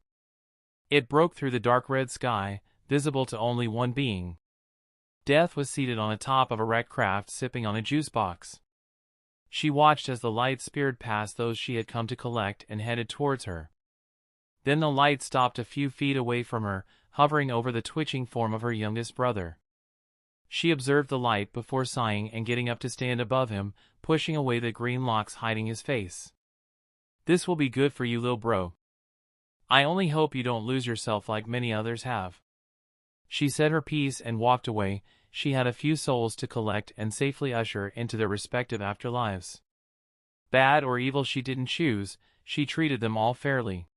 It broke through the dark red sky, visible to only one being. Death was seated on the top of a wrecked craft sipping on a juice box. She watched as the light speared past those she had come to collect and headed towards her. Then the light stopped a few feet away from her, hovering over the twitching form of her youngest brother. She observed the light before sighing and getting up to stand above him, pushing away the green locks hiding his face. This will be good for you, lil' bro. I only hope you don't lose yourself like many others have. She said her piece and walked away. She had a few souls to collect and safely usher into their respective afterlives. Bad or evil she didn't choose, she treated them all fairly.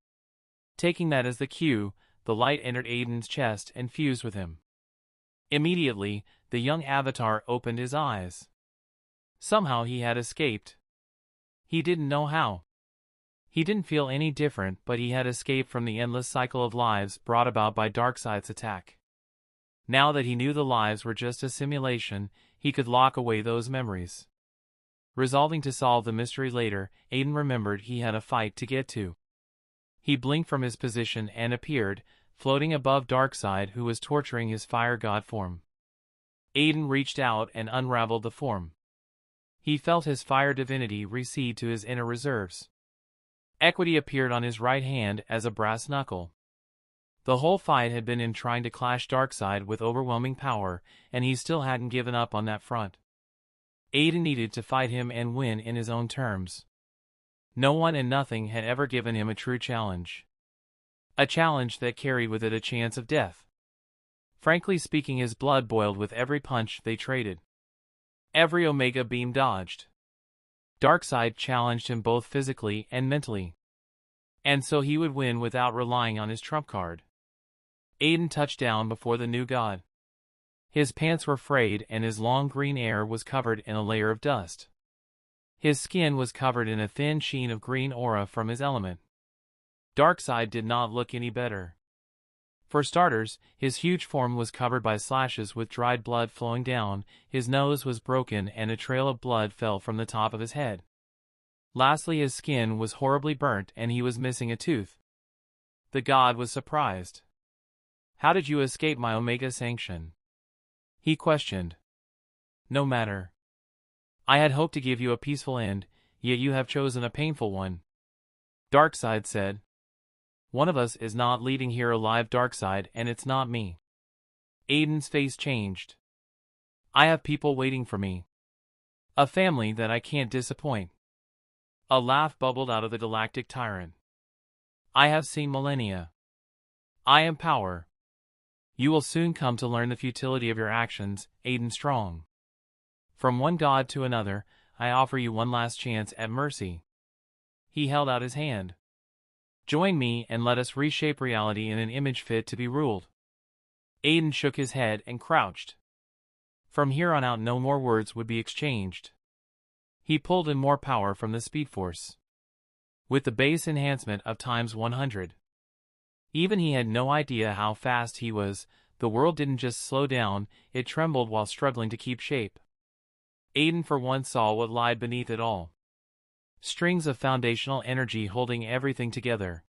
Taking that as the cue, the light entered Aiden's chest and fused with him. Immediately, the young avatar opened his eyes. Somehow he had escaped. He didn't know how. He didn't feel any different, but he had escaped from the endless cycle of lives brought about by Darkseid's attack. Now that he knew the lives were just a simulation, he could lock away those memories. Resolving to solve the mystery later, Aiden remembered he had a fight to get to. He blinked from his position and appeared, floating above Darkseid, who was torturing his fire god form. Aiden reached out and unraveled the form. He felt his fire divinity recede to his inner reserves. Equity appeared on his right hand as a brass knuckle. The whole fight had been in trying to clash Darkseid with overwhelming power, and he still hadn't given up on that front. Aiden needed to fight him and win in his own terms. No one and nothing had ever given him a true challenge. A challenge that carried with it a chance of death. Frankly speaking, his blood boiled with every punch they traded. Every Omega beam dodged. Darkseid challenged him both physically and mentally. And so he would win without relying on his trump card. Aiden touched down before the new god. His pants were frayed and his long green hair was covered in a layer of dust. His skin was covered in a thin sheen of green aura from his element. Darkseid did not look any better. For starters, his huge form was covered by slashes with dried blood flowing down, his nose was broken and a trail of blood fell from the top of his head. Lastly, his skin was horribly burnt and he was missing a tooth. The god was surprised. How did you escape my Omega sanction? He questioned. No matter. I had hoped to give you a peaceful end, yet you have chosen a painful one. Darkseid said. One of us is not leaving here alive, Darkseid, and it's not me. Aiden's face changed. I have people waiting for me. A family that I can't disappoint. A laugh bubbled out of the galactic tyrant. I have seen millennia. I am power. You will soon come to learn the futility of your actions, Aden Strong. From one god to another, I offer you one last chance at mercy. He held out his hand. Join me and let us reshape reality in an image fit to be ruled. Aiden shook his head and crouched. From here on out no more words would be exchanged. He pulled in more power from the Speed Force, with the base enhancement of times 100. Even he had no idea how fast he was. The world didn't just slow down, it trembled while struggling to keep shape. Aiden for once saw what lied beneath it all. Strings of foundational energy holding everything together.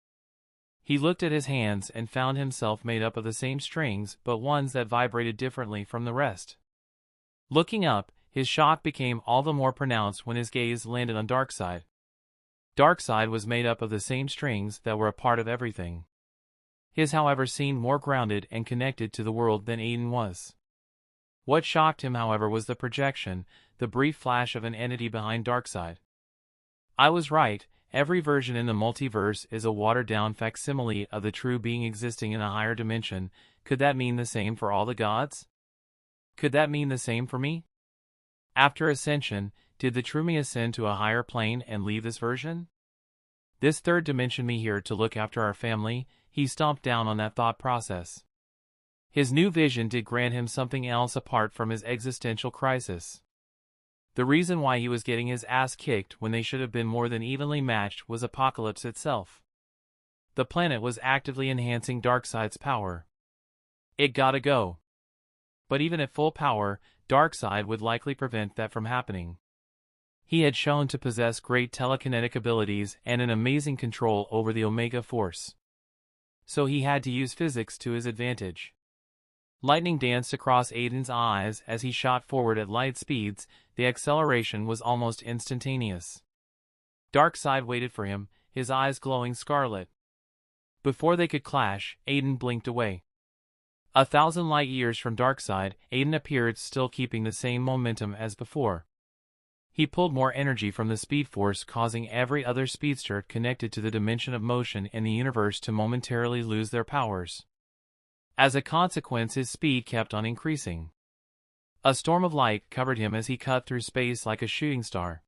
He looked at his hands and found himself made up of the same strings, but ones that vibrated differently from the rest. Looking up, his shock became all the more pronounced when his gaze landed on Darkseid. Darkseid was made up of the same strings that were a part of everything. His, however, seemed more grounded and connected to the world than Aiden was. What shocked him, however, was the projection, the brief flash of an entity behind Darkseid. I was right, every version in the multiverse is a watered-down facsimile of the true being existing in a higher dimension. Could that mean the same for all the gods? Could that mean the same for me? After Ascension, did the true me ascend to a higher plane and leave this version? This third dimension me here to look after our family? He stomped down on that thought process. His new vision did grant him something else apart from his existential crisis. The reason why he was getting his ass kicked when they should have been more than evenly matched was Apocalypse itself. The planet was actively enhancing Darkseid's power. It gotta go. But even at full power, Darkseid would likely prevent that from happening. He had shown to possess great telekinetic abilities and an amazing control over the Omega Force. So he had to use physics to his advantage. Lightning danced across Aiden's eyes as he shot forward at light speeds. The acceleration was almost instantaneous. Darkseid waited for him, his eyes glowing scarlet. Before they could clash, Aiden blinked away. 1,000 light years from Darkseid, Aiden appeared, still keeping the same momentum as before. He pulled more energy from the Speed Force, causing every other speedster connected to the dimension of motion in the universe to momentarily lose their powers. As a consequence, his speed kept on increasing. A storm of light covered him as he cut through space like a shooting star.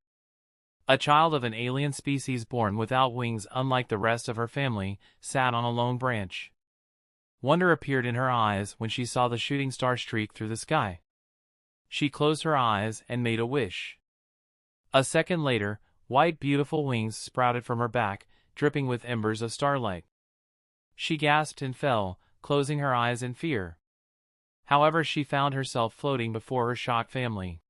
A child of an alien species born without wings, unlike the rest of her family, sat on a lone branch. Wonder appeared in her eyes when she saw the shooting star streak through the sky. She closed her eyes and made a wish. A second later, white beautiful wings sprouted from her back, dripping with embers of starlight. She gasped and fell, closing her eyes in fear. However, she found herself floating before her shocked family.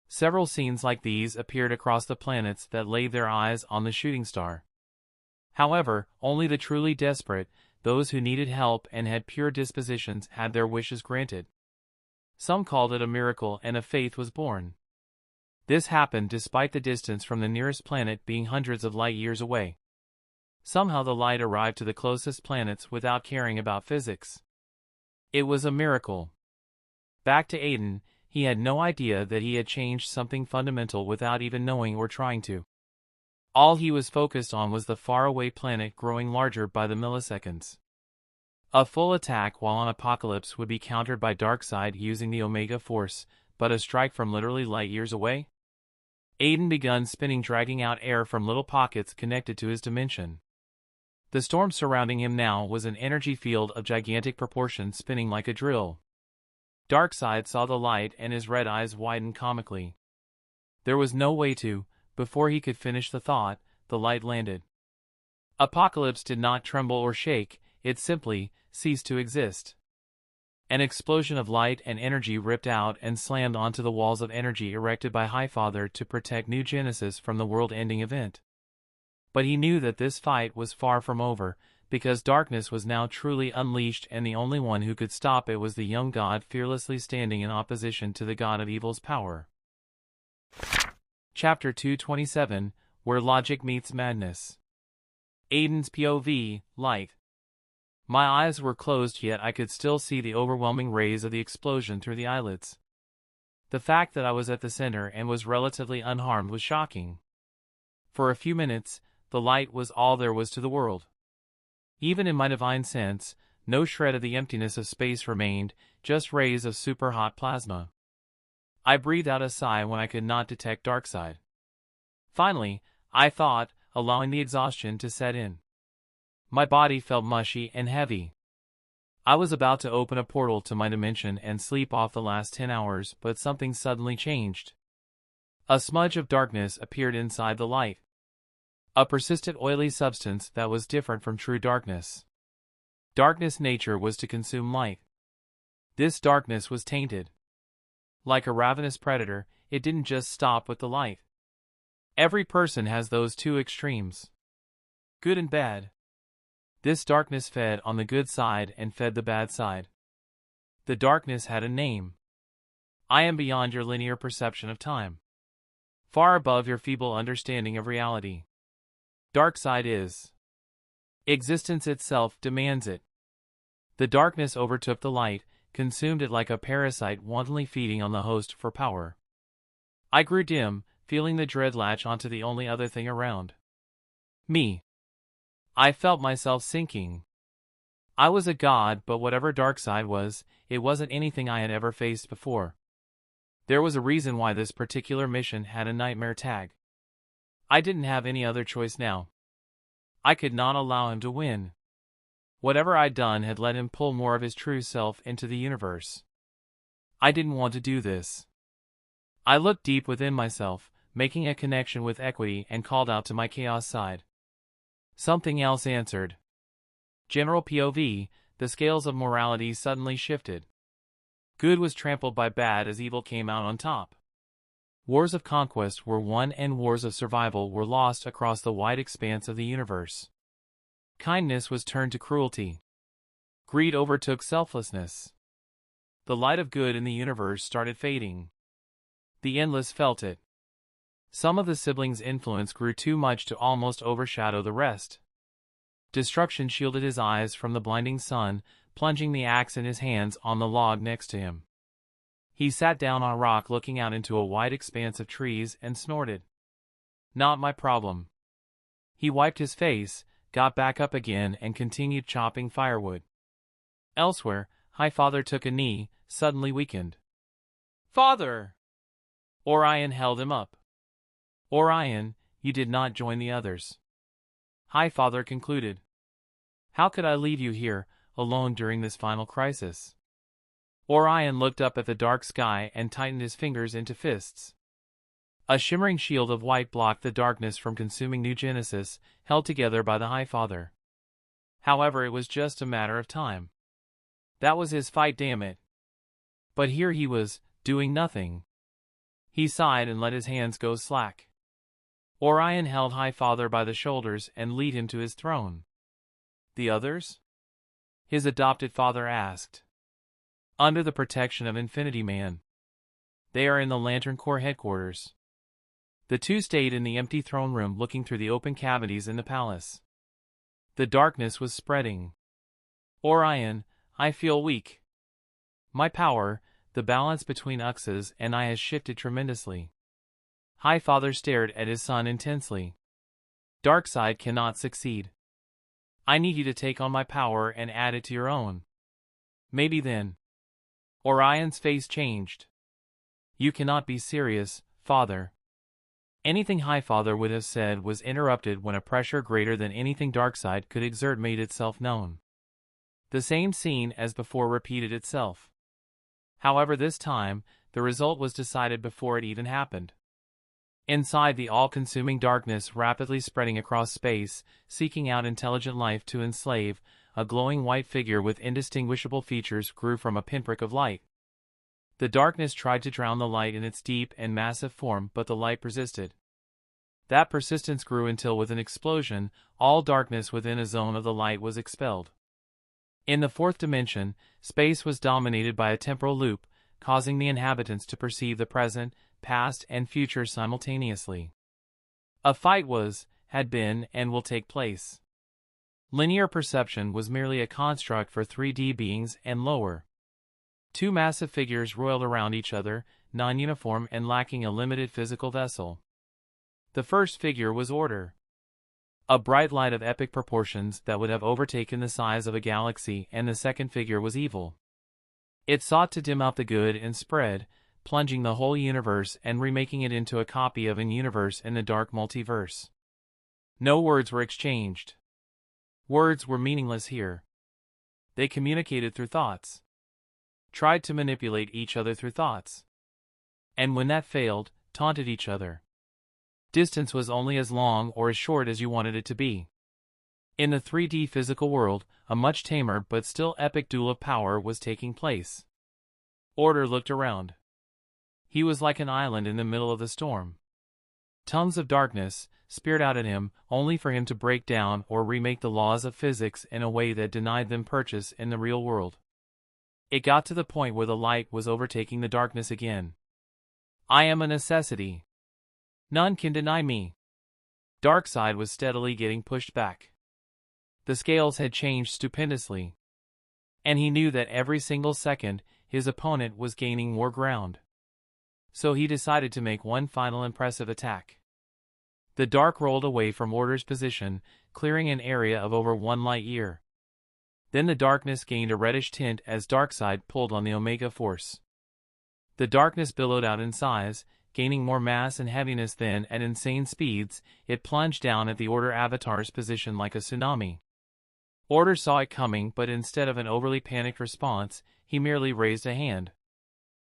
Several scenes like these appeared across the planets that laid their eyes on the shooting star. However, only the truly desperate, those who needed help and had pure dispositions, had their wishes granted. Some called it a miracle, and a faith was born. This happened despite the distance from the nearest planet being hundreds of light years away. Somehow the light arrived to the closest planets without caring about physics. It was a miracle. Back to Aiden, he had no idea that he had changed something fundamental without even knowing or trying to. All he was focused on was the faraway planet growing larger by the milliseconds. A full attack while on Apocalypse would be countered by Darkseid using the Omega Force, but a strike from literally light years away? Aiden began spinning, dragging out air from little pockets connected to his dimension. The storm surrounding him now was an energy field of gigantic proportions, spinning like a drill. Darkseid saw the light and his red eyes widened comically. There was no way to. Before he could finish the thought, the light landed. Apocalypse did not tremble or shake, it simply ceased to exist. An explosion of light and energy ripped out and slammed onto the walls of energy erected by Highfather to protect New Genesis from the world-ending event. But he knew that this fight was far from over, because darkness was now truly unleashed, and the only one who could stop it was the young god fearlessly standing in opposition to the god of evil's power. Chapter 227, Where Logic Meets Madness. Aiden's POV, Light. My eyes were closed, yet I could still see the overwhelming rays of the explosion through the eyelids. The fact that I was at the center and was relatively unharmed was shocking. For a few minutes, the light was all there was to the world. Even in my divine sense, No shred of the emptiness of space remained, just rays of super-hot plasma. I breathed out a sigh when I could not detect Darkseid. Finally, I thought, allowing the exhaustion to set in. My body felt mushy and heavy. I was about to open a portal to my dimension and sleep off the last 10 hours, but something suddenly changed. A smudge of darkness appeared inside the light. A persistent oily substance that was different from true darkness. Darkness' nature was to consume light. This darkness was tainted. Like a ravenous predator, it didn't just stop with the light. Every person has those two extremes. Good and bad. This darkness fed on the good side and fed the bad side. The darkness had a name. I am beyond your linear perception of time. Far above your feeble understanding of reality. Darkseid is. Existence itself demands it. The darkness overtook the light, consumed it like a parasite wantonly feeding on the host for power. I grew dim, feeling the dread latch onto the only other thing around. Me. I felt myself sinking. I was a god, but whatever Darkseid was, it wasn't anything I had ever faced before. There was a reason why this particular mission had a nightmare tag. I didn't have any other choice now. I could not allow him to win. Whatever I'd done had let him pull more of his true self into the universe. I didn't want to do this. I looked deep within myself, making a connection with equity, and called out to my chaos side. Something else answered. General POV, the scales of morality suddenly shifted. Good was trampled by bad as evil came out on top. Wars of conquest were won and wars of survival were lost across the wide expanse of the universe. Kindness was turned to cruelty. Greed overtook selflessness. The light of good in the universe started fading. The Endless felt it. Some of the siblings' influence grew too much to almost overshadow the rest. Destruction shielded his eyes from the blinding sun, plunging the axe in his hands on the log next to him. He sat down on a rock looking out into a wide expanse of trees and snorted. Not my problem. He wiped his face, got back up again and continued chopping firewood. Elsewhere, Highfather took a knee, suddenly weakened. Father! Orion held him up. Orion, you did not join the others. Highfather concluded. How could I leave you here, alone during this final crisis? Orion looked up at the dark sky and tightened his fingers into fists. A shimmering shield of white blocked the darkness from consuming New Genesis, held together by the Highfather. However, it was just a matter of time. That was his fight, damn it. But here he was, doing nothing. He sighed and let his hands go slack. Orion held Highfather by the shoulders and led him to his throne. The others? His adopted father asked. Under the protection of Infinity Man. They are in the Lantern Corps headquarters. The two stayed in the empty throne room looking through the open cavities in the palace. The darkness was spreading. Orion, I feel weak. My power, the balance between Uxas and I has shifted tremendously. Highfather stared at his son intensely. Darkseid cannot succeed. I need you to take on my power and add it to your own. Maybe then. Orion's face changed. You cannot be serious, father. Anything Highfather would have said was interrupted when a pressure greater than anything Darkseid could exert made itself known. The same scene as before repeated itself. However, this time, the result was decided before it even happened. Inside the all-consuming darkness rapidly spreading across space, seeking out intelligent life to enslave, a glowing white figure with indistinguishable features grew from a pinprick of light. The darkness tried to drown the light in its deep and massive form, but the light persisted. That persistence grew until with an explosion, all darkness within a zone of the light was expelled. In the fourth dimension, space was dominated by a temporal loop, causing the inhabitants to perceive the present, past, and future simultaneously. A fight had been, and will take place. Linear perception was merely a construct for 3D beings and lower. Two massive figures roiled around each other, non-uniform and lacking a limited physical vessel. The first figure was Order. A bright light of epic proportions that would have overtaken the size of a galaxy, and the second figure was evil. It sought to dim out the good and spread, plunging the whole universe and remaking it into a copy of an universe in the dark multiverse. No words were exchanged. Words were meaningless here. They communicated through thoughts. Tried to manipulate each other through thoughts. And when that failed, taunted each other. Distance was only as long or as short as you wanted it to be. In the 3D physical world, a much tamer but still epic duel of power was taking place. Order looked around. He was like an island in the middle of the storm. Tongues of darkness speared out at him, only for him to break down or remake the laws of physics in a way that denied them purchase in the real world. It got to the point where the light was overtaking the darkness again. I am a necessity. None can deny me. Darkseid was steadily getting pushed back. The scales had changed stupendously. And he knew that every single second, his opponent was gaining more ground. So he decided to make one final impressive attack. The dark rolled away from Order's position, clearing an area of over 1 light-year. Then the darkness gained a reddish tint as Darkseid pulled on the Omega Force. The darkness billowed out in size, gaining more mass and heaviness. Then, at insane speeds, it plunged down at the Order Avatar's position like a tsunami. Order saw it coming, but instead of an overly panicked response, he merely raised a hand.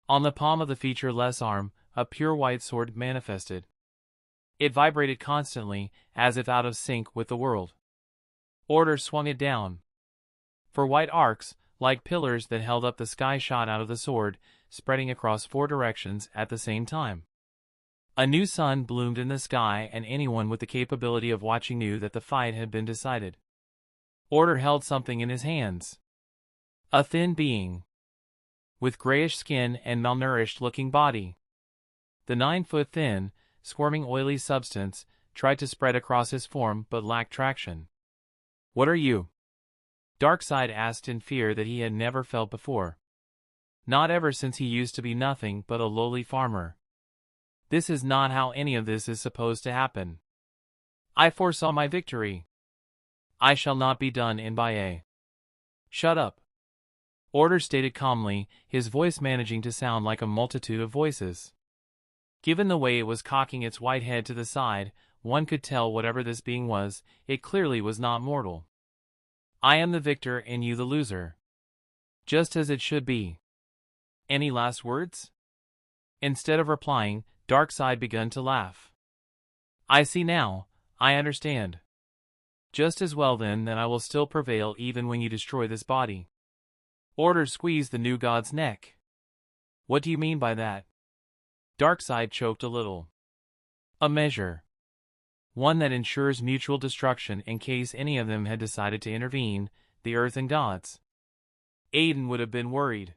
On the palm of the featureless arm, a pure white sword manifested. It vibrated constantly, as if out of sync with the world. Order swung it down. For white arcs, like pillars that held up the sky, shot out of the sword, spreading across 4 directions at the same time. A new sun bloomed in the sky, and anyone with the capability of watching knew that the fight had been decided. Order held something in his hands. A thin being. With grayish skin and malnourished-looking body. The 9-foot thin, squirming oily substance tried to spread across his form but lacked traction. "What are you?" Darkseid asked in fear that he had never felt before. Not ever since he used to be nothing but a lowly farmer. This is not how any of this is supposed to happen. I foresaw my victory. I shall not be done in by a. Shut up. Order stated calmly, his voice managing to sound like a multitude of voices. Given the way it was cocking its white head to the side, one could tell whatever this being was, it clearly was not mortal. I am the victor and you the loser. Just as it should be. Any last words? Instead of replying, Darkseid began to laugh. I see now, I understand. Just as well then that I will still prevail even when you destroy this body. Order squeezed the new god's neck. What do you mean by that? Darkseid choked a little. A measure. One that ensures mutual destruction in case any of them had decided to intervene, the Earth and gods. Aiden would have been worried.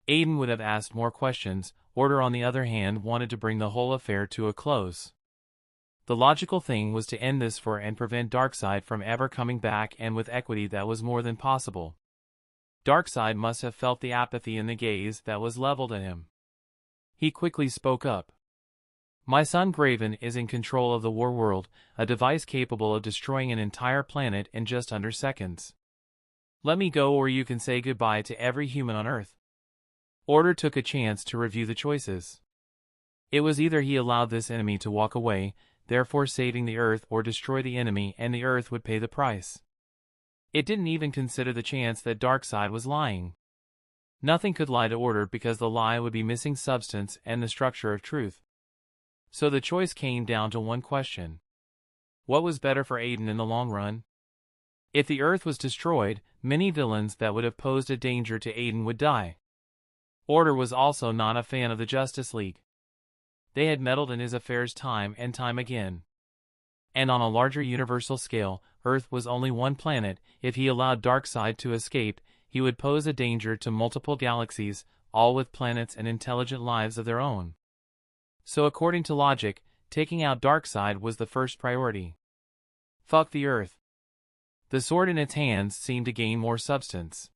Aiden would have asked more questions. Order, on the other hand, wanted to bring the whole affair to a close. The logical thing was to end this for and prevent Darkseid from ever coming back, and with equity that was more than possible. Darkseid must have felt the apathy in the gaze that was leveled at him. He quickly spoke up. My son Graven is in control of the War World, a device capable of destroying an entire planet in just under seconds. Let me go, or you can say goodbye to every human on Earth. Order took a chance to review the choices. It was either he allowed this enemy to walk away, therefore saving the Earth, or destroy the enemy and the Earth would pay the price. It didn't even consider the chance that Darkseid was lying. Nothing could lie to Order because the lie would be missing substance and the structure of truth. So the choice came down to one question. What was better for Aiden in the long run? If the Earth was destroyed, many villains that would have posed a danger to Aiden would die. Order was also not a fan of the Justice League. They had meddled in his affairs time and time again. And on a larger universal scale, Earth was only one planet. If he allowed Darkseid to escape, he would pose a danger to multiple galaxies, all with planets and intelligent lives of their own. So according to logic, taking out Darkseid was the first priority. Fuck the Earth. The sword in its hands seemed to gain more substance.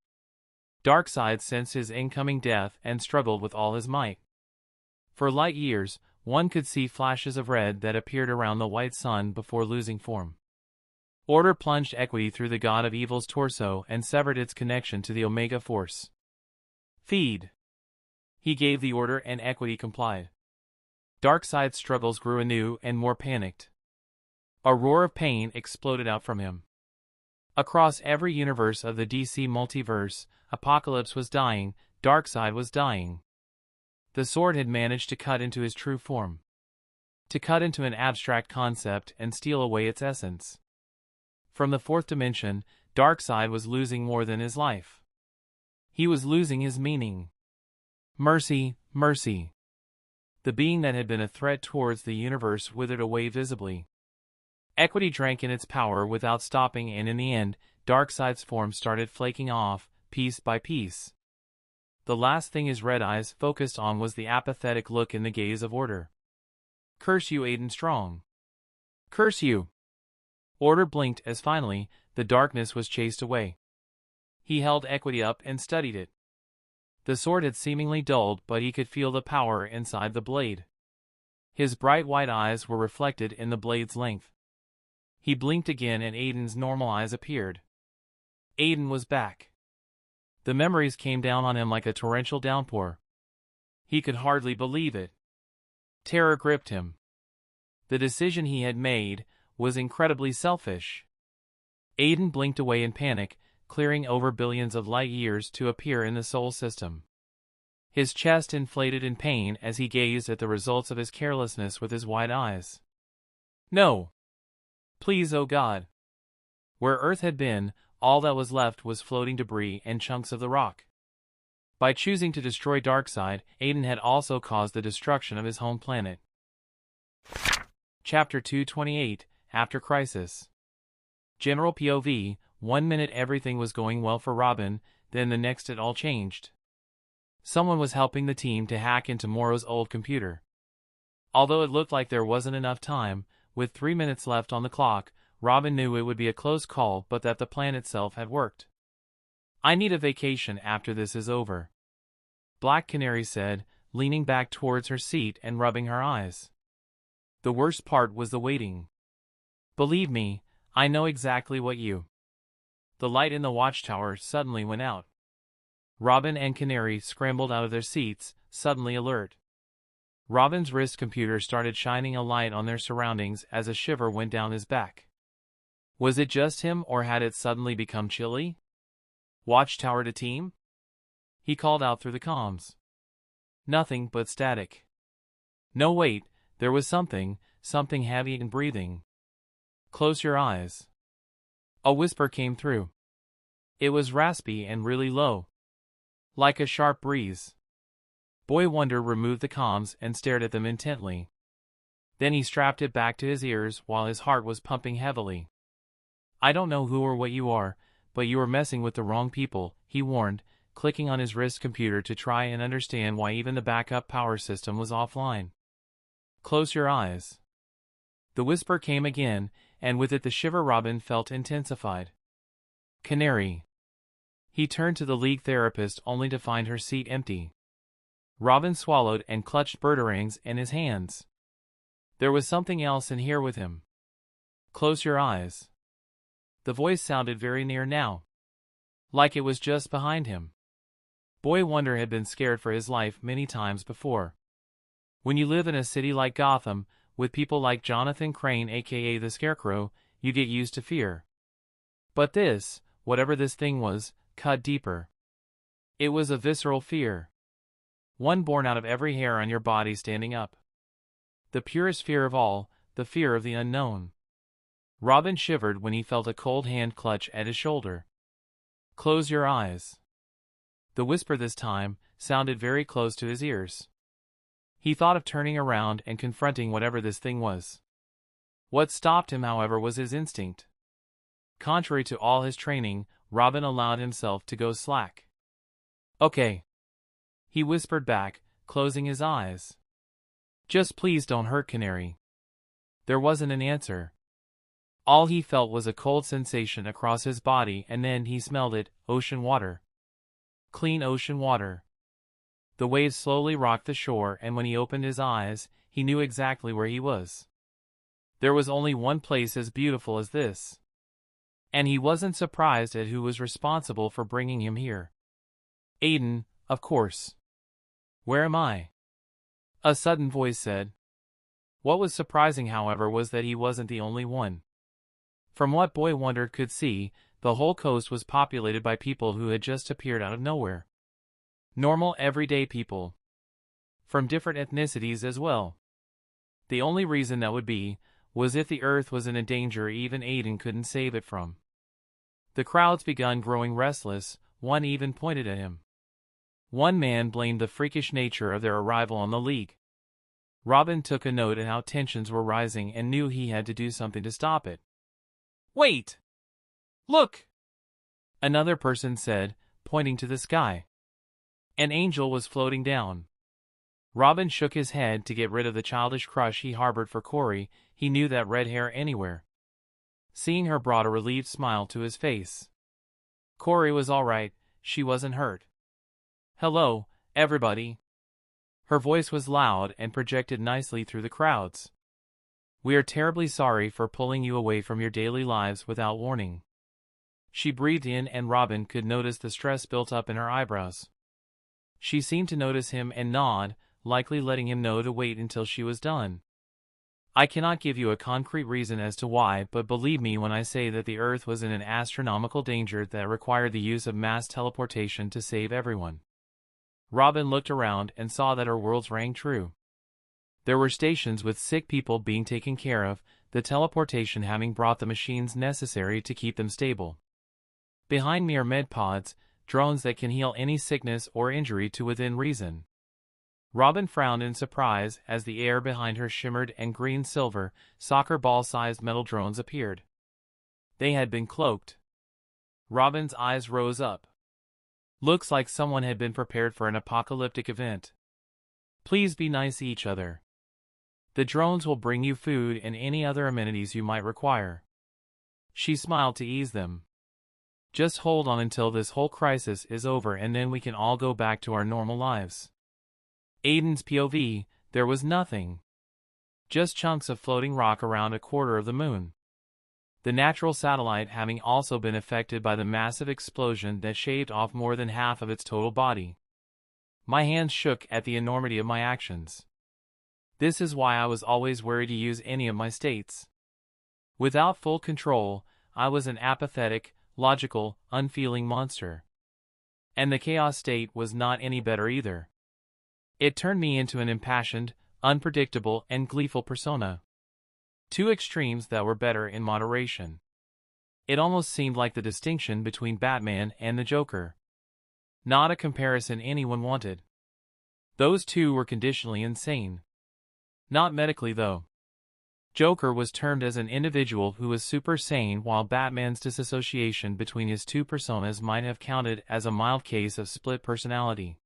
Darkseid sensed his incoming death and struggled with all his might. For light years, one could see flashes of red that appeared around the white sun before losing form. Order plunged equity through the god of evil's torso and severed its connection to the Omega Force. Feed. He gave the order and equity complied. Darkseid's struggles grew anew and more panicked. A roar of pain exploded out from him. Across every universe of the DC multiverse, Apocalypse was dying, Darkseid was dying. The sword had managed to cut into his true form. To cut into an abstract concept and steal away its essence. From the fourth dimension, Darkseid was losing more than his life. He was losing his meaning. Mercy, mercy. The being that had been a threat towards the universe withered away visibly. Equity drank in its power without stopping, and in the end, Darkseid's form started flaking off, piece by piece. The last thing his red eyes focused on was the apathetic look in the gaze of Order. Curse you, Aden Strong. Curse you. Order blinked as finally, the darkness was chased away. He held equity up and studied it. The sword had seemingly dulled, but he could feel the power inside the blade. His bright white eyes were reflected in the blade's length. He blinked again and Aiden's normal eyes appeared. Aiden was back. The memories came down on him like a torrential downpour. He could hardly believe it. Terror gripped him. The decision he had made was incredibly selfish. Aiden blinked away in panic, clearing over billions of light years to appear in the Sol system. His chest inflated in pain as he gazed at the results of his carelessness with his wide eyes. No! Please, oh God! Where Earth had been, all that was left was floating debris and chunks of the rock. By choosing to destroy Darkseid, Aiden had also caused the destruction of his home planet. Chapter 228, After Crisis. General POV, 1 minute everything was going well for Robin, then the next it all changed. Someone was helping the team to hack into Morrow's old computer. Although it looked like there wasn't enough time, with 3 minutes left on the clock, Robin knew it would be a close call, but that the plan itself had worked. I need a vacation after this is over, Black Canary said, leaning back towards her seat and rubbing her eyes. The worst part was the waiting. Believe me, I know exactly what you... The light in the Watchtower suddenly went out. Robin and Canary scrambled out of their seats, suddenly alert. Robin's wrist computer started shining a light on their surroundings as a shiver went down his back. Was it just him, or had it suddenly become chilly? Watchtower to team? He called out through the comms. Nothing but static. No, wait, there was something heavy and breathing. Close your eyes. A whisper came through. It was raspy and really low. Like a sharp breeze. Boy Wonder removed the comms and stared at them intently. Then he strapped it back to his ears while his heart was pumping heavily. I don't know who or what you are, but you are messing with the wrong people, he warned, clicking on his wrist computer to try and understand why even the backup power system was offline. Close your eyes. The whisper came again, and with it the shiver Robin felt intensified. Canary. He turned to the League therapist only to find her seat empty. Robin swallowed and clutched Birdarangs in his hands. There was something else in here with him. Close your eyes. The voice sounded very near now. Like it was just behind him. Boy Wonder had been scared for his life many times before. When you live in a city like Gotham, with people like Jonathan Crane aka the Scarecrow, you get used to fear. But this, whatever this thing was, cut deeper. It was a visceral fear. One born out of every hair on your body standing up. The purest fear of all, the fear of the unknown. Robin shivered when he felt a cold hand clutch at his shoulder. Close your eyes. The whisper this time sounded very close to his ears. He thought of turning around and confronting whatever this thing was. What stopped him, however, was his instinct. Contrary to all his training, Robin allowed himself to go slack. Okay. He whispered back, closing his eyes. Just please don't hurt Canary. There wasn't an answer. All he felt was a cold sensation across his body, and then he smelled it, ocean water. Clean ocean water. The waves slowly rocked the shore, and when he opened his eyes, he knew exactly where he was. There was only one place as beautiful as this. And he wasn't surprised at who was responsible for bringing him here. Aiden, of course. Where am I? A sudden voice said. What was surprising, however, was that he wasn't the only one. From what Boy Wonder could see, the whole coast was populated by people who had just appeared out of nowhere. Normal, everyday people. From different ethnicities as well. The only reason that would be, was if the Earth was in a danger even Aiden couldn't save it from. The crowds begun growing restless, one even pointed at him. One man blamed the freakish nature of their arrival on the League. Robin took a note at how tensions were rising and knew he had to do something to stop it. Wait! Look! Another person said, pointing to the sky. An angel was floating down. Robin shook his head to get rid of the childish crush he harbored for Corey. He knew that red hair anywhere. Seeing her brought a relieved smile to his face. Corey was all right, she wasn't hurt. Hello, everybody. Her voice was loud and projected nicely through the crowds. We are terribly sorry for pulling you away from your daily lives without warning. She breathed in and Robin could notice the stress built up in her eyebrows. She seemed to notice him and nod, likely letting him know to wait until she was done. I cannot give you a concrete reason as to why, but believe me when I say that the Earth was in an astronomical danger that required the use of mass teleportation to save everyone. Robin looked around and saw that her words rang true. There were stations with sick people being taken care of, the teleportation having brought the machines necessary to keep them stable. Behind me are medpods, drones that can heal any sickness or injury to within reason. Robin frowned in surprise as the air behind her shimmered and green-silver, soccer ball-sized metal drones appeared. They had been cloaked. Robin's eyes rose up. Looks like someone had been prepared for an apocalyptic event. Please be nice to each other. The drones will bring you food and any other amenities you might require. She smiled to ease them. Just hold on until this whole crisis is over and then we can all go back to our normal lives. Aiden's POV, there was nothing. Just chunks of floating rock around a quarter of the moon. The natural satellite having also been affected by the massive explosion that shaved off more than half of its total body. My hands shook at the enormity of my actions. This is why I was always wary to use any of my states. Without full control, I was an apathetic, logical, unfeeling monster. And the chaos state was not any better either. It turned me into an impassioned, unpredictable, and gleeful persona. Two extremes that were better in moderation. It almost seemed like the distinction between Batman and the Joker. Not a comparison anyone wanted. Those two were conditionally insane. Not medically though. Joker was termed as an individual who was super sane, while Batman's disassociation between his two personas might have counted as a mild case of split personality.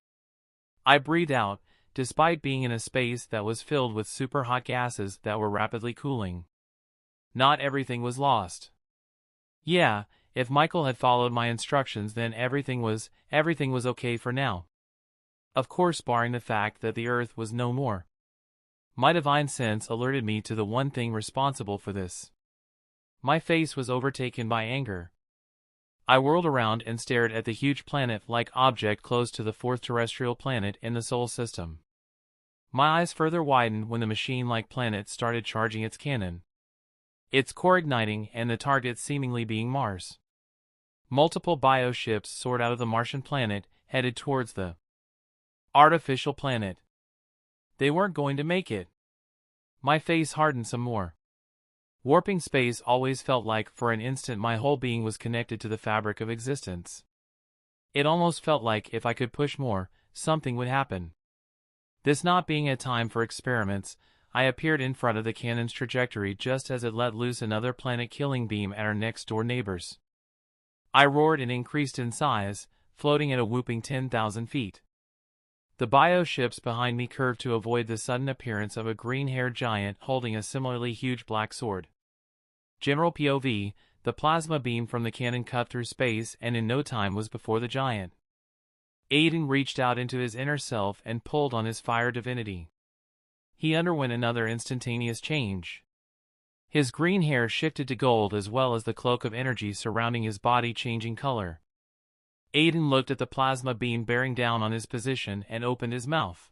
I breathed out, despite being in a space that was filled with super hot gases that were rapidly cooling. Not everything was lost. Yeah, if Michael had followed my instructions then everything was okay for now. Of course, barring the fact that the Earth was no more. My divine sense alerted me to the one thing responsible for this. My face was overtaken by anger. I whirled around and stared at the huge planet-like object close to the fourth terrestrial planet in the Sol system. My eyes further widened when the machine-like planet started charging its cannon. Its core igniting and the target seemingly being Mars. Multiple bioships soared out of the Martian planet, headed towards the artificial planet. They weren't going to make it. My face hardened some more. Warping space always felt like, for an instant, my whole being was connected to the fabric of existence. It almost felt like if I could push more, something would happen. This not being a time for experiments, I appeared in front of the cannon's trajectory just as it let loose another planet-killing beam at our next-door neighbors. I roared and increased in size, floating at a whooping 10,000 feet. The bioships behind me curved to avoid the sudden appearance of a green-haired giant holding a similarly huge black sword. General POV, the plasma beam from the cannon cut through space and in no time was before the giant. Aiden reached out into his inner self and pulled on his fire divinity. He underwent another instantaneous change. His green hair shifted to gold as well as the cloak of energy surrounding his body changing color. Aiden looked at the plasma beam bearing down on his position and opened his mouth.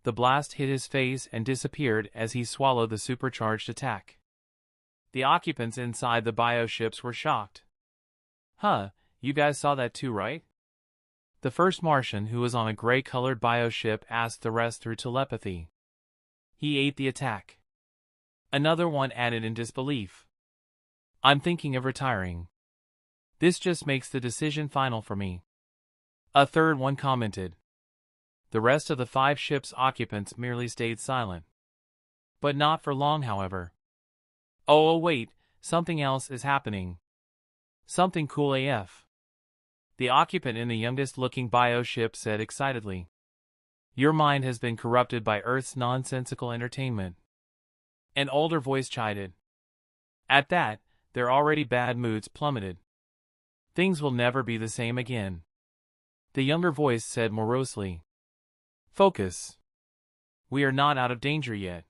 The blast hit his face and disappeared as he swallowed the supercharged attack. The occupants inside the bioships were shocked. Huh, you guys saw that too, right? The first Martian, who was on a gray-colored bioship, asked the rest through telepathy. He ate the attack. Another one added in disbelief. I'm thinking of retiring. This just makes the decision final for me. A third one commented. The rest of the 5 ships' occupants merely stayed silent. But not for long, however. Oh wait, something else is happening. Something cool AF. The occupant in the youngest-looking bioship said excitedly. Your mind has been corrupted by Earth's nonsensical entertainment. An older voice chided. At that, their already bad moods plummeted. Things will never be the same again. The younger voice said morosely. Focus. We are not out of danger yet.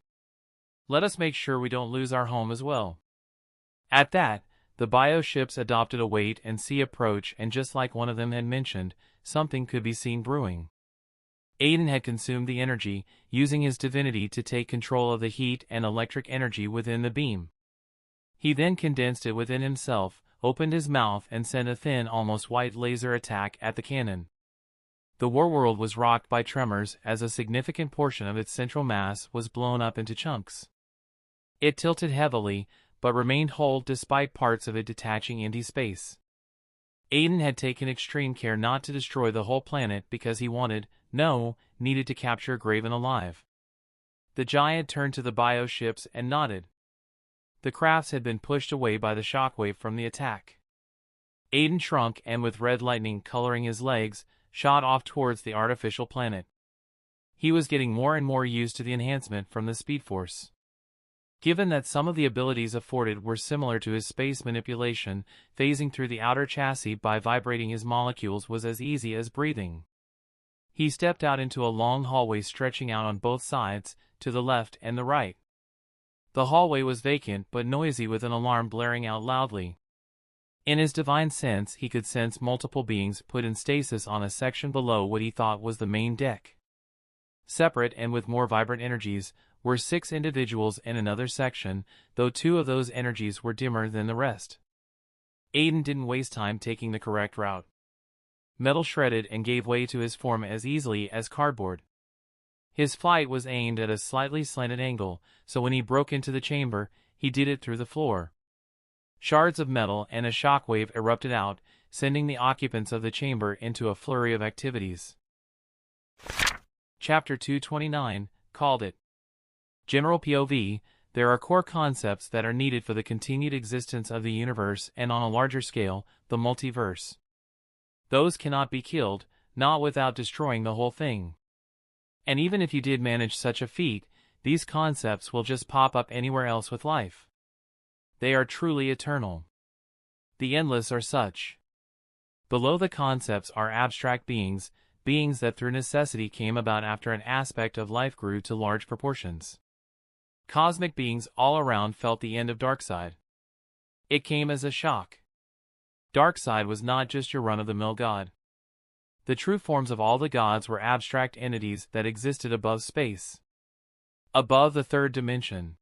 Let us make sure we don't lose our home as well. At that, the bioships adopted a wait-and-see approach, and just like one of them had mentioned, something could be seen brewing. Aiden had consumed the energy, using his divinity to take control of the heat and electric energy within the beam. He then condensed it within himself, opened his mouth and sent a thin, almost white laser attack at the cannon. The warworld was rocked by tremors as a significant portion of its central mass was blown up into chunks. It tilted heavily, but remained whole despite parts of it detaching into space. Aiden had taken extreme care not to destroy the whole planet because he needed to capture Graven alive. The giant turned to the bioships and nodded. The crafts had been pushed away by the shockwave from the attack. Aiden shrunk and, with red lightning coloring his legs, shot off towards the artificial planet. He was getting more and more used to the enhancement from the Speed Force. Given that some of the abilities afforded were similar to his space manipulation, phasing through the outer chassis by vibrating his molecules was as easy as breathing. He stepped out into a long hallway stretching out on both sides, to the left and the right. The hallway was vacant but noisy, with an alarm blaring out loudly. In his divine sense, he could sense multiple beings put in stasis on a section below what he thought was the main deck. Separate and with more vibrant energies were 6 individuals in another section, though 2 of those energies were dimmer than the rest. Aiden didn't waste time taking the correct route. Metal shredded and gave way to his form as easily as cardboard. His flight was aimed at a slightly slanted angle, so when he broke into the chamber, he did it through the floor. Shards of metal and a shockwave erupted out, sending the occupants of the chamber into a flurry of activities. Chapter 229, called it. General POV, there are core concepts that are needed for the continued existence of the universe and, on a larger scale, the multiverse. Those cannot be killed, not without destroying the whole thing. And even if you did manage such a feat, these concepts will just pop up anywhere else with life. They are truly eternal. The endless are such. Below the concepts are abstract beings, beings that through necessity came about after an aspect of life grew to large proportions. Cosmic beings all around felt the end of Darkseid. It came as a shock. Darkseid was not just your run-of-the-mill god. The true forms of all the gods were abstract entities that existed above space. Above the third dimension.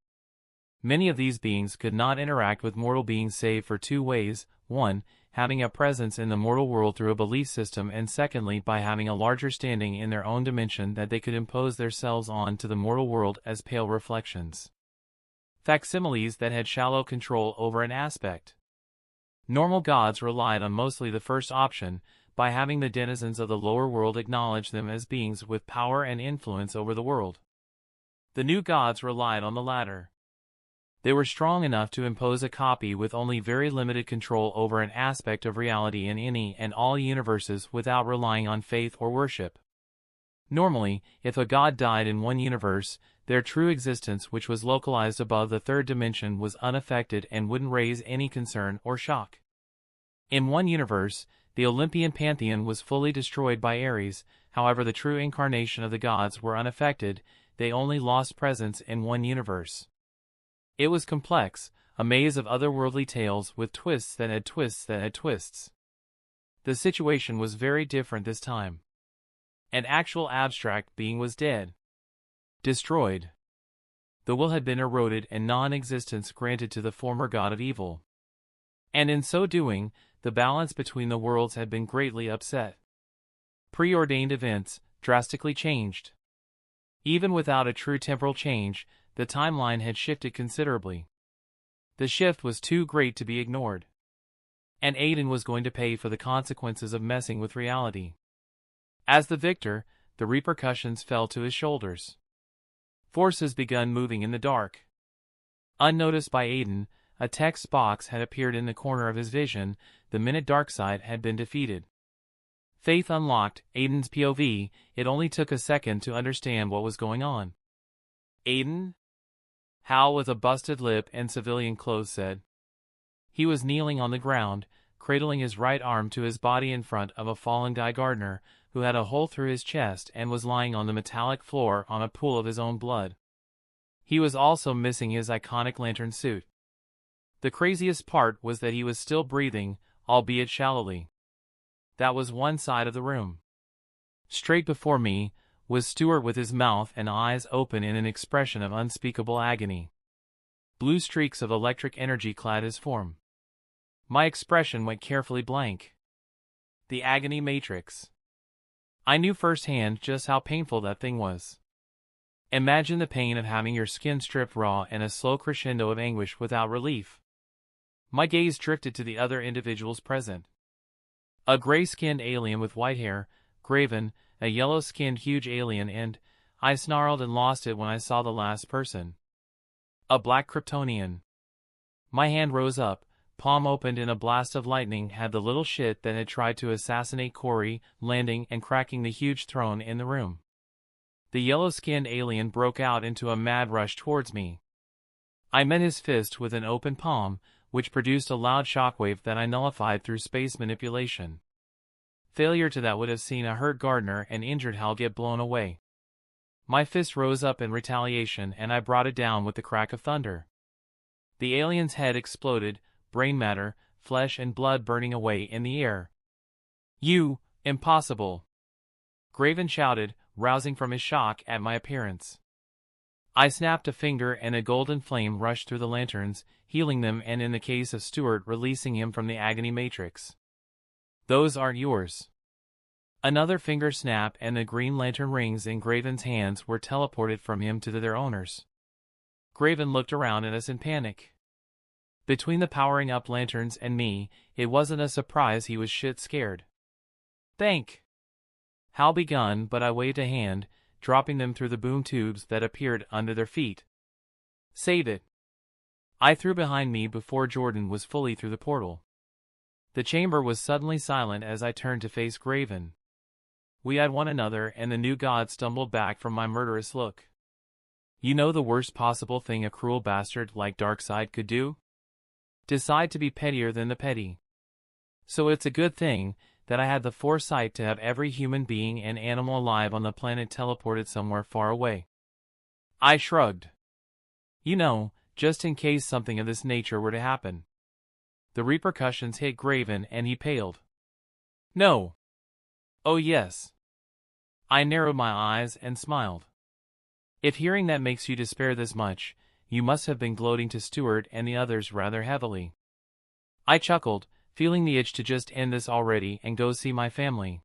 Many of these beings could not interact with mortal beings save for 2 ways: 1, having a presence in the mortal world through a belief system, and secondly, by having a larger standing in their own dimension that they could impose themselves on to the mortal world as pale reflections. Facsimiles that had shallow control over an aspect. Normal gods relied on mostly the first option, by having the denizens of the lower world acknowledge them as beings with power and influence over the world. The new gods relied on the latter. They were strong enough to impose a copy with only very limited control over an aspect of reality in any and all universes without relying on faith or worship. Normally, if a god died in one universe, their true existence, which was localized above the third dimension, was unaffected and wouldn't raise any concern or shock. In one universe, the Olympian pantheon was fully destroyed by Ares, however the true incarnation of the gods were unaffected, they only lost presence in one universe. It was complex, a maze of otherworldly tales with twists that had twists that had twists. The situation was very different this time. An actual abstract being was dead. Destroyed. The will had been eroded and non-existence granted to the former god of evil. And in so doing, the balance between the worlds had been greatly upset. Preordained events drastically changed. Even without a true temporal change, the timeline had shifted considerably. The shift was too great to be ignored. And Aiden was going to pay for the consequences of messing with reality. As the victor, the repercussions fell to his shoulders. Forces begun moving in the dark. Unnoticed by Aiden, a text box had appeared in the corner of his vision. The minute Darkseid had been defeated. Faith unlocked Aiden's POV. It only took a second to understand what was going on. Aiden? Hal with a busted lip and civilian clothes said. He was kneeling on the ground, cradling his right arm to his body in front of a fallen Guy Gardner, who had a hole through his chest and was lying on the metallic floor on a pool of his own blood. He was also missing his iconic lantern suit. The craziest part was that he was still breathing, albeit shallowly. That was one side of the room. Straight before me was Stuart with his mouth and eyes open in an expression of unspeakable agony. Blue streaks of electric energy clad his form. My expression went carefully blank. The agony matrix. I knew firsthand just how painful that thing was. Imagine the pain of having your skin stripped raw and a slow crescendo of anguish without relief. My gaze drifted to the other individuals present. A gray-skinned alien with white hair, Graven, a yellow-skinned huge alien, and I snarled and lost it when I saw the last person. A black Kryptonian. My hand rose up, palm opened in a blast of lightning had the little shit that had tried to assassinate Corey, landing and cracking the huge throne in the room. The yellow-skinned alien broke out into a mad rush towards me. I met his fist with an open palm, which produced a loud shockwave that I nullified through space manipulation. Failure to that would have seen a hurt Gardner and injured Hal get blown away. My fist rose up in retaliation and I brought it down with the crack of thunder. The alien's head exploded, brain matter, flesh and blood burning away in the air. You, impossible! Graven shouted, rousing from his shock at my appearance. I snapped a finger and a golden flame rushed through the lanterns, healing them and in the case of Stuart releasing him from the agony matrix. Those aren't yours. Another finger snap and the green lantern rings in Graven's hands were teleported from him to their owners. Graven looked around at us in panic. Between the powering up lanterns and me, it wasn't a surprise he was shit scared. Thank. Hal begun, but I waved a hand, dropping them through the boom tubes that appeared under their feet. Save it. I threw behind me before Jordan was fully through the portal. The chamber was suddenly silent as I turned to face Graven. We eyed one another and the new god stumbled back from my murderous look. You know the worst possible thing a cruel bastard like Darkseid could do? Decide to be pettier than the petty. So it's a good thing that I had the foresight to have every human being and animal alive on the planet teleported somewhere far away. I shrugged. You know, just in case something of this nature were to happen. The repercussions hit Graven and he paled. No. Oh yes. I narrowed my eyes and smiled. If hearing that makes you despair this much, you must have been gloating to Stuart and the others rather heavily. I chuckled, feeling the itch to just end this already and go see my family.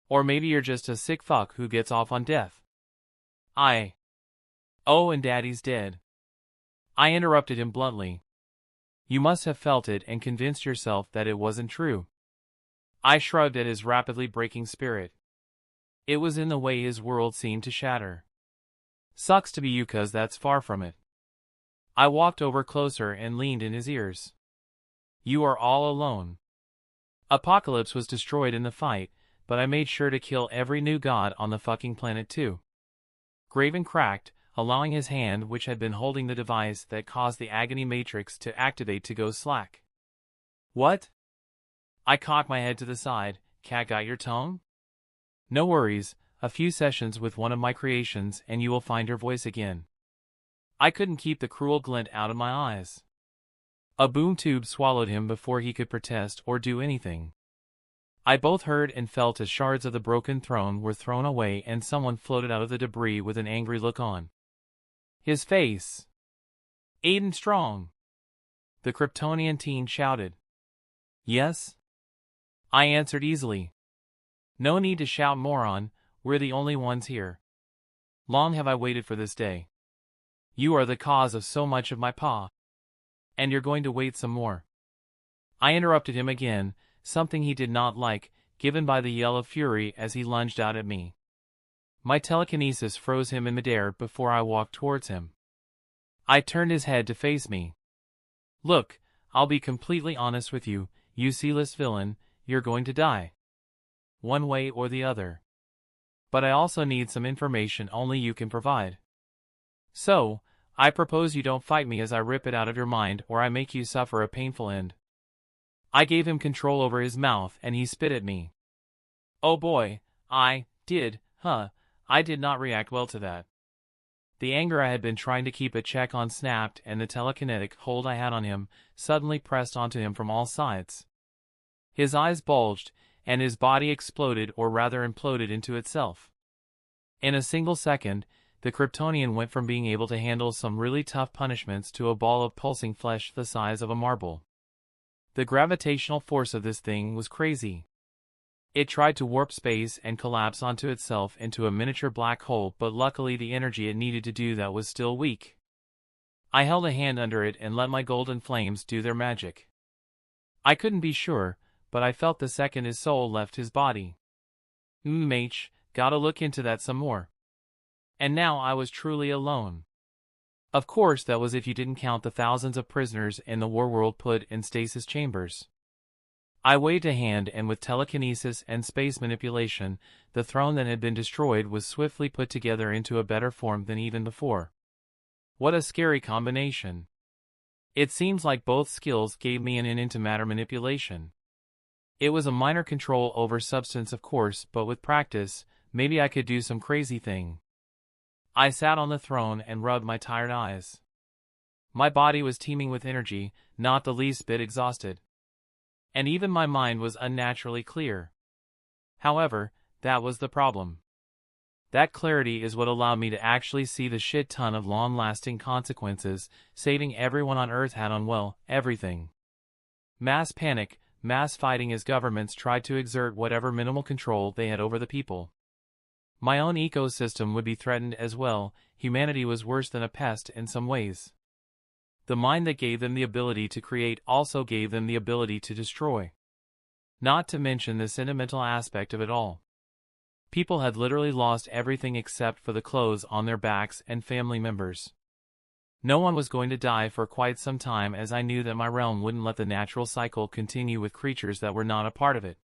Or maybe you're just a sick fuck who gets off on death. Oh, and Daddy's dead. I interrupted him bluntly. You must have felt it and convinced yourself that it wasn't true. I shrugged at his rapidly breaking spirit. It was in the way his world seemed to shatter. Sucks to be you, 'cause that's far from it. I walked over closer and leaned in his ears. You are all alone. Apocalypse was destroyed in the fight, but I made sure to kill every new god on the fucking planet too. Graven cracked, allowing his hand which had been holding the device that caused the agony matrix to activate to go slack. What? I cocked my head to the side. Cat got your tone? No worries, a few sessions with one of my creations and you will find your voice again. I couldn't keep the cruel glint out of my eyes. A boom tube swallowed him before he could protest or do anything. I both heard and felt as shards of the broken throne were thrown away and someone floated out of the debris with an angry look on his face. Aden Strong! The Kryptonian teen shouted. Yes? I answered easily. No need to shout, moron, we're the only ones here. Long have I waited for this day. You are the cause of so much of my paw. And you're going to wait some more. I interrupted him again, something he did not like, given by the yell of fury as he lunged out at me. My telekinesis froze him in midair before I walked towards him. I turned his head to face me. Look, I'll be completely honest with you, you sealess villain, you're going to die. One way or the other. But I also need some information only you can provide. So, I propose you don't fight me as I rip it out of your mind or I make you suffer a painful end. I gave him control over his mouth and he spit at me. Oh boy, I did not react well to that. The anger I had been trying to keep a check on snapped and the telekinetic hold I had on him suddenly pressed onto him from all sides. His eyes bulged, and his body exploded or rather imploded into itself. In a single second, the Kryptonian went from being able to handle some really tough punishments to a ball of pulsing flesh the size of a marble. The gravitational force of this thing was crazy. It tried to warp space and collapse onto itself into a miniature black hole, but luckily the energy it needed to do that was still weak. I held a hand under it and let my golden flames do their magic. I couldn't be sure, but I felt the second his soul left his body. Mate, gotta look into that some more. And now I was truly alone. Of course that was if you didn't count the thousands of prisoners in the war world put in stasis chambers. I waved a hand and with telekinesis and space manipulation, the throne that had been destroyed was swiftly put together into a better form than even before. What a scary combination. It seems like both skills gave me an in into matter manipulation. It was a minor control over substance of course, but with practice, maybe I could do some crazy thing. I sat on the throne and rubbed my tired eyes. My body was teeming with energy, not the least bit exhausted. And even my mind was unnaturally clear. However, that was the problem. That clarity is what allowed me to actually see the shit ton of long-lasting consequences saving everyone on Earth had on, well, everything. Mass panic, mass fighting as governments tried to exert whatever minimal control they had over the people. My own ecosystem would be threatened as well. Humanity was worse than a pest in some ways. The mind that gave them the ability to create also gave them the ability to destroy. Not to mention the sentimental aspect of it all. People had literally lost everything except for the clothes on their backs and family members. No one was going to die for quite some time, as I knew that my realm wouldn't let the natural cycle continue with creatures that were not a part of it.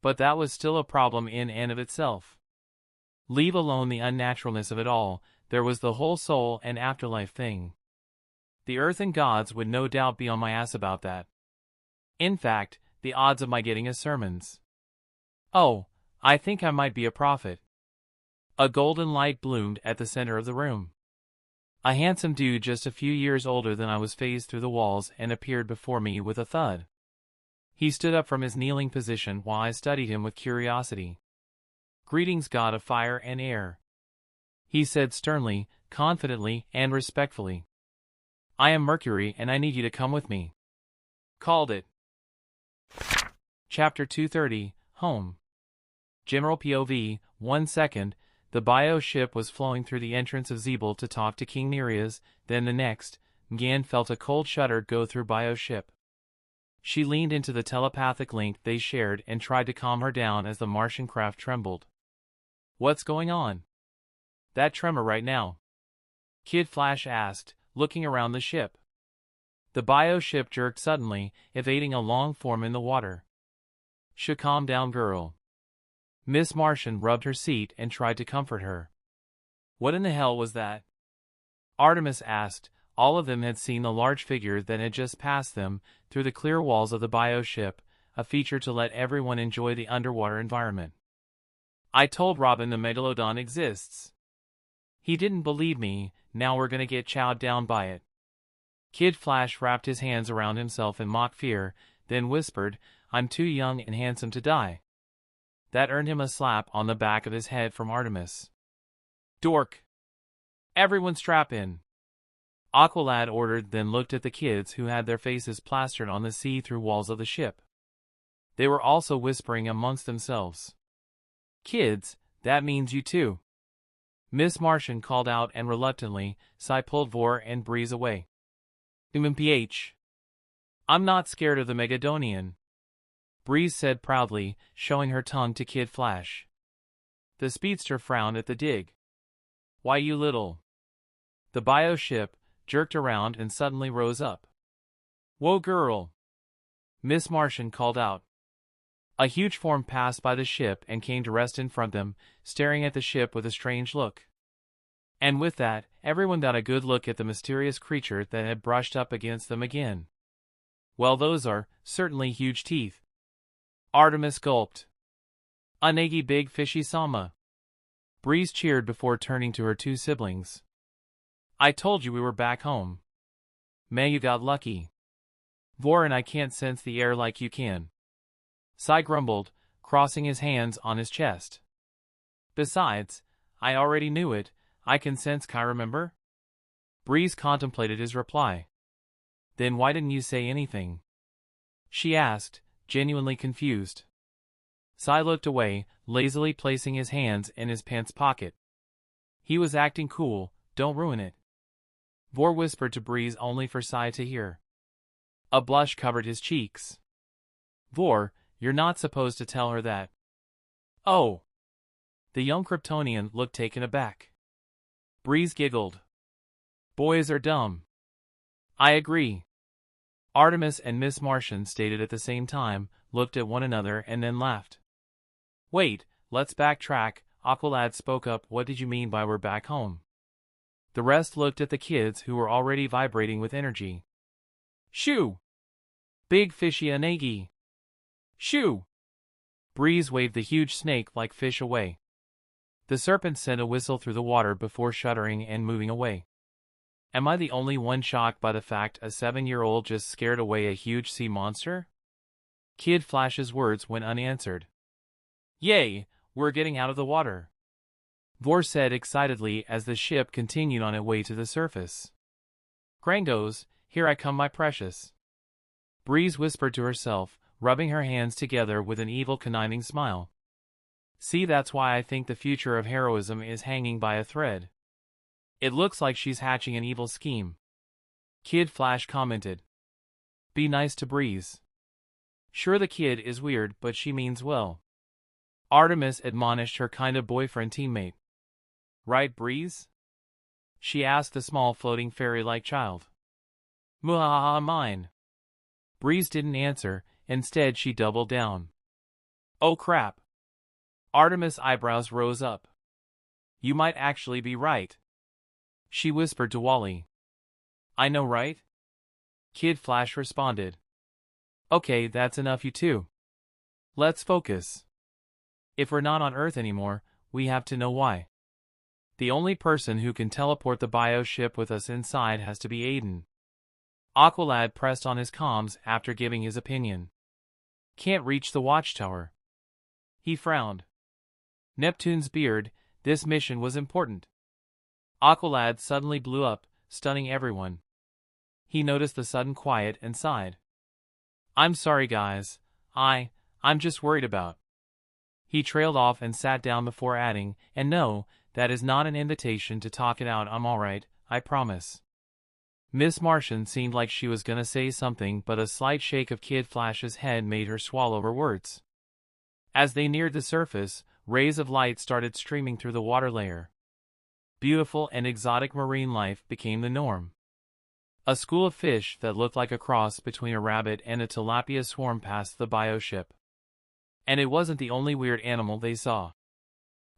But that was still a problem in and of itself. Leave alone the unnaturalness of it all, there was the whole soul and afterlife thing. The earth and gods would no doubt be on my ass about that. In fact, the odds of my getting a sermons. Oh, I think I might be a prophet. A golden light bloomed at the center of the room. A handsome dude just a few years older than I was phased through the walls and appeared before me with a thud. He stood up from his kneeling position while I studied him with curiosity. Greetings, God of fire and air. He said sternly, confidently, and respectfully. I am Mercury and I need you to come with me. Called it. Chapter 230, Home. General POV, 1 second, the bio ship was flowing through the entrance of Zeeble to talk to King Nereus, then the next, Gan felt a cold shudder go through bio ship. She leaned into the telepathic link they shared and tried to calm her down as the Martian craft trembled. What's going on? That tremor right now? Kid Flash asked, looking around the ship. The bio ship jerked suddenly, evading a long form in the water. Calm down, girl. Miss Martian rubbed her seat and tried to comfort her. What in the hell was that? Artemis asked. All of them had seen the large figure that had just passed them through the clear walls of the bio ship, a feature to let everyone enjoy the underwater environment. I told Robin the Megalodon exists. He didn't believe me, now we're gonna get chowed down by it. Kid Flash wrapped his hands around himself in mock fear, then whispered, I'm too young and handsome to die. That earned him a slap on the back of his head from Artemis. Dork! Everyone strap in. Aqualad ordered, then looked at the kids who had their faces plastered on the see-through walls of the ship. They were also whispering amongst themselves. Kids, that means you too. Miss Martian called out, and reluctantly, Sai pulled Vor and Breeze away. Paige. I'm not scared of the Megadonian. Breeze said proudly, showing her tongue to Kid Flash. The speedster frowned at the dig. Why, you little... The bio ship jerked around and suddenly rose up. Whoa, girl! Miss Martian called out. A huge form passed by the ship and came to rest in front of them, staring at the ship with a strange look. And with that, everyone got a good look at the mysterious creature that had brushed up against them again. Well, those are certainly huge teeth. Artemis gulped. Anegi big fishy sama. Breeze cheered before turning to her two siblings. I told you we were back home. May you got lucky. Vor and I can't sense the air like you can. Sai grumbled, crossing his hands on his chest. Besides, I already knew it, I can sense Kai, remember? Breeze contemplated his reply. Then why didn't you say anything? She asked, genuinely confused. Sai looked away, lazily placing his hands in his pants pocket. He was acting cool, don't ruin it. Vor whispered to Breeze only for Sai to hear. A blush covered his cheeks. Vor, you're not supposed to tell her that. Oh. The young Kryptonian looked taken aback. Breeze giggled. Boys are dumb. I agree. Artemis and Miss Martian stated at the same time, looked at one another and then laughed. Wait, let's backtrack, Aqualad spoke up, what did you mean by we're back home? The rest looked at the kids who were already vibrating with energy. Shoo! Big fishy Anegi! Shoo! Breeze waved the huge snake-like fish away. The serpent sent a whistle through the water before shuddering and moving away. Am I the only one shocked by the fact a 7-year-old just scared away a huge sea monster? Kid Flash's words went unanswered. Yay, we're getting out of the water. Vor said excitedly as the ship continued on its way to the surface. Grangos, here I come, my precious. Breeze whispered to herself, rubbing her hands together with an evil conniving smile. See, that's why I think the future of heroism is hanging by a thread. It looks like she's hatching an evil scheme. Kid Flash commented. Be nice to Breeze. Sure, the kid is weird, but she means well. Artemis admonished her kind of boyfriend teammate. Right, Breeze? She asked the small floating fairy-like child. Muhaha, mine. Breeze didn't answer, instead she doubled down. Oh crap. Artemis' eyebrows rose up. You might actually be right. She whispered to Wally. I know, right? Kid Flash responded. Okay, that's enough, you two. Let's focus. If we're not on Earth anymore, we have to know why. The only person who can teleport the bio ship with us inside has to be Aiden. Aqualad pressed on his comms after giving his opinion. Can't reach the Watchtower. He frowned. Neptune's beard, this mission was important. Aqualad suddenly blew up, stunning everyone. He noticed the sudden quiet and sighed. I'm sorry, guys. I'm just worried about. He trailed off and sat down before adding, and no, that is not an invitation to talk it out, I'm alright, I promise. Miss Martian seemed like she was gonna say something, but a slight shake of Kid Flash's head made her swallow her words. As they neared the surface, rays of light started streaming through the water layer. Beautiful and exotic marine life became the norm. A school of fish that looked like a cross between a rabbit and a tilapia swarmed past the bio ship. And it wasn't the only weird animal they saw.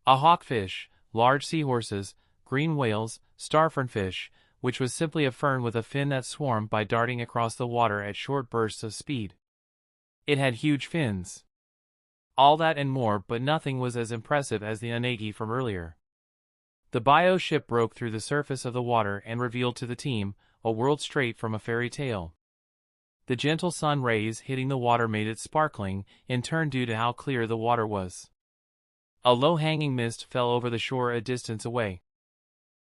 A hawkfish, large seahorses, green whales, starfernfish, which was simply a fern with a fin that swarmed by darting across the water at short bursts of speed. It had huge fins. All that and more, but nothing was as impressive as the Anegi from earlier. The bio ship broke through the surface of the water and revealed to the team a world straight from a fairy tale. The gentle sun rays hitting the water made it sparkling, in turn due to how clear the water was. A low-hanging mist fell over the shore a distance away.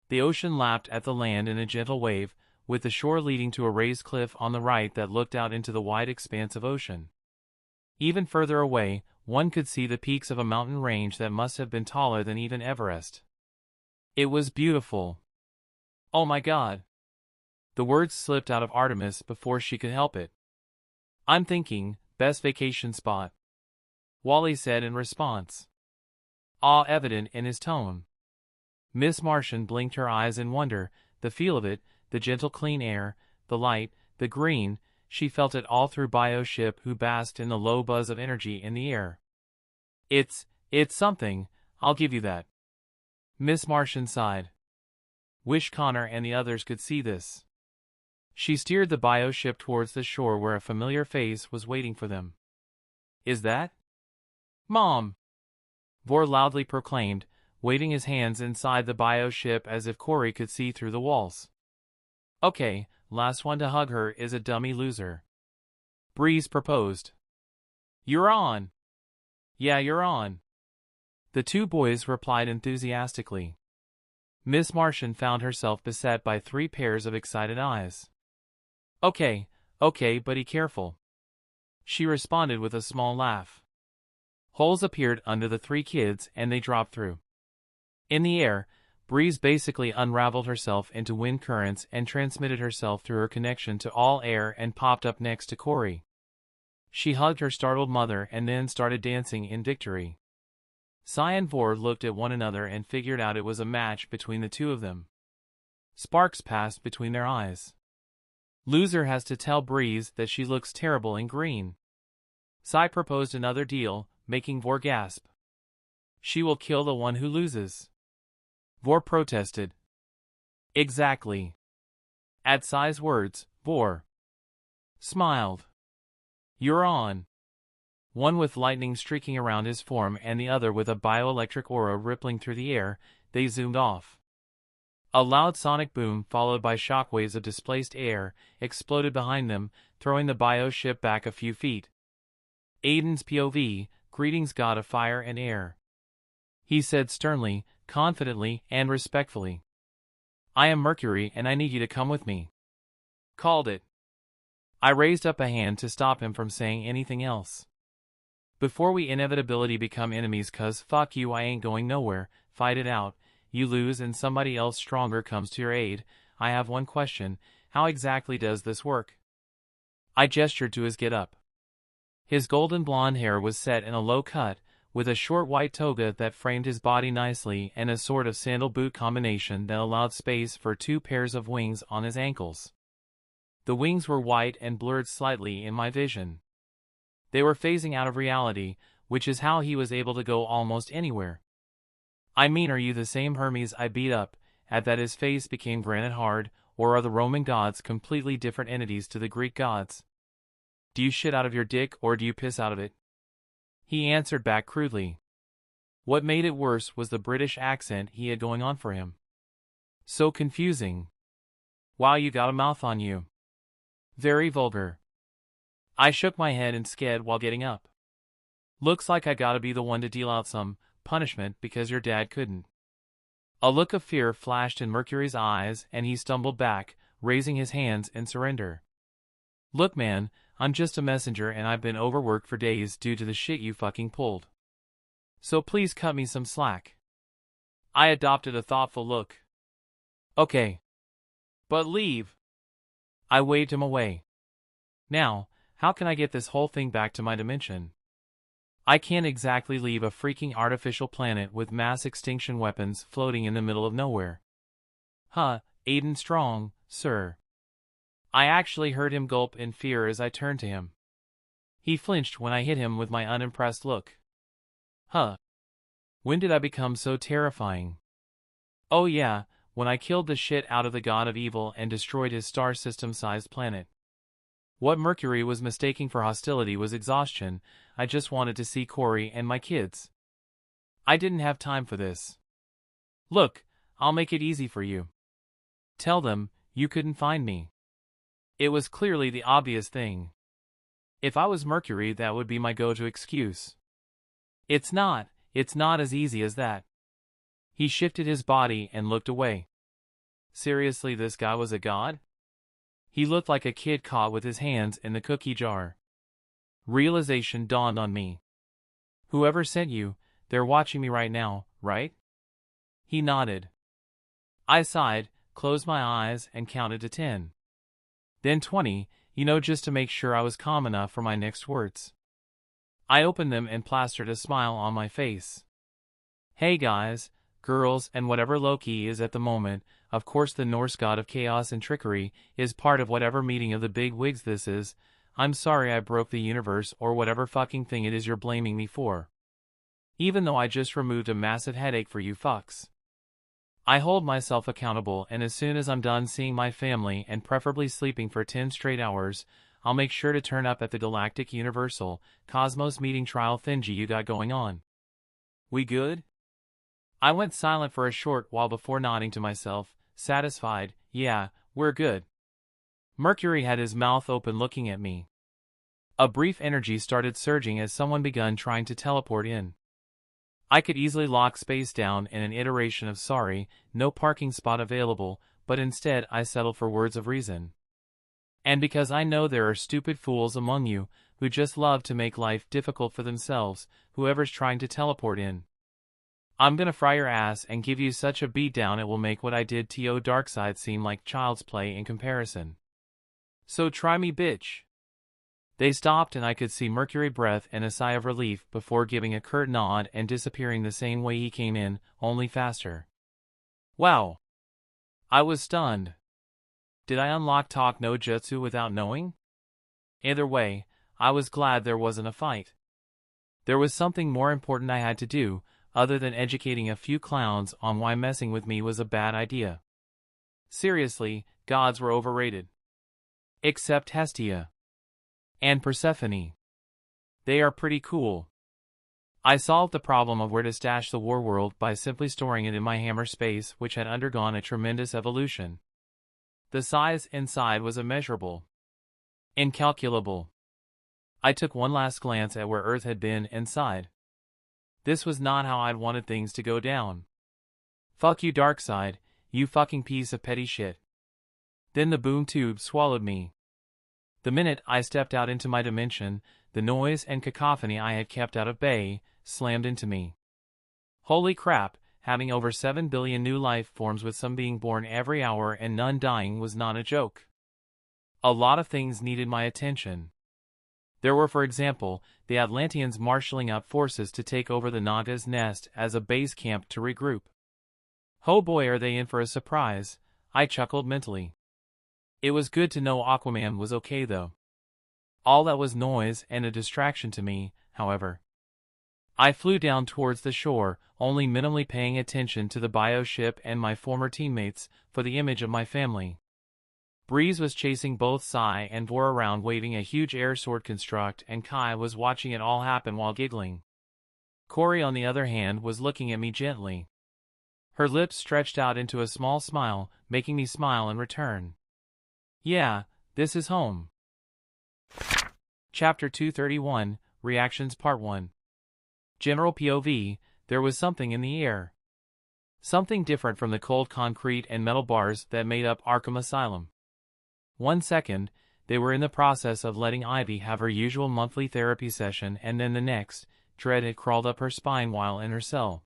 The ocean lapped at the land in a gentle wave, with the shore leading to a raised cliff on the right that looked out into the wide expanse of ocean. Even further away, one could see the peaks of a mountain range that must have been taller than even Everest. It was beautiful. Oh my God. The words slipped out of Artemis before she could help it. I'm thinking, best vacation spot, Wally said in response. Awe evident in his tone. Miss Martian blinked her eyes in wonder, the feel of it, the gentle clean air, the light, the green, she felt it all through bio ship who basked in the low buzz of energy in the air. It's something, I'll give you that. Miss Martian sighed. Wish Connor and the others could see this. She steered the bio ship towards the shore where a familiar face was waiting for them. Is that? Mom! Vor loudly proclaimed, waving his hands inside the bio ship as if Corey could see through the walls. Okay, last one to hug her is a dummy loser. Breeze proposed. You're on. Yeah, you're on. The two boys replied enthusiastically. Miss Martian found herself beset by 3 pairs of excited eyes. Okay, but be careful. She responded with a small laugh. Holes appeared under the 3 kids and they dropped through. In the air, Breeze basically unraveled herself into wind currents and transmitted herself through her connection to all air and popped up next to Corey. She hugged her startled mother and then started dancing in victory. Sai and Vor looked at one another and figured out it was a match between the two of them. Sparks passed between their eyes. Loser has to tell Breeze that she looks terrible in green. Sai proposed another deal, making Vor gasp. She will kill the one who loses. Vor protested. Exactly. At Sai's words, Vor smiled. You're on. One with lightning streaking around his form and the other with a bioelectric aura rippling through the air, they zoomed off. A loud sonic boom followed by shockwaves of displaced air exploded behind them, throwing the bio ship back a few feet. Aiden's POV, greetings God of fire and air. He said sternly, confidently, and respectfully. I am Mercury and I need you to come with me. Called it. I raised up a hand to stop him from saying anything else. Before we inevitably become enemies cuz fuck you I ain't going nowhere, fight it out, you lose and somebody else stronger comes to your aid, I have one question, how exactly does this work? I gestured to his get-up. His golden blonde hair was set in a low cut, with a short white toga that framed his body nicely and a sort of sandal boot combination that allowed space for 2 pairs of wings on his ankles. The wings were white and blurred slightly in my vision. They were phasing out of reality, which is how he was able to go almost anywhere. I mean, are you the same Hermes I beat up, at that his face became granite hard, or are the Roman gods completely different entities to the Greek gods? Do you shit out of your dick or do you piss out of it? He answered back crudely. What made it worse was the British accent he had going on for him. So confusing. Wow, you got a mouth on you. Very vulgar. I shook my head and sked while getting up. Looks like I gotta be the one to deal out some punishment because your dad couldn't. A look of fear flashed in Mercury's eyes and he stumbled back, raising his hands in surrender. Look man, I'm just a messenger and I've been overworked for days due to the shit you fucking pulled. So please cut me some slack. I adopted a thoughtful look. Okay. But leave. I waved him away. Now, how can I get this whole thing back to my dimension? I can't exactly leave a freaking artificial planet with mass extinction weapons floating in the middle of nowhere. Aden Strong, sir. I actually heard him gulp in fear as I turned to him. He flinched when I hit him with my unimpressed look. When did I become so terrifying? Oh yeah, when I killed the shit out of the god of evil and destroyed his star system-sized planet. What Mercury was mistaking for hostility was exhaustion. I just wanted to see Corey and my kids. I didn't have time for this. Look, I'll make it easy for you. Tell them you couldn't find me. It was clearly the obvious thing. If I was Mercury, that would be my go-to excuse. It's not as easy as that. He shifted his body and looked away. Seriously, this guy was a god? He looked like a kid caught with his hands in the cookie jar. Realization dawned on me. Whoever sent you, they're watching me right now, right? He nodded. I sighed, closed my eyes, and counted to 10. Then 20, just to make sure I was calm enough for my next words. I opened them and plastered a smile on my face. Hey guys, girls, and whatever Loki is at the moment, of course the Norse god of chaos and trickery, is part of whatever meeting of the big wigs this is. I'm sorry I broke the universe or whatever fucking thing it is you're blaming me for. Even though I just removed a massive headache for you fucks. I hold myself accountable, and as soon as I'm done seeing my family and preferably sleeping for 10 straight hours, I'll make sure to turn up at the Galactic Universal Cosmos meeting trial thingy you got going on. We good? I went silent for a short while before nodding to myself, satisfied. Yeah, we're good. Mercury had his mouth open looking at me. A brief energy started surging as someone begun trying to teleport in. I could easily lock space down in an iteration of sorry, no parking spot available, but instead I settled for words of reason. And because I know there are stupid fools among you who just love to make life difficult for themselves, whoever's trying to teleport in. I'm gonna fry your ass and give you such a beatdown it will make what I did to your Darkseid seem like child's play in comparison. So try me, bitch. They stopped and I could see Mercury breath and a sigh of relief before giving a curt nod and disappearing the same way he came in, only faster. Wow. I was stunned. Did I unlock Talk no Jutsu without knowing? Either way, I was glad there wasn't a fight. There was something more important I had to do, other than educating a few clowns on why messing with me was a bad idea. Seriously, gods were overrated. Except Hestia. And Persephone. They are pretty cool. I solved the problem of where to stash the war world by simply storing it in my hammer space, which had undergone a tremendous evolution. The size inside was immeasurable. Incalculable. I took one last glance at where Earth had been and sighed. This was not how I'd wanted things to go down. Fuck you, Darkseid, you fucking piece of petty shit. Then the boom tube swallowed me. The minute I stepped out into my dimension, the noise and cacophony I had kept out of bay slammed into me. Holy crap, having over 7 billion new life forms with some being born every hour and none dying was not a joke. A lot of things needed my attention. There were, for example, the Atlanteans marshalling up forces to take over the Naga's nest as a base camp to regroup. Oh boy, are they in for a surprise, I chuckled mentally. It was good to know Aquaman was okay though. All that was noise and a distraction to me, however. I flew down towards the shore, only minimally paying attention to the bioship and my former teammates for the image of my family. Breeze was chasing both Sai and Vor around waving a huge air sword construct, and Kai was watching it all happen while giggling. Corey, on the other hand, was looking at me gently. Her lips stretched out into a small smile, making me smile in return. Yeah, this is home. Chapter 231, Reactions Part 1. General POV, there was something in the air. Something different from the cold concrete and metal bars that made up Arkham Asylum. 1 second, they were in the process of letting Ivy have her usual monthly therapy session, and then the next, dread had crawled up her spine while in her cell.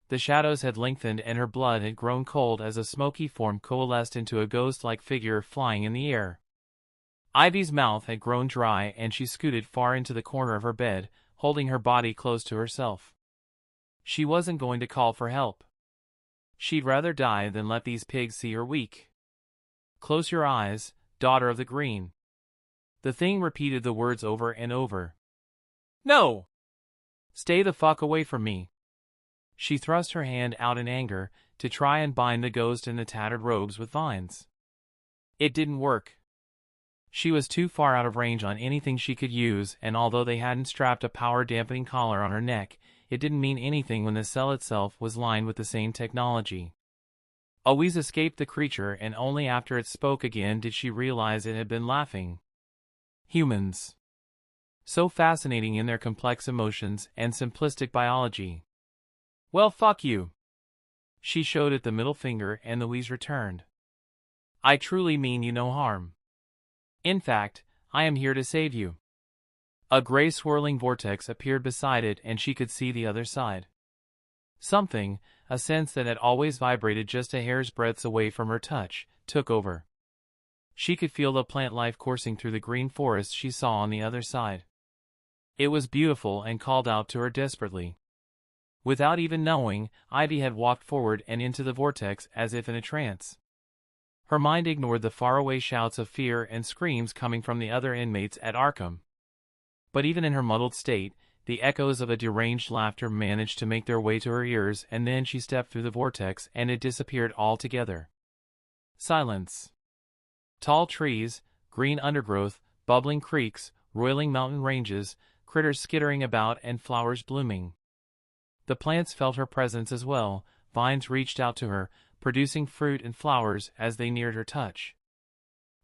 The shadows had lengthened and her blood had grown cold as a smoky form coalesced into a ghost-like figure flying in the air. Ivy's mouth had grown dry and she scooted far into the corner of her bed, holding her body close to herself. She wasn't going to call for help. She'd rather die than let these pigs see her weak. Close your eyes, daughter of the green. The thing repeated the words over and over. No! Stay the fuck away from me. She thrust her hand out in anger to try and bind the ghost in the tattered robes with vines. It didn't work. She was too far out of range on anything she could use, and although they hadn't strapped a power-dampening collar on her neck, it didn't mean anything when the cell itself was lined with the same technology. wheeze escaped the creature, and only after it spoke again did she realize it had been laughing. Humans. So fascinating in their complex emotions and simplistic biology. Well, fuck you. She showed it the middle finger, and the wheeze returned. I truly mean you no harm. In fact, I am here to save you. A gray swirling vortex appeared beside it, and she could see the other side. Something, a sense that had always vibrated just a hair's breadth away from her touch, took over. She could feel the plant life coursing through the green forest she saw on the other side. It was beautiful and called out to her desperately. Without even knowing, Ivy had walked forward and into the vortex as if in a trance. Her mind ignored the faraway shouts of fear and screams coming from the other inmates at Arkham. But even in her muddled state, the echoes of a deranged laughter managed to make their way to her ears, and then she stepped through the vortex and it disappeared altogether. Silence. Tall trees, green undergrowth, bubbling creeks, roiling mountain ranges, critters skittering about, and flowers blooming. The plants felt her presence as well. Vines reached out to her, producing fruit and flowers as they neared her touch.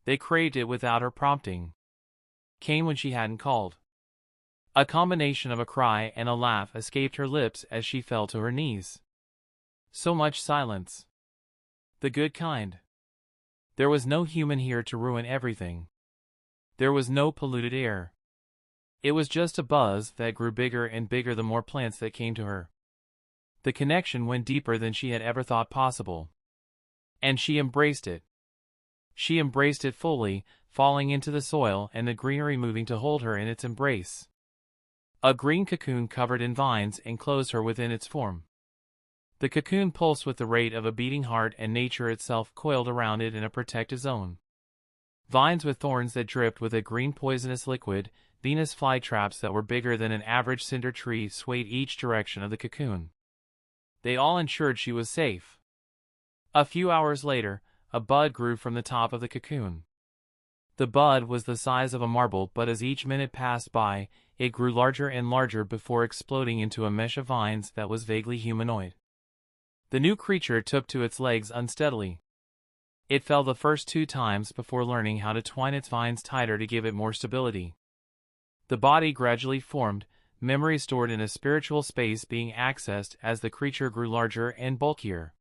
They craved it without her prompting. Came when she hadn't called. A combination of a cry and a laugh escaped her lips as she fell to her knees. So much silence. The good kind. There was no human here to ruin everything. There was no polluted air. It was just a buzz that grew bigger and bigger the more plants that came to her. The connection went deeper than she had ever thought possible. And she embraced it. She embraced it fully, falling into the soil and the greenery moving to hold her in its embrace. A green cocoon covered in vines enclosed her within its form. The cocoon pulsed with the rate of a beating heart, and nature itself coiled around it in a protective zone. Vines with thorns that dripped with a green poisonous liquid, Venus flytraps that were bigger than an average cinder tree swayed each direction of the cocoon. They all ensured she was safe. A few hours later, a bud grew from the top of the cocoon. The bud was the size of a marble, but as each minute passed by, it grew larger and larger before exploding into a mesh of vines that was vaguely humanoid. The new creature took to its legs unsteadily. It fell the first 2 times before learning how to twine its vines tighter to give it more stability. The body gradually formed, memory stored in a spiritual space being accessed as the creature grew larger and bulkier.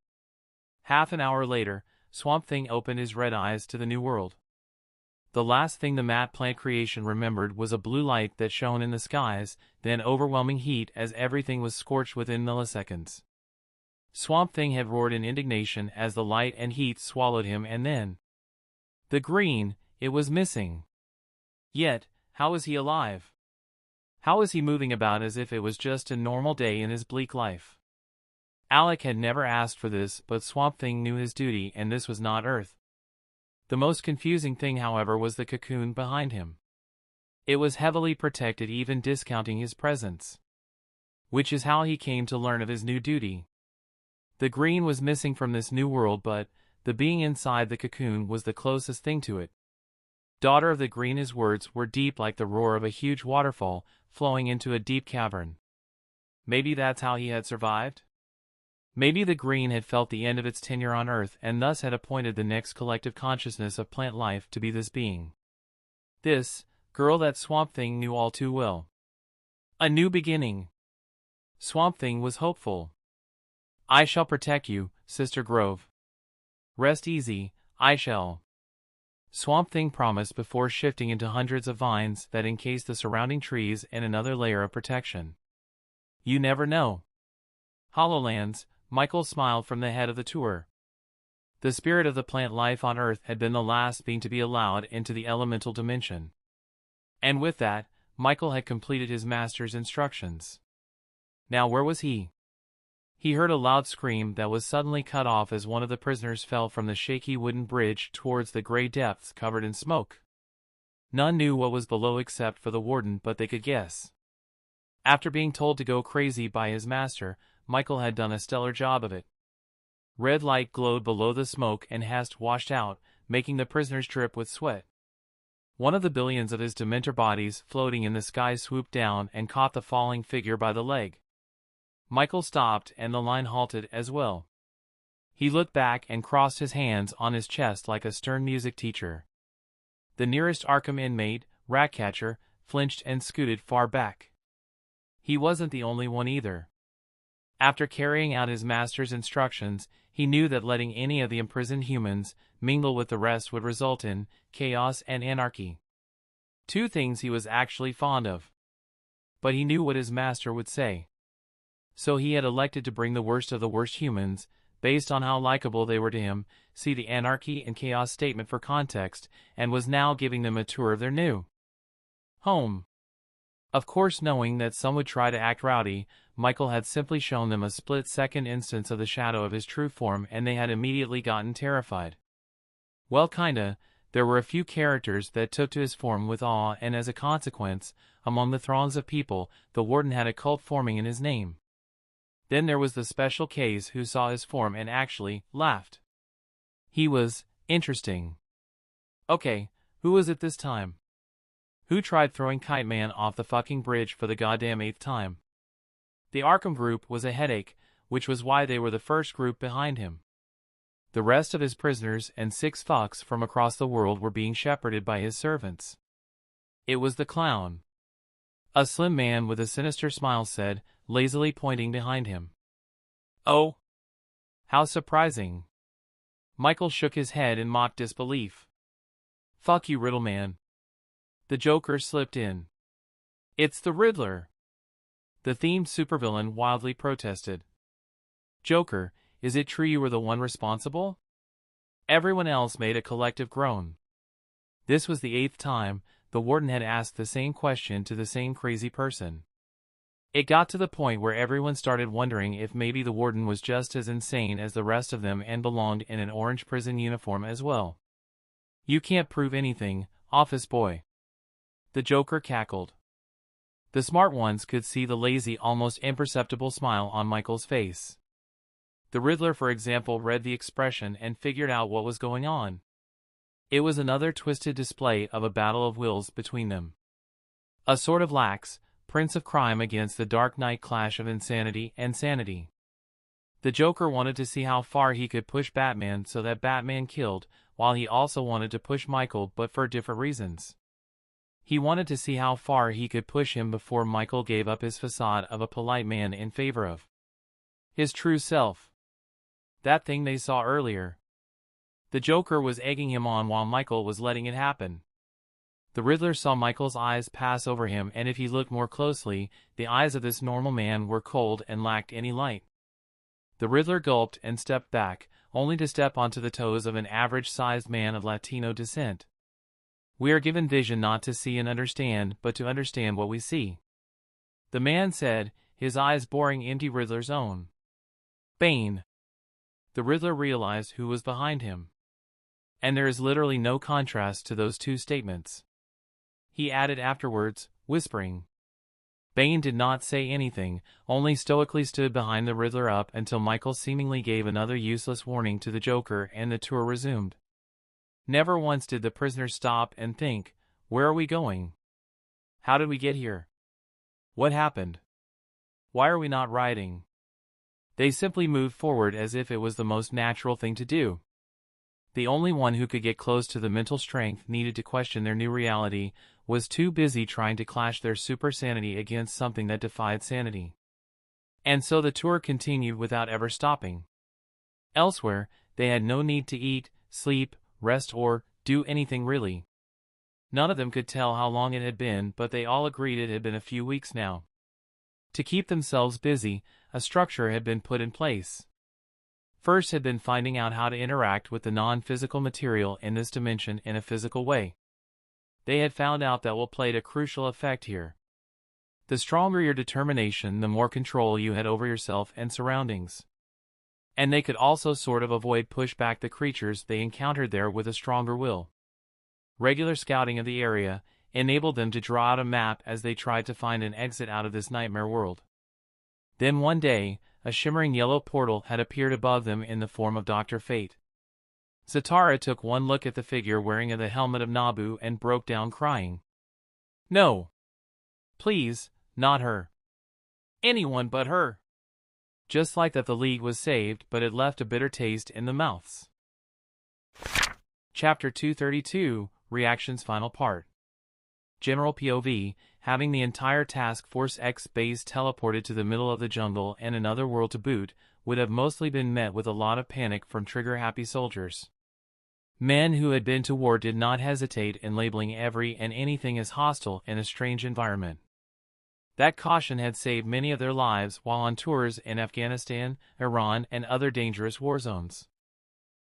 Half an hour later, Swamp Thing opened his red eyes to the new world. The last thing the matte plant creation remembered was a blue light that shone in the skies, then overwhelming heat as everything was scorched within milliseconds. Swamp Thing had roared in indignation as the light and heat swallowed him, and then... the green, it was missing. Yet, how was he alive? How was he moving about as if it was just a normal day in his bleak life? Alec had never asked for this, but Swamp Thing knew his duty, and this was not Earth. The most confusing thing, however, was the cocoon behind him. It was heavily protected, even discounting his presence. Which is how he came to learn of his new duty. The green was missing from this new world, but the being inside the cocoon was the closest thing to it. Daughter of the green, his words were deep like the roar of a huge waterfall flowing into a deep cavern. Maybe that's how he had survived? Maybe the green had felt the end of its tenure on Earth and thus had appointed the next collective consciousness of plant life to be this being. This girl that Swamp Thing knew all too well. A new beginning. Swamp Thing was hopeful. I shall protect you, Sister Grove. Rest easy, I shall. Swamp Thing promised before shifting into hundreds of vines that encased the surrounding trees in another layer of protection. You never know. Hollowlands, Michael smiled from the head of the tour. The spirit of the plant life on Earth had been the last being to be allowed into the elemental dimension. And with that, Michael had completed his master's instructions. Now where was he? He heard a loud scream that was suddenly cut off as one of the prisoners fell from the shaky wooden bridge towards the gray depths covered in smoke. None knew what was below except for the warden, but they could guess. After being told to go crazy by his master, Michael had done a stellar job of it. Red light glowed below the smoke and Hast washed out, making the prisoners drip with sweat. One of the billions of his Dementor bodies floating in the sky swooped down and caught the falling figure by the leg. Michael stopped and the line halted as well. He looked back and crossed his hands on his chest like a stern music teacher. The nearest Arkham inmate, Ratcatcher, flinched and scooted far back. He wasn't the only one either. After carrying out his master's instructions, he knew that letting any of the imprisoned humans mingle with the rest would result in chaos and anarchy. Two things he was actually fond of. But he knew what his master would say. So he had elected to bring the worst of the worst humans, based on how likable they were to him, see the anarchy and chaos statement for context, and was now giving them a tour of their new home. Of course, knowing that some would try to act rowdy, Michael had simply shown them a split-second instance of the shadow of his true form and they had immediately gotten terrified. Well, kinda. There were a few characters that took to his form with awe and as a consequence, among the throngs of people, the Warden had a cult forming in his name. Then there was the special case who saw his form and actually laughed. He was interesting. Okay, who was it this time? Who tried throwing Kite Man off the fucking bridge for the goddamn 8th time? The Arkham group was a headache, which was why they were the first group behind him. The rest of his prisoners and 6 fucks from across the world were being shepherded by his servants. It was the clown. A slim man with a sinister smile said, lazily pointing behind him. Oh! How surprising. Michael shook his head in mock disbelief. Fuck you, Riddle Man. The Joker slipped in. It's the Riddler. The themed supervillain wildly protested. Joker, is it true you were the one responsible? Everyone else made a collective groan. This was the 8th time the Warden had asked the same question to the same crazy person. It got to the point where everyone started wondering if maybe the Warden was just as insane as the rest of them and belonged in an orange prison uniform as well. You can't prove anything, office boy. The Joker cackled. The smart ones could see the lazy, almost imperceptible smile on Michael's face. The Riddler, for example, read the expression and figured out what was going on. It was another twisted display of a battle of wills between them. A sort of lax, Prince of Crime against the Dark Knight clash of insanity and sanity. The Joker wanted to see how far he could push Batman so that Batman killed, while he also wanted to push Michael but for different reasons. He wanted to see how far he could push him before Michael gave up his facade of a polite man in favor of his true self. That thing they saw earlier. The Joker was egging him on while Michael was letting it happen. The Riddler saw Michael's eyes pass over him, and if he looked more closely, the eyes of this normal man were cold and lacked any light. The Riddler gulped and stepped back, only to step onto the toes of an average-sized man of Latino descent. We are given vision not to see and understand, but to understand what we see. The man said, his eyes boring into Riddler's own. Bane. The Riddler realized who was behind him. And there is literally no contrast to those two statements. He added afterwards, whispering. Bane did not say anything, only stoically stood behind the Riddler up until Michael seemingly gave another useless warning to the Joker and the tour resumed. Never once did the prisoners stop and think, where are we going? How did we get here? What happened? Why are we not riding? They simply moved forward as if it was the most natural thing to do. The only one who could get close to the mental strength needed to question their new reality was too busy trying to clash their super sanity against something that defied sanity. And so the tour continued without ever stopping. Elsewhere, they had no need to eat, sleep, rest or do anything really. None of them could tell how long it had been, but they all agreed it had been a few weeks now. To keep themselves busy, a structure had been put in place. First had been finding out how to interact with the non-physical material in this dimension in a physical way. They had found out that will played a crucial effect here. The stronger your determination, the more control you had over yourself and surroundings. And they could also sort of avoid push back the creatures they encountered there with a stronger will. Regular scouting of the area enabled them to draw out a map as they tried to find an exit out of this nightmare world. Then one day, a shimmering yellow portal had appeared above them in the form of Dr. Fate. Zatara took one look at the figure wearing the helmet of Nabu and broke down crying. No. Please, not her. Anyone but her. Just like that the League was saved, but it left a bitter taste in the mouths. Chapter 232, Reactions Final Part. General POV, having the entire Task Force X base teleported to the middle of the jungle and another world to boot, would have mostly been met with a lot of panic from trigger-happy soldiers. Men who had been to war did not hesitate in labeling every and anything as hostile in a strange environment. That caution had saved many of their lives while on tours in Afghanistan, Iran, and other dangerous war zones.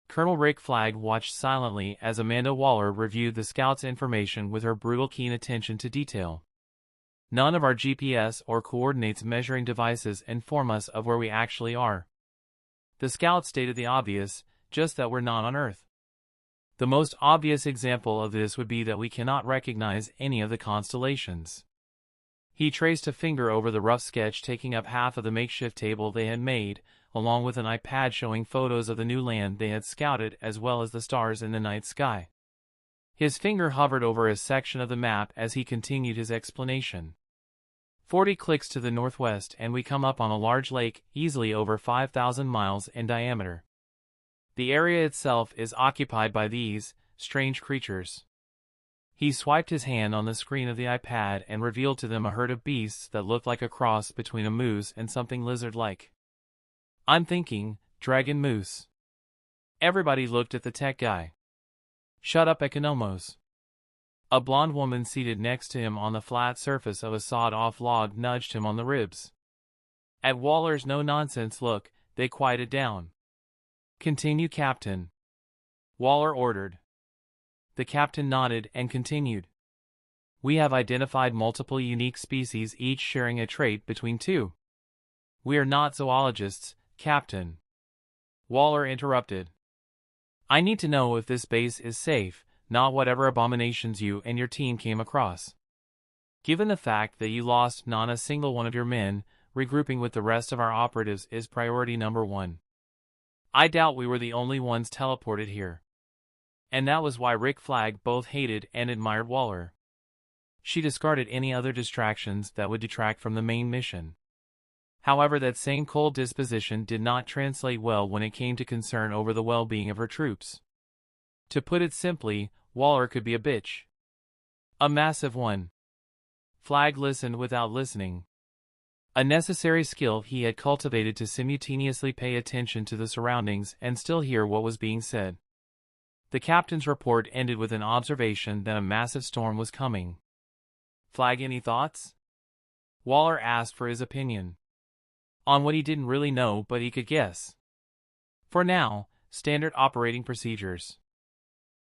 Colonel Rick Flag watched silently as Amanda Waller reviewed the scouts' information with her brutal keen attention to detail. None of our GPS or coordinates measuring devices inform us of where we actually are. The scouts stated the obvious, just that we're not on Earth. The most obvious example of this would be that we cannot recognize any of the constellations. He traced a finger over the rough sketch taking up half of the makeshift table they had made, along with an iPad showing photos of the new land they had scouted as well as the stars in the night sky. His finger hovered over a section of the map as he continued his explanation. 40 clicks to the northwest and we come up on a large lake easily over 5,000 miles in diameter. The area itself is occupied by these strange creatures. He swiped his hand on the screen of the iPad and revealed to them a herd of beasts that looked like a cross between a moose and something lizard-like. I'm thinking, dragon moose. Everybody looked at the tech guy. Shut up, Economos. A blonde woman seated next to him on the flat surface of a sawed-off log nudged him on the ribs. At Waller's no-nonsense look, they quieted down. Continue, Captain. Waller ordered. The captain nodded and continued. We have identified multiple unique species, each sharing a trait between two. We are not zoologists, Captain. Waller interrupted. I need to know if this base is safe, not whatever abominations you and your team came across. Given the fact that you lost not a single one of your men, regrouping with the rest of our operatives is priority number one. I doubt we were the only ones teleported here. And that was why Rick Flag both hated and admired Waller. She discarded any other distractions that would detract from the main mission. However, that same cold disposition did not translate well when it came to concern over the well-being of her troops. To put it simply, Waller could be a bitch. A massive one. Flag listened without listening. A necessary skill he had cultivated to simultaneously pay attention to the surroundings and still hear what was being said. The captain's report ended with an observation that a massive storm was coming. Flag, any thoughts? Waller asked for his opinion. On what he didn't really know but he could guess. For now, standard operating procedures.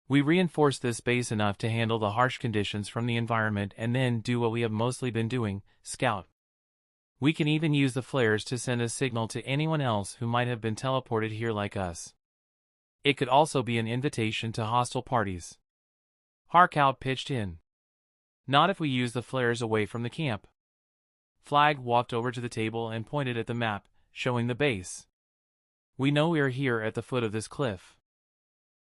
We reinforce this base enough to handle the harsh conditions from the environment and then do what we have mostly been doing, scout. We can even use the flares to send a signal to anyone else who might have been teleported here like us. It could also be an invitation to hostile parties. Harkout pitched in. Not if we use the flares away from the camp. Flag walked over to the table and pointed at the map, showing the base. We know we are here at the foot of this cliff.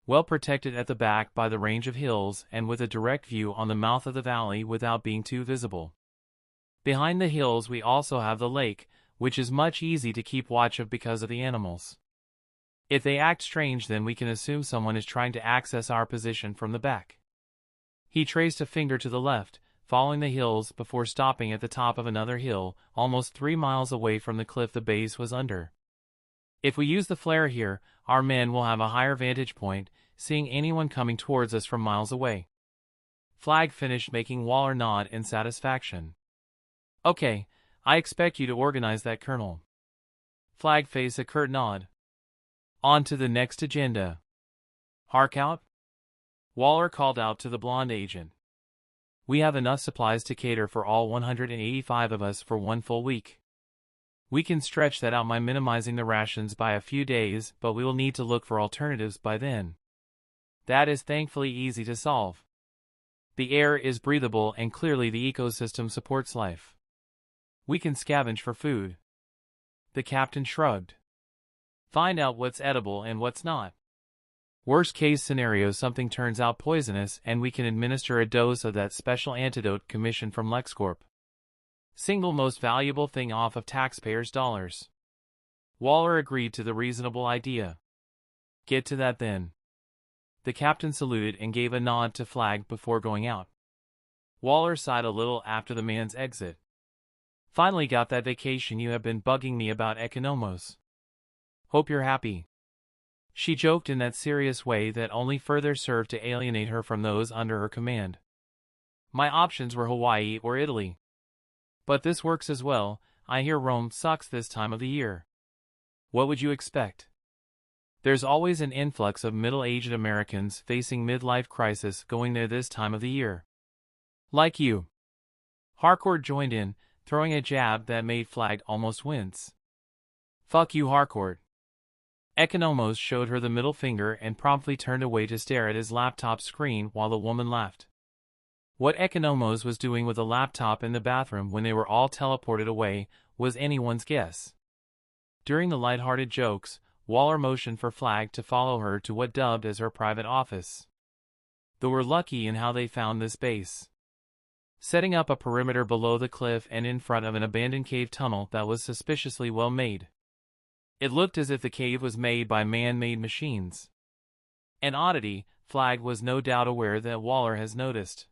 Well protected at the back by the range of hills and with a direct view on the mouth of the valley without being too visible. Behind the hills we also have the lake, which is much easy to keep watch of because of the animals. If they act strange, then we can assume someone is trying to access our position from the back. He traced a finger to the left, following the hills before stopping at the top of another hill, almost 3 miles away from the cliff the base was under. If we use the flare here, our men will have a higher vantage point, seeing anyone coming towards us from miles away. Flag finished, making Waller nod in satisfaction. Okay, I expect you to organize that, Colonel. Flag faced a curt nod. On to the next agenda. Harkout? Waller called out to the blonde agent. We have enough supplies to cater for all 185 of us for 1 full week. We can stretch that out by minimizing the rations by a few days, but we will need to look for alternatives by then. That is thankfully easy to solve. The air is breathable and clearly the ecosystem supports life. We can scavenge for food. The captain shrugged. Find out what's edible and what's not. Worst case scenario, something turns out poisonous and we can administer a dose of that special antidote commissioned from LexCorp. Single most valuable thing off of taxpayers' dollars. Waller agreed to the reasonable idea. Get to that then. The captain saluted and gave a nod to Flag before going out. Waller sighed a little after the man's exit. Finally got that vacation you have been bugging me about, Economos. Hope you're happy. She joked in that serious way that only further served to alienate her from those under her command. My options were Hawaii or Italy. But this works as well. I hear Rome sucks this time of the year. What would you expect? There's always an influx of middle-aged Americans facing midlife crisis going there this time of the year. Like you. Harcourt joined in, throwing a jab that made Flag almost wince. Fuck you, Harcourt. Economos showed her the middle finger and promptly turned away to stare at his laptop screen while the woman laughed. What Economos was doing with a laptop in the bathroom when they were all teleported away was anyone's guess. During the light-hearted jokes, Waller motioned for Flag to follow her to what dubbed as her private office. They were lucky in how they found this base. Setting up a perimeter below the cliff and in front of an abandoned cave tunnel that was suspiciously well made. It looked as if the cave was made by man-made machines. An oddity, Flag was no doubt aware that Waller has noticed.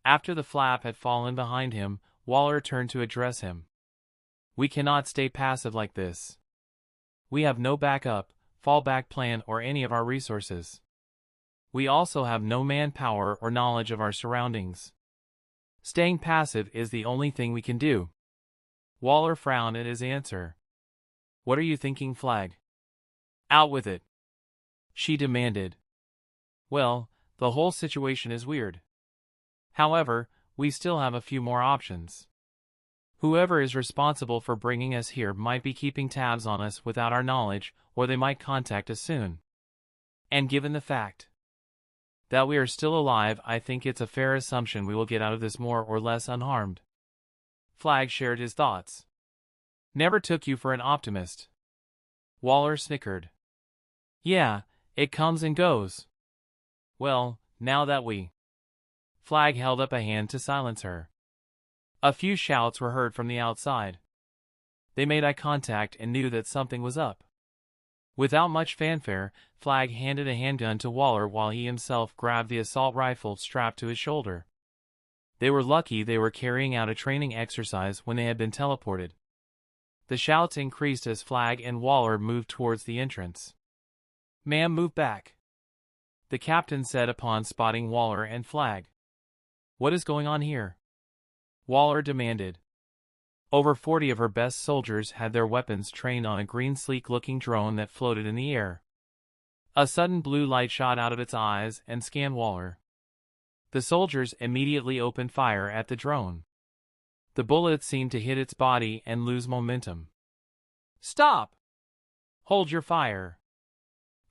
After the flap had fallen behind him, Waller turned to address him. We cannot stay passive like this. We have no backup, fallback plan or any of our resources. We also have no manpower or knowledge of our surroundings. Staying passive is the only thing we can do. Waller frowned at his answer. What are you thinking, Flag? Out with it. She demanded. Well, the whole situation is weird. However, we still have a few more options. Whoever is responsible for bringing us here might be keeping tabs on us without our knowledge, or they might contact us soon. And given the fact that we are still alive, I think it's a fair assumption we will get out of this more or less unharmed. Flag shared his thoughts. Never took you for an optimist. Waller snickered. Yeah, it comes and goes. Well, now that we... Flag held up a hand to silence her. A few shouts were heard from the outside. They made eye contact and knew that something was up. Without much fanfare, Flag handed a handgun to Waller while he himself grabbed the assault rifle strapped to his shoulder. They were lucky they were carrying out a training exercise when they had been teleported. The shouts increased as Flag and Waller moved towards the entrance. Ma'am, move back, the captain said upon spotting Waller and Flag. What is going on here? Waller demanded. Over 40 of her best soldiers had their weapons trained on a green sleek-looking drone that floated in the air. A sudden blue light shot out of its eyes and scanned Waller. The soldiers immediately opened fire at the drone. The bullets seemed to hit its body and lose momentum. Stop! Hold your fire,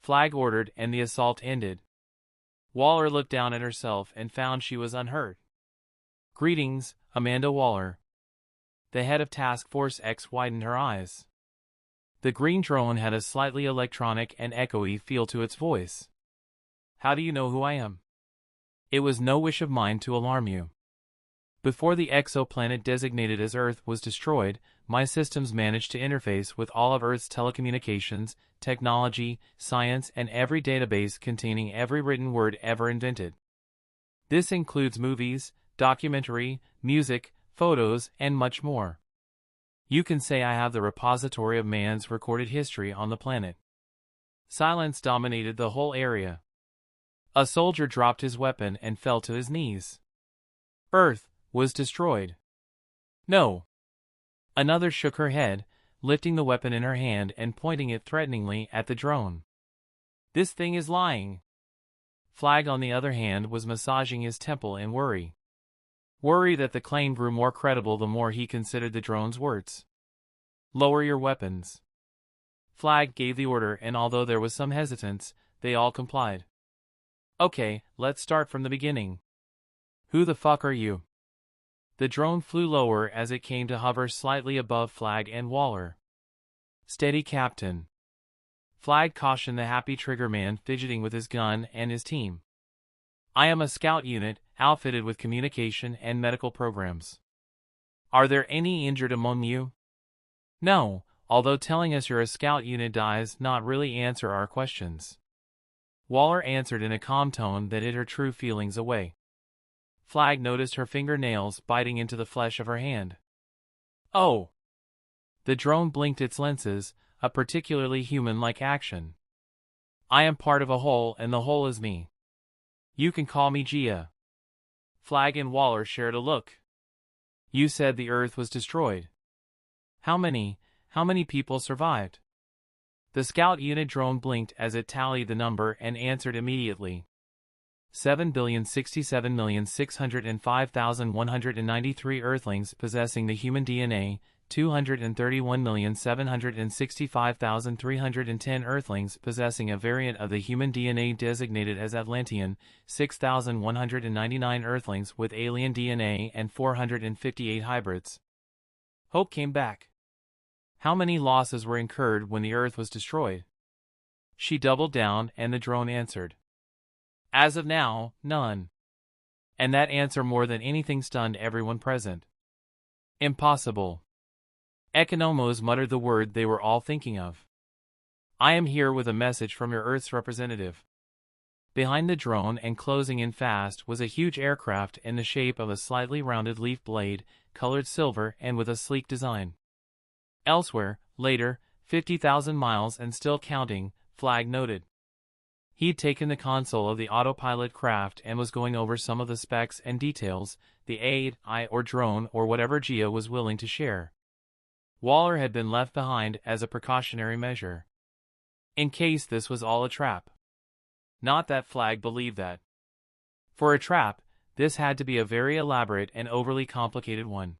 Flag ordered, and the assault ended. Waller looked down at herself and found she was unhurt. Greetings, Amanda Waller. The head of Task Force X widened her eyes. The green drone had a slightly electronic and echoey feel to its voice. How do you know who I am? It was no wish of mine to alarm you. Before the exoplanet designated as Earth was destroyed, my systems managed to interface with all of Earth's telecommunications, technology, science, and every database containing every written word ever invented. This includes movies, documentary, music, photos, and much more. You can say I have the repository of man's recorded history on the planet. Silence dominated the whole area. A soldier dropped his weapon and fell to his knees. Earth was destroyed. No. Another shook her head, lifting the weapon in her hand and pointing it threateningly at the drone. This thing is lying. Flag, on the other hand, was massaging his temple in worry. Worry that the claim grew more credible the more he considered the drone's words. Lower your weapons. Flag gave the order, and although there was some hesitance, they all complied. Okay, let's start from the beginning. Who the fuck are you? The drone flew lower as it came to hover slightly above Flag and Waller. Steady, Captain. Flag cautioned the happy triggerman fidgeting with his gun and his team. I am a scout unit, outfitted with communication and medical programs. Are there any injured among you? No, although telling us you're a scout unit does not really answer our questions. Waller answered in a calm tone that hid her true feelings away. Flag noticed her fingernails biting into the flesh of her hand. Oh! The drone blinked its lenses, a particularly human-like action. I am part of a whole, and the whole is me. You can call me Gia. Flag and Waller shared a look. You said the Earth was destroyed. How many people survived? The scout unit drone blinked as it tallied the number and answered immediately. 7,067,605,193 Earthlings possessing the human DNA, 231,765,310 Earthlings possessing a variant of the human DNA designated as Atlantean, 6,199 Earthlings with alien DNA and 458 hybrids. Hope came back. How many losses were incurred when the Earth was destroyed? She doubled down and the drone answered. As of now, none. And that answer more than anything stunned everyone present. Impossible. Economos muttered the word they were all thinking of. I am here with a message from your Earth's representative. Behind the drone and closing in fast was a huge aircraft in the shape of a slightly rounded leaf blade, colored silver and with a sleek design. Elsewhere, later, 50,000 miles and still counting, Flag noted. He'd taken the console of the autopilot craft and was going over some of the specs and details, the aid, or drone or whatever Gia was willing to share. Waller had been left behind as a precautionary measure. In case this was all a trap. Not that Flag believed that. For a trap, this had to be a very elaborate and overly complicated one.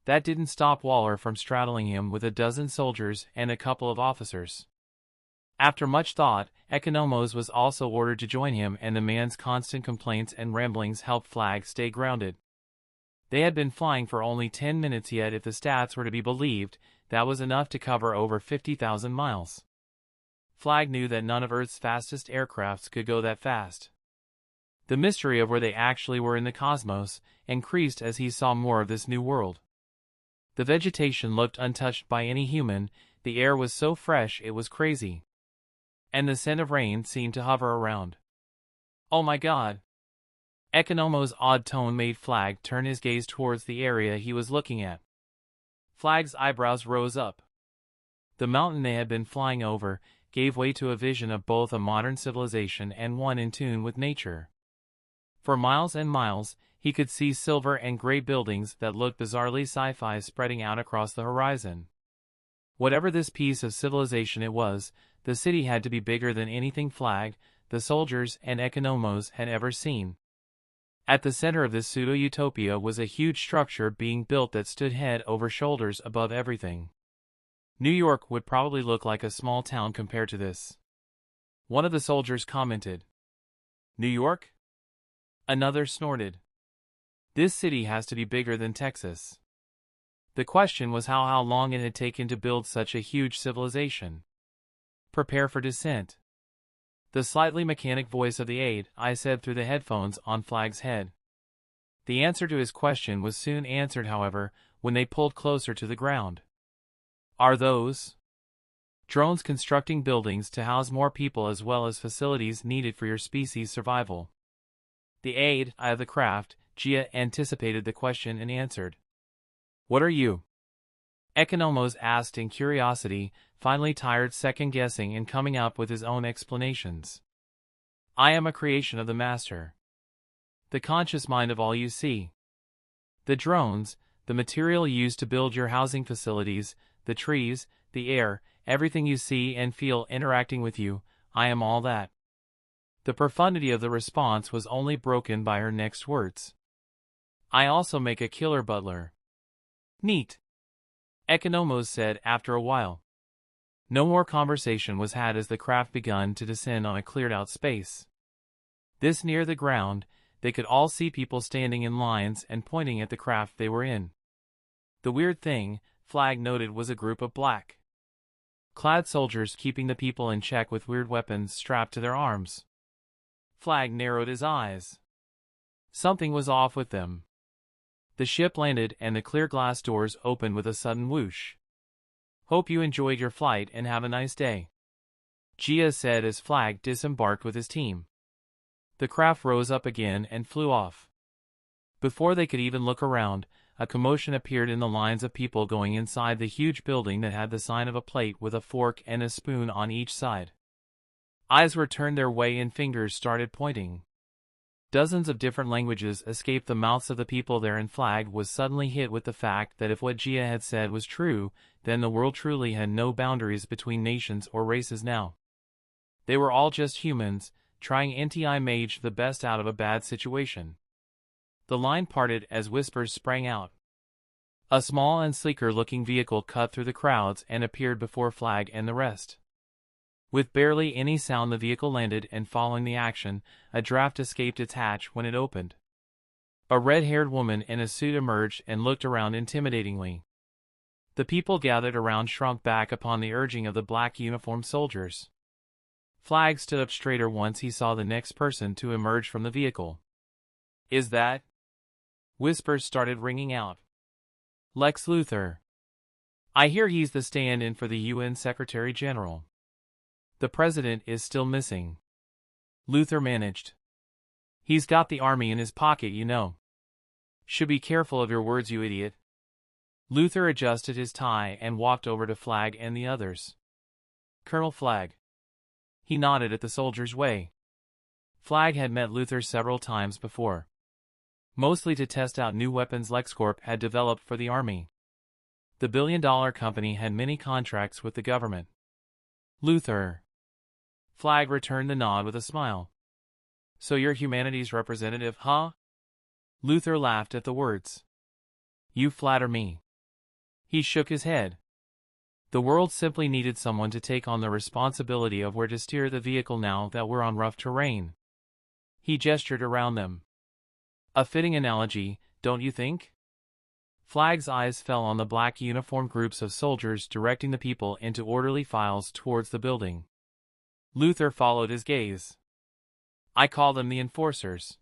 That didn't stop Waller from straddling him with a dozen soldiers and a couple of officers. After much thought, Economos was also ordered to join him, and the man's constant complaints and ramblings helped Flag stay grounded. They had been flying for only 10 minutes, yet if the stats were to be believed, that was enough to cover over 50,000 miles. Flag knew that none of Earth's fastest aircrafts could go that fast. The mystery of where they actually were in the cosmos increased as he saw more of this new world. The vegetation looked untouched by any human, the air was so fresh it was crazy. And the scent of rain seemed to hover around. Oh my God! Economos' odd tone made Flag turn his gaze towards the area he was looking at. Flag's eyebrows rose up. The mountain they had been flying over gave way to a vision of both a modern civilization and one in tune with nature. For miles and miles, he could see silver and gray buildings that looked bizarrely sci-fi spreading out across the horizon. Whatever this piece of civilization it was, the city had to be bigger than anything Flag, the soldiers, and Economos had ever seen. At the center of this pseudo-utopia was a huge structure being built that stood head over shoulders above everything. New York would probably look like a small town compared to this. One of the soldiers commented. New York? Another snorted. This city has to be bigger than Texas. The question was how long it had taken to build such a huge civilization. Prepare for descent. The slightly mechanic voice of the aide, I said through the headphones on Flag's head. The answer to his question was soon answered, however, when they pulled closer to the ground. Are those drones constructing buildings to house more people as well as facilities needed for your species' survival? The aide of the craft, Gia, anticipated the question and answered. What are you? Economos asked in curiosity, finally tired second-guessing and coming up with his own explanations. I am a creation of the Master. The conscious mind of all you see. The drones, the material used to build your housing facilities, the trees, the air, everything you see and feel interacting with you, I am all that. The profundity of the response was only broken by her next words. I also make a killer butler. Neat. Economos said after a while. No more conversation was had as the craft begun to descend on a cleared-out space. This near the ground, they could all see people standing in lines and pointing at the craft they were in. The weird thing, Flag noted, was a group of black-clad soldiers keeping the people in check with weird weapons strapped to their arms. Flag narrowed his eyes. Something was off with them. The ship landed and the clear glass doors opened with a sudden whoosh. Hope you enjoyed your flight and have a nice day," Gia said as Flag disembarked with his team. The craft rose up again and flew off. Before they could even look around, a commotion appeared in the lines of people going inside the huge building that had the sign of a plate with a fork and a spoon on each side. Eyes were turned their way and fingers started pointing. Dozens of different languages escaped the mouths of the people there, and Flag was suddenly hit with the fact that if what Gia had said was true, then the world truly had no boundaries between nations or races now. They were all just humans, trying anti-mage the best out of a bad situation. The line parted as whispers sprang out. A small and sleeker-looking vehicle cut through the crowds and appeared before Flag and the rest. With barely any sound, the vehicle landed, and following the action, a draft escaped its hatch when it opened. A red-haired woman in a suit emerged and looked around intimidatingly. The people gathered around shrunk back upon the urging of the black uniformed soldiers. Flag stood up straighter once he saw the next person to emerge from the vehicle. "Is that?" Whispers started ringing out. "Lex Luther. I hear he's the stand-in for the UN Secretary General. The president is still missing," Luther managed. "He's got the army in his pocket, you know." "Should be careful of your words, you idiot." Luther adjusted his tie and walked over to Flag and the others. "Colonel Flag." He nodded at the soldier's way. Flag had met Luther several times before, mostly to test out new weapons LexCorp had developed for the army. The billion-dollar company had many contracts with the government. "Luther." Flag returned the nod with a smile. "So you're humanity's representative, huh?" Luther laughed at the words. "You flatter me." He shook his head. The world simply needed someone to take on the responsibility of where to steer the vehicle now that we're on rough terrain. He gestured around them. "A fitting analogy, don't you think?" Flag's eyes fell on the black uniformed groups of soldiers directing the people into orderly files towards the building. Luther followed his gaze. "I call them the enforcers."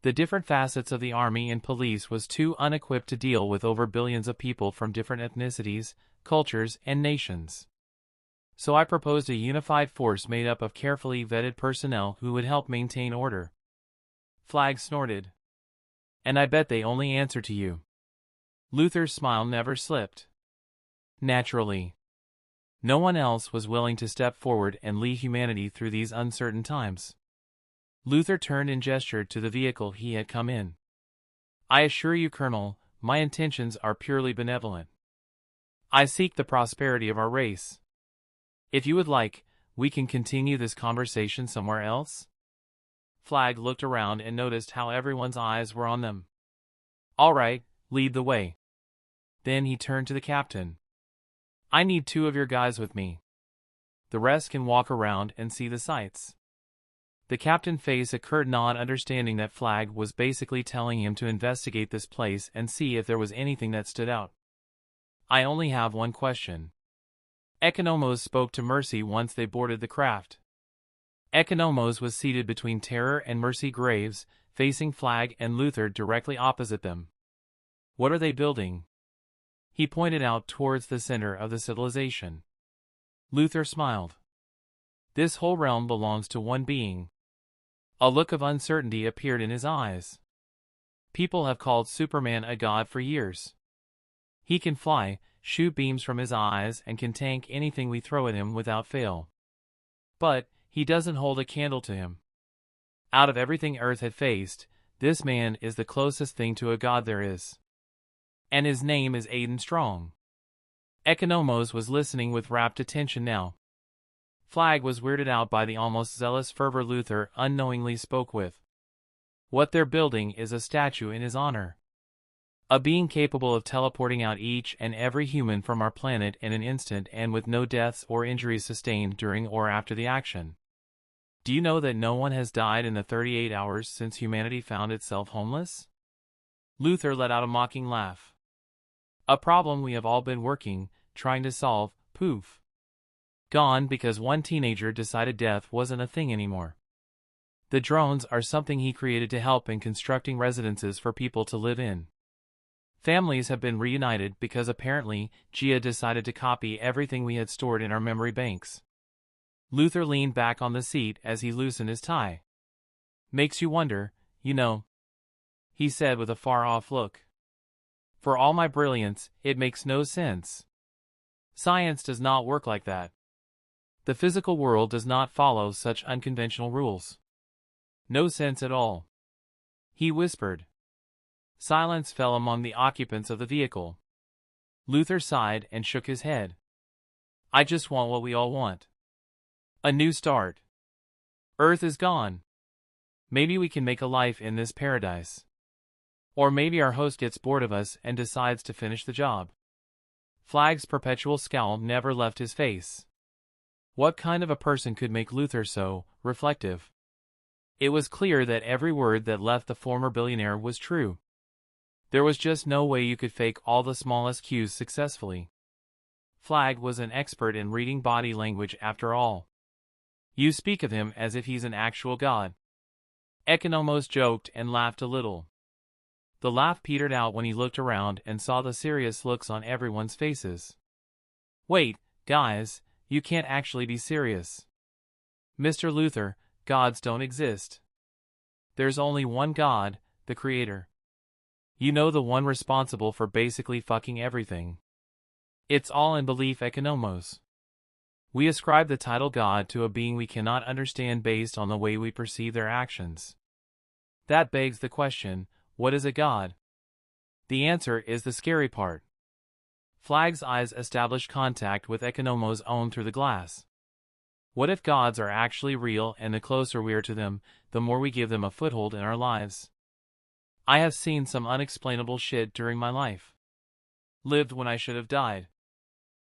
The different facets of the army and police was too unequipped to deal with over billions of people from different ethnicities, cultures, and nations. So I proposed a unified force made up of carefully vetted personnel who would help maintain order. Flag snorted. "And I bet they only answer to you." Luther's smile never slipped. Naturally. No one else was willing to step forward and lead humanity through these uncertain times. Luther turned and gestured to the vehicle he had come in. "I assure you, Colonel, my intentions are purely benevolent. I seek the prosperity of our race. If you would like, we can continue this conversation somewhere else." Flag looked around and noticed how everyone's eyes were on them. "All right, lead the way." Then he turned to the captain. "I need 2 of your guys with me. The rest can walk around and see the sights." The captain faced a curt nod, understanding that Flag was basically telling him to investigate this place and see if there was anything that stood out. "I only have one question." Economos spoke to Mercy once they boarded the craft. Economos was seated between Terror and Mercy Graves, facing Flag and Luther directly opposite them. "What are they building?" He pointed out towards the center of the civilization. Luther smiled. "This whole realm belongs to one being." A look of uncertainty appeared in his eyes. "People have called Superman a god for years. He can fly, shoot beams from his eyes, and can tank anything we throw at him without fail. But he doesn't hold a candle to him. Out of everything Earth had faced, this man is the closest thing to a god there is. And his name is Aden Strong." Economos was listening with rapt attention now. Flag was weirded out by the almost zealous fervor Luther unknowingly spoke with. "What they're building is a statue in his honor. A being capable of teleporting out each and every human from our planet in an instant and with no deaths or injuries sustained during or after the action. Do you know that no one has died in the 38 hours since humanity found itself homeless?" Luther let out a mocking laugh. "A problem we have all been trying to solve, poof. Gone because one teenager decided death wasn't a thing anymore. The drones are something he created to help in constructing residences for people to live in. Families have been reunited because apparently Gia decided to copy everything we had stored in our memory banks. Luther leaned back on the seat as he loosened his tie. Makes you wonder, you know, he said with a far-off look. For all my brilliance, it makes no sense. Science does not work like that. The physical world does not follow such unconventional rules. No sense at all. He whispered. Silence fell among the occupants of the vehicle. Luther sighed and shook his head. I just want what we all want. A new start. Earth is gone. Maybe we can make a life in this paradise. Or maybe our host gets bored of us and decides to finish the job. Flag's perpetual scowl never left his face. What kind of a person could make Luther so reflective? It was clear that every word that left the former billionaire was true. There was just no way you could fake all the smallest cues successfully. Flag was an expert in reading body language after all. You speak of him as if he's an actual god. Economos joked and laughed a little. The laugh petered out when he looked around and saw the serious looks on everyone's faces. Wait, guys, you can't actually be serious. Mr. Luther, gods don't exist. There's only one god, the Creator. You know, the one responsible for basically fucking everything. It's all in belief, economos. We ascribe the title God to a being we cannot understand based on the way we perceive their actions. That begs the question, what is a god? The answer is the scary part. Flag's eyes established contact with Economo's own through the glass. What if gods are actually real, and the closer we are to them, the more we give them a foothold in our lives? I have seen some unexplainable shit during my life. Lived when I should have died.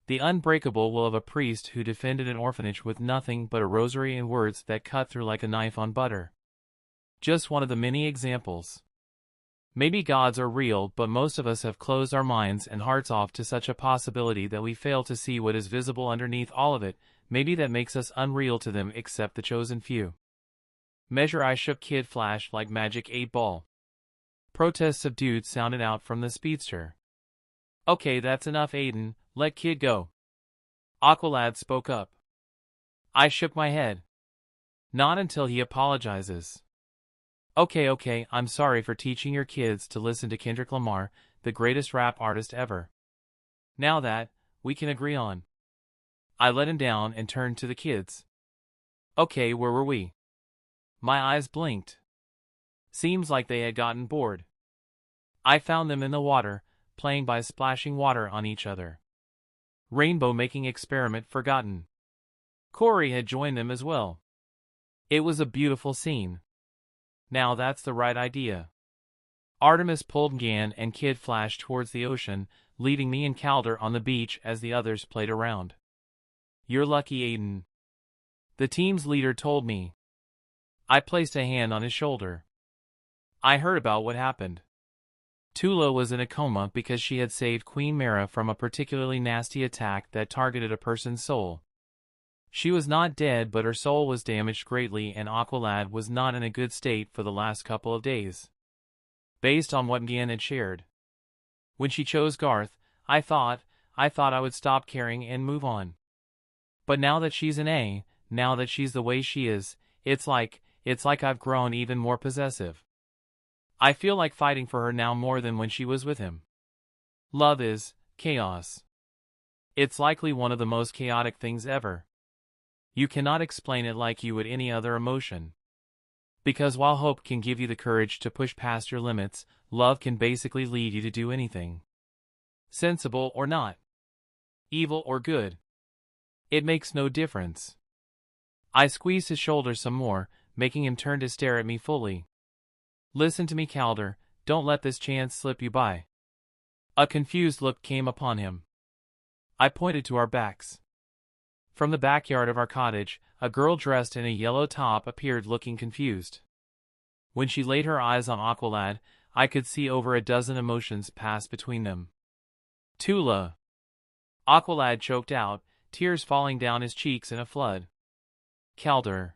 The unbreakable will of a priest who defended an orphanage with nothing but a rosary and words that cut through like a knife on butter. Just one of the many examples. Maybe gods are real, but most of us have closed our minds and hearts off to such a possibility that we fail to see what is visible underneath all of it. Maybe that makes us unreal to them, except the chosen few. Measure I shook kid flashed like magic 8-ball. Protests subdued sounded out from the speedster. Okay, that's enough, Aiden, let kid go. Aqualad spoke up. I shook my head. Not until he apologizes. Okay, I'm sorry for teaching your kids to listen to Kendrick Lamar, the greatest rap artist ever. Now that, we can agree on. I let him down and turned to the kids. Okay, where were we? My eyes blinked. Seems like they had gotten bored. I found them in the water, playing by splashing water on each other. Rainbow making experiment forgotten. Corey had joined them as well. It was a beautiful scene. Now that's the right idea. Artemis pulled Gan and Kid Flash towards the ocean, leaving me and Calder on the beach as the others played around. You're lucky, Aiden. The team's leader told me. I placed a hand on his shoulder. I heard about what happened. Tula was in a coma because she had saved Queen Mara from a particularly nasty attack that targeted a person's soul. She was not dead, but her soul was damaged greatly, and Aqualad was not in a good state for the last couple of days. Based on what Gian had shared. When she chose Garth, I thought I would stop caring and move on. But now that she's an A, now that she's the way she is, it's like I've grown even more possessive. I feel like fighting for her now more than when she was with him. Love is chaos. It's likely one of the most chaotic things ever. You cannot explain it like you would any other emotion. Because while hope can give you the courage to push past your limits, love can basically lead you to do anything. Sensible or not. Evil or good. It makes no difference. I squeezed his shoulder some more, making him turn to stare at me fully. Listen to me, Calder, don't let this chance slip you by. A confused look came upon him. I pointed to our backs. From the backyard of our cottage, a girl dressed in a yellow top appeared, looking confused. When she laid her eyes on Aqualad, I could see over a dozen emotions pass between them. Tula. Aqualad choked out, tears falling down his cheeks in a flood. Calder.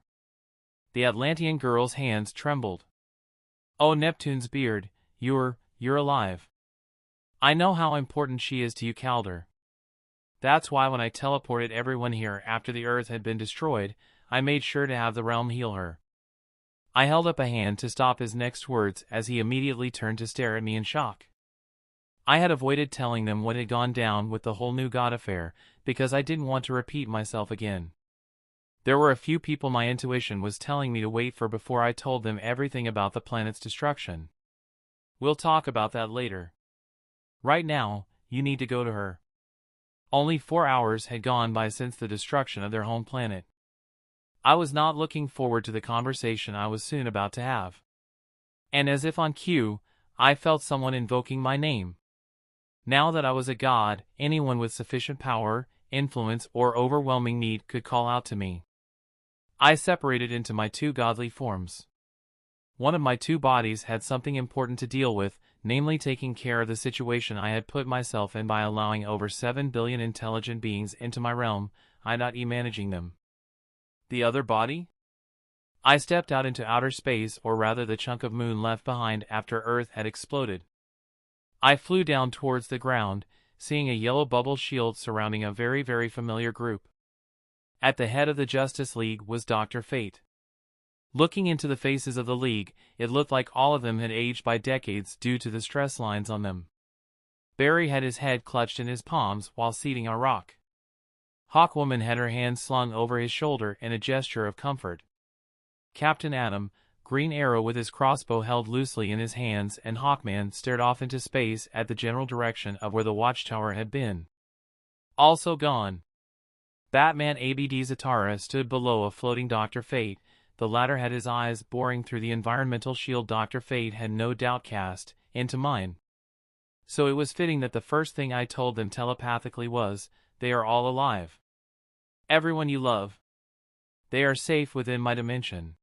The Atlantean girl's hands trembled. Oh, Neptune's beard, you're alive. I know how important she is to you, Calder. That's why when I teleported everyone here after the Earth had been destroyed, I made sure to have the realm heal her. I held up a hand to stop his next words as he immediately turned to stare at me in shock. I had avoided telling them what had gone down with the whole new god affair, because I didn't want to repeat myself again. There were a few people my intuition was telling me to wait for before I told them everything about the planet's destruction. We'll talk about that later. Right now, you need to go to her. Only 4 hours had gone by since the destruction of their home planet. I was not looking forward to the conversation I was soon about to have. And as if on cue, I felt someone invoking my name. Now that I was a god, anyone with sufficient power, influence, or overwhelming need could call out to me. I separated into my two godly forms. One of my two bodies had something important to deal with, namely taking care of the situation I had put myself in by allowing over 7 billion intelligent beings into my realm, I not managing them. The other body? I stepped out into outer space, or rather the chunk of moon left behind after Earth had exploded. I flew down towards the ground, seeing a yellow bubble shield surrounding a very, very familiar group. At the head of the Justice League was Dr. Fate. Looking into the faces of the League, it looked like all of them had aged by decades due to the stress lines on them. Barry had his head clutched in his palms while seating on a rock. Hawkwoman had her hands slung over his shoulder in a gesture of comfort. Captain Atom, Green Arrow with his crossbow held loosely in his hands, and Hawkman stared off into space at the general direction of where the Watchtower had been. Also gone. Batman ABD Zatara stood below a floating Dr. Fate. The latter had his eyes boring through the environmental shield Dr. Fate had no doubt cast into mine. So it was fitting that the first thing I told them telepathically was, they are all alive. Everyone you love. They are safe within my dimension.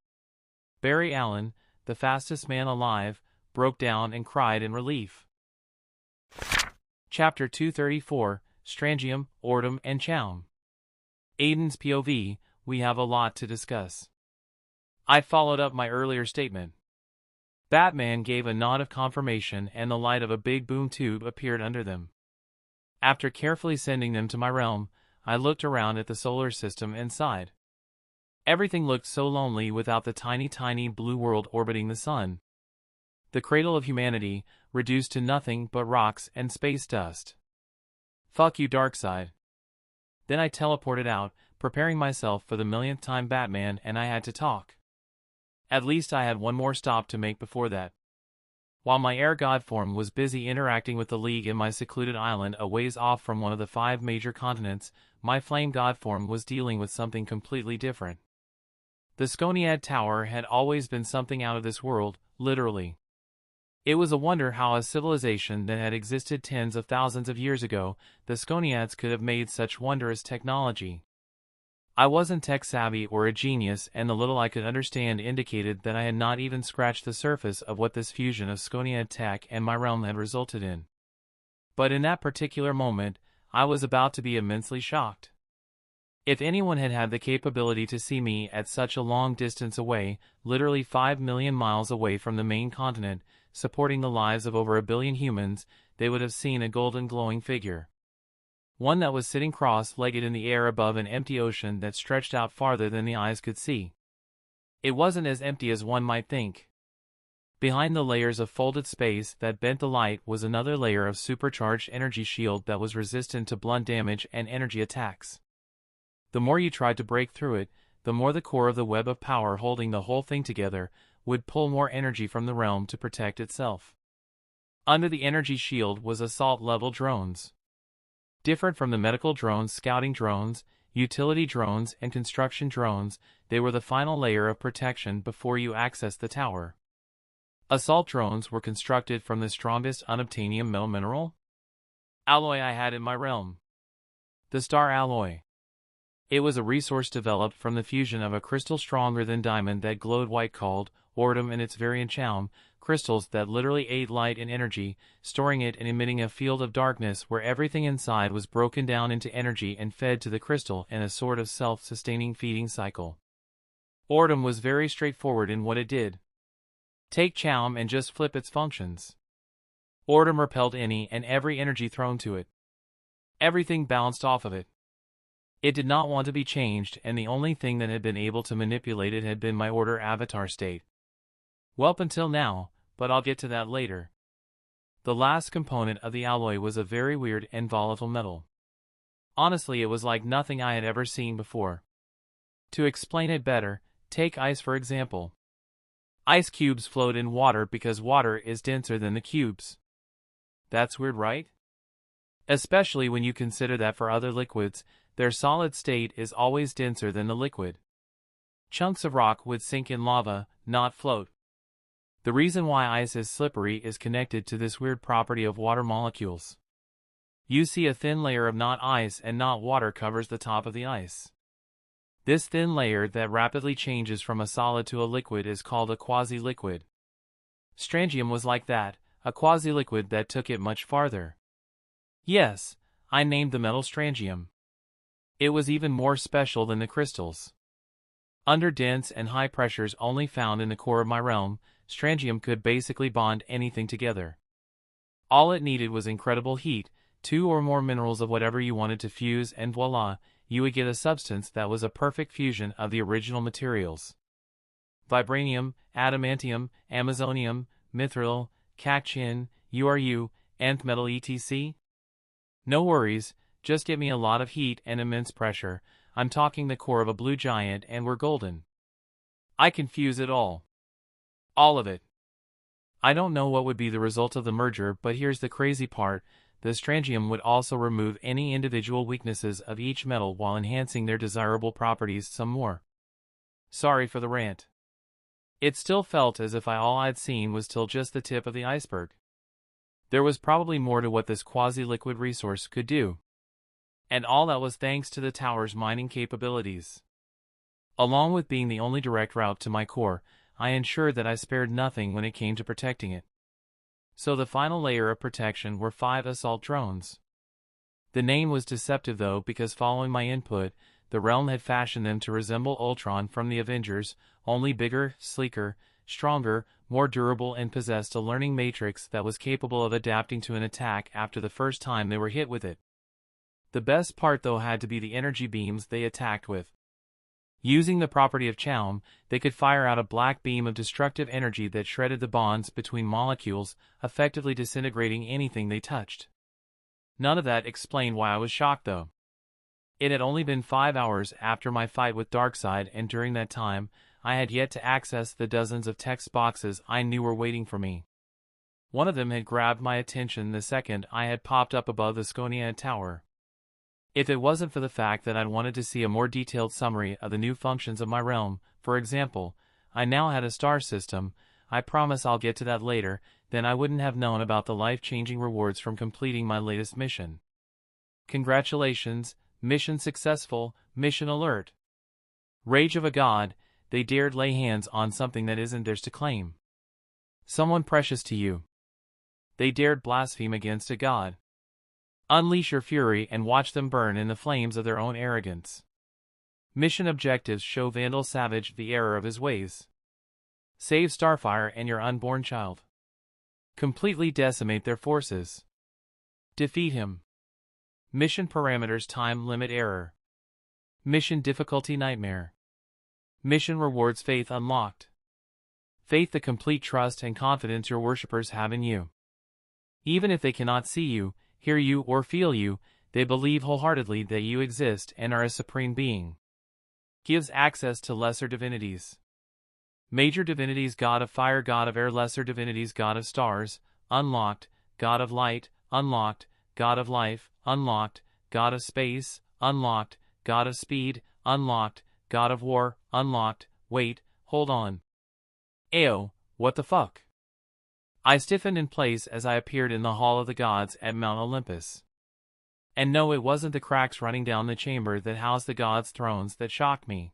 Barry Allen, the fastest man alive, broke down and cried in relief. Chapter 234, Strangium, Ordum, and Chaum. Aiden's POV, we have a lot to discuss. I followed up my earlier statement. Batman gave a nod of confirmation and the light of a big boom tube appeared under them. After carefully sending them to my realm, I looked around at the solar system and sighed. Everything looked so lonely without the tiny blue world orbiting the sun. The cradle of humanity, reduced to nothing but rocks and space dust. Fuck you, Darkseid. Then I teleported out, preparing myself for the millionth time Batman, and I had to talk. At least I had one more stop to make before that. While my air god form was busy interacting with the League in my secluded island a ways off from one of the 5 major continents, my flame god form was dealing with something completely different. The Skoniad Tower had always been something out of this world, literally. It was a wonder how a civilization that had existed tens of thousands of years ago, the Skoniads could have made such wondrous technology. I wasn't tech-savvy or a genius, and the little I could understand indicated that I had not even scratched the surface of what this fusion of Skoniad tech and my realm had resulted in. But in that particular moment, I was about to be immensely shocked. If anyone had had the capability to see me at such a long distance away, literally 5 million miles away from the main continent, supporting the lives of over 1 billion humans, they would have seen a golden glowing figure. One that was sitting cross-legged in the air above an empty ocean that stretched out farther than the eyes could see. It wasn't as empty as one might think. Behind the layers of folded space that bent the light was another layer of supercharged energy shield that was resistant to blunt damage and energy attacks. The more you tried to break through it, the more the core of the web of power holding the whole thing together would pull more energy from the realm to protect itself. Under the energy shield was assault-level drones. Different from the medical drones, scouting drones, utility drones, and construction drones, they were the final layer of protection before you accessed the tower. Assault drones were constructed from the strongest unobtainium metal mineral alloy I had in my realm. The Star Alloy. It was a resource developed from the fusion of a crystal stronger than diamond that glowed white called Ordum and its variant Chaum, crystals that literally ate light and energy, storing it and emitting a field of darkness where everything inside was broken down into energy and fed to the crystal in a sort of self-sustaining feeding cycle. Ordum was very straightforward in what it did. Take Chaum and just flip its functions. Ordom repelled any and every energy thrown to it. Everything bounced off of it. It did not want to be changed, and the only thing that had been able to manipulate it had been my order avatar state. Welp until now, but I'll get to that later. The last component of the alloy was a very weird and volatile metal. Honestly, it was like nothing I had ever seen before. To explain it better, take ice for example. Ice cubes float in water because water is denser than the cubes. That's weird, right? Especially when you consider that for other liquids, their solid state is always denser than the liquid. Chunks of rock would sink in lava, not float. The reason why ice is slippery is connected to this weird property of water molecules. You see, a thin layer of not ice and not water covers the top of the ice. This thin layer that rapidly changes from a solid to a liquid is called a quasi-liquid. Strangium was like that, a quasi-liquid that took it much farther. Yes, I named the metal strangium. It was even more special than the crystals. Under dense and high pressures only found in the core of my realm, strangium could basically bond anything together. All it needed was incredible heat, 2 or more minerals of whatever you wanted to fuse, and voila, you would get a substance that was a perfect fusion of the original materials. Vibranium, adamantium, amazonium, mithril, cachin, uru, nth metal etc. No worries, just get me a lot of heat and immense pressure. I'm talking the core of a blue giant and we're golden. I can fuse it all. All of it. I don't know what would be the result of the merger, but here's the crazy part. The strangium would also remove any individual weaknesses of each metal while enhancing their desirable properties some more. Sorry for the rant. It still felt as if all I'd seen was till just the tip of the iceberg. There was probably more to what this quasi-liquid resource could do. And all that was thanks to the tower's mining capabilities. Along with being the only direct route to my core, I ensured that I spared nothing when it came to protecting it. So the final layer of protection were 5 assault drones. The name was deceptive though, because following my input, the realm had fashioned them to resemble Ultron from the Avengers, only bigger, sleeker, stronger, more durable, and possessed a learning matrix that was capable of adapting to an attack after the first time they were hit with it. The best part though had to be the energy beams they attacked with. Using the property of Chaum, they could fire out a black beam of destructive energy that shredded the bonds between molecules, effectively disintegrating anything they touched. None of that explained why I was shocked though. It had only been 5 hours after my fight with Darkseid, and during that time, I had yet to access the dozens of text boxes I knew were waiting for me. One of them had grabbed my attention the second I had popped up above the Skonia tower. If it wasn't for the fact that I'd wanted to see a more detailed summary of the new functions of my realm, for example, I now had a star system, I promise I'll get to that later, then I wouldn't have known about the life-changing rewards from completing my latest mission. Congratulations, mission successful, mission alert. Rage of a god, they dared lay hands on something that isn't theirs to claim. Someone precious to you. They dared blaspheme against a god. Unleash your fury and watch them burn in the flames of their own arrogance. Mission objectives: show Vandal Savage the error of his ways. Save Starfire and your unborn child. Completely decimate their forces. Defeat him. Mission parameters: time limit error. Mission difficulty: nightmare. Mission rewards: faith unlocked. Faith, the complete trust and confidence your worshippers have in you. Even if they cannot see you, hear you, or feel you, they believe wholeheartedly that you exist and are a supreme being. Gives access to lesser divinities. Major divinities: God of fire, God of air. Lesser divinities: God of stars, unlocked. God of light, unlocked. God of life, unlocked. God of space, unlocked. God of speed, unlocked. God of war, unlocked. Wait, hold on. Ayo, what the fuck? I stiffened in place as I appeared in the Hall of the Gods at Mount Olympus. And no, it wasn't the cracks running down the chamber that housed the gods' thrones that shocked me.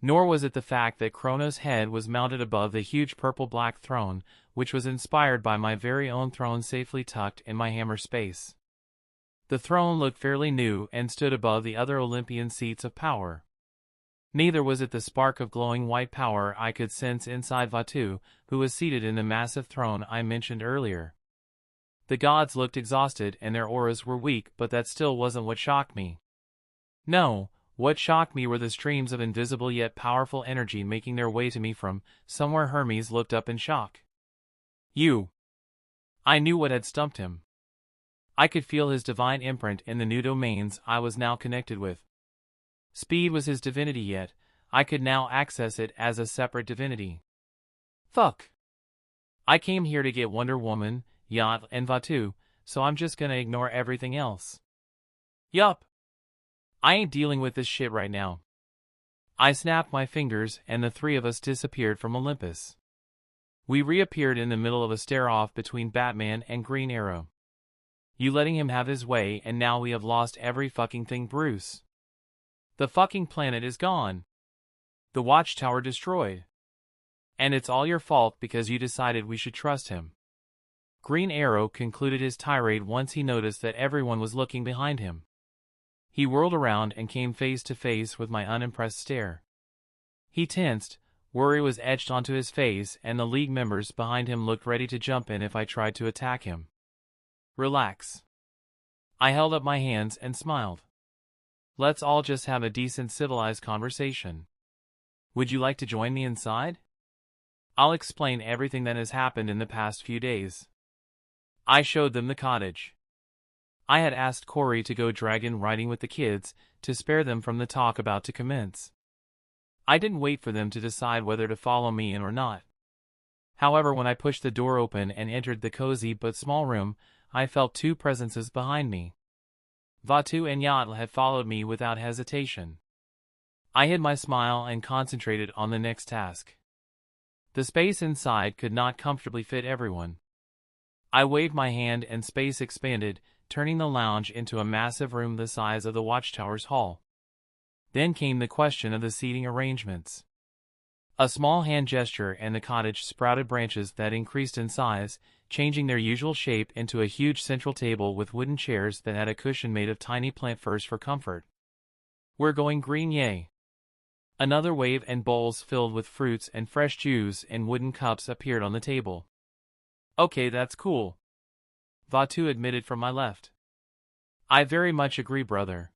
Nor was it the fact that Kronos' head was mounted above the huge purple-black throne, which was inspired by my very own throne safely tucked in my hammer space. The throne looked fairly new and stood above the other Olympian seats of power. Neither was it the spark of glowing white power I could sense inside Vatu, who was seated in the massive throne I mentioned earlier. The gods looked exhausted and their auras were weak, but that still wasn't what shocked me. No, what shocked me were the streams of invisible yet powerful energy making their way to me from somewhere. Hermes looked up in shock. You. I knew what had stumped him. I could feel his divine imprint in the new domains I was now connected with. Speed was his divinity, yet I could now access it as a separate divinity. Fuck. I came here to get Wonder Woman, Yacht, and Vatu, so I'm just gonna ignore everything else. Yup. I ain't dealing with this shit right now. I snapped my fingers and the three of us disappeared from Olympus. We reappeared in the middle of a stare-off between Batman and Green Arrow. You letting him have his way and now we have lost every fucking thing, Bruce. The fucking planet is gone. The Watchtower destroyed. And it's all your fault because you decided we should trust him. Green Arrow concluded his tirade once he noticed that everyone was looking behind him. He whirled around and came face to face with my unimpressed stare. He tensed, worry was etched onto his face, and the League members behind him looked ready to jump in if I tried to attack him. Relax. I held up my hands and smiled. Let's all just have a decent civilized conversation. Would you like to join me inside? I'll explain everything that has happened in the past few days. I showed them the cottage. I had asked Corey to go dragon riding with the kids, to spare them from the talk about to commence. I didn't wait for them to decide whether to follow me in or not. However, when I pushed the door open and entered the cozy but small room, I felt two presences behind me. Vatu and Yacht had followed me without hesitation. I hid my smile and concentrated on the next task. The space inside could not comfortably fit everyone. I waved my hand and space expanded, turning the lounge into a massive room the size of the Watchtower's hall. Then came the question of the seating arrangements. A small hand gesture and the cottage sprouted branches that increased in size, changing their usual shape into a huge central table with wooden chairs that had a cushion made of tiny plant furs for comfort. We're going green, yay. Another wave and bowls filled with fruits and fresh juice in wooden cups appeared on the table. Okay, that's cool. Vatu admitted from my left. I very much agree, brother.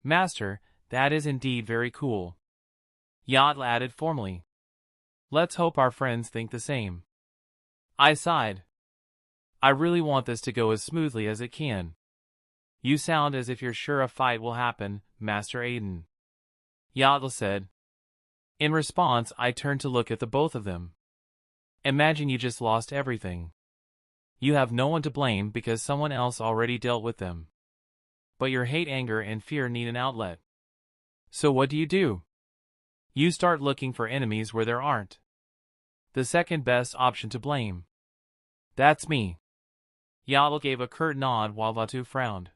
Master, that is indeed very cool. Yacht added formally. Let's hope our friends think the same. I sighed. I really want this to go as smoothly as it can. You sound as if you're sure a fight will happen, Master Aiden. Yacht said. In response, I turned to look at the both of them. Imagine you just lost everything. You have no one to blame because someone else already dealt with them. But your hate, anger, and fear need an outlet. So what do? You start looking for enemies where there aren't. The second best option to blame. That's me. Yacht gave a curt nod while Vatu frowned.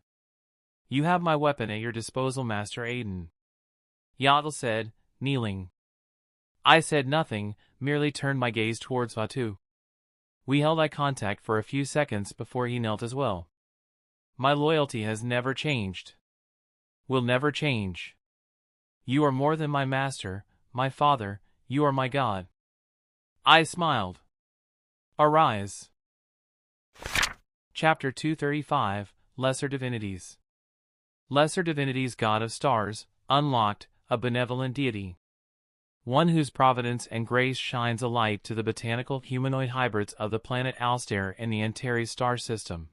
You have my weapon at your disposal, Master Aiden. Yacht said, kneeling. I said nothing, merely turned my gaze towards Vatu. We held eye contact for a few seconds before he knelt as well. My loyalty has never changed. Will never change. You are more than my master, my father, you are my god. I smiled. Arise. Chapter 235, Lesser Divinities. Lesser Divinities, God of Stars, unlocked, a benevolent deity. One whose providence and grace shines a light to the botanical humanoid hybrids of the planet Altair and the Antares star system.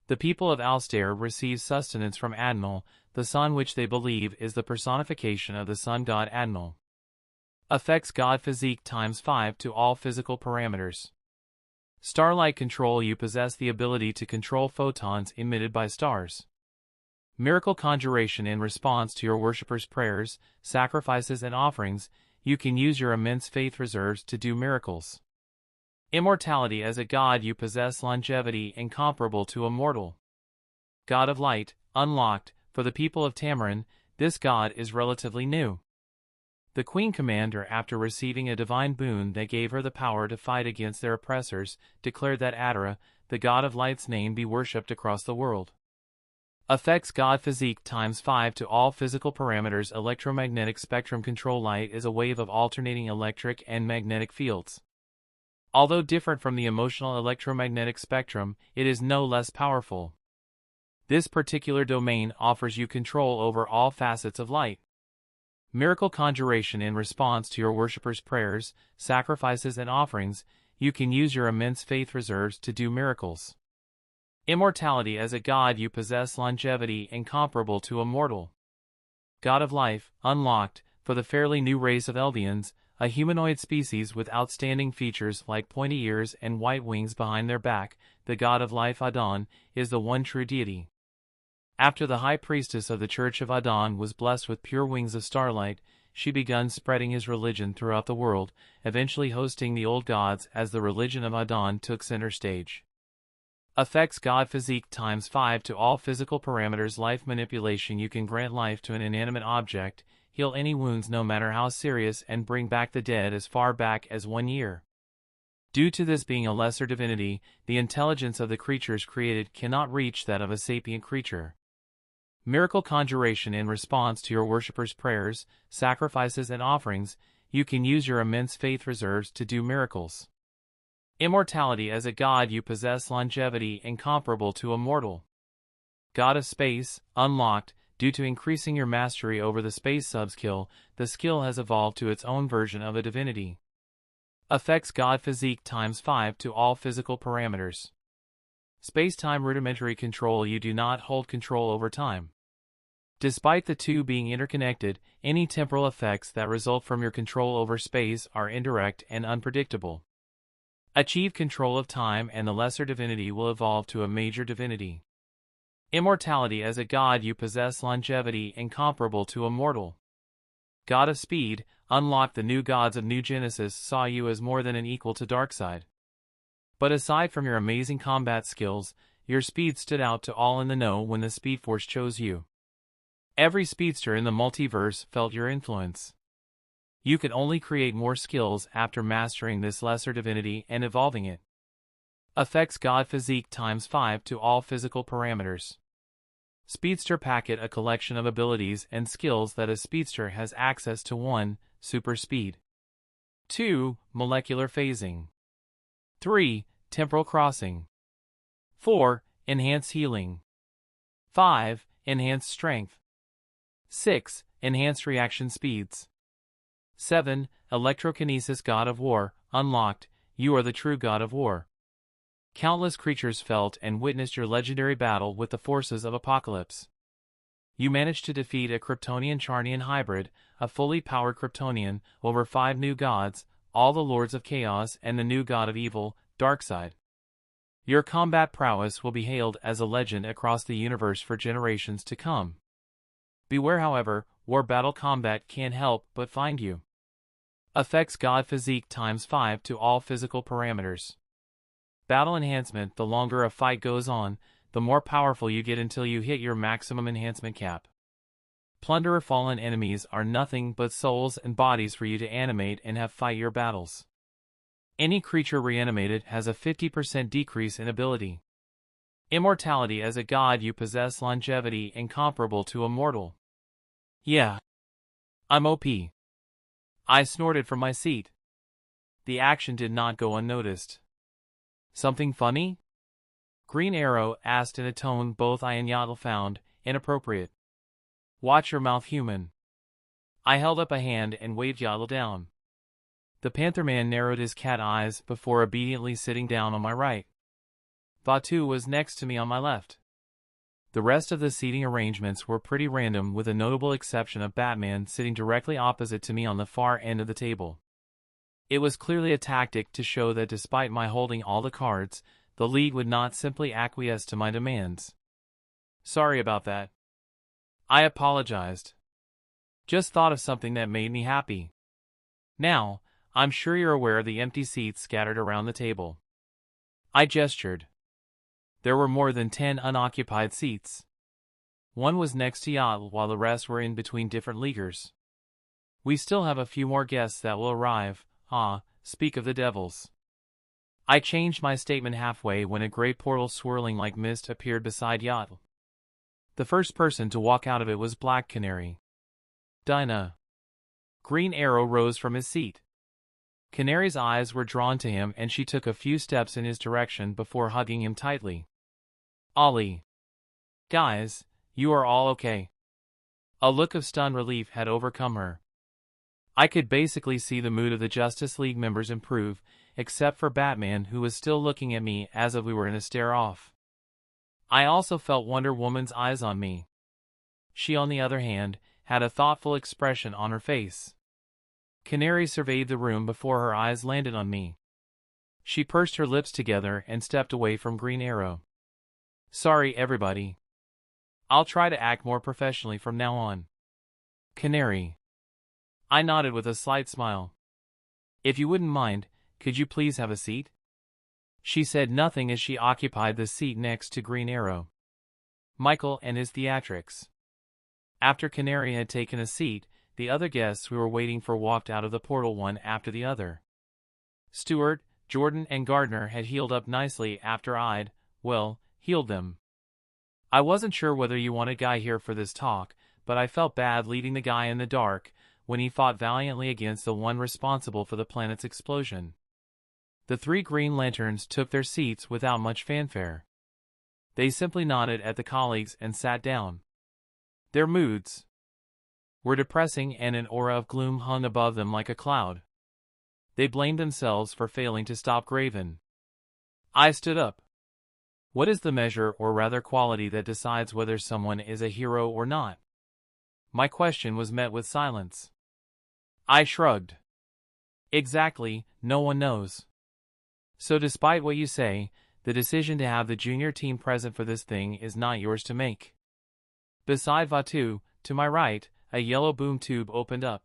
The people of Altair receive sustenance from Adnal, the sun which they believe is the personification of the sun god Adnal. Affects God physique times 5 to all physical parameters. Starlight control. You possess the ability to control photons emitted by stars. Miracle conjuration. In response to your worshippers' prayers, sacrifices, and offerings, you can use your immense faith reserves to do miracles. Immortality. As a god, you possess longevity incomparable to a mortal. God of Light, unlocked. For the people of Tamarin, this god is relatively new. The Queen Commander, after receiving a divine boon that gave her the power to fight against their oppressors, declared that Adara, the god of Light's name, be worshipped across the world. Affects God physique times 5 to all physical parameters. Electromagnetic spectrum control. Light is a wave of alternating electric and magnetic fields. Although different from the emotional electromagnetic spectrum, it is no less powerful. This particular domain offers you control over all facets of light. Miracle conjuration in response to your worshippers' prayers, sacrifices and offerings, you can use your immense faith reserves to do miracles. Immortality as a god you possess longevity incomparable to a mortal. God of life, unlocked, for the fairly new race of Eldians, a humanoid species with outstanding features like pointy ears and white wings behind their back, the god of life Aden, is the one true deity. After the high priestess of the Church of Aden was blessed with pure wings of starlight, she began spreading his religion throughout the world, eventually hosting the old gods as the religion of Aden took center stage. Affects God physique times 5 to all physical parameters. Life manipulation. You can grant life to an inanimate object, heal any wounds no matter how serious, and bring back the dead as far back as 1 year. Due to this being a lesser divinity, the intelligence of the creatures created cannot reach that of a sapient creature. Miracle conjuration in response to your worshippers' prayers, sacrifices and offerings, you can use your immense faith reserves to do miracles. Immortality as a god you possess longevity incomparable to a mortal. God of space, unlocked, due to increasing your mastery over the space sub-skill, the skill has evolved to its own version of a divinity. Affects God physique times 5 to all physical parameters. Space-time rudimentary control. You do not hold control over time. Despite the two being interconnected, any temporal effects that result from your control over space are indirect and unpredictable. Achieve control of time and the lesser divinity will evolve to a major divinity. Immortality as a god you possess longevity incomparable to a mortal. God of speed, unlock. The new gods of New Genesis saw you as more than an equal to Darkseid. But aside from your amazing combat skills, your speed stood out to all in the know when the Speed Force chose you. Every speedster in the multiverse felt your influence. You can only create more skills after mastering this lesser divinity and evolving it. Affects God physique times 5 to all physical parameters. Speedster packet. A collection of abilities and skills that a speedster has access to. 1. Super speed. 2. Molecular phasing. 3. Temporal crossing. 4. Enhanced healing. 5. Enhanced strength. 6. Enhanced reaction speeds. 7. Electrokinesis. God of War, unlocked, you are the true God of War. Countless creatures felt and witnessed your legendary battle with the forces of Apocalypse. You managed to defeat a Kryptonian-Charnian hybrid, a fully powered Kryptonian, over 5 new gods, all the Lords of Chaos and the new god of evil, Darkseid. Your combat prowess will be hailed as a legend across the universe for generations to come. Beware, however, war battle combat can't help but find you. Affects God physique times 5 to all physical parameters. Battle enhancement. The longer a fight goes on, the more powerful you get until you hit your maximum enhancement cap. Plunderer. Fallen enemies are nothing but souls and bodies for you to animate and have fight your battles. Any creature reanimated has a 50% decrease in ability. Immortality. As a god you possess longevity incomparable to a mortal. Yeah. I'm OP. I snorted from my seat. The action did not go unnoticed. Something funny? Green Arrow asked in a tone both I and Yatl found inappropriate. Watch your mouth, human. I held up a hand and waved Yatl down. The Panther Man narrowed his cat eyes before obediently sitting down on my right. Batu was next to me on my left. The rest of the seating arrangements were pretty random, with a notable exception of Batman sitting directly opposite to me on the far end of the table. It was clearly a tactic to show that despite my holding all the cards, the League would not simply acquiesce to my demands. Sorry about that. I apologized. Just thought of something that made me happy. Now, I'm sure you're aware of the empty seats scattered around the table. I gestured. There were more than 10 unoccupied seats. One was next to Yatl while the rest were in between different leaguers. We still have a few more guests that will arrive. Speak of the devils. I changed my statement halfway when a great portal swirling like mist appeared beside Yatl. The first person to walk out of it was Black Canary. Dinah. Green Arrow rose from his seat. Canary's eyes were drawn to him and she took a few steps in his direction before hugging him tightly. Ollie. Guys, you are all okay. A look of stunned relief had overcome her. I could basically see the mood of the Justice League members improve, except for Batman, who was still looking at me as if we were in a stare-off. I also felt Wonder Woman's eyes on me. She, on the other hand, had a thoughtful expression on her face. Canary surveyed the room before her eyes landed on me. She pursed her lips together and stepped away from Green Arrow. Sorry, everybody. I'll try to act more professionally from now on. Canary. I nodded with a slight smile. If you wouldn't mind, could you please have a seat? She said nothing as she occupied the seat next to Green Arrow. Michael and his theatrics. After Canary had taken a seat, the other guests we were waiting for walked out of the portal one after the other. Stewart, Jordan, and Gardner had healed up nicely after I'd, healed them. I wasn't sure whether you wanted Guy here for this talk, but I felt bad leaving the guy in the dark when he fought valiantly against the one responsible for the planet's explosion. The 3 Green Lanterns took their seats without much fanfare. They simply nodded at the colleagues and sat down. Their moods were depressing and an aura of gloom hung above them like a cloud. They blamed themselves for failing to stop Graven. I stood up. What is the measure, or rather quality, that decides whether someone is a hero or not? My question was met with silence. I shrugged. Exactly, no one knows. So despite what you say, the decision to have the junior team present for this thing is not yours to make. Beside Vatu, to my right, a yellow boom tube opened up.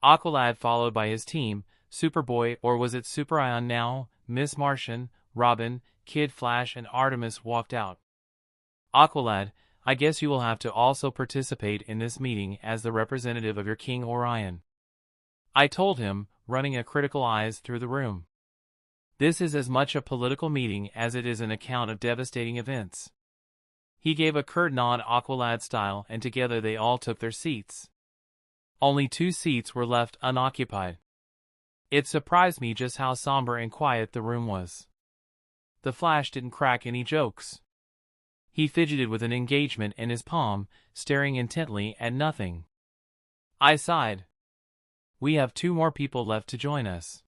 Aqualad, followed by his team, Superboy, or was it Superion now, Miss Martian, Robin, Kid Flash, and Artemis walked out. Aqualad, I guess you will have to also participate in this meeting as the representative of your King Orion. I told him, running a critical eyes through the room. This is as much a political meeting as it is an account of devastating events. He gave a curt nod Aqualad style, and together they all took their seats. Only 2 seats were left unoccupied. It surprised me just how somber and quiet the room was. The Flash didn't crack any jokes. He fidgeted with an engagement in his palm, staring intently at nothing. I sighed. We have 2 more people left to join us.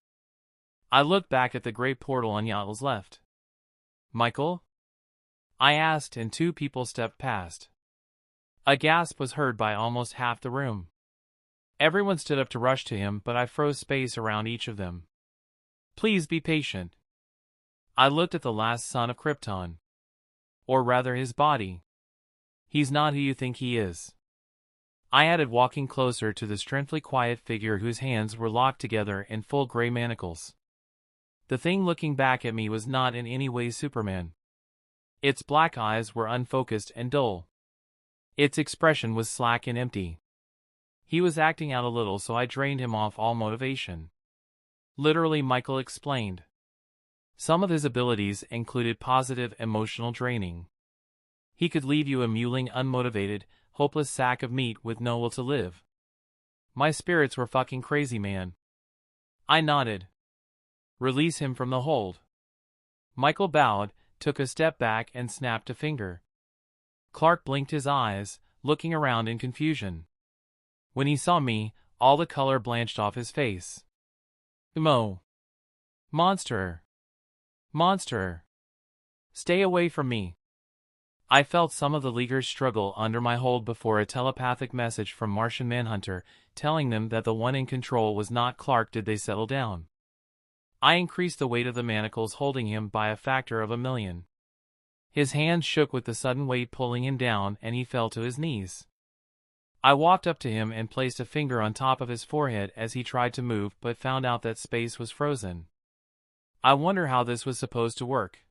I looked back at the great portal on Yatl's left. Michael? I asked, and 2 people stepped past. A gasp was heard by almost half the room. Everyone stood up to rush to him, but I froze space around each of them. Please be patient. I looked at the last son of Krypton. Or rather his body. He's not who you think he is. I added, walking closer to the strangely quiet figure whose hands were locked together in full gray manacles. The thing looking back at me was not in any way Superman. Its black eyes were unfocused and dull. Its expression was slack and empty. He was acting out a little, so I drained him off all motivation. Literally, Michael explained. Some of his abilities included positive emotional draining. He could leave you a mewling, unmotivated, hopeless sack of meat with no will to live. My spirits were fucking crazy, man. I nodded. Release him from the hold. Michael bowed, took a step back, and snapped a finger. Clark blinked his eyes, looking around in confusion. When he saw me, all the color blanched off his face. Mo. Monster. Monster. Stay away from me. I felt some of the Leaguers struggle under my hold before a telepathic message from Martian Manhunter, telling them that the one in control was not Clark, did they settle down. I increased the weight of the manacles holding him by a factor of 1,000,000. His hands shook with the sudden weight pulling him down, and he fell to his knees. I walked up to him and placed a finger on top of his forehead as he tried to move, but found out that space was frozen. I wonder how this was supposed to work.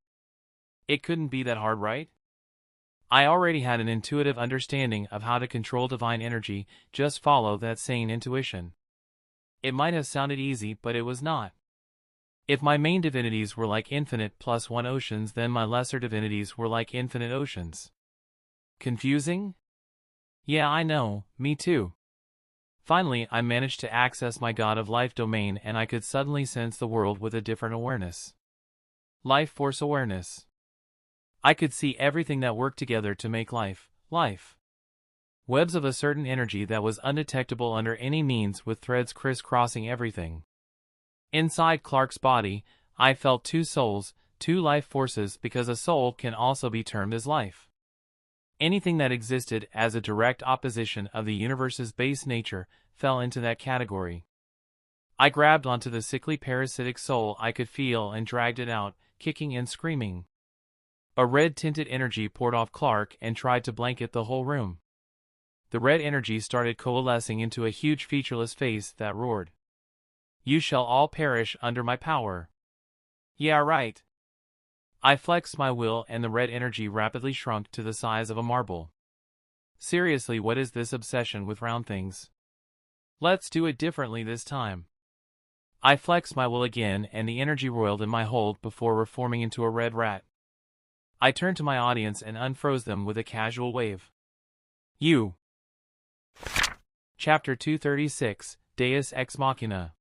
It couldn't be that hard, right? I already had an intuitive understanding of how to control divine energy, just follow that sane intuition. It might have sounded easy, but it was not. If my main divinities were like infinite +1 oceans, then my lesser divinities were like infinite oceans. Confusing? Yeah, I know, me too. Finally, I managed to access my God of Life domain and I could suddenly sense the world with a different awareness. Life force awareness. I could see everything that worked together to make life, life. Webs of a certain energy that was undetectable under any means with threads crisscrossing everything. Inside Clark's body, I felt two souls, two life forces because a soul can also be termed as life. Anything that existed as a direct opposition of the universe's base nature fell into that category. I grabbed onto the sickly parasitic soul I could feel and dragged it out, kicking and screaming. A red-tinted energy poured off Clark and tried to blanket the whole room. The red energy started coalescing into a huge featureless face that roared. "You shall all perish under my power." Yeah, right. I flexed my will and the red energy rapidly shrunk to the size of a marble. Seriously, what is this obsession with round things? Let's do it differently this time. I flexed my will again and the energy roiled in my hold before reforming into a red rat. I turned to my audience and unfroze them with a casual wave. You. Chapter 236, Deus Ex Machina.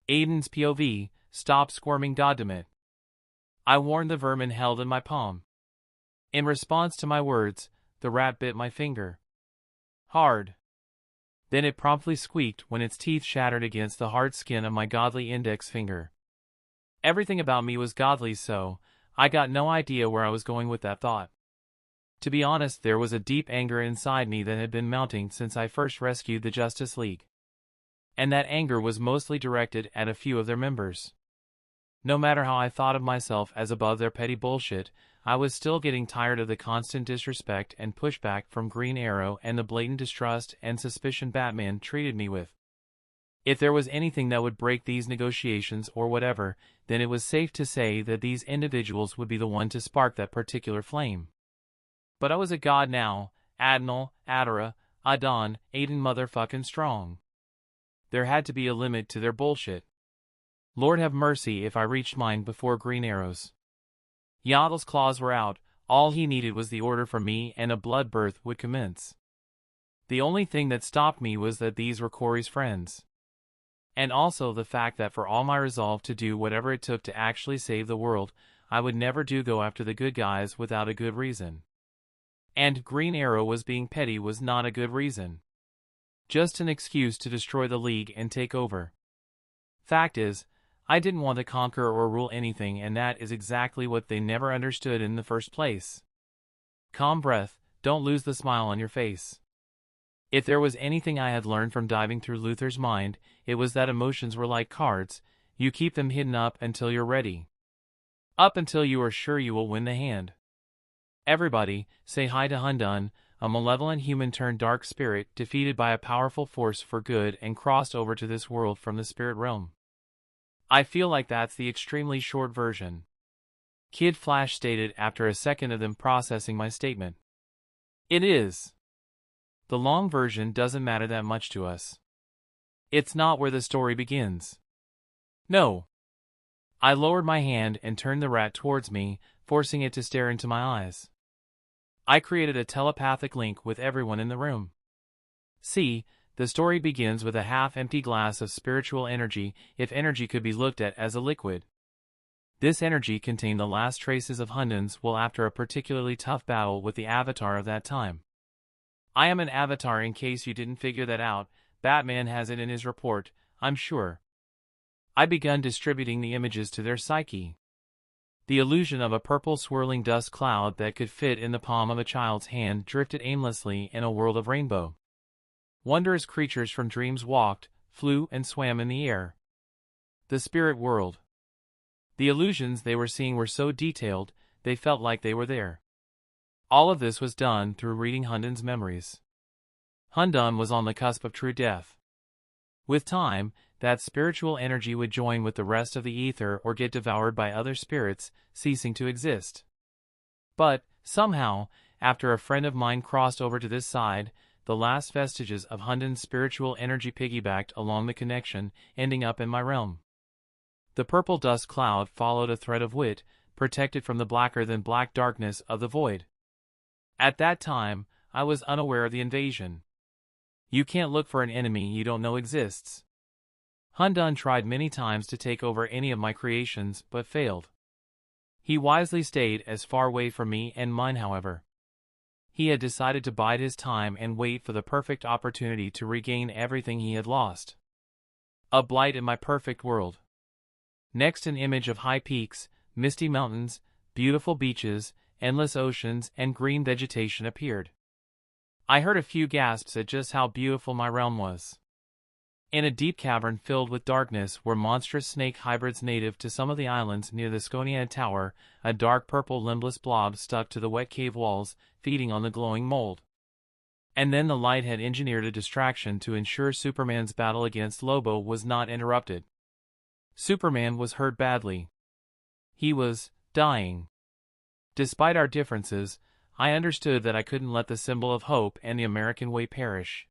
Aiden's POV, Stop Squirming Goddammit. I warned the vermin held in my palm. In response to my words, the rat bit my finger. Hard. Then it promptly squeaked when its teeth shattered against the hard skin of my godly index finger. Everything about me was godly, so I got no idea where I was going with that thought. To be honest, there was a deep anger inside me that had been mounting since I first rescued the Justice League. And that anger was mostly directed at a few of their members. No matter how I thought of myself as above their petty bullshit, I was still getting tired of the constant disrespect and pushback from Green Arrow and the blatant distrust and suspicion Batman treated me with. If there was anything that would break these negotiations or whatever, then it was safe to say that these individuals would be the one to spark that particular flame. But I was a god now, Adnal, Adara, Aden, Aiden motherfucking Strong. There had to be a limit to their bullshit. Lord have mercy if I reached mine before Green Arrow's. Yaddle's claws were out, all he needed was the order from me and a blood birth would commence. The only thing that stopped me was that these were Corey's friends. And also the fact that for all my resolve to do whatever it took to actually save the world, I would never go after the good guys without a good reason. And Green Arrow was being petty was not a good reason. Just an excuse to destroy the League and take over. Fact is, I didn't want to conquer or rule anything, and that is exactly what they never understood in the first place. Calm breath, don't lose the smile on your face. If there was anything I had learned from diving through Luther's mind, it was that emotions were like cards, you keep them hidden up until you're ready. Up until you are sure you will win the hand. Everybody, say hi to Hundun, a malevolent human turned dark spirit defeated by a powerful force for good and crossed over to this world from the spirit realm. I feel like that's the extremely short version. Kid Flash stated after a second of them processing my statement. It is. The long version doesn't matter that much to us. It's not where the story begins. No. I lowered my hand and turned the rat towards me, forcing it to stare into my eyes. I created a telepathic link with everyone in the room. See, the story begins with a half-empty glass of spiritual energy, if energy could be looked at as a liquid. This energy contained the last traces of Hundun's will after a particularly tough battle with the Avatar of that time. I am an Avatar in case you didn't figure that out, Batman has it in his report, I'm sure. I begun distributing the images to their psyche. The illusion of a purple swirling dust cloud that could fit in the palm of a child's hand drifted aimlessly in a world of rainbow. Wondrous creatures from dreams walked, flew, and swam in the air. The spirit world. The illusions they were seeing were so detailed, they felt like they were there. All of this was done through reading Hundun's memories. Hundun was on the cusp of true death. With time, that spiritual energy would join with the rest of the ether or get devoured by other spirits, ceasing to exist. But, somehow, after a friend of mine crossed over to this side, the last vestiges of Hundun's spiritual energy piggybacked along the connection, ending up in my realm. The purple dust cloud followed a thread of wit, protected from the blacker-than-black darkness of the void. At that time, I was unaware of the invasion. You can't look for an enemy you don't know exists. Hundun tried many times to take over any of my creations, but failed. He wisely stayed as far away from me and mine, however. He had decided to bide his time and wait for the perfect opportunity to regain everything he had lost. A blight in my perfect world. Next, an image of high peaks, misty mountains, beautiful beaches, endless oceans, and green vegetation appeared. I heard a few gasps at just how beautiful my realm was. In a deep cavern filled with darkness were monstrous snake hybrids native to some of the islands near the Skoniad Tower, a dark purple limbless blob stuck to the wet cave walls, feeding on the glowing mold. And then the light had engineered a distraction to ensure Superman's battle against Lobo was not interrupted. Superman was hurt badly. He was dying. Despite our differences, I understood that I couldn't let the symbol of hope and the American way perish.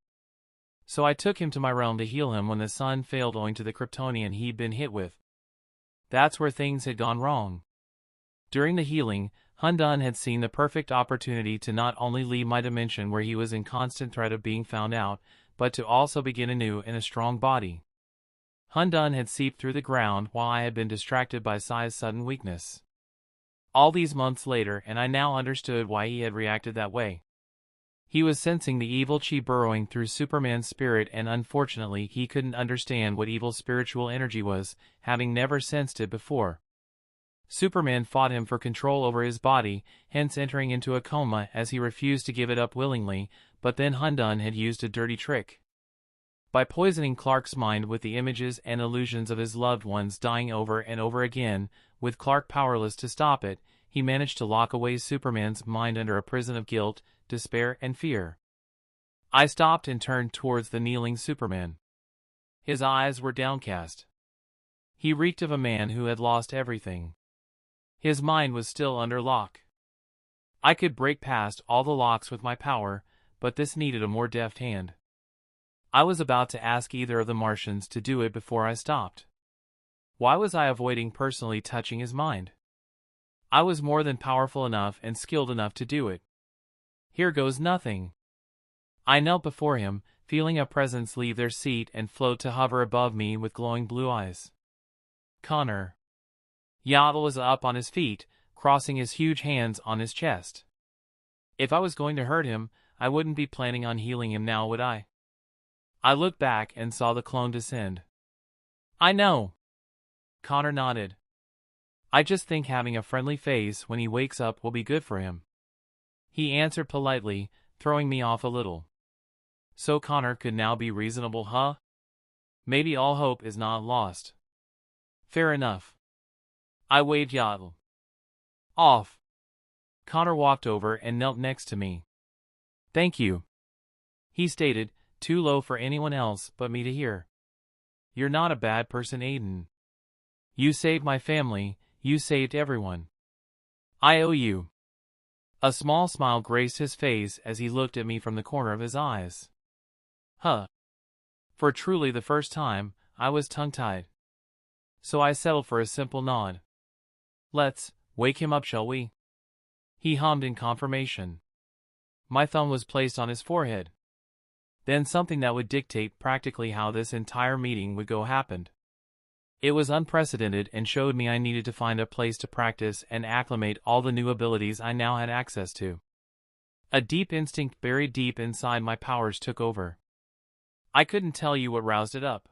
So I took him to my realm to heal him when the sun failed owing to the Kryptonian he'd been hit with. That's where things had gone wrong. During the healing, Hundun had seen the perfect opportunity to not only leave my dimension where he was in constant threat of being found out, but to also begin anew in a strong body. Hundun had seeped through the ground while I had been distracted by Sai's sudden weakness. All these months later, and I now understood why he had reacted that way. He was sensing the evil chi burrowing through Superman's spirit, and unfortunately he couldn't understand what evil spiritual energy was, having never sensed it before. Superman fought him for control over his body, hence entering into a coma as he refused to give it up willingly, but then Hundun had used a dirty trick. By poisoning Clark's mind with the images and illusions of his loved ones dying over and over again, with Clark powerless to stop it, he managed to lock away Superman's mind under a prison of guilt, despair, and fear. I stopped and turned towards the kneeling Superman. His eyes were downcast. He reeked of a man who had lost everything. His mind was still under lock. I could break past all the locks with my power, but this needed a more deft hand. I was about to ask either of the Martians to do it before I stopped. Why was I avoiding personally touching his mind? I was more than powerful enough and skilled enough to do it. Here goes nothing. I knelt before him, feeling a presence leave their seat and float to hover above me with glowing blue eyes. Connor. Yaddle was up on his feet, crossing his huge hands on his chest. If I was going to hurt him, I wouldn't be planning on healing him now, would I? I looked back and saw the clone descend. I know. Connor nodded. I just think having a friendly face when he wakes up will be good for him. He answered politely, throwing me off a little. So Connor could now be reasonable, huh? Maybe all hope is not lost. Fair enough. I waved Yaddle off. Connor walked over and knelt next to me. Thank you, he stated, too low for anyone else but me to hear. You're not a bad person, Aiden. You saved my family, you saved everyone. I owe you. A small smile graced his face as he looked at me from the corner of his eyes. Huh. For truly the first time, I was tongue-tied. So I settled for a simple nod. Let's wake him up, shall we? He hummed in confirmation. My thumb was placed on his forehead. Then something that would dictate practically how this entire meeting would go happened. It was unprecedented and showed me I needed to find a place to practice and acclimate all the new abilities I now had access to. A deep instinct buried deep inside my powers took over. I couldn't tell you what roused it up.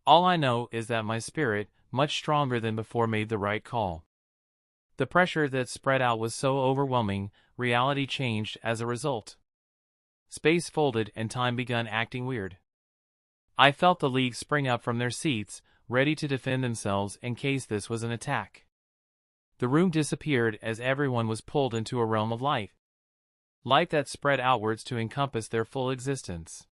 All I know is that my spirit, much stronger than before, made the right call. The pressure that spread out was so overwhelming, reality changed as a result. Space folded and time began acting weird. I felt the League spring up from their seats, ready to defend themselves in case this was an attack. The room disappeared as everyone was pulled into a realm of light. Light that spread outwards to encompass their full existence.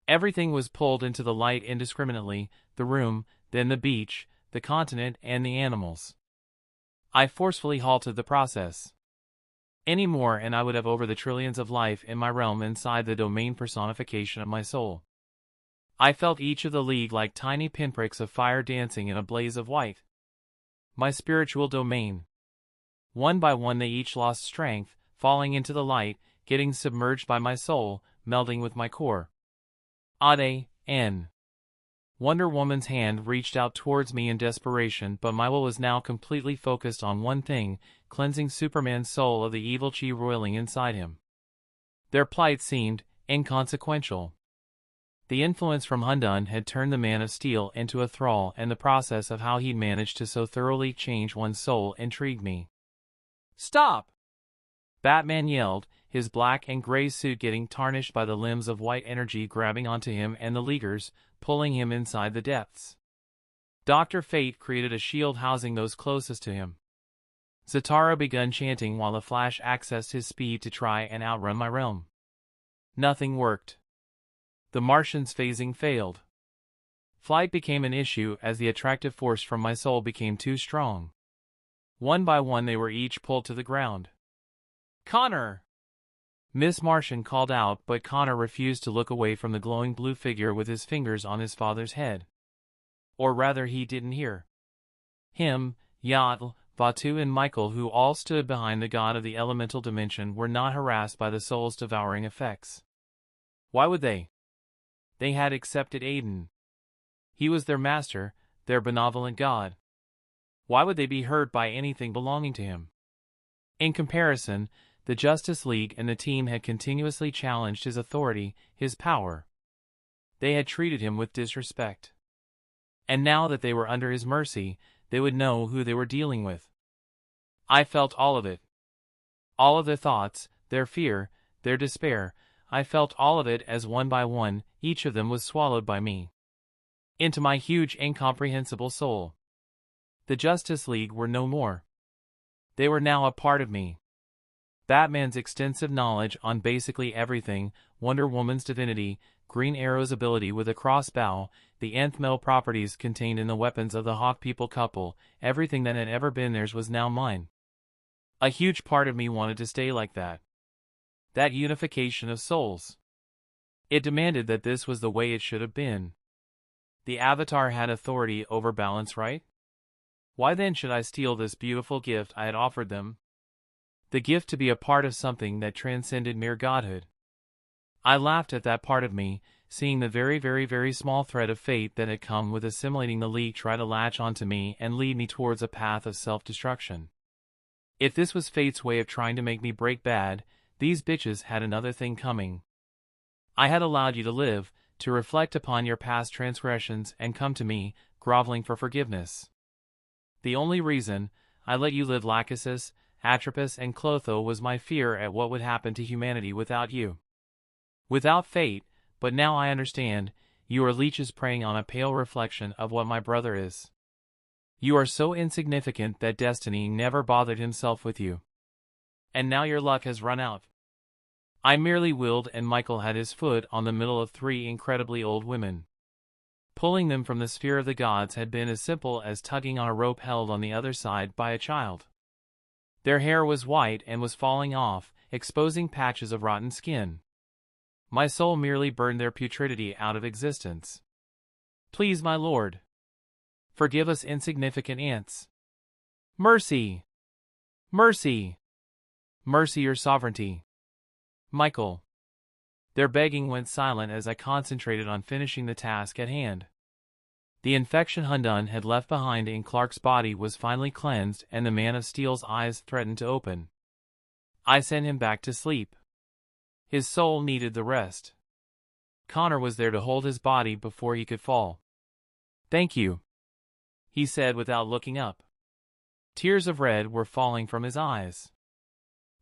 Everything was pulled into the light indiscriminately, the room, then the beach, the continent, and the animals. I forcefully halted the process. Any more and I would have over the trillions of life in my realm inside the domain personification of my soul. I felt each of the League like tiny pinpricks of fire dancing in a blaze of white. My spiritual domain. One by one they each lost strength, falling into the light, getting submerged by my soul, melding with my core. Aden. Wonder Woman's hand reached out towards me in desperation, but my will was now completely focused on one thing, cleansing Superman's soul of the evil chi roiling inside him. Their plight seemed inconsequential. The influence from Hundun had turned the Man of Steel into a thrall, and the process of how he'd managed to so thoroughly change one's soul intrigued me. "Stop!" Batman yelled, his black and gray suit getting tarnished by the limbs of white energy grabbing onto him and the Leaguers, pulling him inside the depths. Dr. Fate created a shield housing those closest to him. Zatara begun chanting while the Flash accessed his speed to try and outrun my realm. Nothing worked. The Martian's phasing failed. Flight became an issue as the attractive force from my soul became too strong. One by one they were each pulled to the ground. "Connor!" Miss Martian called out, but Connor refused to look away from the glowing blue figure with his fingers on his father's head. Or rather, he didn't hear. Him, Yatl, Batu and Michael, who all stood behind the god of the elemental dimension, were not harassed by the soul's devouring effects. Why would they? They had accepted Aiden. He was their master, their benevolent god. Why would they be hurt by anything belonging to him? In comparison, the Justice League and the team had continuously challenged his authority, his power. They had treated him with disrespect. And now that they were under his mercy, they would know who they were dealing with. I felt all of it. All of their thoughts, their fear, their despair. I felt all of it as one by one, each of them was swallowed by me. Into my huge, incomprehensible soul. The Justice League were no more. They were now a part of me. Batman's extensive knowledge on basically everything, Wonder Woman's divinity, Green Arrow's ability with a crossbow, the nth metal properties contained in the weapons of the Hawk People couple, everything that had ever been theirs was now mine. A huge part of me wanted to stay like that. That unification of souls. It demanded that this was the way it should have been. The Avatar had authority over balance, right? Why then should I steal this beautiful gift I had offered them? The gift to be a part of something that transcended mere godhood. I laughed at that part of me, seeing the very small thread of fate that had come with assimilating the League try to latch onto me and lead me towards a path of self-destruction. If this was fate's way of trying to make me break bad, these bitches had another thing coming. I had allowed you to live, to reflect upon your past transgressions and come to me, groveling for forgiveness. The only reason I let you live, Lachesis, Atropos and Clotho, was my fear at what would happen to humanity without you. Without fate, but now I understand, you are leeches preying on a pale reflection of what my brother is. You are so insignificant that destiny never bothered himself with you. And now your luck has run out. I merely willed, and Michael had his foot on the middle of three incredibly old women. Pulling them from the sphere of the gods had been as simple as tugging on a rope held on the other side by a child. Their hair was white and was falling off, exposing patches of rotten skin. My soul merely burned their putridity out of existence. Please, my lord. Forgive us insignificant ants. Mercy! Mercy! Mercy, your sovereignty. Michael. Their begging went silent as I concentrated on finishing the task at hand. The infection Hundun had left behind in Clark's body was finally cleansed, and the Man of Steel's eyes threatened to open. I sent him back to sleep. His soul needed the rest. Connor was there to hold his body before he could fall. Thank you, he said without looking up. Tears of red were falling from his eyes.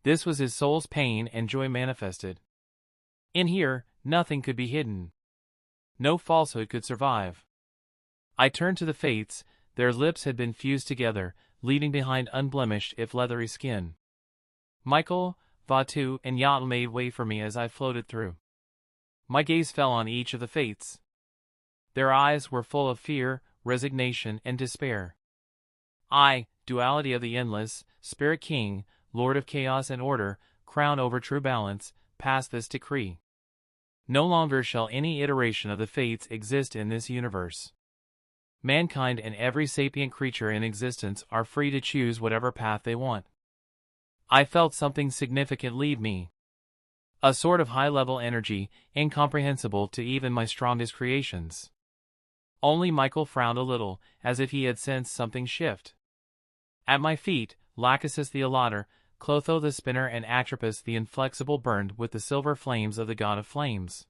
This was his soul's pain and joy manifested. In here, nothing could be hidden. No falsehood could survive. I turned to the Fates. Their lips had been fused together, leaving behind unblemished if leathery skin. Michael, Vatu, and Yatl made way for me as I floated through. My gaze fell on each of the Fates. Their eyes were full of fear, resignation, and despair. I, duality of the endless, Spirit King, Lord of Chaos and Order, crown over true balance, pass this decree. No longer shall any iteration of the Fates exist in this universe. Mankind and every sapient creature in existence are free to choose whatever path they want. I felt something significant leave me. A sort of high-level energy, incomprehensible to even my strongest creations. Only Michael frowned a little, as if he had sensed something shift. At my feet, Lachesis the Allottor, Clotho the Spinner and Atropos the Inflexible burned with the silver flames of the God of Flames.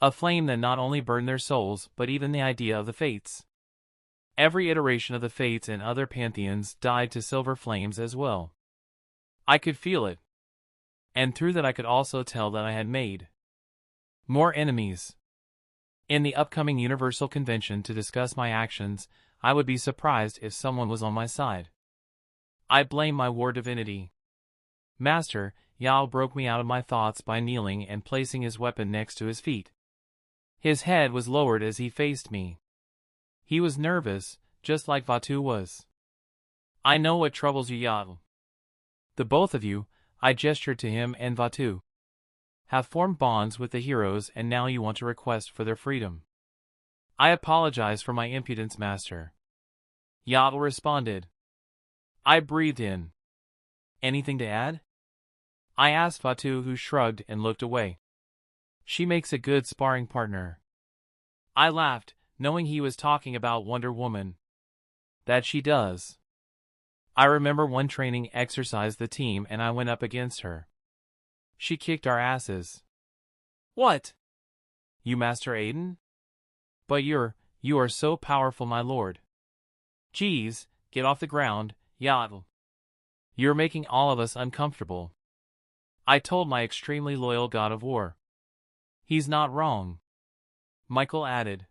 A flame that not only burned their souls, but even the idea of the Fates. Every iteration of the Fates and other pantheons died to silver flames as well. I could feel it. And through that I could also tell that I had made more enemies. In the upcoming Universal Convention to discuss my actions, I would be surprised if someone was on my side. I blame my war divinity. Master, Yao broke me out of my thoughts by kneeling and placing his weapon next to his feet. His head was lowered as he faced me. He was nervous, just like Vatu was. I know what troubles you, Yao. The both of you, I gestured to him and Vatu, have formed bonds with the heroes and now you want to request for their freedom. I apologize for my impudence, Master. Yao responded. I breathed in. Anything to add? I asked Vatu, who shrugged and looked away. She makes a good sparring partner. I laughed, knowing he was talking about Wonder Woman. That she does. I remember one training exercise the team and I went up against her. She kicked our asses. What? You Master Aiden? But you are so powerful, my lord. Geez, get off the ground, Yao. You're making all of us uncomfortable. I told my extremely loyal god of war. He's not wrong. Michael added.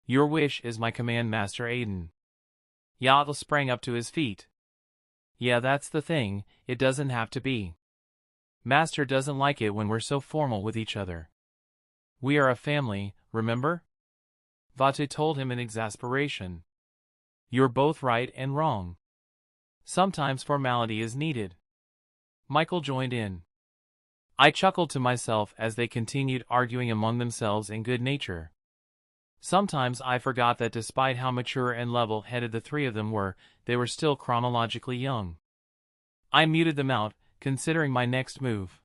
Your wish is my command, Master Aiden. Yao sprang up to his feet. Yeah, that's the thing, it doesn't have to be. Master doesn't like it when we're so formal with each other. We are a family, remember? Vatu told him in exasperation. You're both right and wrong. Sometimes formality is needed. Michael joined in. I chuckled to myself as they continued arguing among themselves in good nature. Sometimes I forgot that despite how mature and level-headed the three of them were, they were still chronologically young. I muted them out, considering my next move.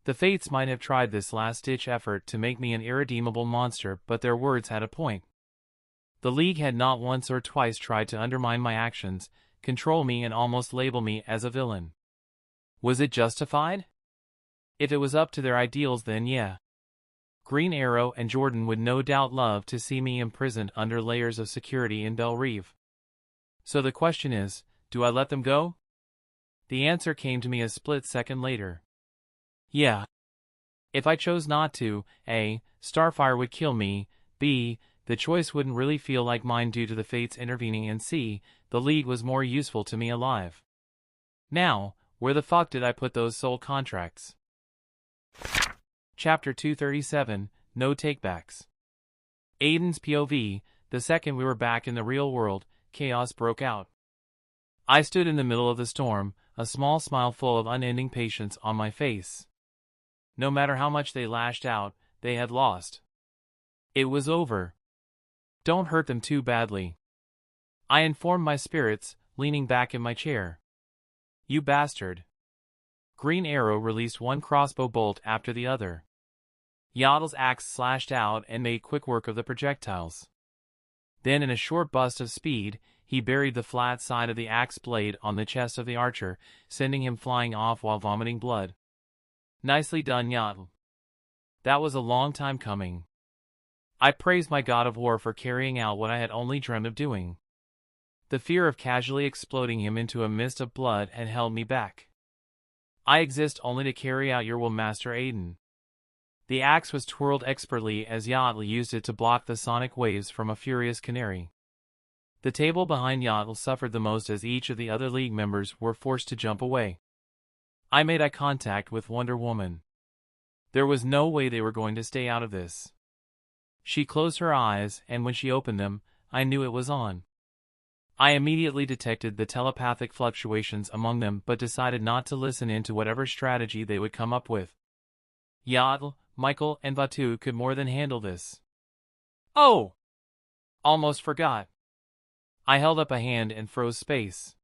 The Fates might have tried this last-ditch effort to make me an irredeemable monster, but their words had a point. The League had not once or twice tried to undermine my actions, control me and almost label me as a villain. Was it justified? If it was up to their ideals, then yeah. Green Arrow and Jordan would no doubt love to see me imprisoned under layers of security in Belle Reve. So the question is, do I let them go? The answer came to me a split second later. Yeah. If I chose not to, A, Starfire would kill me, B, the choice wouldn't really feel like mine due to the Fates intervening, and C, the League was more useful to me alive. Now, where the fuck did I put those soul contracts? Chapter 237, No Takebacks. Aiden's POV, the second we were back in the real world, chaos broke out. I stood in the middle of the storm, a small smile full of unending patience on my face. No matter how much they lashed out, they had lost. It was over. Don't hurt them too badly. I informed my spirits, leaning back in my chair. You bastard. Green Arrow released one crossbow bolt after the other. Yaddle's axe slashed out and made quick work of the projectiles. Then in a short burst of speed, he buried the flat side of the axe blade on the chest of the archer, sending him flying off while vomiting blood. Nicely done, Yaddle. That was a long time coming. I praised my god of war for carrying out what I had only dreamed of doing. The fear of casually exploding him into a mist of blood had held me back. I exist only to carry out your will, Master Aiden. The axe was twirled expertly as Yaddle used it to block the sonic waves from a furious canary. The table behind Yaddle suffered the most as each of the other League members were forced to jump away. I made eye contact with Wonder Woman. There was no way they were going to stay out of this. She closed her eyes, and when she opened them, I knew it was on. I immediately detected the telepathic fluctuations among them but decided not to listen in to whatever strategy they would come up with. Yaddle, Michael, and Vatu could more than handle this. Oh! Almost forgot. I held up a hand and froze space.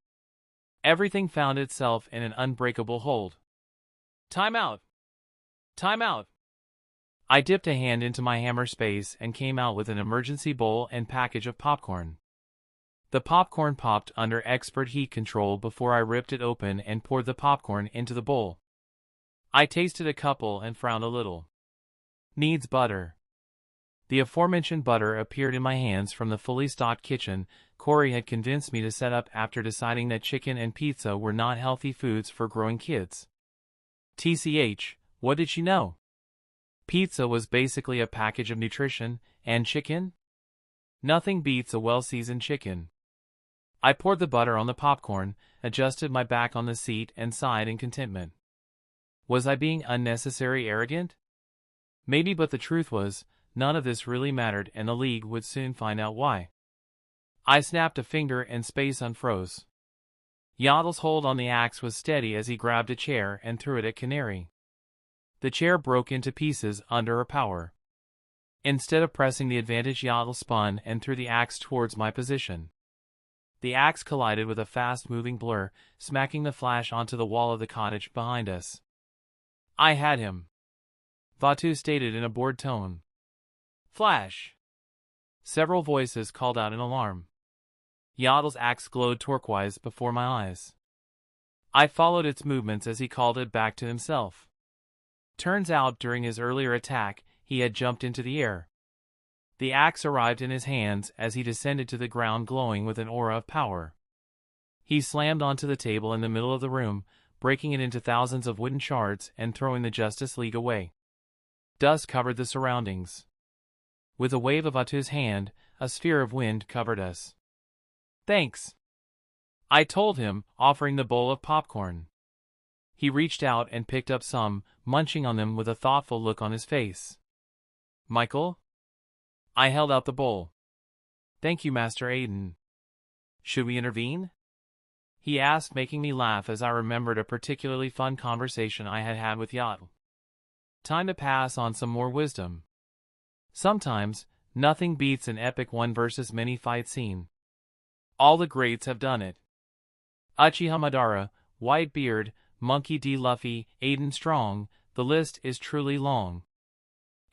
Everything found itself in an unbreakable hold. Time out! Time out. I dipped a hand into my hammer space and came out with an emergency bowl and package of popcorn. The popcorn popped under expert heat control before I ripped it open and poured the popcorn into the bowl. I tasted a couple and frowned a little. Needs butter. The aforementioned butter appeared in my hands from the fully stocked kitchen Corey had convinced me to set up after deciding that chicken and pizza were not healthy foods for growing kids. TCH, what did she know? Pizza was basically a package of nutrition, and chicken? Nothing beats a well-seasoned chicken. I poured the butter on the popcorn, adjusted my back on the seat and sighed in contentment. Was I being unnecessarily arrogant? Maybe, but the truth was, none of this really mattered and the League would soon find out why. I snapped a finger and space unfroze. Yaddle's hold on the axe was steady as he grabbed a chair and threw it at Canary. The chair broke into pieces under her power. Instead of pressing the advantage, Yaddle spun and threw the axe towards my position. The axe collided with a fast-moving blur, smacking the flash onto the wall of the cottage behind us. I had him, Vatu stated in a bored tone. Flash! Several voices called out in alarm. Yaddle's axe glowed turquoise before my eyes. I followed its movements as he called it back to himself. Turns out during his earlier attack, he had jumped into the air. The axe arrived in his hands as he descended to the ground glowing with an aura of power. He slammed onto the table in the middle of the room, breaking it into thousands of wooden shards and throwing the Justice League away. Dust covered the surroundings. With a wave of Atu's hand, a sphere of wind covered us. Thanks, I told him, offering the bowl of popcorn. He reached out and picked up some, munching on them with a thoughtful look on his face. Michael? I held out the bowl. Thank you, Master Aiden. Should we intervene? He asked, making me laugh as I remembered a particularly fun conversation I had had with Yaddle. Time to pass on some more wisdom. Sometimes, nothing beats an epic 1 versus many fight scene. All the greats have done it. Uchiha Madara, Whitebeard, Monkey D. Luffy, Aden Strong, the list is truly long.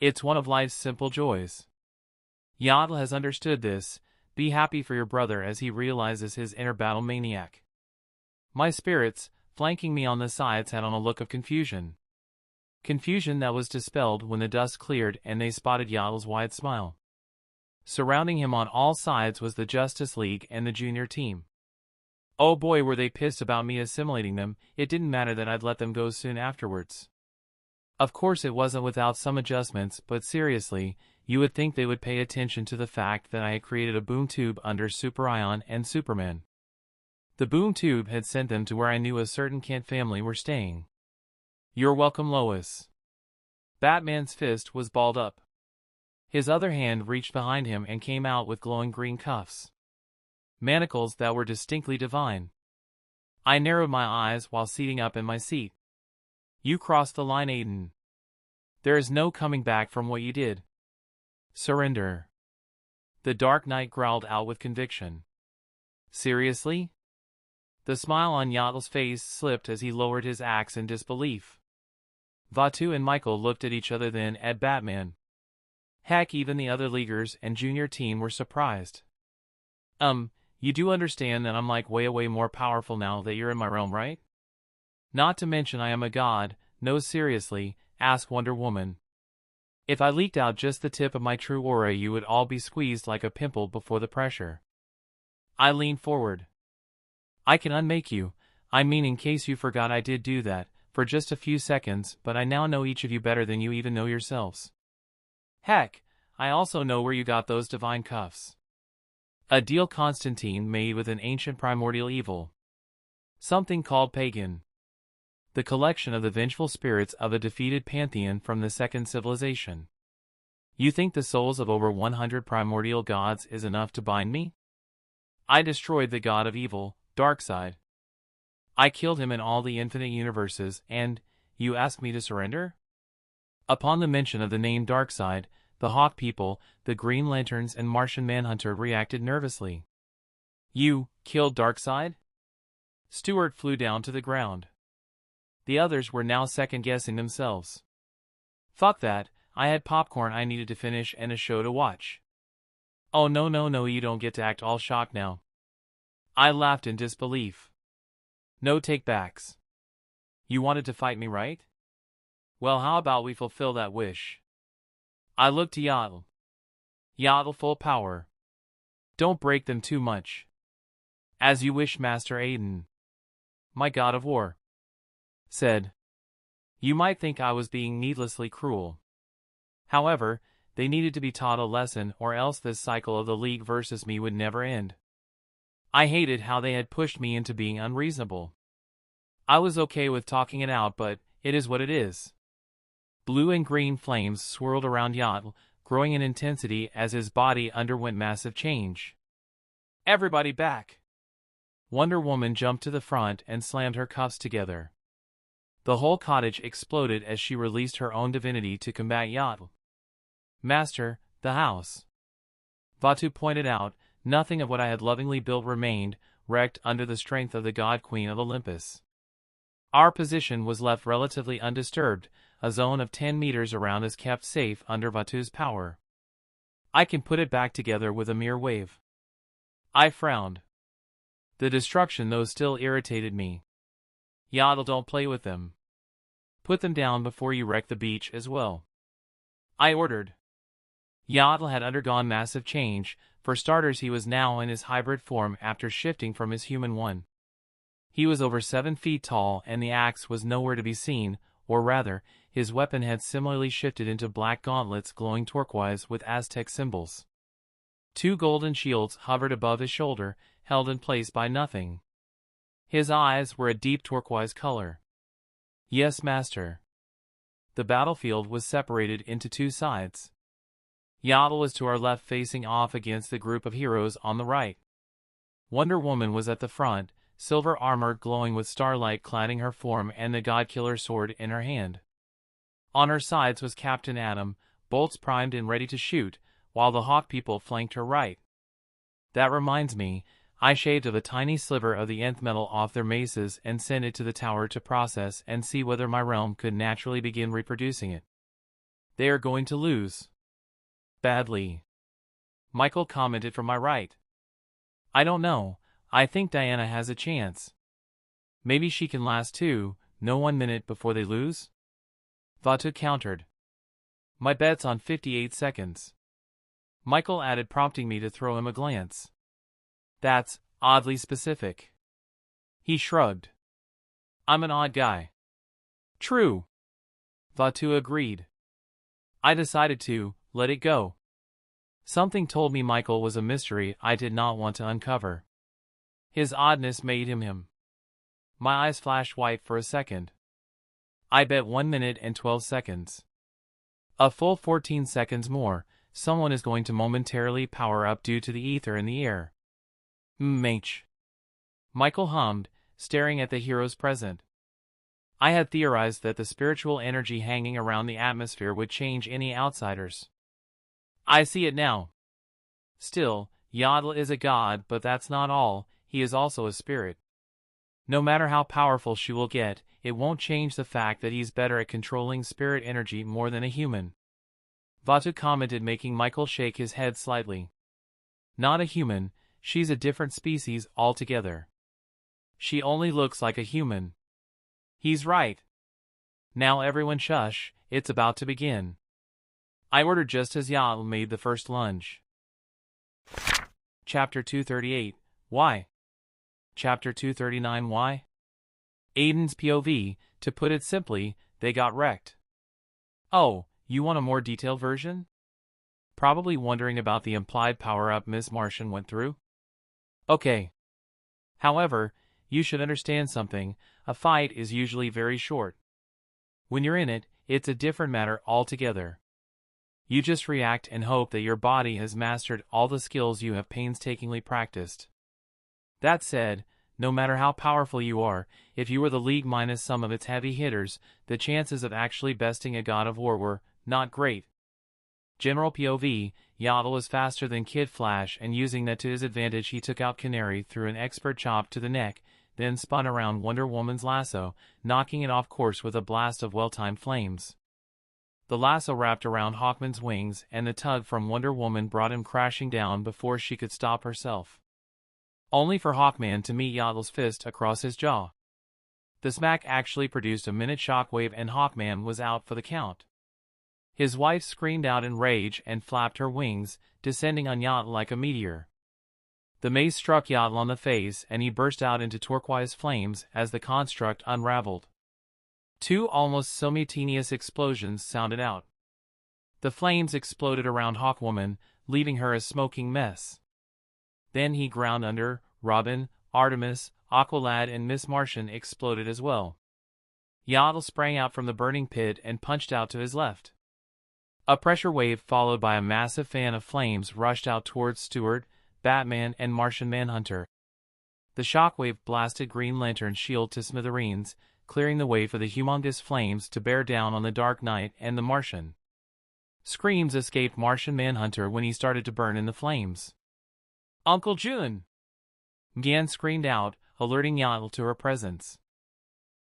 It's one of life's simple joys. Yaddle has understood this. Be happy for your brother as he realizes his inner battle maniac. My spirits, flanking me on the sides, had on a look of confusion. Confusion that was dispelled when the dust cleared and they spotted Yaddle's wide smile. Surrounding him on all sides was the Justice League and the junior team. Oh boy, were they pissed about me assimilating them. It didn't matter that I'd let them go soon afterwards. Of course it wasn't without some adjustments, but seriously, you would think they would pay attention to the fact that I had created a boom tube under Superion and Superman. The boom tube had sent them to where I knew a certain Kent family were staying. You're welcome, Lois. Batman's fist was balled up. His other hand reached behind him and came out with glowing green cuffs. Manacles that were distinctly divine. I narrowed my eyes while seating up in my seat. You crossed the line, Aiden. There is no coming back from what you did. Surrender. The Dark Knight growled out with conviction. Seriously? The smile on Yaddle's face slipped as he lowered his axe in disbelief. Vatu and Michael looked at each other, then at Batman. Heck, even the other leaguers and junior team were surprised. You do understand that I'm like way more powerful now that you're in my realm, right? Not to mention I am a god. No, seriously, asked Wonder Woman. If I leaked out just the tip of my true aura, you would all be squeezed like a pimple before the pressure. I leaned forward. I can unmake you. I mean, in case you forgot, I did do that, for just a few seconds, but I now know each of you better than you even know yourselves. Heck, I also know where you got those divine cuffs. A deal Constantine made with an ancient primordial evil. Something called pagan. The collection of the vengeful spirits of a defeated pantheon from the second civilization. You think the souls of over 100 primordial gods is enough to bind me? I destroyed the god of evil, Darkseid. I killed him in all the infinite universes, and you ask me to surrender? Upon the mention of the name Darkseid, the Hawk people, the Green Lanterns and Martian Manhunter reacted nervously. You killed Darkseid? Stewart flew down to the ground. The others were now second-guessing themselves. Fuck that, I had popcorn I needed to finish and a show to watch. Oh no, you don't get to act all shocked now. I laughed in disbelief. No take-backs. You wanted to fight me, right? Well, how about we fulfill that wish? I looked to Yatl. Yatl full power. Don't break them too much. As you wish, Master Aiden. My god of war. Said. You might think I was being needlessly cruel. However, they needed to be taught a lesson or else this cycle of the League versus me would never end. I hated how they had pushed me into being unreasonable. I was okay with talking it out, but it is what it is. Blue and green flames swirled around Yatl, growing in intensity as his body underwent massive change. Everybody back! Wonder Woman jumped to the front and slammed her cuffs together. The whole cottage exploded as she released her own divinity to combat Yatl. Master, the house. Vatu pointed out, nothing of what I had lovingly built remained, wrecked under the strength of the God Queen of Olympus. Our position was left relatively undisturbed, a zone of 10 meters around us kept safe under Vatu's power. I can put it back together with a mere wave. I frowned. The destruction though still irritated me. Yatl, don't play with them. Put them down before you wreck the beach as well. I ordered. Yatl had undergone massive change. For starters, he was now in his hybrid form after shifting from his human one. He was over 7 feet tall and the axe was nowhere to be seen, or rather, his weapon had similarly shifted into black gauntlets glowing turquoise with Aztec symbols. 2 golden shields hovered above his shoulder, held in place by nothing. His eyes were a deep turquoise color. Yes, Master. The battlefield was separated into 2 sides. Yatl was to our left facing off against the group of heroes on the right. Wonder Woman was at the front, silver armor glowing with starlight cladding her form and the God-Killer sword in her hand. On her sides was Captain Atom, bolts primed and ready to shoot, while the Hawk people flanked her right. That reminds me, I shaved a tiny sliver of the nth metal off their maces and sent it to the tower to process and see whether my realm could naturally begin reproducing it. They are going to lose. Badly. Michael commented from my right. I don't know, I think Diana has a chance. Maybe she can last too, no 1 minute before they lose? Vatu countered. My bet's on 58 seconds. Michael added, prompting me to throw him a glance. That's oddly specific. He shrugged. I'm an odd guy. True. Vatu agreed. I decided to let it go. Something told me Michael was a mystery I did not want to uncover. His oddness made him him. My eyes flashed white for a second. I bet 1 minute and 12 seconds. A full 14 seconds more, someone is going to momentarily power up due to the ether in the air. Mh. Michael hummed, staring at the heroes present. I had theorized that the spiritual energy hanging around the atmosphere would change any outsiders. I see it now. Still, Yatl is a god, but that's not all, he is also a spirit. No matter how powerful she will get, it won't change the fact that he's better at controlling spirit energy more than a human. Vatu commented, making Michael shake his head slightly. Not a human, she's a different species altogether. She only looks like a human. He's right. Now everyone shush, it's about to begin. I ordered just as Yatl made the first lunge. Chapter 238, Why? Chapter 239, Why? Aiden's POV, to put it simply, they got wrecked. Oh, you want a more detailed version? Probably wondering about the implied power-up Miss Martian went through? Okay. However, you should understand something, a fight is usually very short. When you're in it, it's a different matter altogether. You just react and hope that your body has mastered all the skills you have painstakingly practiced. That said, no matter how powerful you are, if you were the League minus some of its heavy hitters, the chances of actually besting a god of war were not great. General POV, Yatl was faster than Kid Flash, and using that to his advantage he took out Canary through an expert chop to the neck, then spun around Wonder Woman's lasso, knocking it off course with a blast of well-timed flames. The lasso wrapped around Hawkman's wings, and the tug from Wonder Woman brought him crashing down before she could stop herself. Only for Hawkman to meet Yatla's fist across his jaw. The smack actually produced a minute shockwave and Hawkman was out for the count. His wife screamed out in rage and flapped her wings, descending on Yatla like a meteor. The mace struck Yatla on the face and he burst out into turquoise flames as the construct unraveled. Two almost simultaneous explosions sounded out. The flames exploded around Hawkwoman, leaving her a smoking mess. Then he ground under. Robin, Artemis, Aqualad and Miss Martian exploded as well. Yatla sprang out from the burning pit and punched out to his left. A pressure wave followed by a massive fan of flames rushed out towards Stewart, Batman and Martian Manhunter. The shockwave blasted Green Lantern's shield to smithereens, clearing the way for the humongous flames to bear down on the Dark Knight and the Martian. Screams escaped Martian Manhunter when he started to burn in the flames. "Uncle June!" Gan screamed out, alerting Yatla to her presence.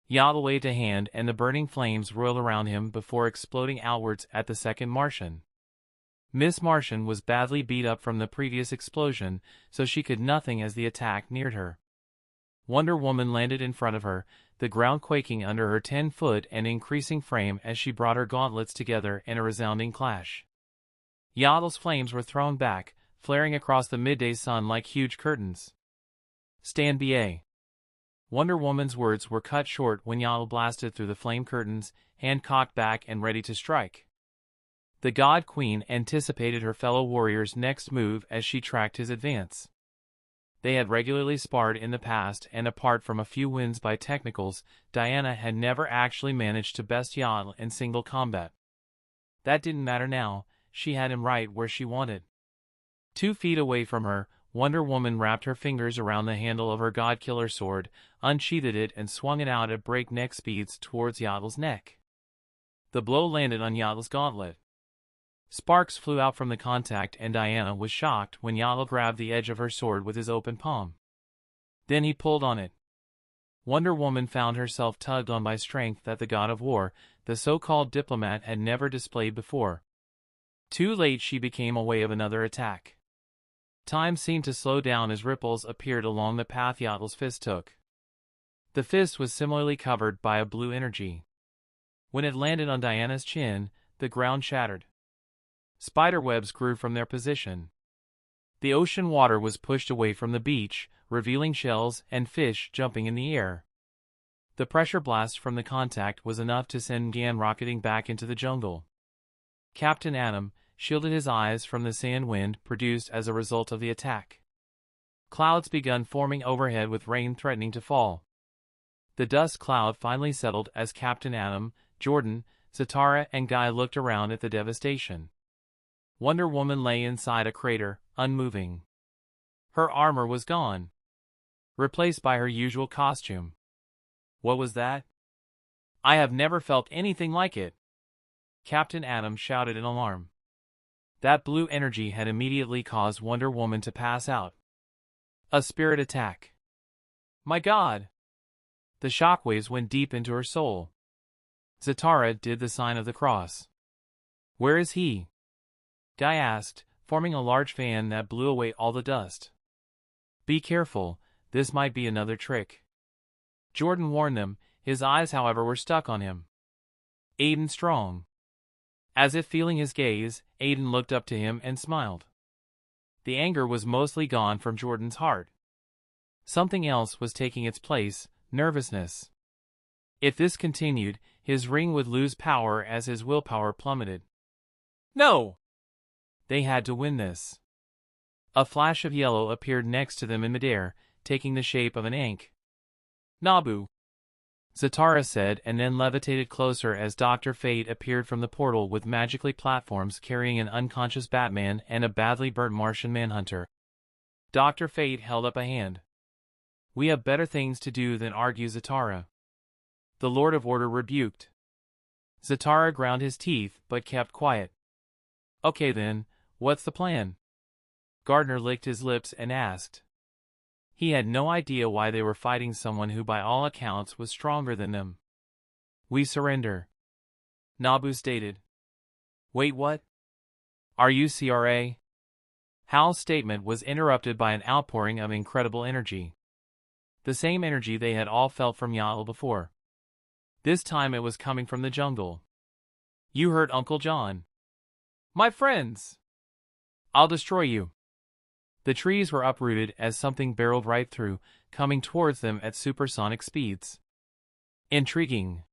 Yatla waved a hand and the burning flames roiled around him before exploding outwards at the second Martian. Miss Martian was badly beat up from the previous explosion, so she could nothing as the attack neared her. Wonder Woman landed in front of her, the ground quaking under her 10-foot and increasing frame as she brought her gauntlets together in a resounding clash. Yatla's flames were thrown back, flaring across the midday sun like huge curtains. "Stand ba." Wonder Woman's words were cut short when Yatla blasted through the flame curtains, hand cocked back and ready to strike. The God Queen anticipated her fellow warrior's next move as she tracked his advance. They had regularly sparred in the past, and apart from a few wins by technicals, Diana had never actually managed to best Yatla in single combat. That didn't matter now, she had him right where she wanted. 2 feet away from her, Wonder Woman wrapped her fingers around the handle of her God-Killer sword, unsheathed it and swung it out at breakneck speeds towards Yatla's neck. The blow landed on Yatla's gauntlet. Sparks flew out from the contact and Diana was shocked when Yatla grabbed the edge of her sword with his open palm. Then he pulled on it. Wonder Woman found herself tugged on by strength that the god of war, the so-called diplomat, had never displayed before. Too late she became aware of another attack. Time seemed to slow down as ripples appeared along the path Yatla's fist took. The fist was similarly covered by a blue energy. When it landed on Diana's chin, the ground shattered. Spiderwebs grew from their position. The ocean water was pushed away from the beach, revealing shells and fish jumping in the air. The pressure blast from the contact was enough to send Gan rocketing back into the jungle. Captain Atom shielded his eyes from the sand wind produced as a result of the attack. Clouds begun forming overhead with rain threatening to fall. The dust cloud finally settled as Captain Atom, Jordan, Zatara and Guy looked around at the devastation. Wonder Woman lay inside a crater, unmoving. Her armor was gone, replaced by her usual costume. What was that? I have never felt anything like it. Captain Atom shouted in alarm. That blue energy had immediately caused Wonder Woman to pass out. A spirit attack. My God! The shockwaves went deep into her soul. Zatara did the sign of the cross. Where is he? Guy asked, forming a large fan that blew away all the dust. Be careful, this might be another trick. Jordan warned them, his eyes however were stuck on him. Aden Strong. As if feeling his gaze, Aiden looked up to him and smiled. The anger was mostly gone from Jordan's heart. Something else was taking its place, nervousness. If this continued, his ring would lose power as his willpower plummeted. No! They had to win this. A flash of yellow appeared next to them in midair, taking the shape of an Ankh. Nabu, Zatara said, and then levitated closer as Dr. Fate appeared from the portal with magically platforms carrying an unconscious Batman and a badly burnt Martian Manhunter. Dr. Fate held up a hand. We have better things to do than argue, Zatara. The Lord of Order rebuked. Zatara ground his teeth but kept quiet. Okay then, what's the plan? Gardner licked his lips and asked. He had no idea why they were fighting someone who by all accounts was stronger than them. We surrender, Nabu stated. Wait, what? Are you CRA? Hal's statement was interrupted by an outpouring of incredible energy. The same energy they had all felt from Yael before. This time it was coming from the jungle. You heard Uncle John. My friends! I'll destroy you. The trees were uprooted as something barreled right through, coming towards them at supersonic speeds. Intriguing.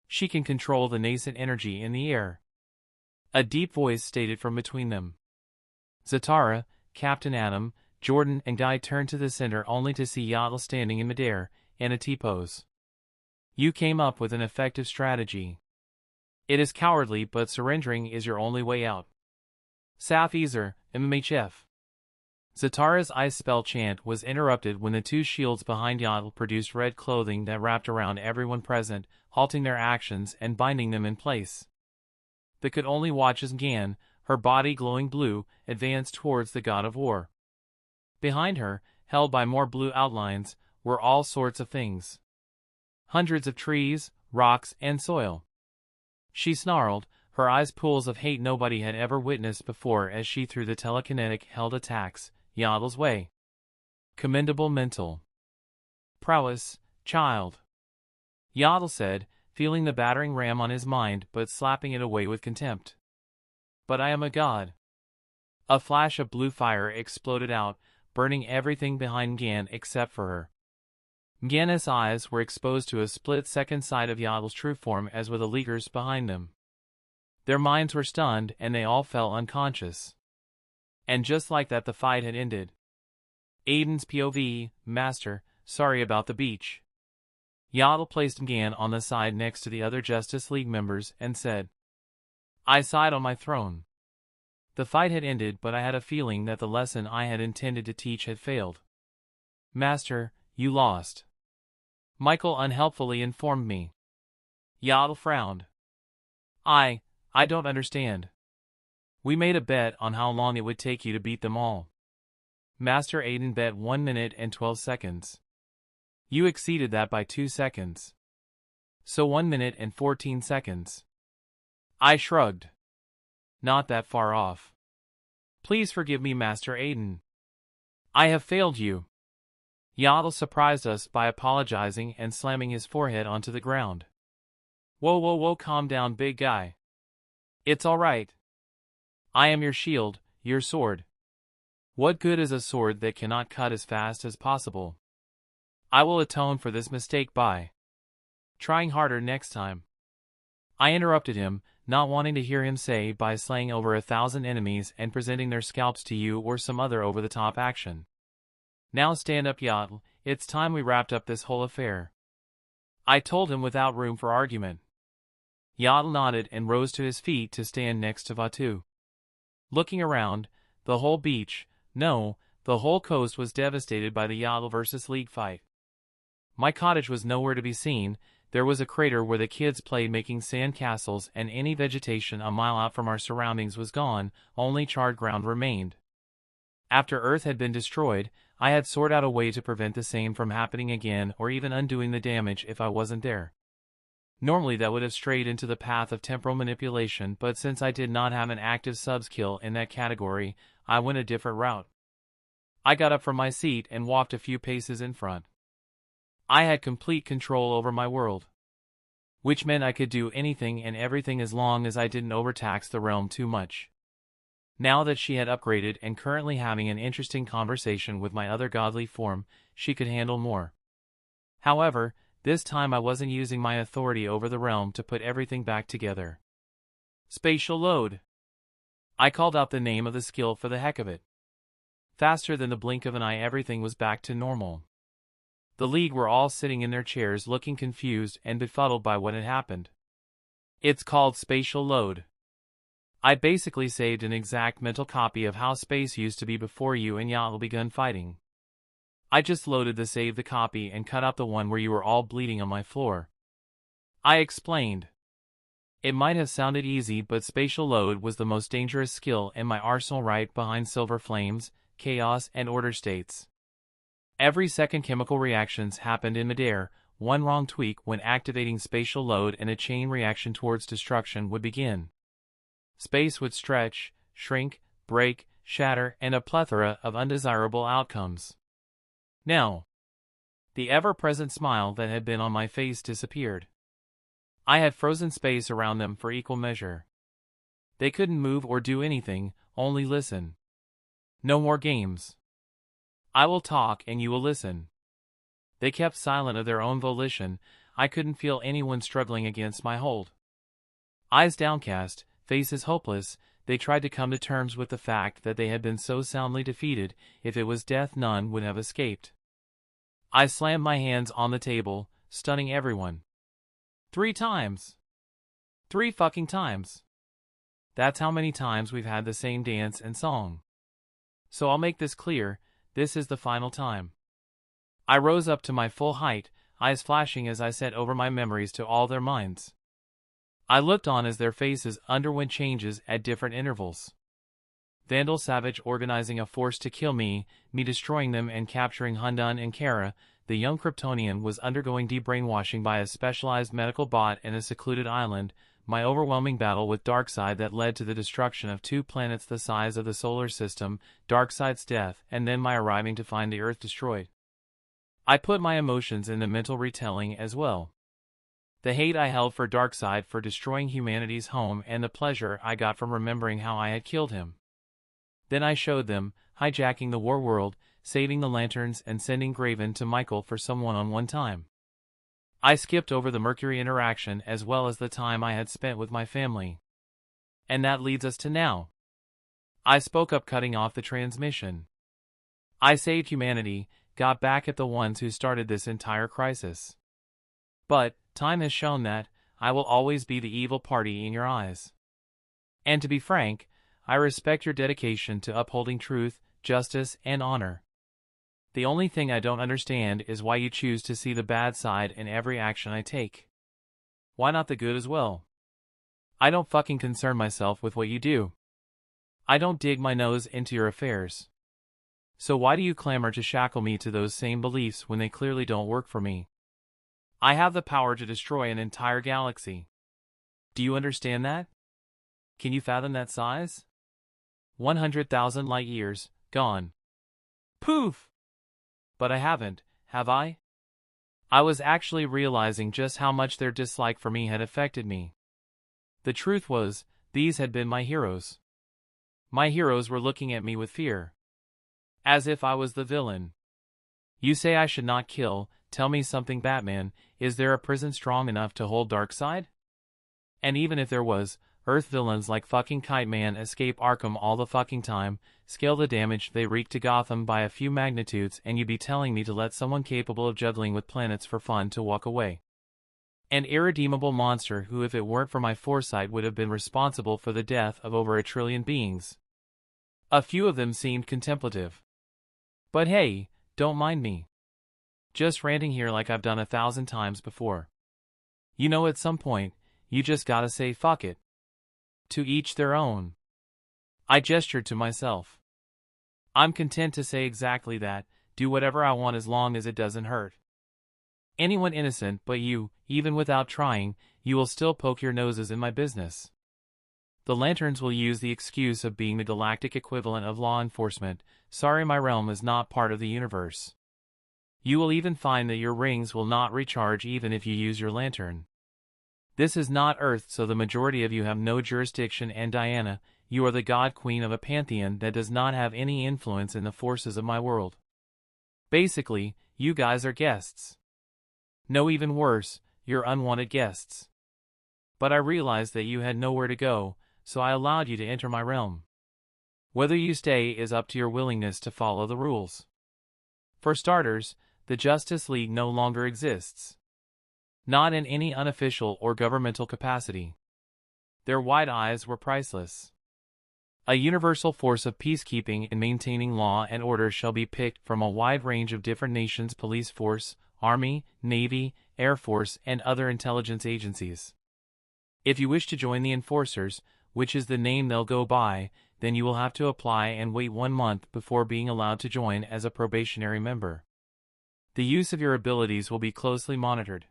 She can control the nascent energy in the air. A deep voice stated from between them. Zatara, Captain Adam, Jordan and Guy turned to the center only to see Yael standing in midair, in a T-pose. You came up with an effective strategy. It is cowardly, but surrendering is your only way out. Saf Ezer, MMHF. Zatara's ice spell chant was interrupted when the two shields behind Yael produced red clothing that wrapped around everyone present, halting their actions and binding them in place. They could only watch as Gan, her body glowing blue, advanced towards the god of war. Behind her, held by more blue outlines, were all sorts of things. Hundreds of trees, rocks, and soil. She snarled, her eyes pools of hate nobody had ever witnessed before as she threw the telekinetic held attacks Yael's way. Commendable mental prowess, child. Yael said, feeling the battering ram on his mind but slapping it away with contempt. But I am a god. A flash of blue fire exploded out, burning everything behind Gan except for her. Gan's eyes were exposed to a split-second sight of Yael's true form as were the leaguers behind them. Their minds were stunned and they all fell unconscious. And just like that the fight had ended. Aiden's POV, Master, sorry about the beach. Yael placed Gan on the side next to the other Justice League members and said, I sat on my throne. The fight had ended, but I had a feeling that the lesson I had intended to teach had failed. Master, you lost. Michael unhelpfully informed me. Yael frowned. I don't understand. We made a bet on how long it would take you to beat them all. Master Aiden bet 1 minute and 12 seconds. You exceeded that by 2 seconds. So 1 minute and 14 seconds. I shrugged. Not that far off. Please forgive me, Master Aiden. I have failed you. Yael surprised us by apologizing and slamming his forehead onto the ground. Whoa, calm down, big guy. It's all right. I am your shield, your sword. What good is a sword that cannot cut as fast as possible? I will atone for this mistake by trying harder next time. I interrupted him, not wanting to hear him say by slaying over 1,000 enemies and presenting their scalps to you or some other over-the-top action. Now stand up, Yael, it's time we wrapped up this whole affair. I told him without room for argument. Yael nodded and rose to his feet to stand next to Vatu. Looking around, the whole beach, no, the whole coast was devastated by the Yael versus League fight. My cottage was nowhere to be seen. There was a crater where the kids played making sand castles, and any vegetation a mile out from our surroundings was gone, only charred ground remained. After Earth had been destroyed, I had sorted out a way to prevent the same from happening again or even undoing the damage if I wasn't there. Normally that would have strayed into the path of temporal manipulation, but since I did not have an active sub-skill in that category, I went a different route. I got up from my seat and walked a few paces in front. I had complete control over my world. Which meant I could do anything and everything as long as I didn't overtax the realm too much. Now that she had upgraded and currently having an interesting conversation with my other godly form, she could handle more. However, this time I wasn't using my authority over the realm to put everything back together. Spatial load. I called out the name of the skill for the heck of it. Faster than the blink of an eye everything was back to normal. The League were all sitting in their chairs looking confused and befuddled by what had happened. It's called spatial load. I basically saved an exact mental copy of how space used to be before you and Yael begun fighting. I just loaded the save the copy and cut out the one where you were all bleeding on my floor. I explained. It might have sounded easy, but spatial load was the most dangerous skill in my arsenal right behind silver flames, chaos, and order states. Every second chemical reactions happened in midair, one wrong tweak when activating spatial load and a chain reaction towards destruction would begin. Space would stretch, shrink, break, shatter, and a plethora of undesirable outcomes. Now, the ever-present smile that had been on my face disappeared. I had frozen space around them for equal measure. They couldn't move or do anything, only listen. No more games. I will talk and you will listen. They kept silent of their own volition. I couldn't feel anyone struggling against my hold. Eyes downcast, faces hopeless, they tried to come to terms with the fact that they had been so soundly defeated. If it was death, none would have escaped. I slammed my hands on the table, stunning everyone. 3 times. 3 fucking times. That's how many times we've had the same dance and song. So I'll make this clear, this is the final time. I rose up to my full height, eyes flashing as I sent over my memories to all their minds. I looked on as their faces underwent changes at different intervals. Vandal Savage organizing a force to kill me destroying them and capturing Hundan and Kara. The young Kryptonian was undergoing debrainwashing by a specialized medical bot in a secluded island, my overwhelming battle with Darkseid that led to the destruction of 2 planets the size of the solar system, Darkseid's death, and then my arriving to find the Earth destroyed. I put my emotions in the mental retelling as well. The hate I held for Darkseid for destroying humanity's home and the pleasure I got from remembering how I had killed him. Then I showed them, hijacking the war world, saving the lanterns and sending Graven to Michael for some one-on-one time. I skipped over the Mercury interaction as well as the time I had spent with my family. And that leads us to now. I spoke up, cutting off the transmission. I saved humanity, got back at the ones who started this entire crisis. But, time has shown that, I will always be the evil party in your eyes. And to be frank, I respect your dedication to upholding truth, justice, and honor. The only thing I don't understand is why you choose to see the bad side in every action I take. Why not the good as well? I don't fucking concern myself with what you do. I don't dig my nose into your affairs. So why do you clamor to shackle me to those same beliefs when they clearly don't work for me? I have the power to destroy an entire galaxy. Do you understand that? Can you fathom that size? 100,000 light years, gone. Poof! But I haven't, have I? I was actually realizing just how much their dislike for me had affected me. The truth was, these had been my heroes. My heroes were looking at me with fear. As if I was the villain. You say I should not kill, tell me something, Batman, is there a prison strong enough to hold Darkseid? And even if there was, Earth villains like fucking Kite Man escape Arkham all the fucking time, scale the damage they wreak to Gotham by a few magnitudes, and you'd be telling me to let someone capable of juggling with planets for fun to walk away. An irredeemable monster who, if it weren't for my foresight, would have been responsible for the death of over 1 trillion beings. A few of them seemed contemplative. But hey, don't mind me. Just ranting here like I've done 1,000 times before. You know, at some point, you just gotta say fuck it. To each their own. I gestured to myself. I'm content to say exactly that, do whatever I want as long as it doesn't hurt anyone innocent but you. Even without trying, you will still poke your noses in my business. The Lanterns will use the excuse of being the galactic equivalent of law enforcement. Sorry, my realm is not part of the universe. You will even find that your rings will not recharge even if you use your lantern. This is not Earth, so the majority of you have no jurisdiction, and Diana, you are the god queen of a pantheon that does not have any influence in the forces of my world. Basically, you guys are guests. No, even worse, you're unwanted guests. But I realized that you had nowhere to go, so I allowed you to enter my realm. Whether you stay is up to your willingness to follow the rules. For starters, the Justice League no longer exists. Not in any unofficial or governmental capacity. Their wide eyes were priceless. A universal force of peacekeeping and maintaining law and order shall be picked from a wide range of different nations' police force, army, navy, air force, and other intelligence agencies. If you wish to join the Enforcers, which is the name they'll go by, then you will have to apply and wait 1 month before being allowed to join as a probationary member. The use of your abilities will be closely monitored.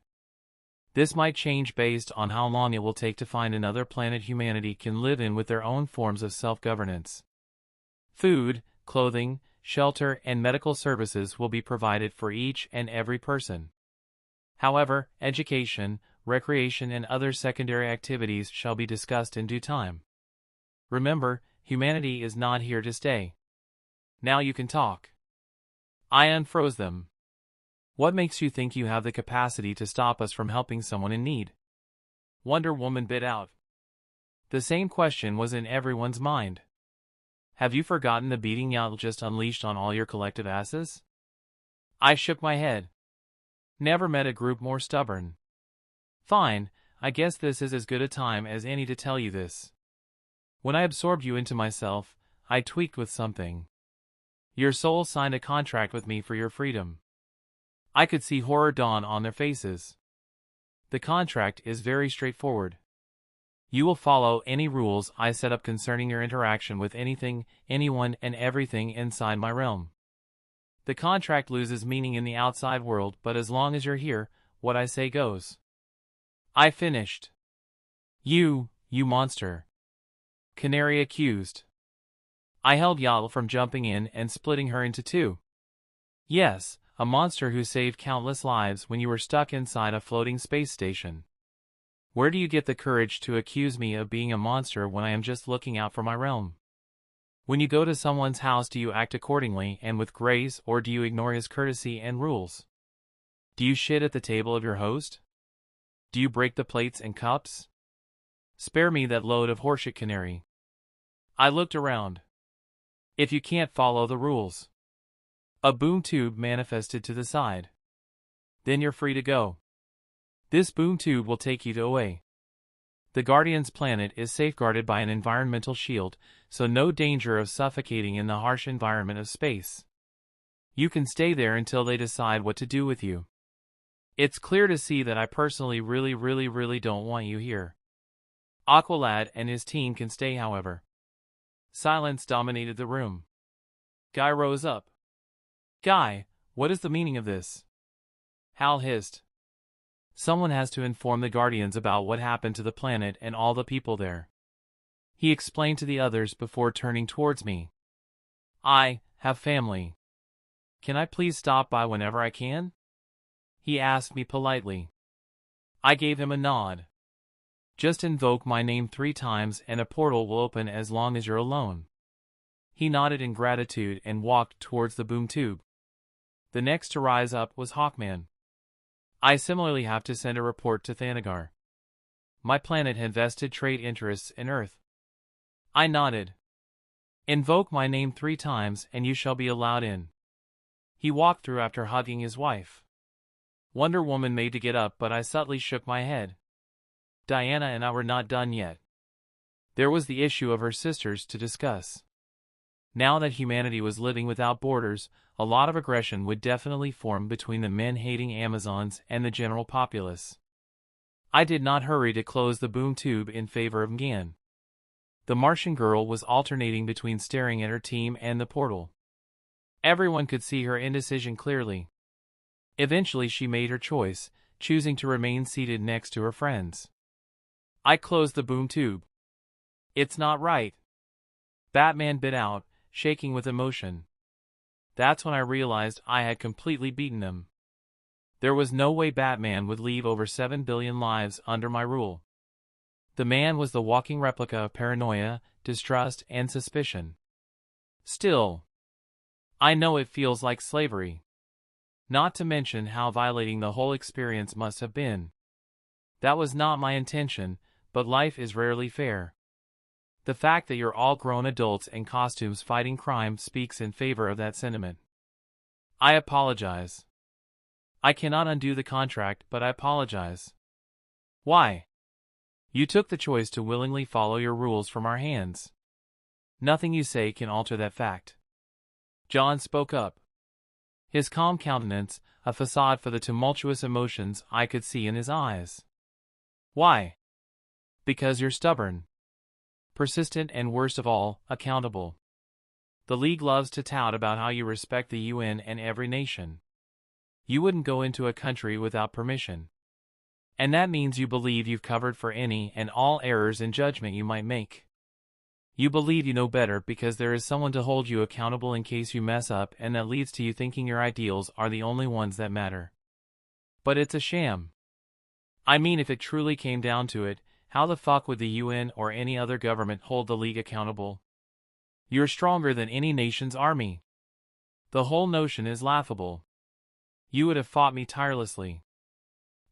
This might change based on how long it will take to find another planet humanity can live in with their own forms of self-governance. Food, clothing, shelter, and medical services will be provided for each and every person. However, education, recreation, and other secondary activities shall be discussed in due time. Remember, humanity is not here to stay. Now you can talk. I unfroze them. What makes you think you have the capacity to stop us from helping someone in need? Wonder Woman bit out. The same question was in everyone's mind. Have you forgotten the beating y'all just unleashed on all your collective asses? I shook my head. Never met a group more stubborn. Fine, I guess this is as good a time as any to tell you this. When I absorbed you into myself, I tweaked with something. Your soul signed a contract with me for your freedom. I could see horror dawn on their faces. The contract is very straightforward. You will follow any rules I set up concerning your interaction with anything, anyone, and everything inside my realm. The contract loses meaning in the outside world, but as long as you're here, what I say goes. I finished. You monster. Canary accused. I held Yael from jumping in and splitting her into two. Yes, a monster who saved countless lives when you were stuck inside a floating space station. Where do you get the courage to accuse me of being a monster when I am just looking out for my realm? When you go to someone's house, do you act accordingly and with grace, or do you ignore his courtesy and rules? Do you shit at the table of your host? Do you break the plates and cups? Spare me that load of horseshit, Canary. I looked around. If you can't follow the rules. A boom tube manifested to the side. Then you're free to go. This boom tube will take you away. The Guardian's planet is safeguarded by an environmental shield, so no danger of suffocating in the harsh environment of space. You can stay there until they decide what to do with you. It's clear to see that I personally really don't want you here. Aqualad and his team can stay, however. Silence dominated the room. Guy rose up. Guy, what is the meaning of this? Hal hissed. Someone has to inform the Guardians about what happened to the planet and all the people there. He explained to the others before turning towards me. I have family. Can I please stop by whenever I can? He asked me politely. I gave him a nod. Just invoke my name 3 times and a portal will open as long as you're alone. He nodded in gratitude and walked towards the boom tube. The next to rise up was Hawkman. I similarly have to send a report to Thanagar. My planet had vested trade interests in Earth. I nodded. Invoke my name 3 times and you shall be allowed in. He walked through after hugging his wife. Wonder Woman made to get up, but I subtly shook my head. Diana and I were not done yet. There was the issue of her sisters to discuss. Now that humanity was living without borders, a lot of aggression would definitely form between the men-hating Amazons and the general populace. I did not hurry to close the boom tube in favor of Gan. The Martian girl was alternating between staring at her team and the portal. Everyone could see her indecision clearly. Eventually she made her choice, choosing to remain seated next to her friends. I closed the boom tube. It's not right. Batman bit out, shaking with emotion. That's when I realized I had completely beaten him. There was no way Batman would leave over 7 billion lives under my rule. The man was the walking replica of paranoia, distrust, and suspicion. Still, I know it feels like slavery. Not to mention how violating the whole experience must have been. That was not my intention, but life is rarely fair. The fact that you're all grown adults in costumes fighting crime speaks in favor of that sentiment. I apologize. I cannot undo the contract, but I apologize. Why? You took the choice to willingly follow your rules from our hands. Nothing you say can alter that fact. John spoke up. His calm countenance, a facade for the tumultuous emotions I could see in his eyes. Why? Because you're stubborn. Persistent and worst of all, accountable. The League loves to tout about how you respect the UN and every nation. You wouldn't go into a country without permission. And that means you believe you've covered for any and all errors in judgment you might make. You believe you know better because there is someone to hold you accountable in case you mess up, and that leads to you thinking your ideals are the only ones that matter. But it's a sham. I mean, if it truly came down to it, how the fuck would the UN or any other government hold the League accountable? You're stronger than any nation's army. The whole notion is laughable. You would have fought me tirelessly.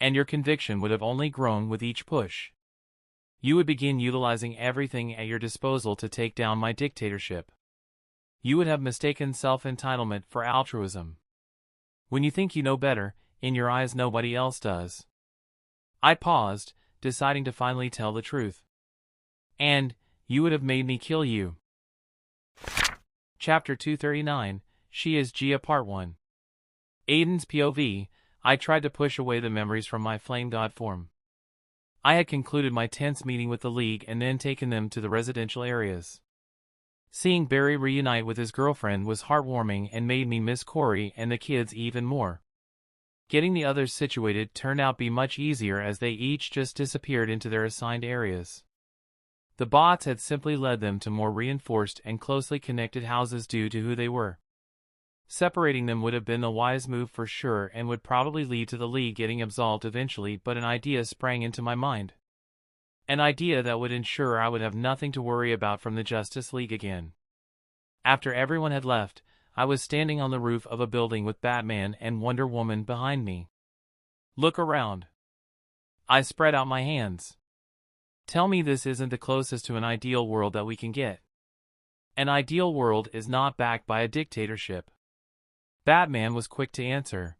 And your conviction would have only grown with each push. You would begin utilizing everything at your disposal to take down my dictatorship. You would have mistaken self-entitlement for altruism. When you think you know better, in your eyes nobody else does. I paused, deciding to finally tell the truth. And you would have made me kill you. Chapter 239, She is Gia Part 1. Aiden's POV. I tried to push away the memories from my flame god form. I had concluded my tense meeting with the League and then taken them to the residential areas. Seeing Barry reunite with his girlfriend was heartwarming and made me miss Corey and the kids even more. Getting the others situated turned out to be much easier as they each just disappeared into their assigned areas. The bots had simply led them to more reinforced and closely connected houses due to who they were. Separating them would have been the wise move for sure and would probably lead to the League getting absolved eventually, but an idea sprang into my mind. An idea that would ensure I would have nothing to worry about from the Justice League again. After everyone had left, I was standing on the roof of a building with Batman and Wonder Woman behind me. Look around. I spread out my hands. Tell me this isn't the closest to an ideal world that we can get. An ideal world is not backed by a dictatorship. Batman was quick to answer.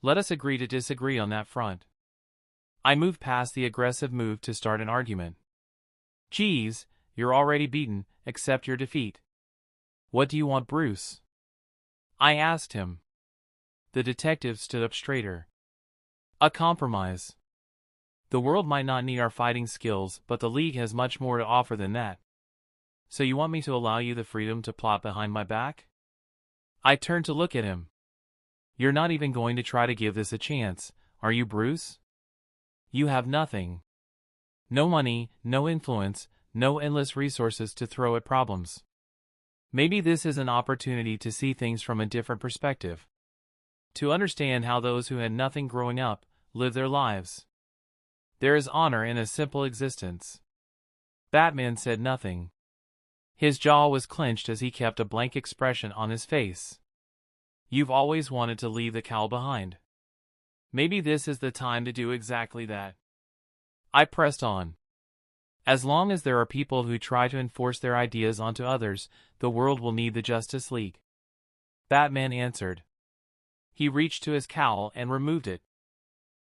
Let us agree to disagree on that front. I moved past the aggressive move to start an argument. Geez, you're already beaten, accept your defeat. What do you want, Bruce? I asked him. The detective stood up straighter. A compromise. The world might not need our fighting skills, but the League has much more to offer than that. So you want me to allow you the freedom to plot behind my back? I turned to look at him. You're not even going to try to give this a chance, are you, Bruce? You have nothing. No money, no influence, no endless resources to throw at problems. Maybe this is an opportunity to see things from a different perspective. To understand how those who had nothing growing up live their lives. There is honor in a simple existence. Batman said nothing. His jaw was clenched as he kept a blank expression on his face. You've always wanted to leave the cowl behind. Maybe this is the time to do exactly that. I pressed on. As long as there are people who try to enforce their ideas onto others, the world will need the Justice League. Batman answered. He reached to his cowl and removed it.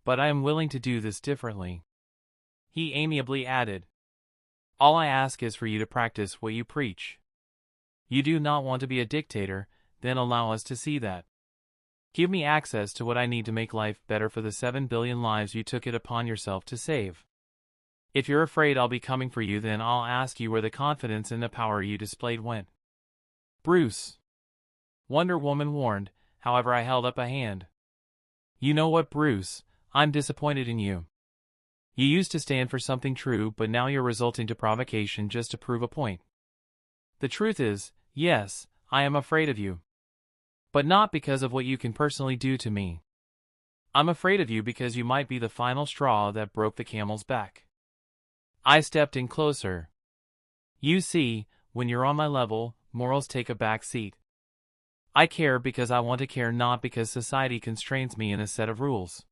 But I am willing to do this differently. He amiably added. All I ask is for you to practice what you preach. You do not want to be a dictator, then allow us to see that. Give me access to what I need to make life better for the 7 billion lives you took it upon yourself to save. If you're afraid I'll be coming for you, then I'll ask you where the confidence and the power you displayed went. Bruce. Wonder Woman warned, however I held up a hand. You know what, Bruce, I'm disappointed in you. You used to stand for something true, but now you're resorting to provocation just to prove a point. The truth is, yes, I am afraid of you. But not because of what you can personally do to me. I'm afraid of you because you might be the final straw that broke the camel's back. I stepped in closer. You see, when you're on my level, morals take a back seat. I care because I want to care, not because society constrains me in a set of rules.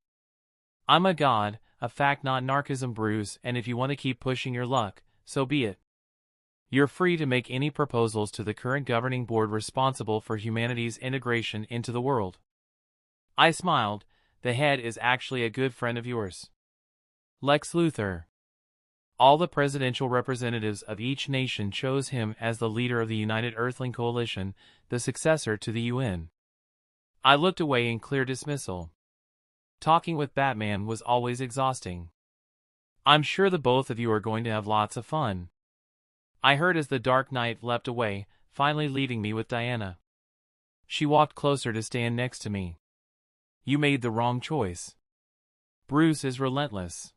I'm a god, a fact, not narcissism, Bruce, and if you want to keep pushing your luck, so be it. You're free to make any proposals to the current governing board responsible for humanity's integration into the world. I smiled. The head is actually a good friend of yours. Lex Luther. All the presidential representatives of each nation chose him as the leader of the United Earthling Coalition, the successor to the UN. I looked away in clear dismissal. Talking with Batman was always exhausting. I'm sure the both of you are going to have lots of fun. I heard as the Dark Knight leapt away, finally leaving me with Diana. She walked closer to stand next to me. You made the wrong choice. Bruce is relentless.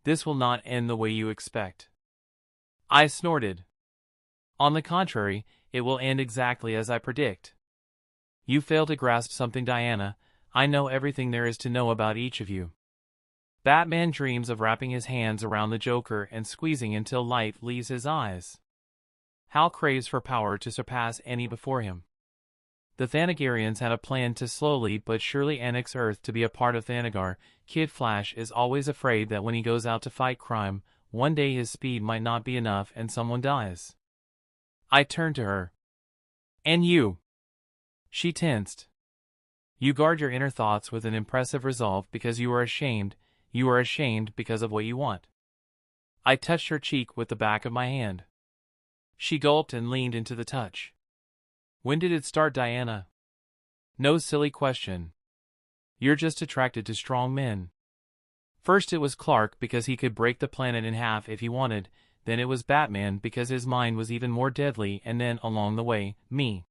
This will not end the way you expect. I snorted. On the contrary, it will end exactly as I predict. You fail to grasp something, Diana. I know everything there is to know about each of you. Batman dreams of wrapping his hands around the Joker and squeezing until light leaves his eyes. Hal craves for power to surpass any before him. The Thanagarians had a plan to slowly but surely annex Earth to be a part of Thanagar. Kid Flash is always afraid that when he goes out to fight crime, one day his speed might not be enough and someone dies. I turned to her. And you? She tensed. You guard your inner thoughts with an impressive resolve because you are ashamed. You are ashamed because of what you want. I touched her cheek with the back of my hand. She gulped and leaned into the touch. When did it start, Diana? No silly question. You're just attracted to strong men. First it was Clark because he could break the planet in half if he wanted, then it was Batman because his mind was even more deadly, and then, along the way, me.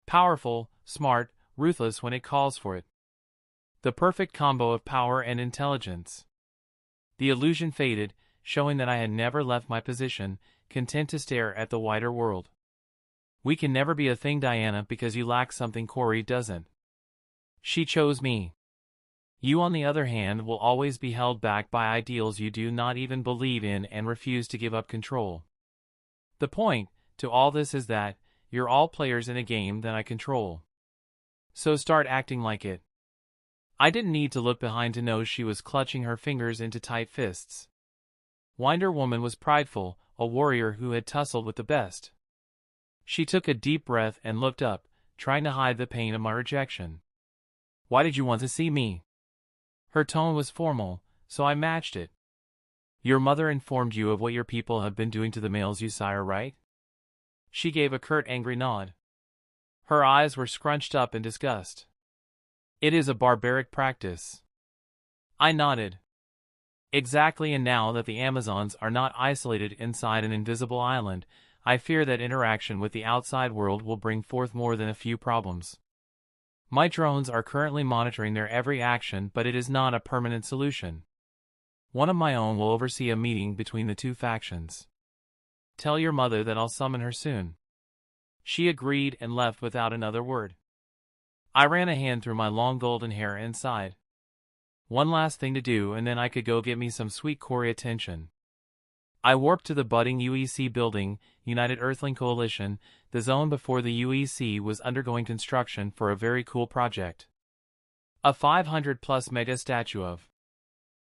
Powerful, smart, ruthless when it calls for it. The perfect combo of power and intelligence. The illusion faded, showing that I had never left my position, content to stare at the wider world. We can never be a thing, Diana, because you lack something Corey doesn't. She chose me. You, on the other hand, will always be held back by ideals you do not even believe in and refuse to give up control. The point to all this is that you're all players in a game that I control. So start acting like it. I didn't need to look behind to know she was clutching her fingers into tight fists. Winder Woman was prideful, a warrior who had tussled with the best. She took a deep breath and looked up, trying to hide the pain of my rejection. Why did you want to see me? Her tone was formal, so I matched it. Your mother informed you of what your people have been doing to the males you sire, right? She gave a curt, angry nod. Her eyes were scrunched up in disgust. It is a barbaric practice. I nodded. Exactly, and now that the Amazons are not isolated inside an invisible island, I fear that interaction with the outside world will bring forth more than a few problems. My drones are currently monitoring their every action, but it is not a permanent solution. One of my own will oversee a meeting between the two factions. Tell your mother that I'll summon her soon. She agreed and left without another word. I ran a hand through my long golden hair and sighed. One last thing to do, and then I could go get me some sweet Corey attention. I warped to the budding UEC building, United Earthling Coalition, the zone before the UEC was undergoing construction for a very cool project. A 500-plus mega statue of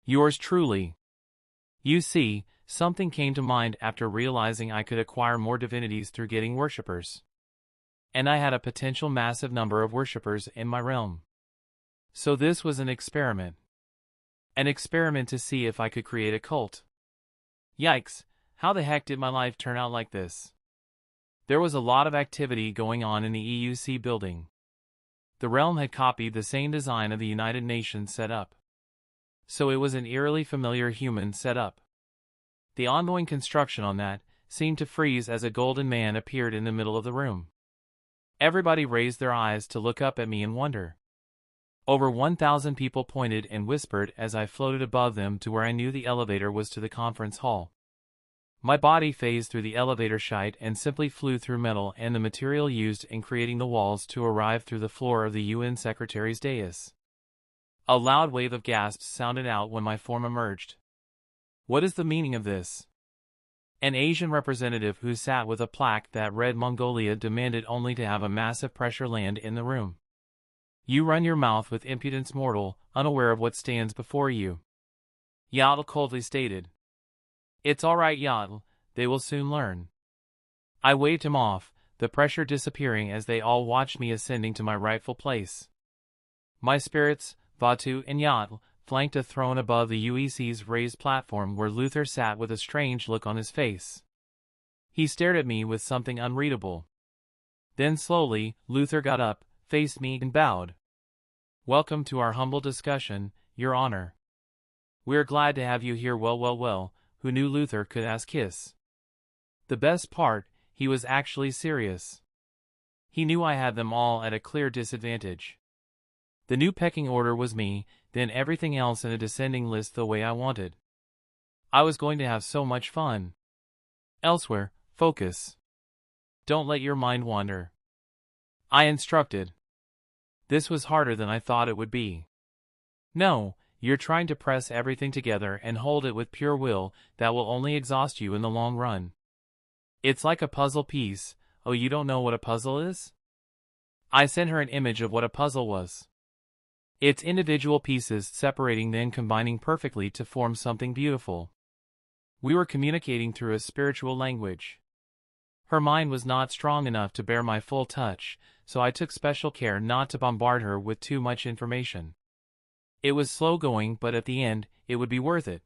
yours truly. You see, something came to mind after realizing I could acquire more divinities through getting worshippers. And I had a potential massive number of worshippers in my realm. So this was an experiment. An experiment to see if I could create a cult. Yikes, how the heck did my life turn out like this? There was a lot of activity going on in the EUC building. The realm had copied the same design of the United Nations setup. So it was an eerily familiar human setup. The ongoing construction on that seemed to freeze as a golden man appeared in the middle of the room. Everybody raised their eyes to look up at me in wonder. Over 1,000 people pointed and whispered as I floated above them to where I knew the elevator was to the conference hall. My body phased through the elevator shaft and simply flew through metal and the material used in creating the walls to arrive through the floor of the UN Secretary's dais. A loud wave of gasps sounded out when my form emerged. What is the meaning of this? An Asian representative who sat with a plaque that read Mongolia demanded only to have a massive pressure land in the room. You run your mouth with impudence, mortal, unaware of what stands before you. Yatl coldly stated. It's all right, Yatl, they will soon learn. I waved him off, the pressure disappearing as they all watched me ascending to my rightful place. My spirits, Vatu and Yatl, flanked a throne above the UEC's raised platform where Luther sat with a strange look on his face. He stared at me with something unreadable. Then slowly, Luther got up, faced me and bowed. Welcome to our humble discussion, Your Honor. We're glad to have you here. Well, who knew Luther could ask kiss? The best part, he was actually serious. He knew I had them all at a clear disadvantage. The new pecking order was me, then everything else in a descending list the way I wanted. I was going to have so much fun. Elsewhere, focus. Don't let your mind wander. I instructed. This was harder than I thought it would be. No, you're trying to press everything together and hold it with pure will that will only exhaust you in the long run. It's like a puzzle piece. Oh, you don't know what a puzzle is? I sent her an image of what a puzzle was. It's individual pieces separating then combining perfectly to form something beautiful. We were communicating through a spiritual language. Her mind was not strong enough to bear my full touch, so I took special care not to bombard her with too much information. It was slow going, but at the end, it would be worth it.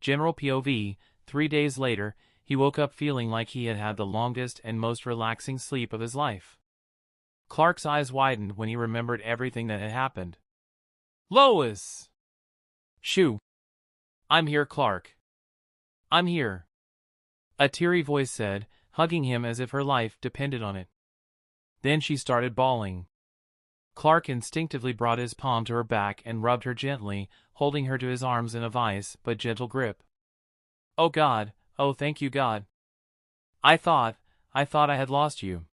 General POV, 3 days later, he woke up feeling like he had had the longest and most relaxing sleep of his life. Clark's eyes widened when he remembered everything that had happened. Lois! Shoo! I'm here, Clark. I'm here. A teary voice said, hugging him as if her life depended on it. Then she started bawling. Clark instinctively brought his palm to her back and rubbed her gently, holding her to his arms in a vice but gentle grip. Oh God, oh thank you God. I thought I had lost you.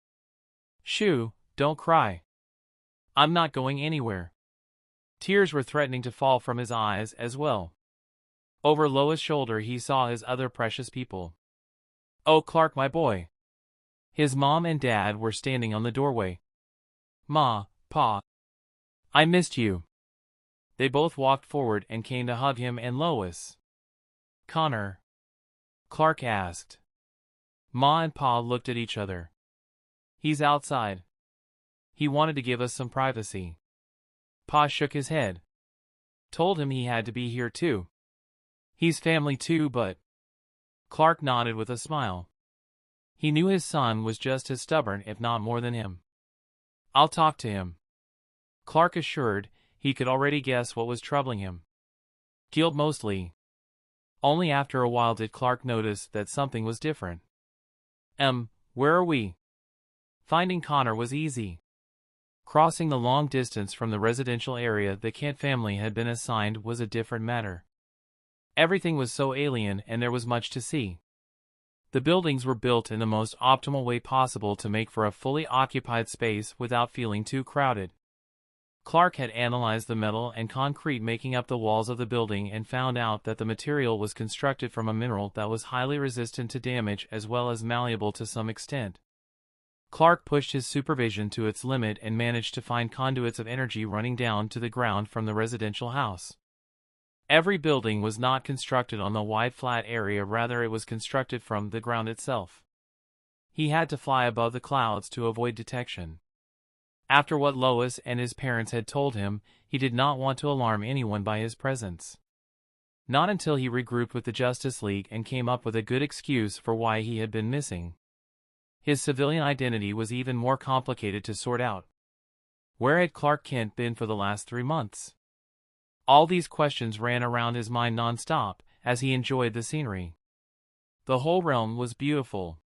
Shoo, don't cry. I'm not going anywhere. Tears were threatening to fall from his eyes as well. Over Lois' shoulder he saw his other precious people. Oh Clark, my boy. His mom and dad were standing on the doorway. Ma, Pa. I missed you. They both walked forward and came to hug him and Lois. Connor? Clark asked. Ma and Pa looked at each other. He's outside. He wanted to give us some privacy. Pa shook his head. Told him he had to be here too. He's family too, but... Clark nodded with a smile. He knew his son was just as stubborn if not more than him. I'll talk to him. Clark assured. He could already guess what was troubling him. Guilt mostly. Only after a while did Clark notice that something was different. Where are we? Finding Connor was easy. Crossing the long distance from the residential area the Kent family had been assigned was a different matter. Everything was so alien and there was much to see. The buildings were built in the most optimal way possible to make for a fully occupied space without feeling too crowded. Clark had analyzed the metal and concrete making up the walls of the building and found out that the material was constructed from a mineral that was highly resistant to damage as well as malleable to some extent. Clark pushed his supervision to its limit and managed to find conduits of energy running down to the ground from the residential house. Every building was not constructed on the wide flat area, rather it was constructed from the ground itself. He had to fly above the clouds to avoid detection. After what Lois and his parents had told him, he did not want to alarm anyone by his presence. Not until he regrouped with the Justice League and came up with a good excuse for why he had been missing. His civilian identity was even more complicated to sort out. Where had Clark Kent been for the last 3 months? All these questions ran around his mind non-stop as he enjoyed the scenery. The whole realm was beautiful.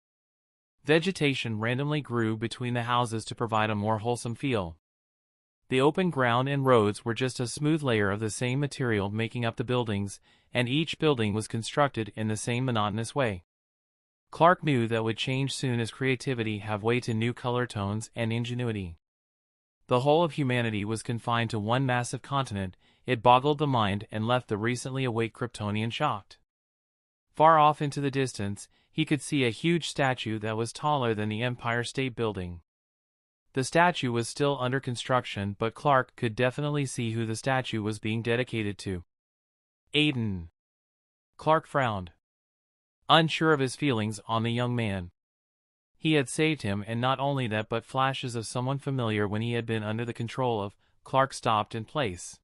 Vegetation randomly grew between the houses to provide a more wholesome feel. The open ground and roads were just a smooth layer of the same material making up the buildings, and each building was constructed in the same monotonous way. Clark knew that would change soon as creativity gave way to new color tones and ingenuity. The whole of humanity was confined to one massive continent. It boggled the mind and left the recently awake Kryptonian shocked. Far off into the distance, he could see a huge statue that was taller than the Empire State Building. The statue was still under construction, but Clark could definitely see who the statue was being dedicated to. Aiden. Clark frowned, unsure of his feelings on the young man. He had saved him, and not only that but flashes of someone familiar when he had been under the control of. Clark stopped in place.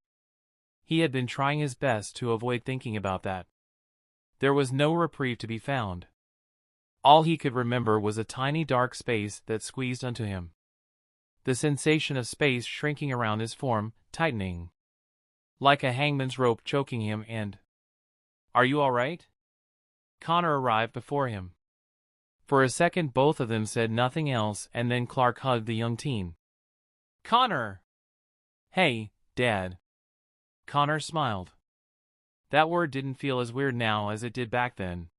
He had been trying his best to avoid thinking about that. There was no reprieve to be found. All he could remember was a tiny dark space that squeezed onto him. The sensation of space shrinking around his form, tightening. Like a hangman's rope choking him and... Are you all right? Connor arrived before him. For a second both of them said nothing else, and then Clark hugged the young teen. Connor! Hey, Dad. Connor smiled. That word didn't feel as weird now as it did back then.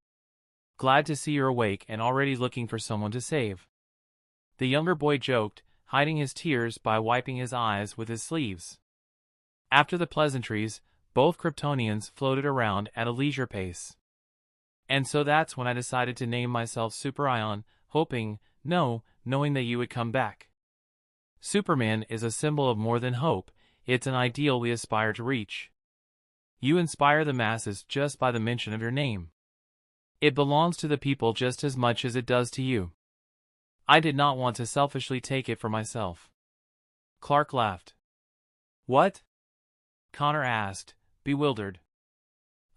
Glad to see you're awake and already looking for someone to save. The younger boy joked, hiding his tears by wiping his eyes with his sleeves. After the pleasantries, both Kryptonians floated around at a leisure pace. And so that's when I decided to name myself Superion, knowing that you would come back. Superman is a symbol of more than hope, it's an ideal we aspire to reach. You inspire the masses just by the mention of your name. It belongs to the people just as much as it does to you. I did not want to selfishly take it for myself. Clark laughed. What? Connor asked, bewildered.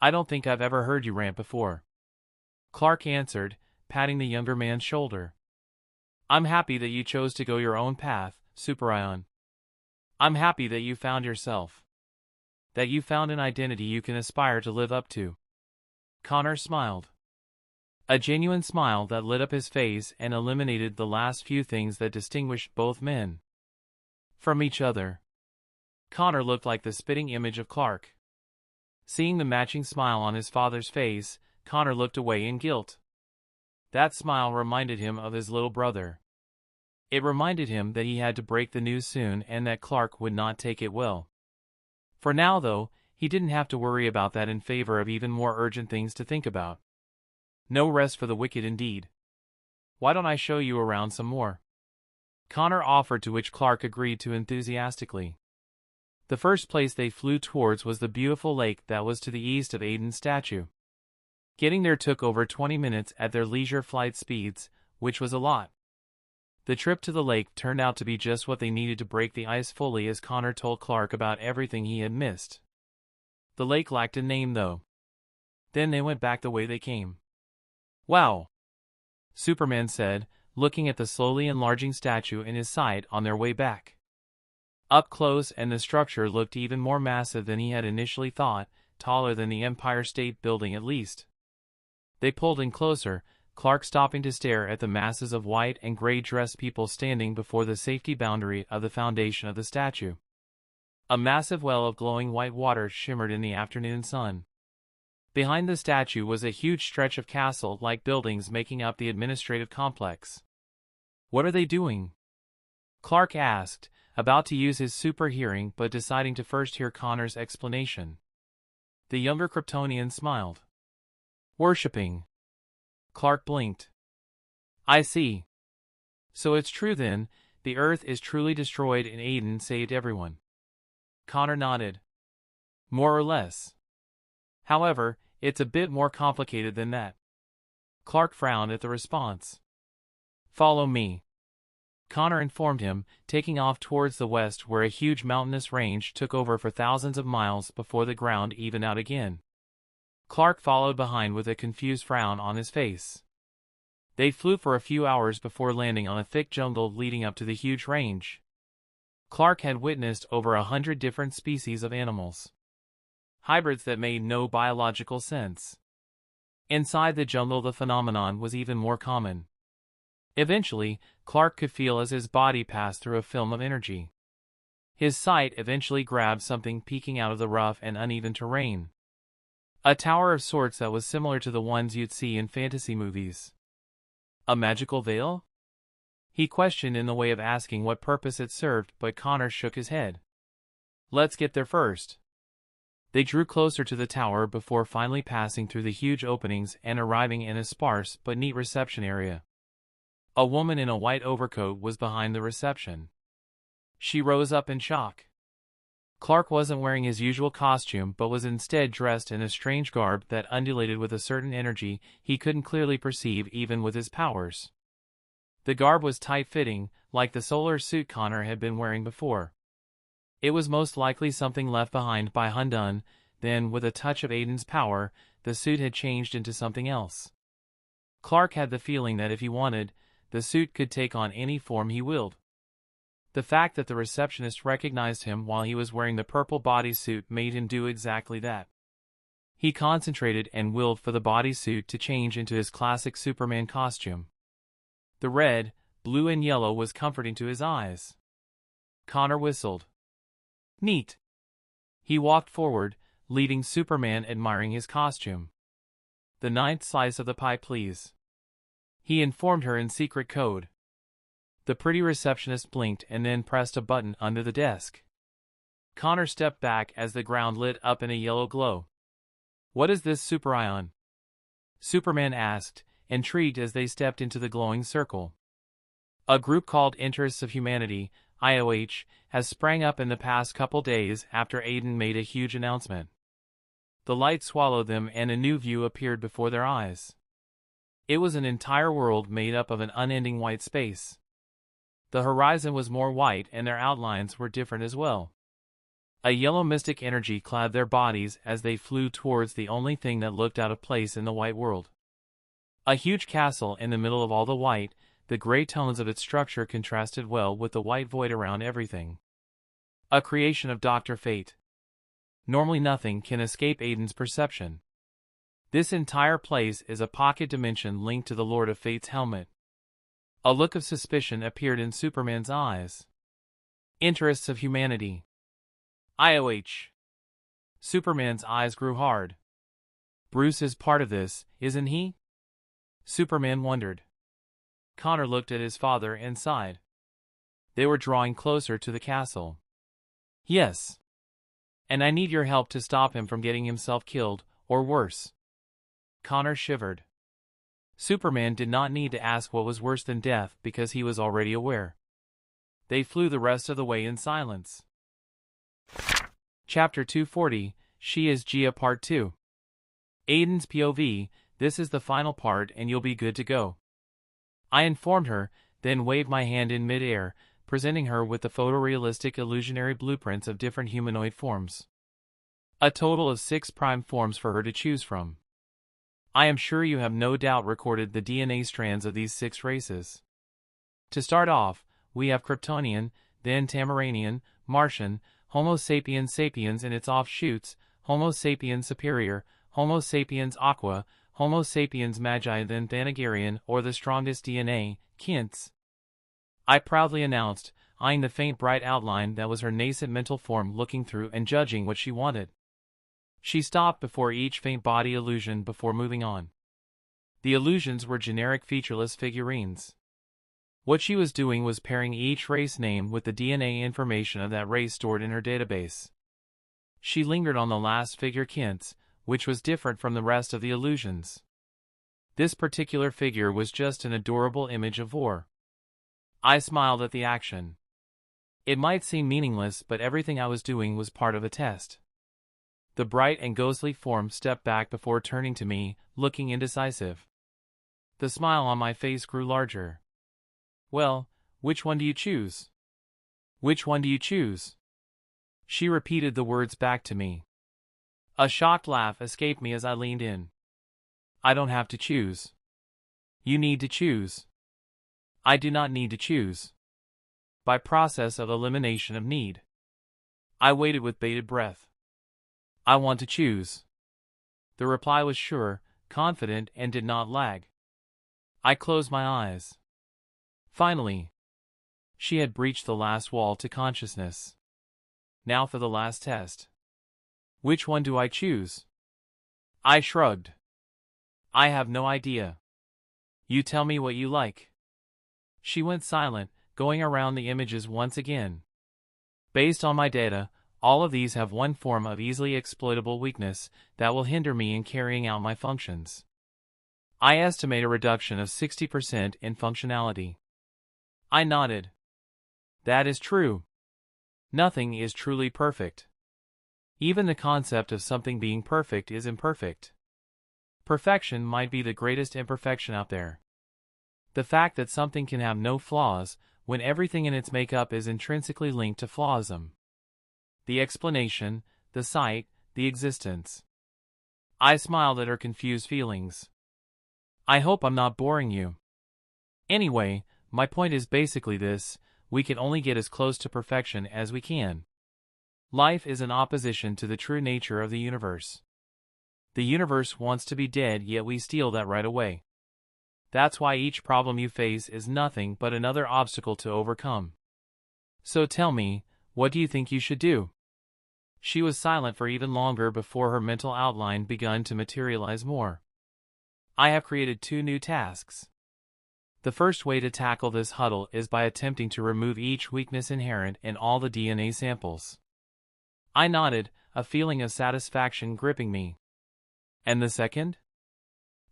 I don't think I've ever heard you rant before. Clark answered, patting the younger man's shoulder. I'm happy that you chose to go your own path, Superion. I'm happy that you found yourself. That you found an identity you can aspire to live up to. Connor smiled. A genuine smile that lit up his face and eliminated the last few things that distinguished both men from each other. Connor looked like the spitting image of Clark. Seeing the matching smile on his father's face, Connor looked away in guilt. That smile reminded him of his little brother. It reminded him that he had to break the news soon and that Clark would not take it well. For now, though, he didn't have to worry about that in favor of even more urgent things to think about. No rest for the wicked indeed. Why don't I show you around some more? Connor offered, to which Clark agreed to enthusiastically. The first place they flew towards was the beautiful lake that was to the east of Aiden's statue. Getting there took over 20 minutes at their leisure flight speeds, which was a lot. The trip to the lake turned out to be just what they needed to break the ice fully, as Connor told Clark about everything he had missed. The lake lacked a name, though. Then they went back the way they came. Wow! Superman said, looking at the slowly enlarging statue in his sight on their way back. Up close, and the structure looked even more massive than he had initially thought, taller than the Empire State Building at least. They pulled in closer, Clark stopping to stare at the masses of white and gray-dressed people standing before the safety boundary of the foundation of the statue. A massive well of glowing white water shimmered in the afternoon sun. Behind the statue was a huge stretch of castle-like buildings making up the administrative complex. What are they doing? Clark asked, about to use his super hearing but deciding to first hear Connor's explanation. The younger Kryptonian smiled. Worshipping. Clark blinked. I see. So it's true then, the Earth is truly destroyed and Aiden saved everyone. Connor nodded. More or less. However, it's a bit more complicated than that. Clark frowned at the response. Follow me. Connor informed him, taking off towards the west where a huge mountainous range took over for thousands of miles before the ground evened out again. Clark followed behind with a confused frown on his face. They flew for a few hours before landing on a thick jungle leading up to the huge range. Clark had witnessed over 100 different species of animals. Hybrids that made no biological sense. Inside the jungle the phenomenon was even more common. Eventually, Clark could feel as his body passed through a film of energy. His sight eventually grabbed something peeking out of the rough and uneven terrain. A tower of sorts that was similar to the ones you'd see in fantasy movies. A magical veil? He questioned in the way of asking what purpose it served, but Connor shook his head. Let's get there first. They drew closer to the tower before finally passing through the huge openings and arriving in a sparse but neat reception area. A woman in a white overcoat was behind the reception. She rose up in shock. Clark wasn't wearing his usual costume but was instead dressed in a strange garb that undulated with a certain energy he couldn't clearly perceive even with his powers. The garb was tight-fitting, like the solar suit Connor had been wearing before. It was most likely something left behind by Hundun, then, with a touch of Aiden's power, the suit had changed into something else. Clark had the feeling that if he wanted, the suit could take on any form he willed. The fact that the receptionist recognized him while he was wearing the purple bodysuit made him do exactly that. He concentrated and willed for the bodysuit to change into his classic Superman costume. The red, blue and yellow was comforting to his eyes. Connor whistled. Neat. He walked forward, leading Superman, admiring his costume. The 9th slice of the pie, please. He informed her in secret code. The pretty receptionist blinked and then pressed a button under the desk. Connor stepped back as the ground lit up in a yellow glow. What is this, Superion? Superman asked, intrigued as they stepped into the glowing circle. A group called Interests of Humanity, IOH, has sprang up in the past couple days after Aiden made a huge announcement. The light swallowed them and a new view appeared before their eyes. It was an entire world made up of an unending white space. The horizon was more white and their outlines were different as well. A yellow mystic energy clad their bodies as they flew towards the only thing that looked out of place in the white world. A huge castle in the middle of all the white, the gray tones of its structure contrasted well with the white void around everything. A creation of Dr. Fate. Normally nothing can escape Aiden's perception. This entire place is a pocket dimension linked to the Lord of Fate's helmet. A look of suspicion appeared in Superman's eyes. Interests of Humanity. IOH. Superman's eyes grew hard. Bruce is part of this, isn't he? Superman wondered. Connor looked at his father and sighed. They were drawing closer to the castle. Yes. And I need your help to stop him from getting himself killed, or worse. Connor shivered. Superman did not need to ask what was worse than death because he was already aware. They flew the rest of the way in silence. Chapter 240, She is Gia Part 2. Aiden's POV, this is the final part and you'll be good to go. I informed her, then waved my hand in mid-air, presenting her with the photorealistic illusionary blueprints of different humanoid forms. A total of 6 prime forms for her to choose from. I am sure you have no doubt recorded the DNA strands of these 6 races. To start off, we have Kryptonian, then Tamaranian, Martian, Homo sapiens sapiens and its offshoots, Homo sapiens superior, Homo sapiens aqua, Homo sapiens magi, then Thanagarian, or the strongest DNA, Kints. I proudly announced, eyeing the faint bright outline that was her nascent mental form, looking through and judging what she wanted. She stopped before each faint body illusion before moving on. The illusions were generic featureless figurines. What she was doing was pairing each race name with the DNA information of that race stored in her database. She lingered on the last figure, Kints, which was different from the rest of the illusions. This particular figure was just an adorable image of war. I smiled at the action. It might seem meaningless, but everything I was doing was part of a test. The bright and ghostly form stepped back before turning to me, looking indecisive. The smile on my face grew larger. Well, which one do you choose? Which one do you choose? She repeated the words back to me. A shocked laugh escaped me as I leaned in. I don't have to choose. You need to choose. I do not need to choose. By process of elimination of need. I waited with bated breath. I want to choose. The reply was sure, confident, and did not lag. I closed my eyes. Finally. She had breached the last wall to consciousness. Now for the last test. Which one do I choose? I shrugged. I have no idea. You tell me what you like. She went silent, going around the images once again. Based on my data, all of these have one form of easily exploitable weakness that will hinder me in carrying out my functions. I estimate a reduction of 60% in functionality. I nodded. That is true. Nothing is truly perfect. Even the concept of something being perfect is imperfect. Perfection might be the greatest imperfection out there. The fact that something can have no flaws when everything in its makeup is intrinsically linked to flawism. The explanation, the sight, the existence. I smiled at her confused feelings. I hope I'm not boring you. Anyway, my point is basically this: we can only get as close to perfection as we can. Life is in opposition to the true nature of the universe. The universe wants to be dead, yet we steal that right away. That's why each problem you face is nothing but another obstacle to overcome. So tell me, what do you think you should do? She was silent for even longer before her mental outline begun to materialize more. I have created 2 new tasks. The first way to tackle this huddle is by attempting to remove each weakness inherent in all the DNA samples. I nodded, a feeling of satisfaction gripping me. And the second?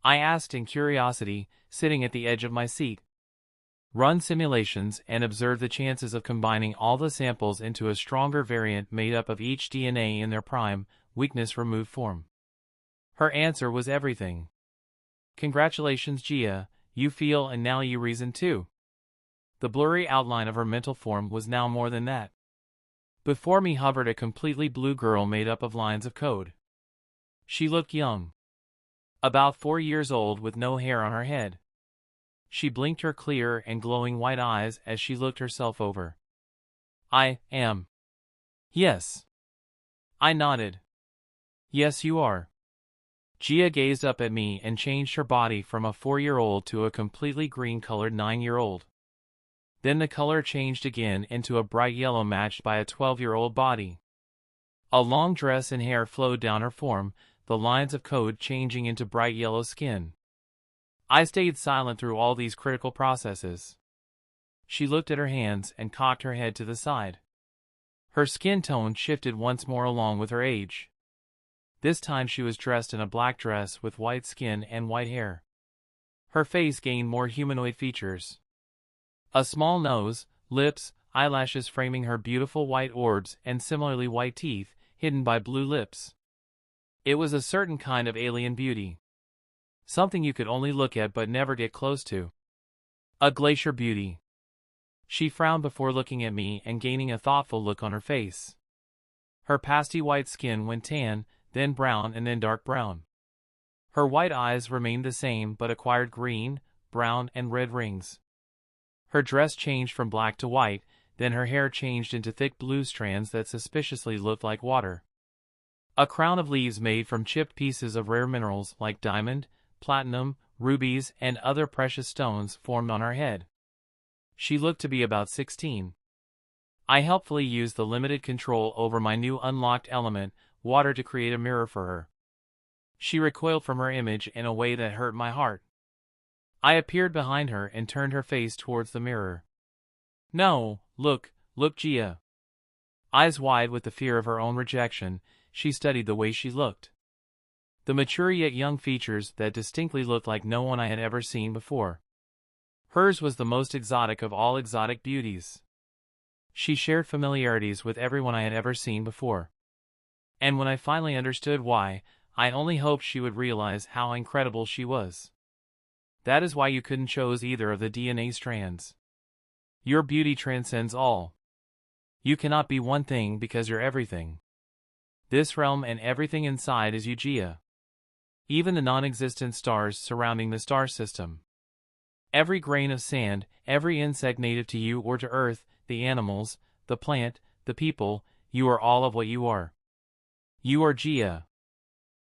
I asked in curiosity, sitting at the edge of my seat. Run simulations and observe the chances of combining all the samples into a stronger variant made up of each DNA in their prime, weakness-removed form. Her answer was everything. Congratulations, Gia, you feel and now you reason too. The blurry outline of her mental form was now more than that. Before me hovered a completely blue girl made up of lines of code. She looked young. About 4 years old with no hair on her head. She blinked her clear and glowing white eyes as she looked herself over. I am. Yes. I nodded. Yes, you are. Gia gazed up at me and changed her body from a 4-year-old to a completely green-colored 9-year-old. Then the color changed again into a bright yellow matched by a 12-year-old body. A long dress and hair flowed down her form, the lines of code changing into bright yellow skin. I stayed silent through all these critical processes. She looked at her hands and cocked her head to the side. Her skin tone shifted once more along with her age. This time she was dressed in a black dress with white skin and white hair. Her face gained more humanoid features. A small nose, lips, eyelashes framing her beautiful white orbs and similarly white teeth, hidden by blue lips. It was a certain kind of alien beauty. Something you could only look at but never get close to. A glacier beauty. She frowned before looking at me and gaining a thoughtful look on her face. Her pasty white skin went tan, then brown and then dark brown. Her white eyes remained the same but acquired green, brown and red rings. Her dress changed from black to white, then her hair changed into thick blue strands that suspiciously looked like water. A crown of leaves made from chipped pieces of rare minerals like diamond, platinum, rubies, and other precious stones formed on her head. She looked to be about 16. I helpfully used the limited control over my new unlocked element, water, to create a mirror for her. She recoiled from her image in a way that hurt my heart. I appeared behind her and turned her face towards the mirror. No, look, Gia. Eyes wide with the fear of her own rejection, she studied the way she looked. The mature yet young features that distinctly looked like no one I had ever seen before. Hers was the most exotic of all exotic beauties. She shared familiarities with everyone I had ever seen before. And when I finally understood why, I only hoped she would realize how incredible she was. That is why you couldn't choose either of the DNA strands. Your beauty transcends all. You cannot be one thing because you're everything. This realm and everything inside is you, Gia. Even the non-existent stars surrounding the star system. Every grain of sand, every insect native to you or to Earth, the animals, the plant, the people, you are all of what you are. You are Gia.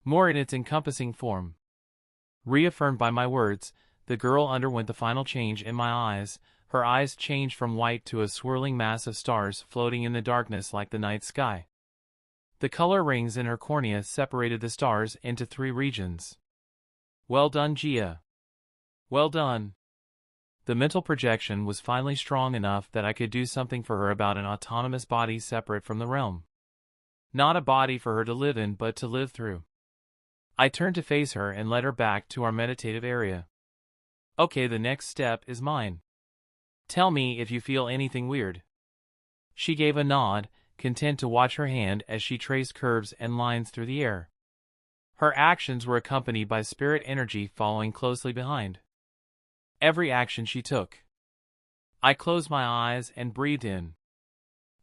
More in its encompassing form. Reaffirmed by my words, the girl underwent the final change in my eyes. Her eyes changed from white to a swirling mass of stars floating in the darkness like the night sky. The color rings in her cornea separated the stars into 3 regions. Well done, Gia. Well done. The mental projection was finally strong enough that I could do something for her about an autonomous body separate from the realm. Not a body for her to live in but to live through. I turned to face her and led her back to our meditative area. Okay, the next step is mine. Tell me if you feel anything weird. She gave a nod, content to watch her hand as she traced curves and lines through the air. Her actions were accompanied by spirit energy following closely behind. Every action she took. I closed my eyes and breathed in.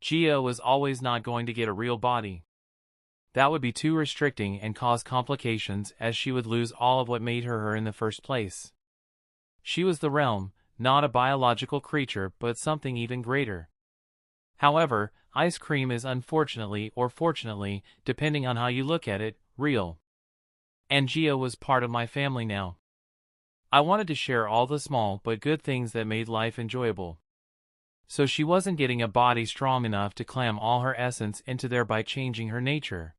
Gia was always not going to get a real body. That would be too restricting and cause complications, as she would lose all of what made her her in the first place. She was the realm, not a biological creature but something even greater. However, ice cream is unfortunately or fortunately, depending on how you look at it, real. And Gia was part of my family now. I wanted to share all the small but good things that made life enjoyable. So she wasn't getting a body strong enough to clam all her essence into there by changing her nature.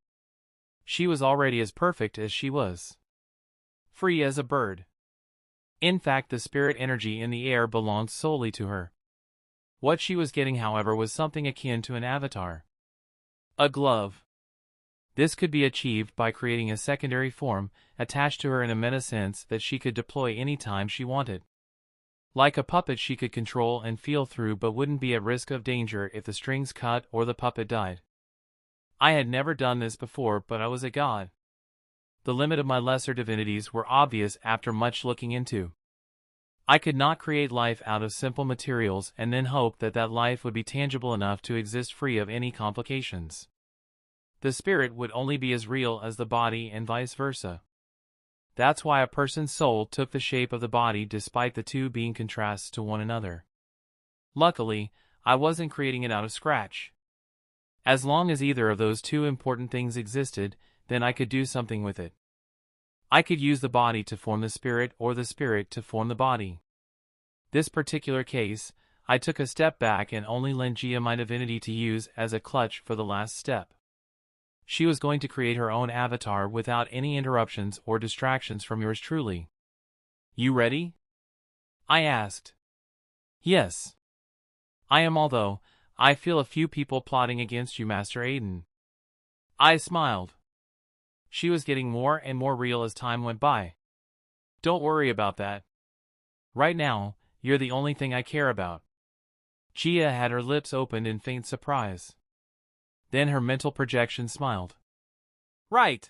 She was already as perfect as she was. Free as a bird. In fact, the spirit energy in the air belonged solely to her. What she was getting, however, was something akin to an avatar. A glove. This could be achieved by creating a secondary form, attached to her in a meta sense that she could deploy any time she wanted. Like a puppet she could control and feel through, but wouldn't be at risk of danger if the strings cut or the puppet died. I had never done this before, but I was a god. The limit of my lesser divinities were obvious after much looking into. I could not create life out of simple materials and then hope that that life would be tangible enough to exist free of any complications. The spirit would only be as real as the body and vice versa. That's why a person's soul took the shape of the body despite the two being contrasts to one another. Luckily, I wasn't creating it out of scratch. As long as either of those two important things existed, then I could do something with it. I could use the body to form the spirit or the spirit to form the body. This particular case, I took a step back and only lent Gia my divinity to use as a clutch for the last step. She was going to create her own avatar without any interruptions or distractions from yours truly. You ready? I asked. Yes. I am, although I feel a few people plotting against you, Master Aiden. I smiled. She was getting more and more real as time went by. Don't worry about that. Right now, you're the only thing I care about. Gia had her lips opened in faint surprise. Then her mental projection smiled. Right.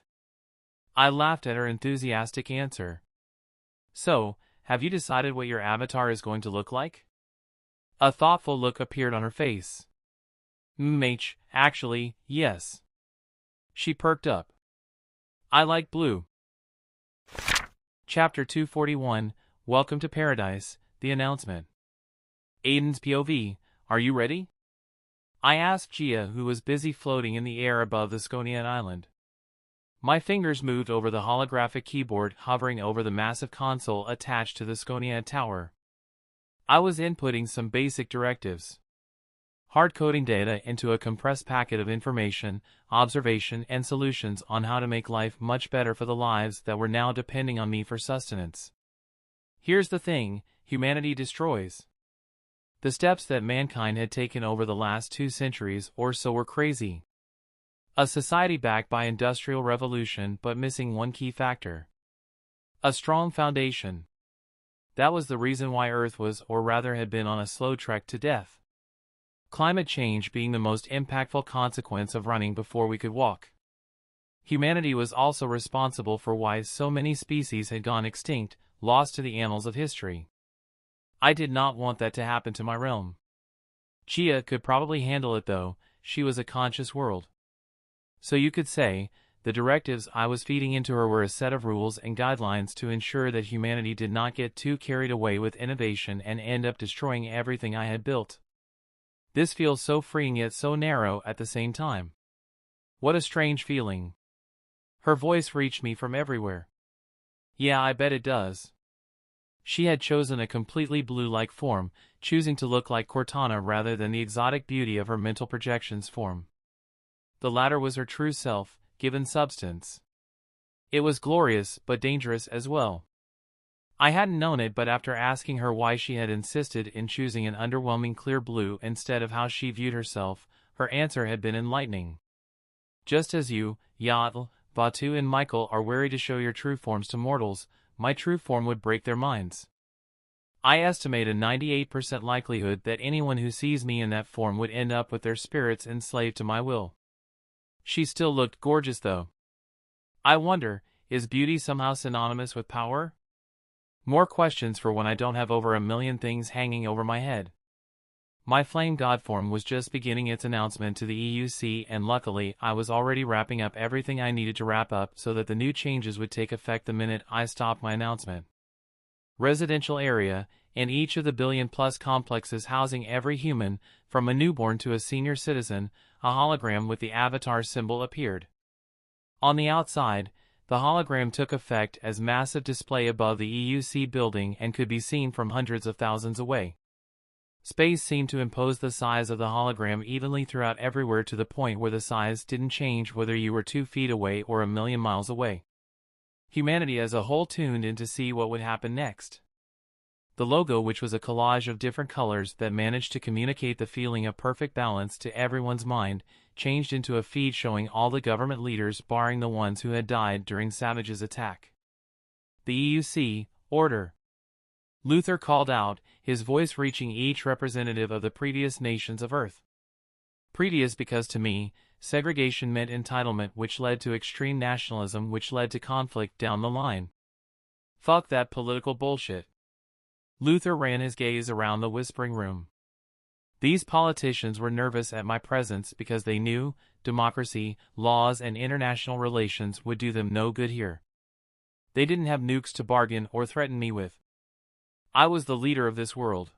I laughed at her enthusiastic answer. So, have you decided what your avatar is going to look like? A thoughtful look appeared on her face. Actually, yes. She perked up. I like blue. Chapter 241, Welcome to Paradise, the announcement. Aiden's POV, are you ready? I asked Gia, who was busy floating in the air above the Skonian island. My fingers moved over the holographic keyboard hovering over the massive console attached to the Skonian tower. I was inputting some basic directives. Hard-coding data into a compressed packet of information, observation, and solutions on how to make life much better for the lives that were now depending on me for sustenance. Here's the thing, humanity destroys. The steps that mankind had taken over the last 2 centuries or so were crazy. A society backed by industrial revolution but missing one key factor. A strong foundation. That was the reason why Earth was, or rather had been, on a slow trek to death. Climate change being the most impactful consequence of running before we could walk. Humanity was also responsible for why so many species had gone extinct, lost to the annals of history. I did not want that to happen to my realm. Gia could probably handle it though, she was a conscious world. So you could say, the directives I was feeding into her were a set of rules and guidelines to ensure that humanity did not get too carried away with innovation and end up destroying everything I had built. This feels so freeing yet so narrow at the same time. What a strange feeling. Her voice reached me from everywhere. Yeah, I bet it does. She had chosen a completely blue-like form, choosing to look like Cortana rather than the exotic beauty of her mental projections form. The latter was her true self, given substance. It was glorious but dangerous as well. I hadn't known it, but after asking her why she had insisted in choosing an underwhelming clear blue instead of how she viewed herself, her answer had been enlightening. Just as you, Yatl, Batu and Michael are wary to show your true forms to mortals, my true form would break their minds. I estimate a 98% likelihood that anyone who sees me in that form would end up with their spirits enslaved to my will. She still looked gorgeous though. I wonder, is beauty somehow synonymous with power? More questions for when I don't have over 1 million things hanging over my head. My flame god form was just beginning its announcement to the EUC, and luckily I was already wrapping up everything I needed to wrap up so that the new changes would take effect the minute I stopped my announcement. Residential area, in each of the billion-plus complexes housing every human, from a newborn to a senior citizen, a hologram with the avatar symbol appeared. On the outside, the hologram took effect as massive display above the EUC building and could be seen from hundreds of thousands away. Space seemed to impose the size of the hologram evenly throughout everywhere to the point where the size didn't change whether you were 2 feet away or a million miles away. Humanity as a whole tuned in to see what would happen next. The logo, which was a collage of different colors that managed to communicate the feeling of perfect balance to everyone's mind, changed into a feed showing all the government leaders barring the ones who had died during Savage's attack. The EUC, order. Luther called out, his voice reaching each representative of the previous nations of Earth. Previous because to me, segregation meant entitlement, which led to extreme nationalism, which led to conflict down the line. Fuck that political bullshit. Luther ran his gaze around the whispering room. These politicians were nervous at my presence because they knew democracy, laws, and international relations would do them no good here. They didn't have nukes to bargain or threaten me with. I was the leader of this world.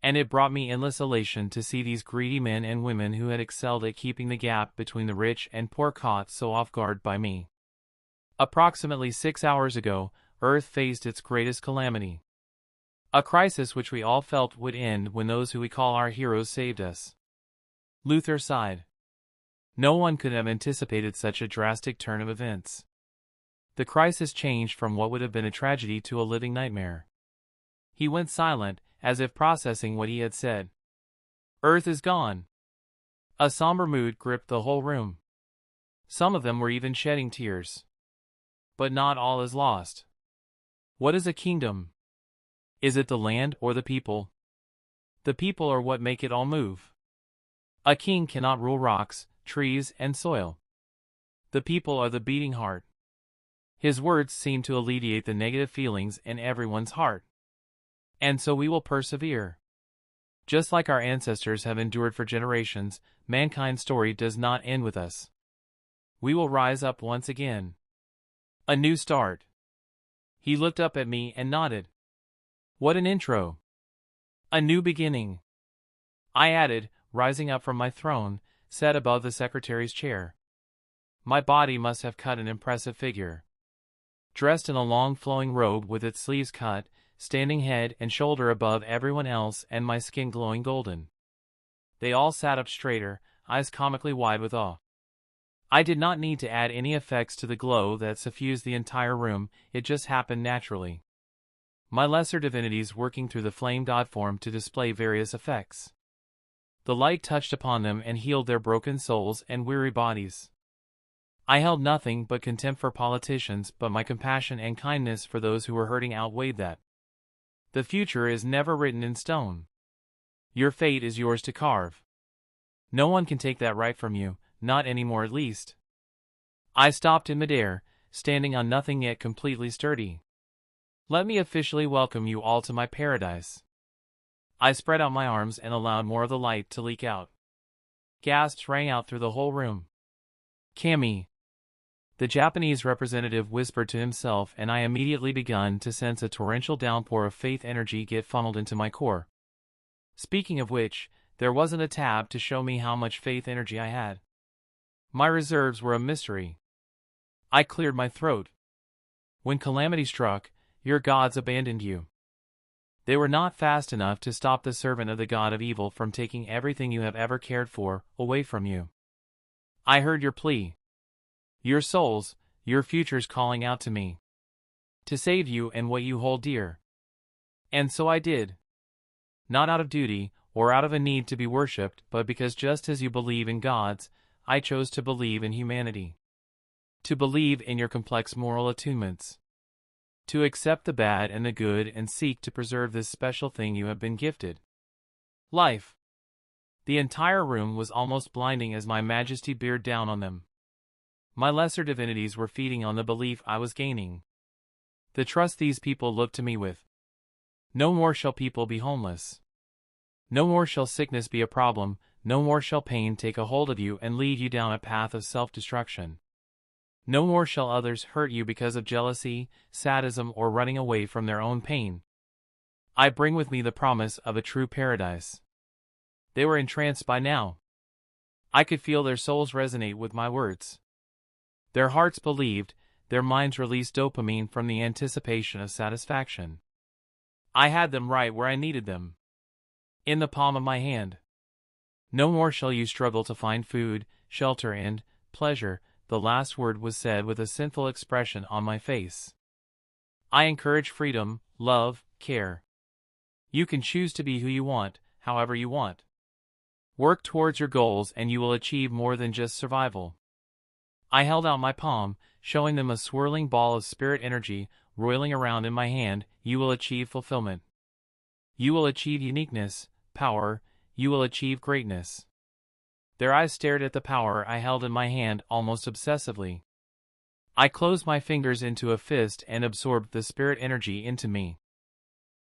And it brought me endless elation to see these greedy men and women who had excelled at keeping the gap between the rich and poor caught so off guard by me. Approximately 6 hours ago, Earth faced its greatest calamity. A crisis which we all felt would end when those who we call our heroes saved us. Luther sighed. No one could have anticipated such a drastic turn of events. The crisis changed from what would have been a tragedy to a living nightmare. He went silent, as if processing what he had said. Earth is gone. A somber mood gripped the whole room. Some of them were even shedding tears. But not all is lost. What is a kingdom? Is it the land or the people? The people are what make it all move. A king cannot rule rocks, trees, and soil. The people are the beating heart. His words seemed to alleviate the negative feelings in everyone's heart. And so we will persevere. Just like our ancestors have endured for generations, mankind's story does not end with us. We will rise up once again. A new start. He looked up at me and nodded. What an intro. A new beginning. I added, rising up from my throne, set above the secretary's chair. My body must have cut an impressive figure. Dressed in a long flowing robe with its sleeves cut, standing head and shoulder above everyone else, and my skin glowing golden. They all sat up straighter, eyes comically wide with awe. I did not need to add any effects to the glow that suffused the entire room, it just happened naturally. My lesser divinities working through the flame god form to display various effects. The light touched upon them and healed their broken souls and weary bodies. I held nothing but contempt for politicians, but my compassion and kindness for those who were hurting outweighed that. The future is never written in stone. Your fate is yours to carve. No one can take that right from you, not anymore at least. I stopped in midair, standing on nothing yet completely sturdy. Let me officially welcome you all to my paradise. I spread out my arms and allowed more of the light to leak out. Gasps rang out through the whole room. Kami. The Japanese representative whispered to himself, and I immediately begun to sense a torrential downpour of faith energy get funneled into my core. Speaking of which, there wasn't a tab to show me how much faith energy I had. My reserves were a mystery. I cleared my throat. When calamity struck, your gods abandoned you. They were not fast enough to stop the servant of the god of evil from taking everything you have ever cared for away from you. I heard your plea. Your souls, your futures calling out to me. To save you and what you hold dear. And so I did. Not out of duty, or out of a need to be worshipped, but because just as you believe in gods, I chose to believe in humanity. To believe in your complex moral attunements. To accept the bad and the good and seek to preserve this special thing you have been gifted. Life. The entire room was almost blinding as my majesty beared down on them. My lesser divinities were feeding on the belief I was gaining. The trust these people looked to me with. No more shall people be homeless. No more shall sickness be a problem, no more shall pain take a hold of you and lead you down a path of self-destruction. No more shall others hurt you because of jealousy, sadism, or running away from their own pain. I bring with me the promise of a true paradise. They were entranced by now. I could feel their souls resonate with my words. Their hearts believed, their minds released dopamine from the anticipation of satisfaction. I had them right where I needed them. in the palm of my hand. No more shall you struggle to find food, shelter and pleasure. The last word was said with a sinful expression on my face. I encourage freedom, love, care. You can choose to be who you want, however you want. Work towards your goals and you will achieve more than just survival. I held out my palm, showing them a swirling ball of spirit energy roiling around in my hand. You will achieve fulfillment. You will achieve uniqueness, power. You will achieve greatness. Their eyes stared at the power I held in my hand almost obsessively. I closed my fingers into a fist and absorbed the spirit energy into me.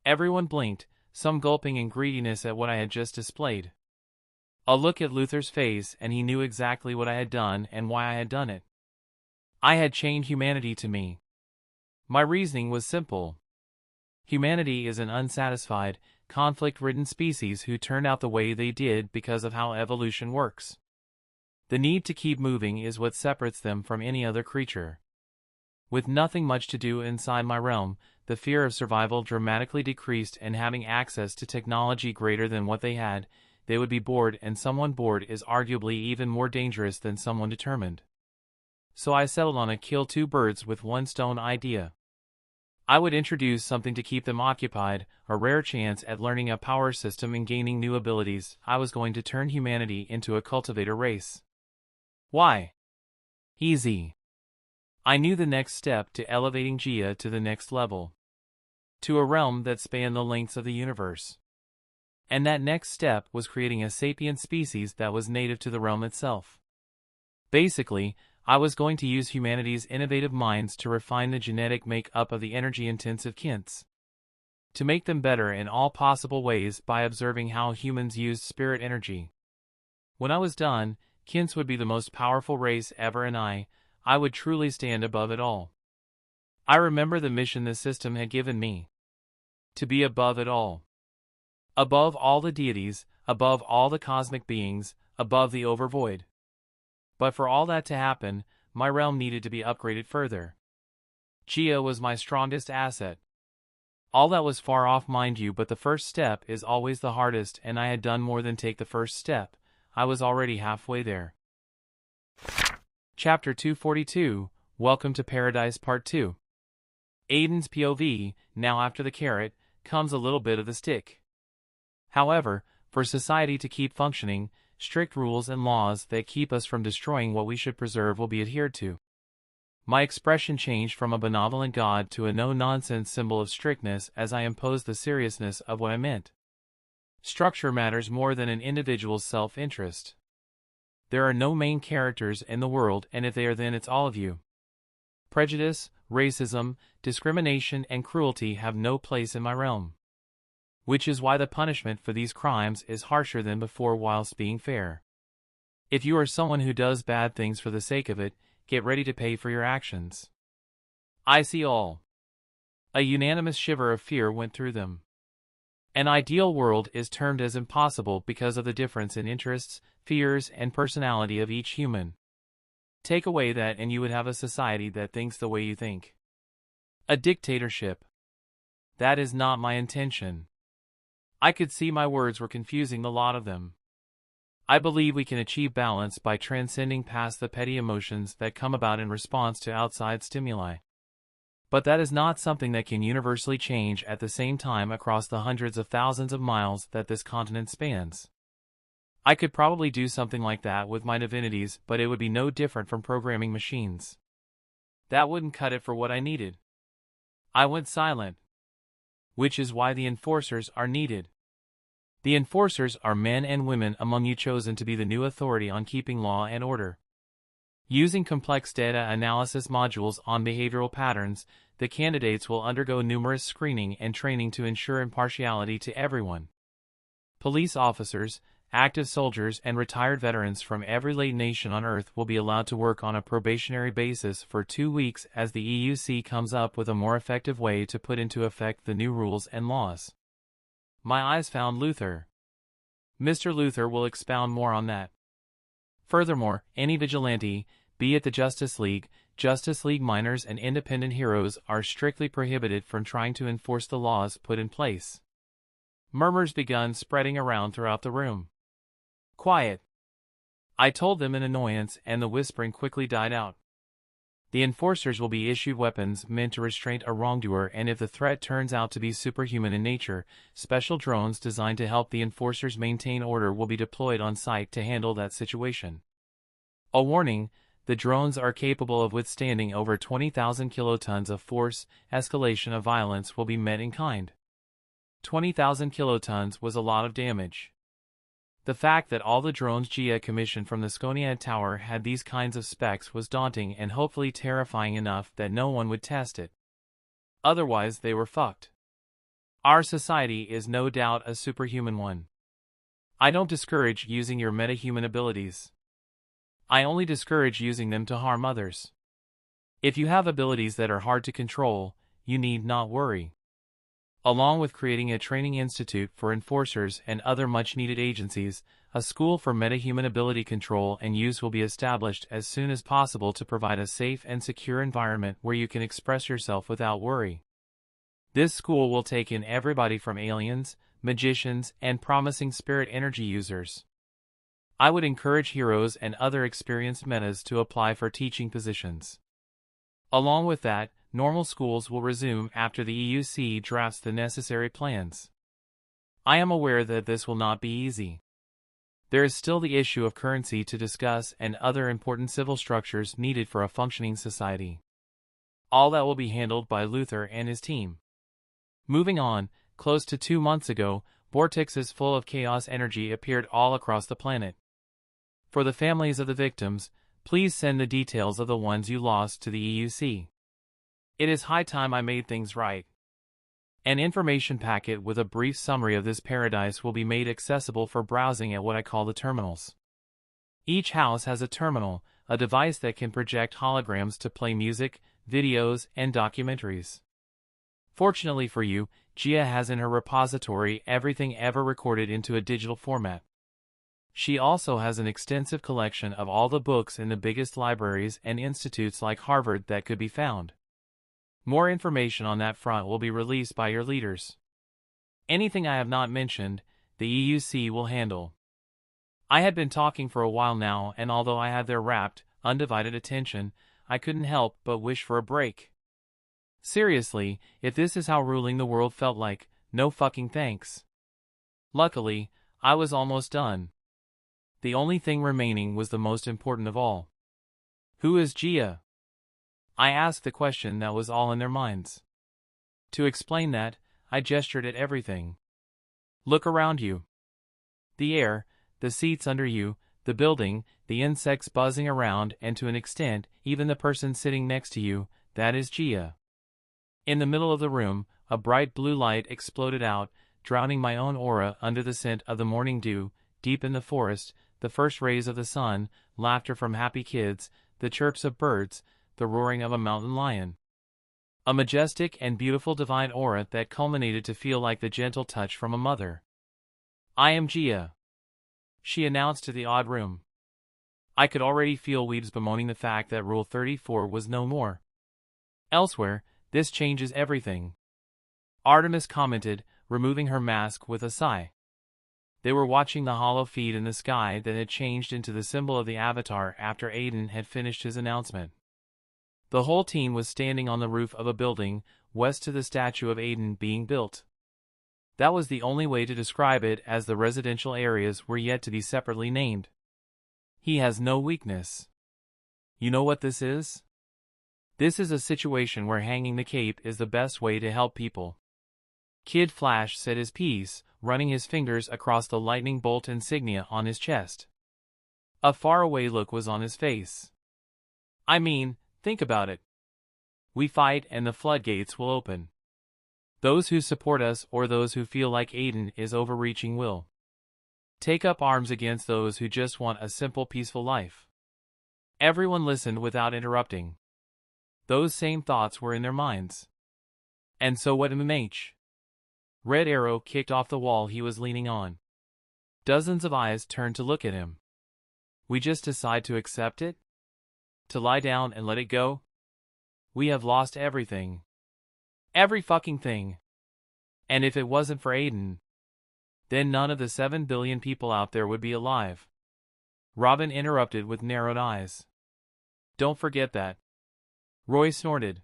Everyone blinked, some gulping in greediness at what I had just displayed. A look at Luther's face and he knew exactly what I had done and why I had done it. I had chained humanity to me. My reasoning was simple. Humanity is an unsatisfied, conflict-ridden species who turned out the way they did because of how evolution works. The need to keep moving is what separates them from any other creature. With nothing much to do inside my realm, the fear of survival dramatically decreased, and having access to technology greater than what they had, they would be bored, and someone bored is arguably even more dangerous than someone determined. So I settled on a kill two birds with one stone idea. I would introduce something to keep them occupied, a rare chance at learning a power system and gaining new abilities. I was going to turn humanity into a cultivator race. Why? Easy. I knew the next step to elevating Gia to the next level. To a realm that spanned the lengths of the universe. And that next step was creating a sapient species that was native to the realm itself. Basically, I was going to use humanity's innovative minds to refine the genetic make-up of the energy-intensive kints. To make them better in all possible ways by observing how humans used spirit energy. When I was done, kints would be the most powerful race ever, and I would truly stand above it all. I remember the mission this system had given me. To be above it all. Above all the deities, above all the cosmic beings, above the overvoid. But for all that to happen, my realm needed to be upgraded further. Gia was my strongest asset. All that was far off, mind you, but the first step is always the hardest, and I had done more than take the first step. I was already halfway there. Chapter 242, Welcome to Paradise Part 2. Aiden's POV, now after the carrot, comes a little bit of the stick. However, for society to keep functioning, strict rules and laws that keep us from destroying what we should preserve will be adhered to. My expression changed from a benevolent god to a no-nonsense symbol of strictness as I imposed the seriousness of what I meant. Structure matters more than an individual's self-interest. There are no main characters in the world, and if they are, then it's all of you. Prejudice, racism, discrimination, and cruelty have no place in my realm. Which is why the punishment for these crimes is harsher than before whilst being fair. If you are someone who does bad things for the sake of it, get ready to pay for your actions. I see all. A unanimous shiver of fear went through them. An ideal world is termed as impossible because of the difference in interests, fears, and personality of each human. Take away that and you would have a society that thinks the way you think. A dictatorship. That is not my intention. I could see my words were confusing the lot of them. I believe we can achieve balance by transcending past the petty emotions that come about in response to outside stimuli. But that is not something that can universally change at the same time across the hundreds of thousands of miles that this continent spans. I could probably do something like that with my divinities, but it would be no different from programming machines. That wouldn't cut it for what I needed. I went silent. Which is why the enforcers are needed. The enforcers are men and women among you chosen to be the new authority on keeping law and order. Using complex data analysis modules on behavioral patterns, the candidates will undergo numerous screening and training to ensure impartiality to everyone. Police officers, active soldiers, and retired veterans from every late nation on Earth will be allowed to work on a probationary basis for 2 weeks as the EUC comes up with a more effective way to put into effect the new rules and laws. My eyes found Luther. Mr. Luther will expound more on that. Furthermore, any vigilante, be it the Justice League minors, and independent heroes are strictly prohibited from trying to enforce the laws put in place. Murmurs begun spreading around throughout the room. Quiet, I told them in annoyance, and the whispering quickly died out. The enforcers will be issued weapons meant to restrain a wrongdoer, and if the threat turns out to be superhuman in nature, special drones designed to help the enforcers maintain order will be deployed on site to handle that situation. A warning, the drones are capable of withstanding over 20,000 kilotons of force. Escalation of violence will be met in kind. 20,000 kilotons was a lot of damage. The fact that all the drones Gia commissioned from the Skoniad Tower had these kinds of specs was daunting and hopefully terrifying enough that no one would test it. Otherwise they were fucked. Our society is no doubt a superhuman one. I don't discourage using your metahuman abilities. I only discourage using them to harm others. If you have abilities that are hard to control, you need not worry. Along with creating a training institute for enforcers and other much-needed agencies, a school for metahuman ability control and use will be established as soon as possible to provide a safe and secure environment where you can express yourself without worry. This school will take in everybody from aliens, magicians, and promising spirit energy users. I would encourage heroes and other experienced metas to apply for teaching positions. Along with that, normal schools will resume after the EUC drafts the necessary plans. I am aware that this will not be easy. There is still the issue of currency to discuss and other important civil structures needed for a functioning society. All that will be handled by Luther and his team. Moving on, close to 2 months ago, vortexes full of chaos energy appeared all across the planet. For the families of the victims, please send the details of the ones you lost to the EUC. It is high time I made things right. An information packet with a brief summary of this paradise will be made accessible for browsing at what I call the terminals. Each house has a terminal, a device that can project holograms to play music, videos, and documentaries. Fortunately for you, Gia has in her repository everything ever recorded into a digital format. She also has an extensive collection of all the books in the biggest libraries and institutes like Harvard that could be found. More information on that front will be released by your leaders. Anything I have not mentioned, the EUC will handle. I had been talking for a while now, and although I had their rapt, undivided attention, I couldn't help but wish for a break. Seriously, if this is how ruling the world felt like, no fucking thanks. Luckily, I was almost done. The only thing remaining was the most important of all. Who is Gia? I asked the question that was all in their minds. To explain that, I gestured at everything. Look around you. The air, the seats under you, the building, the insects buzzing around, and to an extent, even the person sitting next to you, that is Gia. In the middle of the room, a bright blue light exploded out, drowning my own aura under the scent of the morning dew. Deep in the forest, the first rays of the sun, laughter from happy kids, the chirps of birds, the roaring of a mountain lion. A majestic and beautiful divine aura that culminated to feel like the gentle touch from a mother. I am Gia, she announced to the odd room. I could already feel weebs bemoaning the fact that Rule 34 was no more. Elsewhere, this changes everything, Artemis commented, removing her mask with a sigh. They were watching the hollow feed in the sky that had changed into the symbol of the Avatar after Aiden had finished his announcement. The whole team was standing on the roof of a building, west to the statue of Aiden being built. That was the only way to describe it, as the residential areas were yet to be separately named. He has no weakness. You know what this is? This is a situation where hanging the cape is the best way to help people. Kid Flash said his piece, running his fingers across the lightning bolt insignia on his chest. A faraway look was on his face. I mean, think about it. We fight and the floodgates will open. Those who support us or those who feel like Aiden is overreaching will take up arms against those who just want a simple peaceful life. Everyone listened without interrupting. Those same thoughts were in their minds. And so what MMH? Red Arrow kicked off the wall he was leaning on. Dozens of eyes turned to look at him. We just decide to accept it? To lie down and let it go? We have lost everything. Every fucking thing. And if it wasn't for Aiden, Then none of the 7 billion people out there would be alive. Robin interrupted with narrowed eyes. Don't forget that. Roy snorted.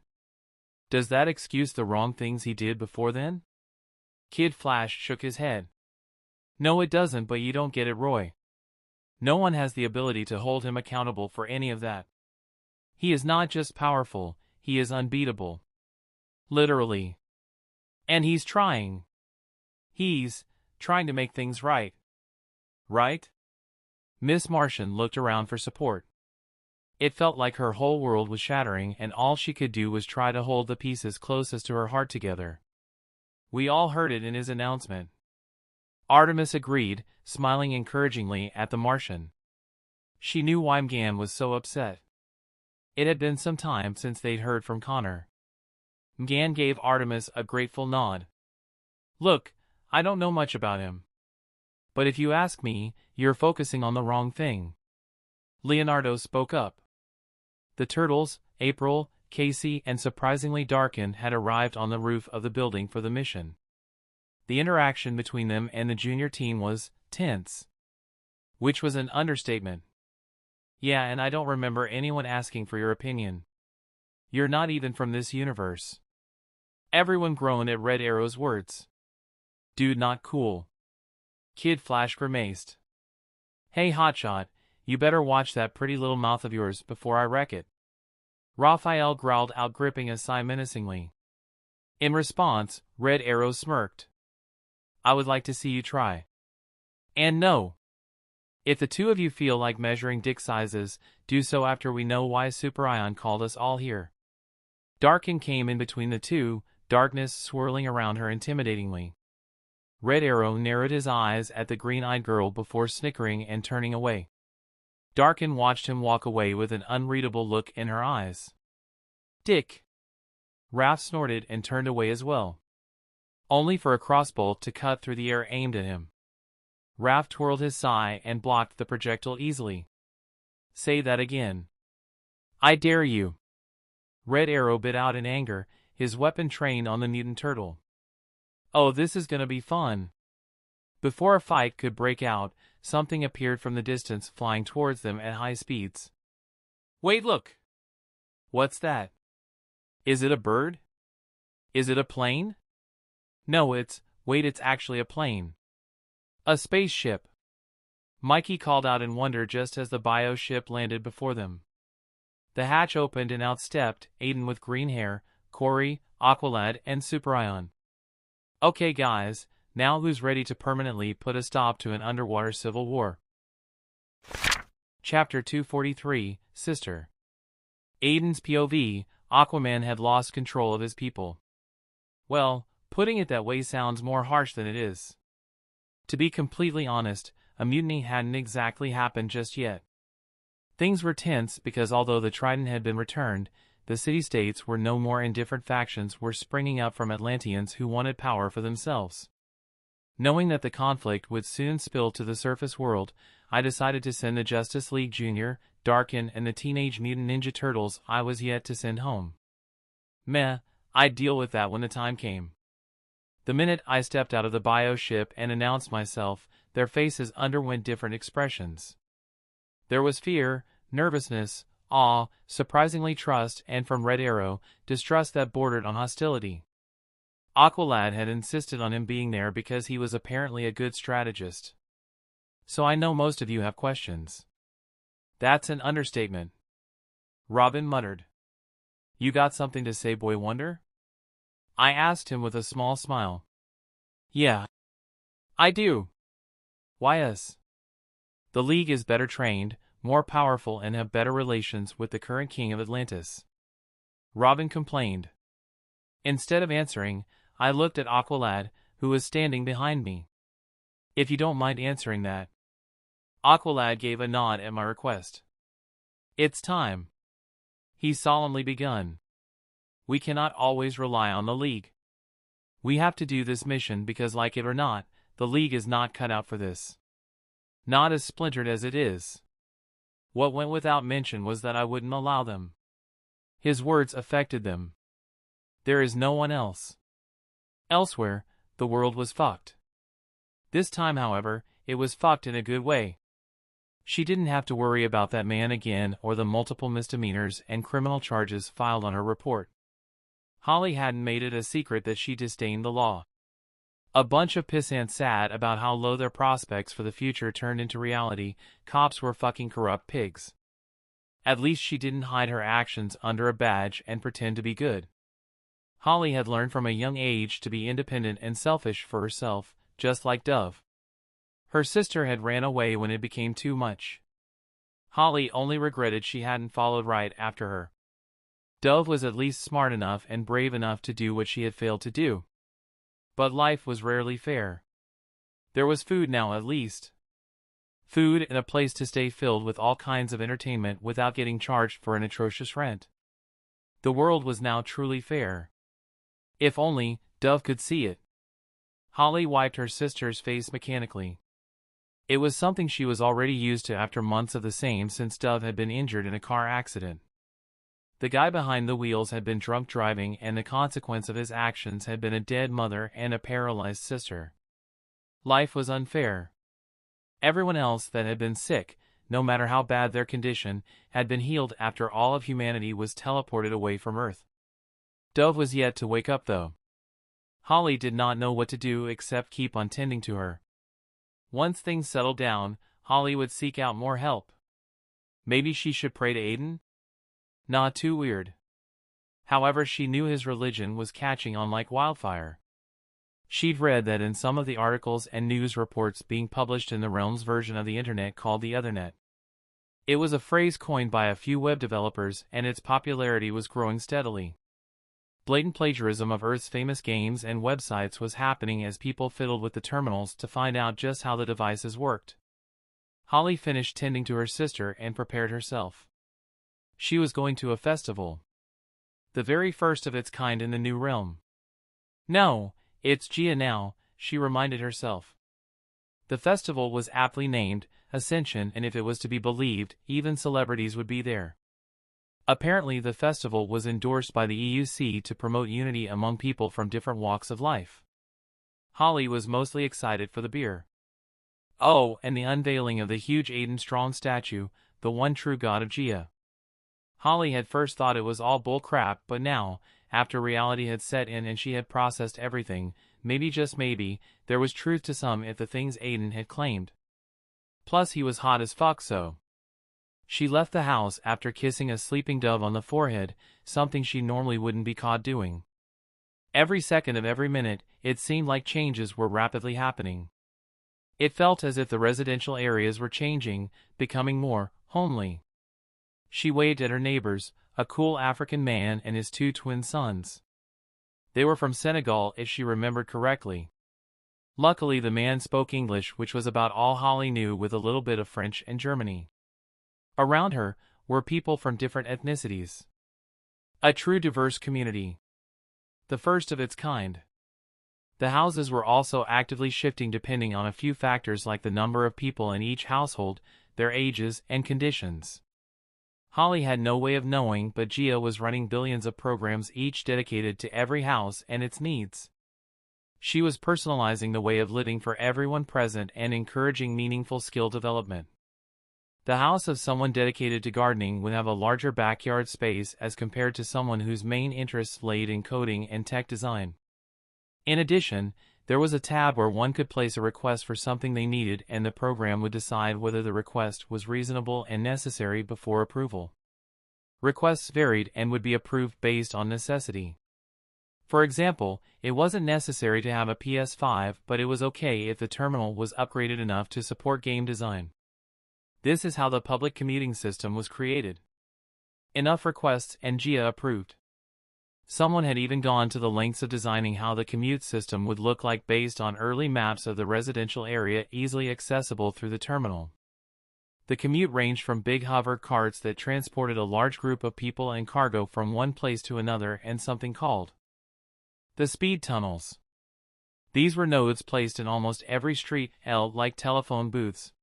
Does that excuse the wrong things he did before then? Kid Flash shook his head. No, it doesn't, but you don't get it, Roy. No one has the ability to hold him accountable for any of that. He is not just powerful, he is unbeatable. Literally. And he's trying. He's trying to make things right. Right? Miss Martian looked around for support. It felt like her whole world was shattering and all she could do was try to hold the pieces closest to her heart together. We all heard it in his announcement. Artemis agreed, smiling encouragingly at the Martian. She knew why Mgan was so upset. It had been some time since they'd heard from Connor. Mgan gave Artemis a grateful nod. Look, I don't know much about him. But if you ask me, you're focusing on the wrong thing. Leonardo spoke up. The Turtles, April, Casey, and surprisingly Darkin had arrived on the roof of the building for the mission. The interaction between them and the junior team was tense. Which was an understatement. Yeah, and I don't remember anyone asking for your opinion. You're not even from this universe. Everyone groaned at Red Arrow's words. Dude, not cool. Kid Flash grimaced. Hey Hotshot, you better watch that pretty little mouth of yours before I wreck it. Raphael growled out, gripping a sigh menacingly. In response, Red Arrow smirked. I would like to see you try. And no. If the two of you feel like measuring dick sizes, do so after we know why Superion called us all here. Darkin came in between the two, darkness swirling around her intimidatingly. Red Arrow narrowed his eyes at the green-eyed girl before snickering and turning away. Darkin watched him walk away with an unreadable look in her eyes. Dick! Raph snorted and turned away as well. Only for a crossbolt to cut through the air aimed at him. Raph twirled his sigh and blocked the projectile easily. Say that again. I dare you. Red Arrow bit out in anger, his weapon trained on the mutant turtle. Oh, this is gonna be fun. Before a fight could break out, something appeared from the distance, flying towards them at high speeds. Wait, look! What's that? Is it a bird? Is it a plane? No, it's actually a plane. A spaceship. Mikey called out in wonder just as the bio ship landed before them. The hatch opened and out stepped Aiden with green hair, Corey, Aqualad, and Superion. Okay guys, now who's ready to permanently put a stop to an underwater civil war? Chapter 243, Sister. Aiden's POV, Aquaman had lost control of his people. Well, putting it that way sounds more harsh than it is. To be completely honest, a mutiny hadn't exactly happened just yet. Things were tense because although the Trident had been returned, the city-states were no more and different factions were springing up from Atlanteans who wanted power for themselves. Knowing that the conflict would soon spill to the surface world, I decided to send the Justice League Jr., Darkin, and the Teenage Mutant Ninja Turtles I was yet to send home. Meh, I'd deal with that when the time came. The minute I stepped out of the bio ship and announced myself, their faces underwent different expressions. There was fear, nervousness, awe, surprisingly trust, and from Red Arrow, distrust that bordered on hostility. Aqualad had insisted on him being there because he was apparently a good strategist. So I know most of you have questions. That's an understatement. Robin muttered. You got something to say, Boy Wonder? I asked him with a small smile. Yeah. I do. Why us? The League is better trained, more powerful, and have better relations with the current king of Atlantis. Robin complained. Instead of answering, I looked at Aqualad, who was standing behind me. If you don't mind answering that. Aqualad gave a nod at my request. It's time. He solemnly begun. We cannot always rely on the League. We have to do this mission because, like it or not, the League is not cut out for this. Not as splintered as it is. What went without mention was that I wouldn't allow them. His words affected them. There is no one else. Elsewhere, the world was fucked. This time, however, it was fucked in a good way. She didn't have to worry about that man again or the multiple misdemeanors and criminal charges filed on her report. Holly hadn't made it a secret that she disdained the law. A bunch of pissants sad about how low their prospects for the future turned into reality. Cops were fucking corrupt pigs. At least she didn't hide her actions under a badge and pretend to be good. Holly had learned from a young age to be independent and selfish for herself, just like Dove. Her sister had ran away when it became too much. Holly only regretted she hadn't followed right after her. Dove was at least smart enough and brave enough to do what she had failed to do. But life was rarely fair. There was food now at least. Food and a place to stay filled with all kinds of entertainment without getting charged for an atrocious rent. The world was now truly fair. If only Dove could see it. Holly wiped her sister's face mechanically. It was something she was already used to after months of the same since Dove had been injured in a car accident. The guy behind the wheels had been drunk driving, and the consequence of his actions had been a dead mother and a paralyzed sister. Life was unfair. Everyone else that had been sick, no matter how bad their condition, had been healed after all of humanity was teleported away from Earth. Dove was yet to wake up though. Holly did not know what to do except keep on tending to her. Once things settled down, Holly would seek out more help. Maybe she should pray to Aiden? Not too weird. However, she knew his religion was catching on like wildfire. She'd read that in some of the articles and news reports being published in the realm's version of the internet called the Othernet. It was a phrase coined by a few web developers, and its popularity was growing steadily. Blatant plagiarism of Earth's famous games and websites was happening as people fiddled with the terminals to find out just how the devices worked. Holly finished tending to her sister and prepared herself. She was going to a festival. The very first of its kind in the new realm. No, it's Gia now, she reminded herself. The festival was aptly named Ascension, and if it was to be believed, even celebrities would be there. Apparently the festival was endorsed by the EUC to promote unity among people from different walks of life. Holly was mostly excited for the beer. Oh, and the unveiling of the huge Aden Strong statue, the one true god of Gia. Holly had first thought it was all bull crap, but now, after reality had set in and she had processed everything, maybe just maybe, there was truth to some of the things Aiden had claimed. Plus he was hot as fuck so. She left the house after kissing a sleeping Dove on the forehead, something she normally wouldn't be caught doing. Every second of every minute, it seemed like changes were rapidly happening. It felt as if the residential areas were changing, becoming more homely. She waved at her neighbors, a cool African man and his two twin sons. They were from Senegal if she remembered correctly. Luckily the man spoke English, which was about all Holly knew, with a little bit of French and Germany. Around her were people from different ethnicities. A true diverse community. The first of its kind. The houses were also actively shifting depending on a few factors like the number of people in each household, their ages, and conditions. Holly had no way of knowing, but Gia was running billions of programs, each dedicated to every house and its needs. She was personalizing the way of living for everyone present and encouraging meaningful skill development. The house of someone dedicated to gardening would have a larger backyard space as compared to someone whose main interests laid in coding and tech design. In addition, there was a tab where one could place a request for something they needed, and the program would decide whether the request was reasonable and necessary before approval. Requests varied and would be approved based on necessity. For example, it wasn't necessary to have a PS5, but it was okay if the terminal was upgraded enough to support game design. This is how the public commuting system was created. Enough requests and Gia approved. Someone had even gone to the lengths of designing how the commute system would look like based on early maps of the residential area easily accessible through the terminal. The commute ranged from big hover carts that transported a large group of people and cargo from one place to another and something called the speed tunnels. These were nodes placed in almost every street, like telephone booths.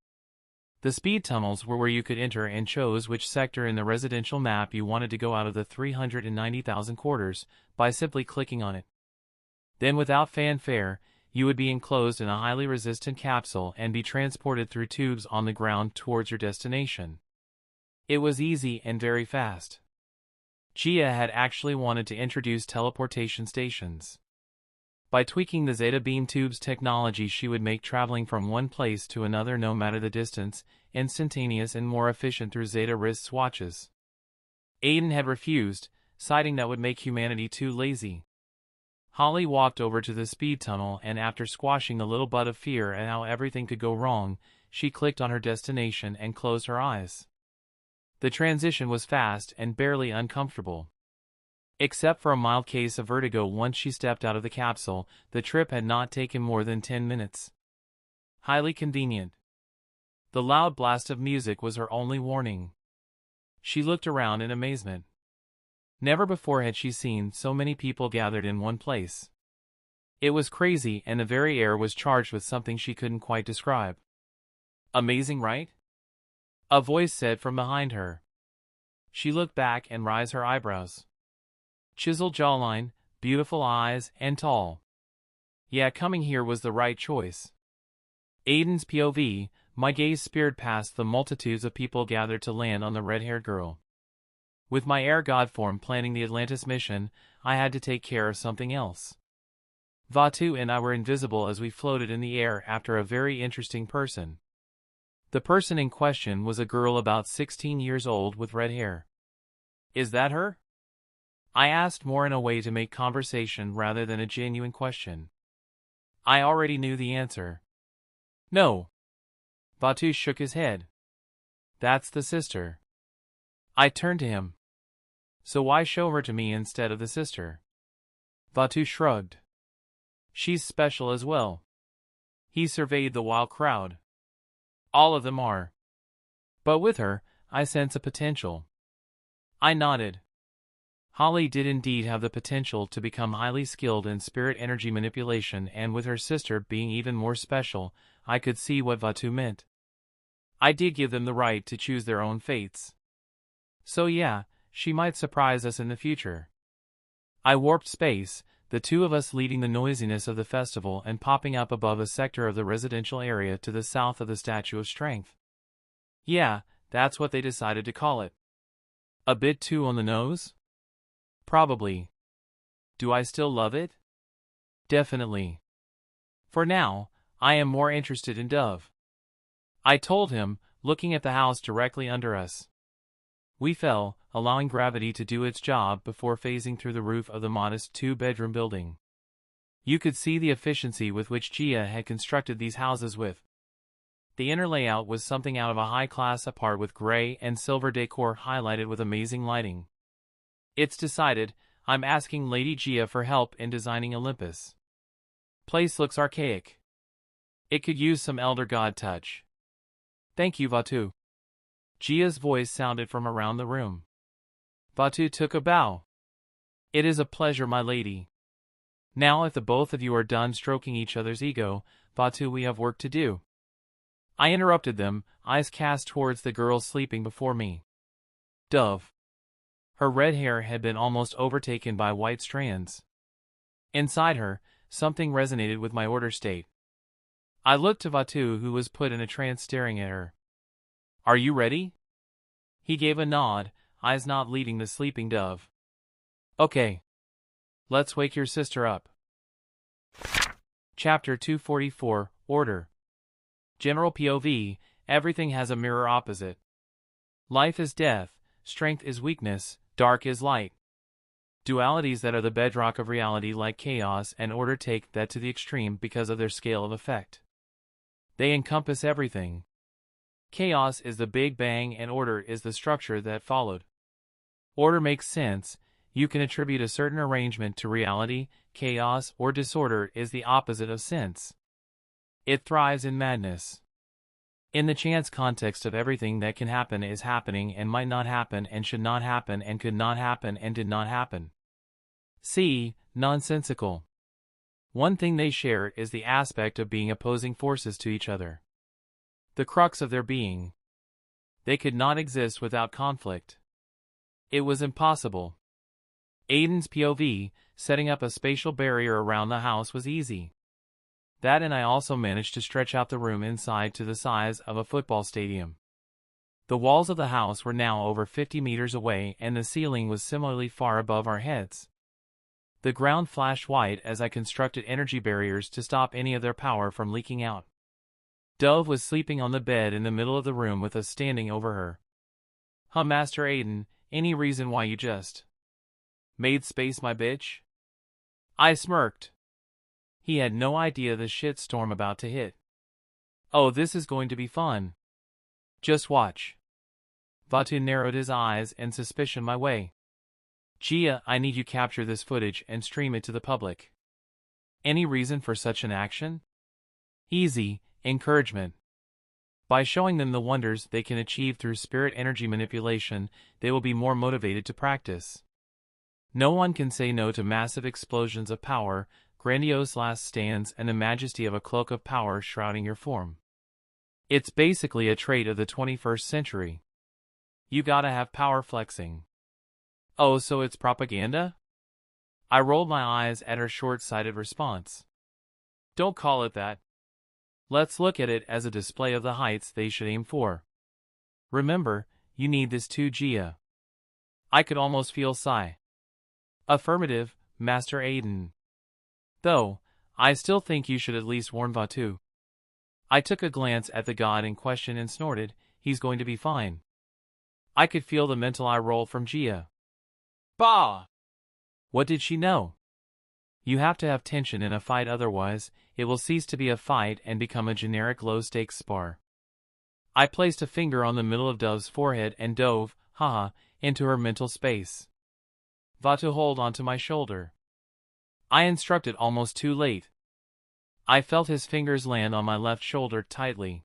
The speed tunnels were where you could enter and chose which sector in the residential map you wanted to go out of the 390,000 quarters by simply clicking on it. Then without fanfare, you would be enclosed in a highly resistant capsule and be transported through tubes on the ground towards your destination. It was easy and very fast. Gia had actually wanted to introduce teleportation stations. By tweaking the Zeta Beam Tube's technology, she would make traveling from one place to another, no matter the distance, instantaneous and more efficient through Zeta wrist's watches. Aiden had refused, citing that would make humanity too lazy. Holly walked over to the speed tunnel, and after squashing a little butt of fear at how everything could go wrong, she clicked on her destination and closed her eyes. The transition was fast and barely uncomfortable. Except for a mild case of vertigo once she stepped out of the capsule, the trip had not taken more than 10 minutes. Highly convenient. The loud blast of music was her only warning. She looked around in amazement. Never before had she seen so many people gathered in one place. It was crazy, and the very air was charged with something she couldn't quite describe. Amazing, right? A voice said from behind her. She looked back and raised her eyebrows. Chiseled jawline, beautiful eyes, and tall. Yeah, coming here was the right choice. Aiden's POV, my gaze speared past the multitudes of people gathered to land on the red-haired girl. With my air god form planning the Atlantis mission, I had to take care of something else. Vatu and I were invisible as we floated in the air after a very interesting person. The person in question was a girl about 16 years old with red hair. Is that her? I asked, more in a way to make conversation rather than a genuine question. I already knew the answer. No. Vatu shook his head. That's the sister. I turned to him. So why show her to me instead of the sister? Vatu shrugged. She's special as well. He surveyed the wild crowd. All of them are. But with her, I sense a potential. I nodded. Holly did indeed have the potential to become highly skilled in spirit energy manipulation, and with her sister being even more special, I could see what Vatu meant. I did give them the right to choose their own fates. So yeah, she might surprise us in the future. I warped space, the two of us leading the noisiness of the festival and popping up above a sector of the residential area to the south of the Statue of Strength. Yeah, that's what they decided to call it. A bit too on the nose? Probably. Do I still love it? Definitely. For now, I am more interested in Dove. I told him, looking at the house directly under us. We fell, allowing gravity to do its job before phasing through the roof of the modest two-bedroom building. You could see the efficiency with which Gia had constructed these houses with. The inner layout was something out of a high-class apart, with gray and silver decor highlighted with amazing lighting. It's decided, I'm asking Lady Gia for help in designing Olympus. Place looks archaic. It could use some elder god touch. Thank you, Vatu. Gia's voice sounded from around the room. Vatu took a bow. It is a pleasure, my lady. Now if the both of you are done stroking each other's ego, Vatu, we have work to do. I interrupted them, eyes cast towards the girl sleeping before me. Dove. Her red hair had been almost overtaken by white strands. Inside her, something resonated with my order state. I looked to Vatu, who was put in a trance staring at her. Are you ready? He gave a nod, eyes not leaving the sleeping Dove. Okay. Let's wake your sister up. Chapter 244, Order. General POV, everything has a mirror opposite. Life is death, strength is weakness, dark is light. Dualities that are the bedrock of reality, like chaos and order, take that to the extreme because of their scale of effect. They encompass everything. Chaos is the Big Bang and order is the structure that followed. Order makes sense, you can attribute a certain arrangement to reality. Chaos or disorder is the opposite of sense. It thrives in madness. In the chance context of everything that can happen is happening and might not happen and should not happen and could not happen and did not happen. See, nonsensical. One thing they share is the aspect of being opposing forces to each other. The crux of their being. They could not exist without conflict. It was impossible. Aiden's POV, setting up a spatial barrier around the house was easy. That, and I also managed to stretch out the room inside to the size of a football stadium. The walls of the house were now over 50 meters away, and the ceiling was similarly far above our heads. The ground flashed white as I constructed energy barriers to stop any of their power from leaking out. Dove was sleeping on the bed in the middle of the room with us standing over her. "Huh, Master Aiden, any reason why you just made space, my bitch?" I smirked. He had no idea the shitstorm about to hit. "Oh, this is going to be fun. Just watch." Vatu narrowed his eyes and suspicion my way. "Gia, I need you to capture this footage and stream it to the public." "Any reason for such an action?" "Easy, encouragement. By showing them the wonders they can achieve through spirit energy manipulation, they will be more motivated to practice. No one can say no to massive explosions of power, grandiose last stands, and the majesty of a cloak of power shrouding your form. It's basically a trait of the 21st century. You gotta have power flexing." "Oh, so it's propaganda?" I rolled my eyes at her short-sighted response. "Don't call it that. Let's look at it as a display of the heights they should aim for. Remember, you need this too, Gia." I could almost feel sigh. "Affirmative, Master Aiden. Though, I still think you should at least warn Vatu." I took a glance at the god in question and snorted, "He's going to be fine." I could feel the mental eye roll from Gia. Bah! What did she know? You have to have tension in a fight, otherwise, it will cease to be a fight and become a generic low-stakes spar. I placed a finger on the middle of Dove's forehead and dove, haha, into her mental space. "Vatu, hold onto my shoulder." I instructed almost too late. I felt his fingers land on my left shoulder tightly.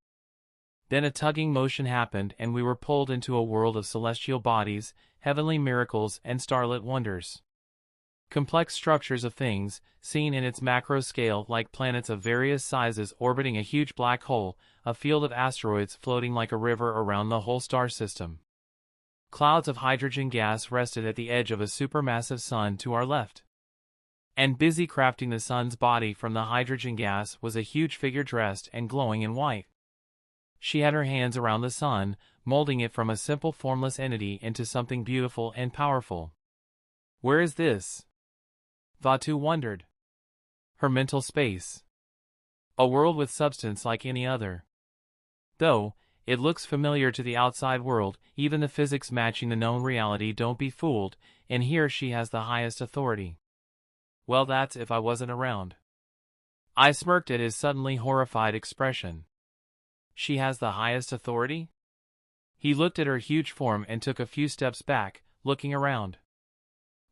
Then a tugging motion happened and we were pulled into a world of celestial bodies, heavenly miracles, and starlit wonders. Complex structures of things, seen in its macro scale like planets of various sizes orbiting a huge black hole, a field of asteroids floating like a river around the whole star system. Clouds of hydrogen gas rested at the edge of a supermassive sun to our left. And busy crafting the sun's body from the hydrogen gas was a huge figure dressed and glowing in white. She had her hands around the sun, molding it from a simple formless entity into something beautiful and powerful. "Where is this?" Vatu wondered. Her mental space. A world with substance like any other. Though, it looks familiar to the outside world, even the physics matching the known reality. Don't be fooled, and here she has the highest authority. Well, that's if I wasn't around. I smirked at his suddenly horrified expression. She has the highest authority? He looked at her huge form and took a few steps back, looking around.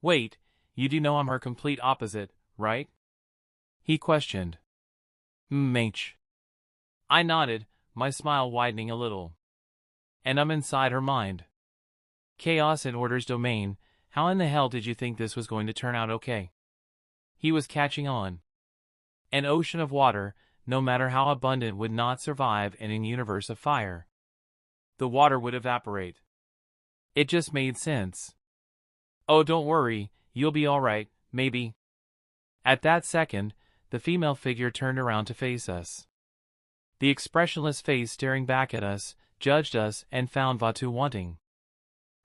"Wait, you do know I'm her complete opposite, right?" he questioned. Mate. I nodded, my smile widening a little. "And I'm inside her mind. Chaos and order's domain. How in the hell did you think this was going to turn out okay?" He was catching on. An ocean of water, no matter how abundant, would not survive in a universe of fire. The water would evaporate. It just made sense. "Oh, don't worry, you'll be alright, maybe." At that second, the female figure turned around to face us. The expressionless face staring back at us, judged us, and found Vatu wanting.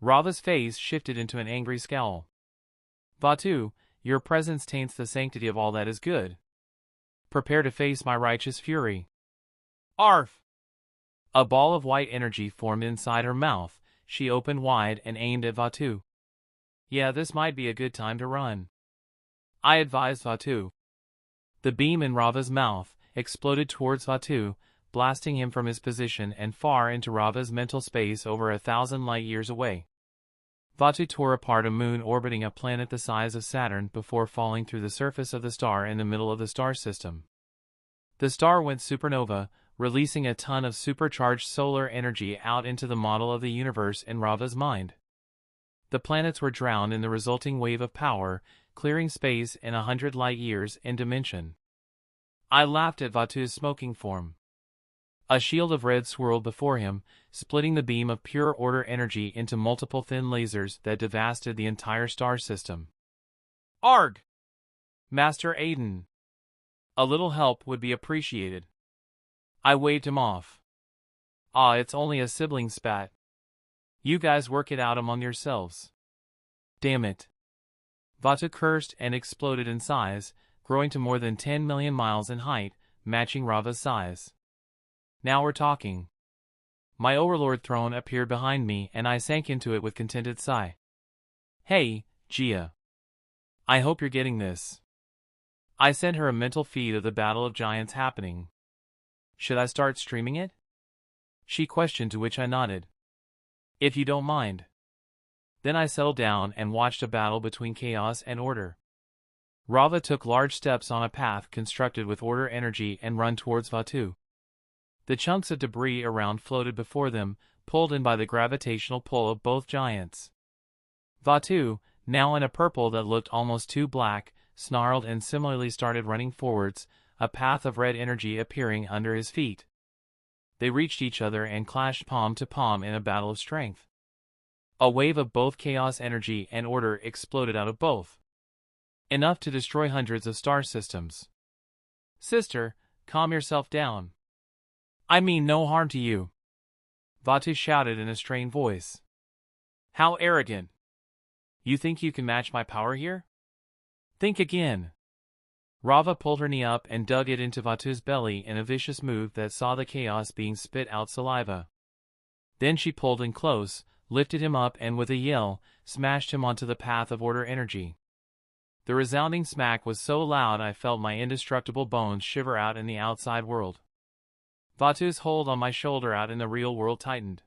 Rava's face shifted into an angry scowl. "Vatu, your presence taints the sanctity of all that is good. Prepare to face my righteous fury." Arf! A ball of white energy formed inside her mouth. She opened wide and aimed at Vatu. "Yeah, this might be a good time to run," I advised Vatu. The beam in Rava's mouth exploded towards Vatu, blasting him from his position and far into Rava's mental space over 1,000 light-years away. Vatu tore apart a moon orbiting a planet the size of Saturn before falling through the surface of the star in the middle of the star system. The star went supernova, releasing a ton of supercharged solar energy out into the model of the universe in Rava's mind. The planets were drowned in the resulting wave of power, clearing space in 100 light-years in dimension. I laughed at Vatu's smoking form. A shield of red swirled before him, splitting the beam of pure order energy into multiple thin lasers that devastated the entire star system. "Arg! Master Aiden!" A little help would be appreciated. I waved him off. Ah, it's only a sibling spat. You guys work it out among yourselves. Damn it. Vatu cursed and exploded in size, growing to more than 10 million miles in height, matching Rava's size. Now we're talking. My overlord throne appeared behind me and I sank into it with contented sigh. Hey, Gia. I hope you're getting this. I sent her a mental feed of the Battle of Giants happening. Should I start streaming it? She questioned, to which I nodded. If you don't mind. Then I settled down and watched a battle between chaos and order. Rava took large steps on a path constructed with order energy and run towards Vatu. The chunks of debris around floated before them, pulled in by the gravitational pull of both giants. Vatu, now in a purple that looked almost too black, snarled and similarly started running forwards, a path of red energy appearing under his feet. They reached each other and clashed palm to palm in a battle of strength. A wave of both chaos energy and order exploded out of both. Enough to destroy hundreds of star systems. Sister, calm yourself down. I mean no harm to you. Vatu shouted in a strained voice. How arrogant. You think you can match my power here? Think again. Rava pulled her knee up and dug it into Vatu's belly in a vicious move that saw the chaos being spit out saliva. Then she pulled in close, lifted him up and with a yell, smashed him onto the path of order energy. The resounding smack was so loud I felt my indestructible bones shiver out in the outside world. Vatu's hold on my shoulder out in the real world tightened.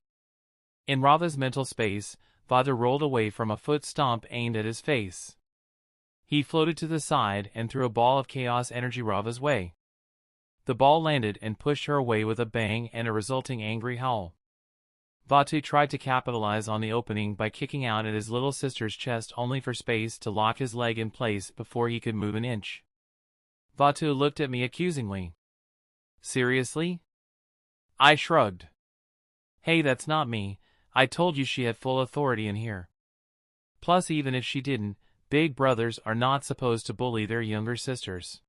In Rava's mental space, Vatu rolled away from a foot stomp aimed at his face. He floated to the side and threw a ball of chaos energy Rava's way. The ball landed and pushed her away with a bang and a resulting angry howl. Vatu tried to capitalize on the opening by kicking out at his little sister's chest only for space to lock his leg in place before he could move an inch. Vatu looked at me accusingly. Seriously? I shrugged. Hey, that's not me. I told you she had full authority in here. Plus, even if she didn't, big brothers are not supposed to bully their younger sisters.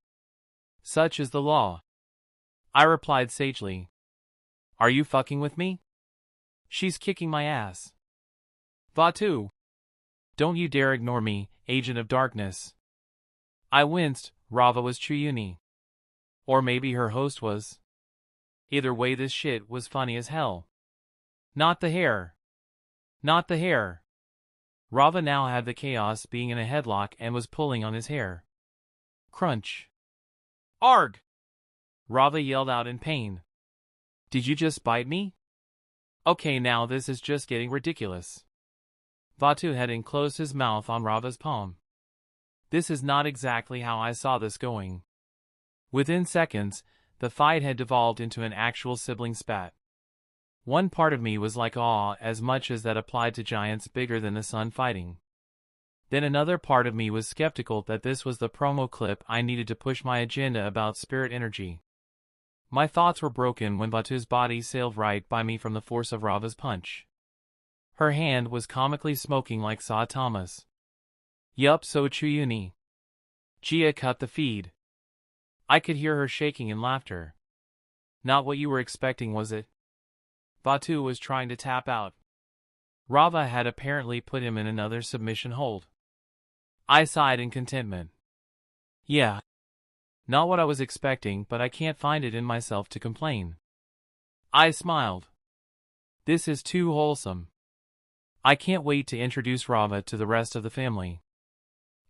Such is the law. I replied sagely. Are you fucking with me? She's kicking my ass. Vatu. Don't you dare ignore me, agent of darkness. I winced. Rava was Chuyuni. Or maybe her host was. Either way, this shit was funny as hell. Not the hair. Not the hair. Rava now had the chaos being in a headlock and was pulling on his hair. Crunch. Arg! Rava yelled out in pain. Did you just bite me? Okay, now this is just getting ridiculous. Vatu had enclosed his mouth on Rava's palm. This is not exactly how I saw this going. Within seconds, the fight had devolved into an actual sibling spat. One part of me was like awe as much as that applied to giants bigger than the sun fighting. Then another part of me was skeptical that this was the promo clip I needed to push my agenda about spirit energy. My thoughts were broken when Vatu's body sailed right by me from the force of Rava's punch. Her hand was comically smoking like Saw Thomas. Yup, so Chuyuni. Gia cut the feed. I could hear her shaking in laughter. Not what you were expecting, was it? Vatu was trying to tap out. Rava had apparently put him in another submission hold. I sighed in contentment. Yeah. Not what I was expecting, but I can't find it in myself to complain. I smiled. This is too wholesome. I can't wait to introduce Rava to the rest of the family.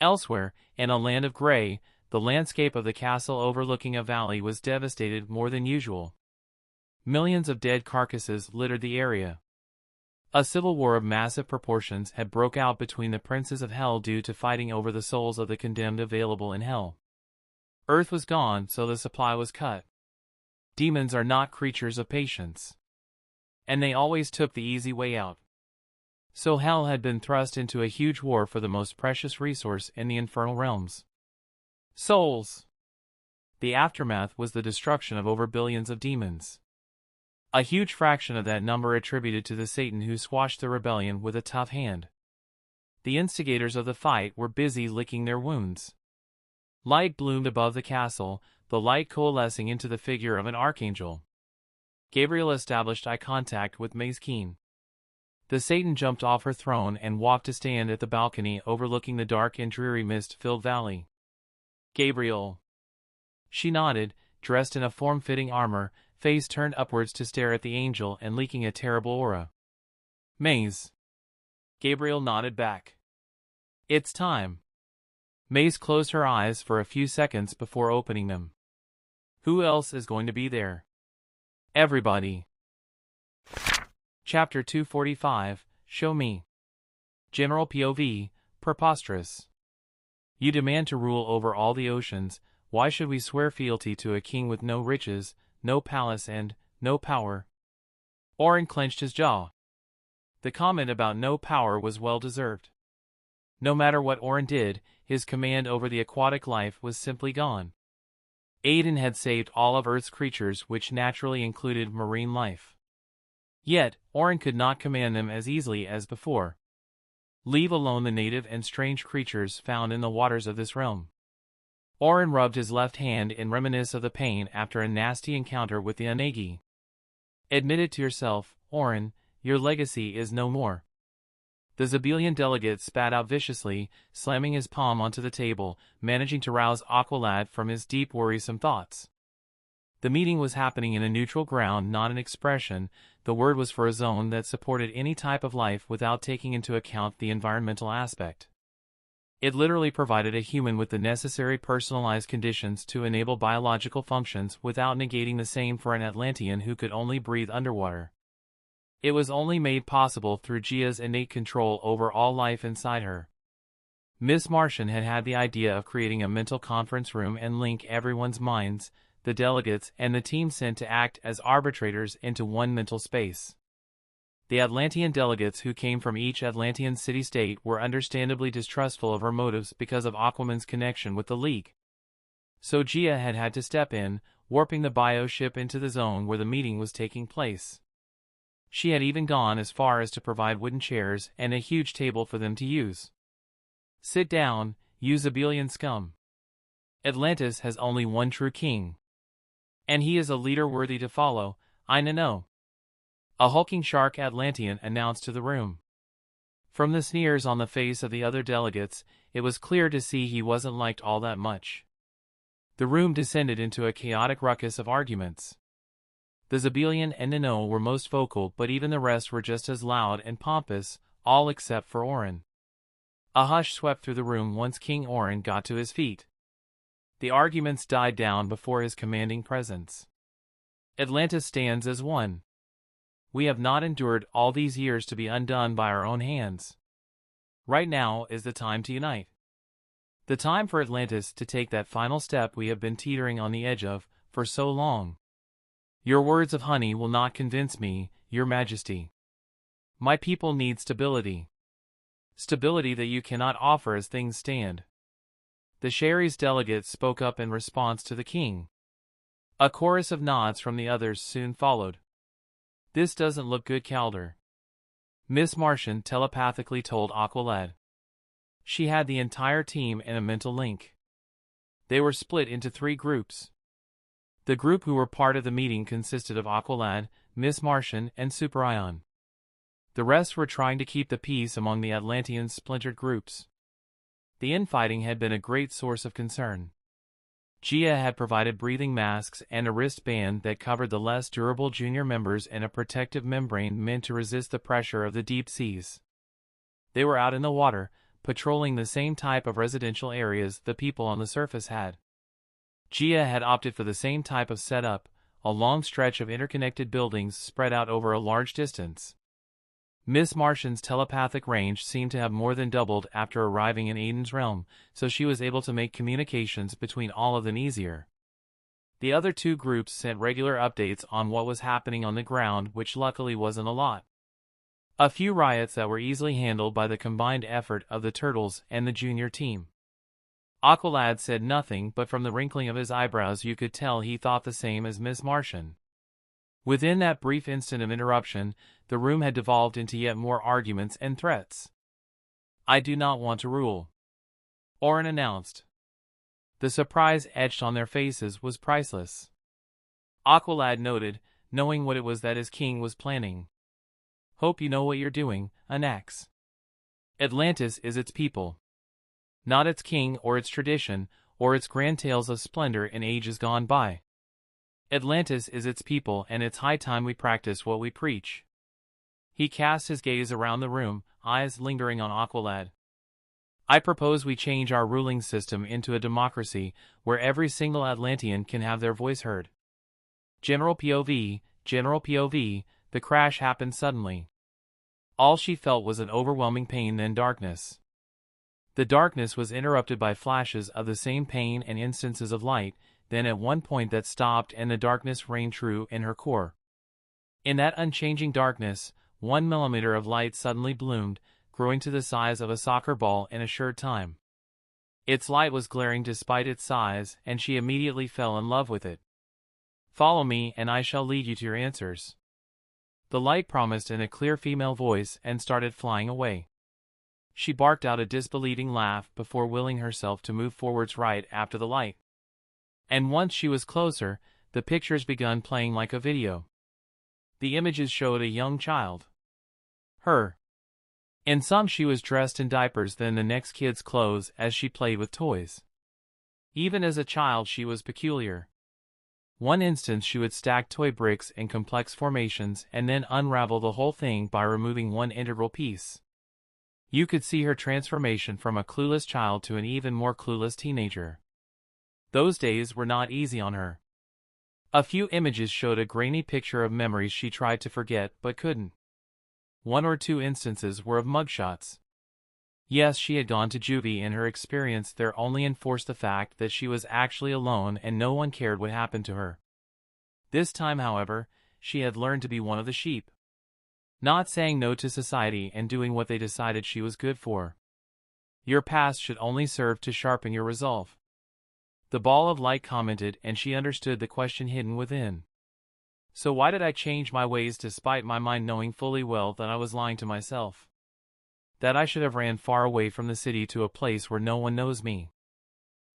Elsewhere, in a land of gray, the landscape of the castle overlooking a valley was devastated more than usual. Millions of dead carcasses littered the area. A civil war of massive proportions had broke out between the princes of hell due to fighting over the souls of the condemned available in hell. Earth was gone, so the supply was cut. Demons are not creatures of patience. And they always took the easy way out. So hell had been thrust into a huge war for the most precious resource in the infernal realms. Souls. The aftermath was the destruction of over billions of demons. A huge fraction of that number attributed to the Satan who squashed the rebellion with a tough hand. The instigators of the fight were busy licking their wounds. Light bloomed above the castle, the light coalescing into the figure of an archangel. Gabriel established eye contact with May's Keen. The Satan jumped off her throne and walked to stand at the balcony overlooking the dark and dreary mist-filled valley. Gabriel. She nodded, dressed in a form-fitting armor, face turned upwards to stare at the angel and leaking a terrible aura. Maze. Gabriel nodded back. It's time. Maze closed her eyes for a few seconds before opening them. Who else is going to be there? Everybody. Chapter 245, Show Me. General POV, Preposterous. You demand to rule over all the oceans. Why should we swear fealty to a king with no riches, no palace and no power? Oren clenched his jaw. The comment about no power was well deserved. No matter what Oren did, his command over the aquatic life was simply gone. Aiden had saved all of Earth's creatures, which naturally included marine life. Yet, Oren could not command them as easily as before. Leave alone the native and strange creatures found in the waters of this realm. Oren rubbed his left hand in reminiscence of the pain after a nasty encounter with the Unagi. Admit it to yourself, Oren, your legacy is no more. The Zebelian delegate spat out viciously, slamming his palm onto the table, managing to rouse Aqualad from his deep worrisome thoughts. The meeting was happening in a neutral ground, not an expression. The word was for a zone that supported any type of life without taking into account the environmental aspect. It literally provided a human with the necessary personalized conditions to enable biological functions without negating the same for an Atlantean who could only breathe underwater. It was only made possible through Gia's innate control over all life inside her. Miss Martian had had the idea of creating a mental conference room and link everyone's minds, the delegates and the team sent to act as arbitrators, into one mental space. The Atlantean delegates who came from each Atlantean city-state were understandably distrustful of her motives because of Aquaman's connection with the League. So Gia had had to step in, warping the bioship into the zone where the meeting was taking place. She had even gone as far as to provide wooden chairs and a huge table for them to use. Sit down, you Zebelian scum. Atlantis has only one true king. And he is a leader worthy to follow, I know. A hulking shark Atlantean announced to the room. From the sneers on the face of the other delegates, it was clear to see he wasn't liked all that much. The room descended into a chaotic ruckus of arguments. The Zebelian and Nano were most vocal, but even the rest were just as loud and pompous, all except for Oren. A hush swept through the room once King Oren got to his feet. The arguments died down before his commanding presence. Atlantis stands as one. We have not endured all these years to be undone by our own hands. Right now is the time to unite. The time for Atlantis to take that final step we have been teetering on the edge of for so long. Your words of honey will not convince me, Your Majesty. My people need stability. Stability that you cannot offer as things stand. The Sherry's delegates spoke up in response to the king. A chorus of nods from the others soon followed. This doesn't look good, Calder. Miss Martian telepathically told Aqualad. She had the entire team in a mental link. They were split into 3 groups. The group who were part of the meeting consisted of Aqualad, Miss Martian, and Superion. The rest were trying to keep the peace among the Atlanteans' splintered groups. The infighting had been a great source of concern. Gia had provided breathing masks and a wristband that covered the less durable junior members in a protective membrane meant to resist the pressure of the deep seas. They were out in the water, patrolling the same type of residential areas the people on the surface had. Gia had opted for the same type of setup, a long stretch of interconnected buildings spread out over a large distance. Miss Martian's telepathic range seemed to have more than doubled after arriving in Aiden's realm, so she was able to make communications between all of them easier. The other 2 groups sent regular updates on what was happening on the ground, which luckily wasn't a lot. A few riots that were easily handled by the combined effort of the Turtles and the junior team. Aqualad said nothing, but from the wrinkling of his eyebrows you could tell he thought the same as Miss Martian. Within that brief instant of interruption, the room had devolved into yet more arguments and threats. I do not want to rule, Oren announced. The surprise etched on their faces was priceless. Aqualad noted, knowing what it was that his king was planning. Hope you know what you're doing, Anax. Atlantis is its people. Not its king or its tradition, or its grand tales of splendor in ages gone by. Atlantis is its people, and it's high time we practice what we preach. He cast his gaze around the room, eyes lingering on Aqualad. I propose we change our ruling system into a democracy, where every single Atlantean can have their voice heard. General POV, the crash happened suddenly. All she felt was an overwhelming pain, then darkness. The darkness was interrupted by flashes of the same pain and instances of light, then at one point that stopped and the darkness reigned true in her core. In that unchanging darkness, 1 millimeter of light suddenly bloomed, growing to the size of a soccer ball in a short time. Its light was glaring despite its size, and she immediately fell in love with it. Follow me and I shall lead you to your answers. The light promised in a clear female voice and started flying away. She barked out a disbelieving laugh before willing herself to move forwards right after the light. And once she was closer, the pictures begun playing like a video. The images showed a young child. Her. In some she was dressed in diapers, then the next kid's clothes as she played with toys. Even as a child she was peculiar. One instance she would stack toy bricks in complex formations and then unravel the whole thing by removing one integral piece. You could see her transformation from a clueless child to an even more clueless teenager. Those days were not easy on her. A few images showed a grainy picture of memories she tried to forget but couldn't. 1 or 2 instances were of mugshots. Yes, she had gone to juvie, and her experience there only enforced the fact that she was actually alone and no one cared what happened to her. This time, however, she had learned to be one of the sheep. Not saying no to society and doing what they decided she was good for. Your past should only serve to sharpen your resolve. The ball of light commented, and she understood the question hidden within. So why did I change my ways despite my mind knowing fully well that I was lying to myself? That I should have ran far away from the city to a place where no one knows me.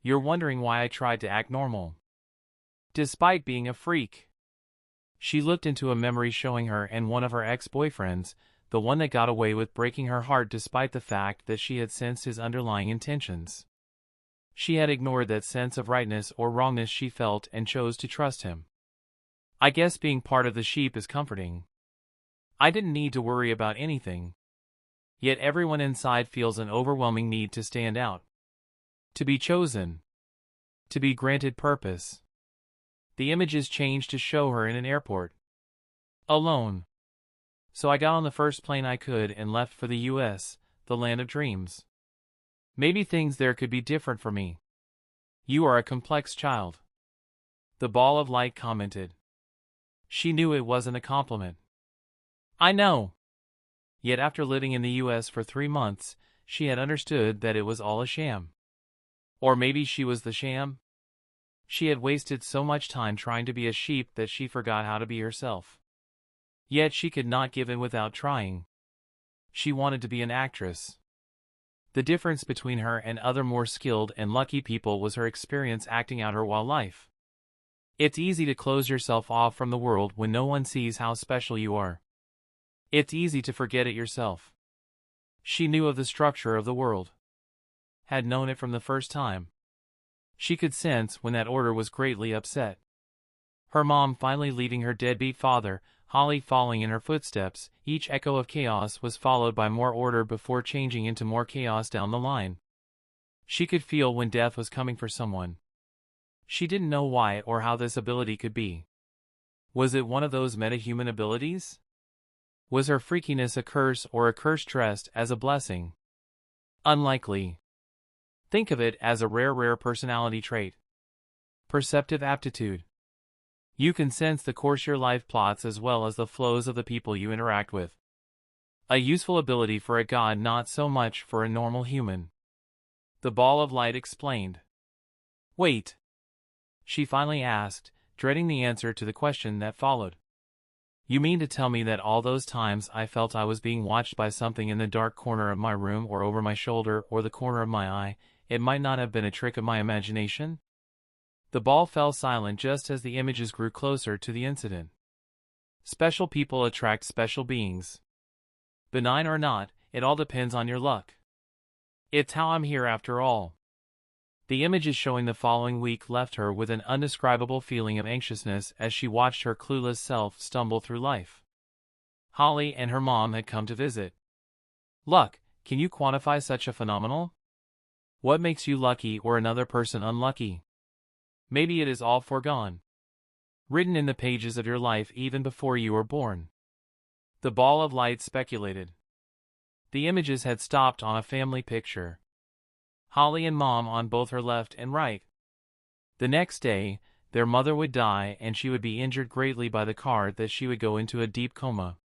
You're wondering why I tried to act normal. Despite being a freak. She looked into a memory showing her and one of her ex-boyfriends, the one that got away with breaking her heart despite the fact that she had sensed his underlying intentions. She had ignored that sense of rightness or wrongness she felt and chose to trust him. I guess being part of the sheep is comforting. I didn't need to worry about anything. Yet everyone inside feels an overwhelming need to stand out. To be chosen. To be granted purpose. The images changed to show her in an airport. Alone. So I got on the first plane I could and left for the US, the land of dreams. Maybe things there could be different for me. You are a complex child. The ball of light commented. She knew it wasn't a compliment. I know. Yet after living in the US for 3 months, she had understood that it was all a sham. Or maybe she was the sham? She had wasted so much time trying to be a sheep that she forgot how to be herself. Yet she could not give in without trying. She wanted to be an actress. The difference between her and other more skilled and lucky people was her experience acting out her wild life. It's easy to close yourself off from the world when no one sees how special you are. It's easy to forget it yourself. She knew of the structure of the world. Had known it from the first time. She could sense when that order was greatly upset. Her mom finally leaving her deadbeat father, Holly following in her footsteps, each echo of chaos was followed by more order before changing into more chaos down the line. She could feel when death was coming for someone. She didn't know why or how this ability could be. Was it one of those metahuman abilities? Was her freakiness a curse or a curse dressed as a blessing? Unlikely. Think of it as a rare personality trait. Perceptive aptitude. You can sense the course your life plots as well as the flows of the people you interact with. A useful ability for a god, not so much for a normal human. The ball of light explained. Wait. She finally asked, dreading the answer to the question that followed. You mean to tell me that all those times I felt I was being watched by something in the dark corner of my room or over my shoulder or the corner of my eye, it might not have been a trick of my imagination? The ball fell silent just as the images grew closer to the incident. Special people attract special beings. Benign or not, it all depends on your luck. It's how I'm here after all. The images showing the following week left her with an undescribable feeling of anxiousness as she watched her clueless self stumble through life. Holly and her mom had come to visit. Luck, can you quantify such a phenomenon? What makes you lucky or another person unlucky? Maybe it is all foregone. Written in the pages of your life even before you were born. The ball of light speculated. The images had stopped on a family picture. Holly and Mom on both her left and right. The next day, their mother would die and she would be injured greatly by the car that she would go into a deep coma.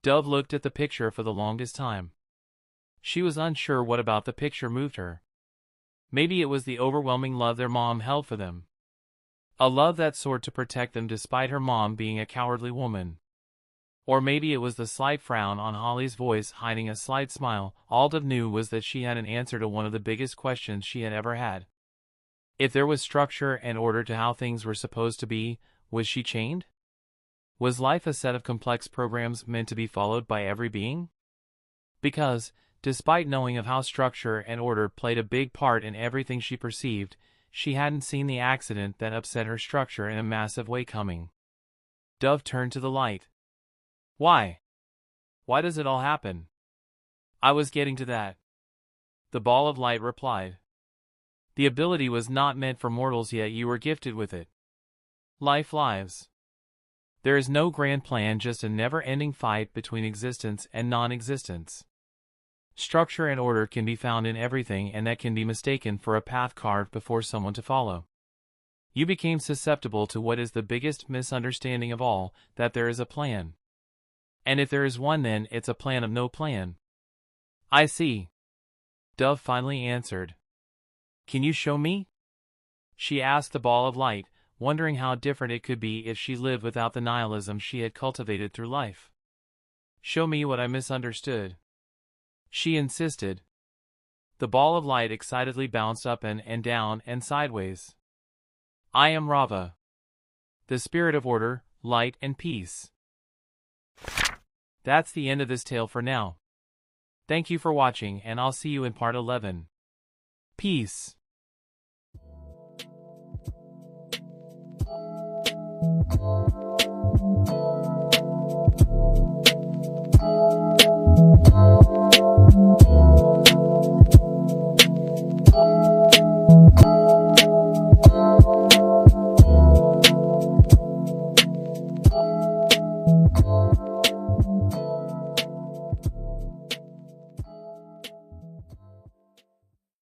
Dove looked at the picture for the longest time. She was unsure what about the picture moved her. Maybe it was the overwhelming love their mom held for them. A love that soared to protect them despite her mom being a cowardly woman. Or maybe it was the slight frown on Holly's voice hiding a slight smile. All Dove knew was that she had an answer to one of the biggest questions she had ever had. If there was structure and order to how things were supposed to be, was she chained? Was life a set of complex programs meant to be followed by every being? Because, despite knowing of how structure and order played a big part in everything she perceived, she hadn't seen the accident that upset her structure in a massive way coming. Dove turned to the light. Why? Why does it all happen? I was getting to that. The ball of light replied. The ability was not meant for mortals, yet you were gifted with it. Life lives. There is no grand plan, just a never-ending fight between existence and non-existence. Structure and order can be found in everything, and that can be mistaken for a path carved before someone to follow. You became susceptible to what is the biggest misunderstanding of all, that there is a plan. And if there is one, then it's a plan of no plan. I see. Dove finally answered. Can you show me? She asked the ball of light, wondering how different it could be if she lived without the nihilism she had cultivated through life. Show me what I misunderstood. She insisted. The ball of light excitedly bounced up and down and sideways. I am Rava, the spirit of order, light, and peace. That's the end of this tale for now. Thank you for watching, and I'll see you in part 11. Peace.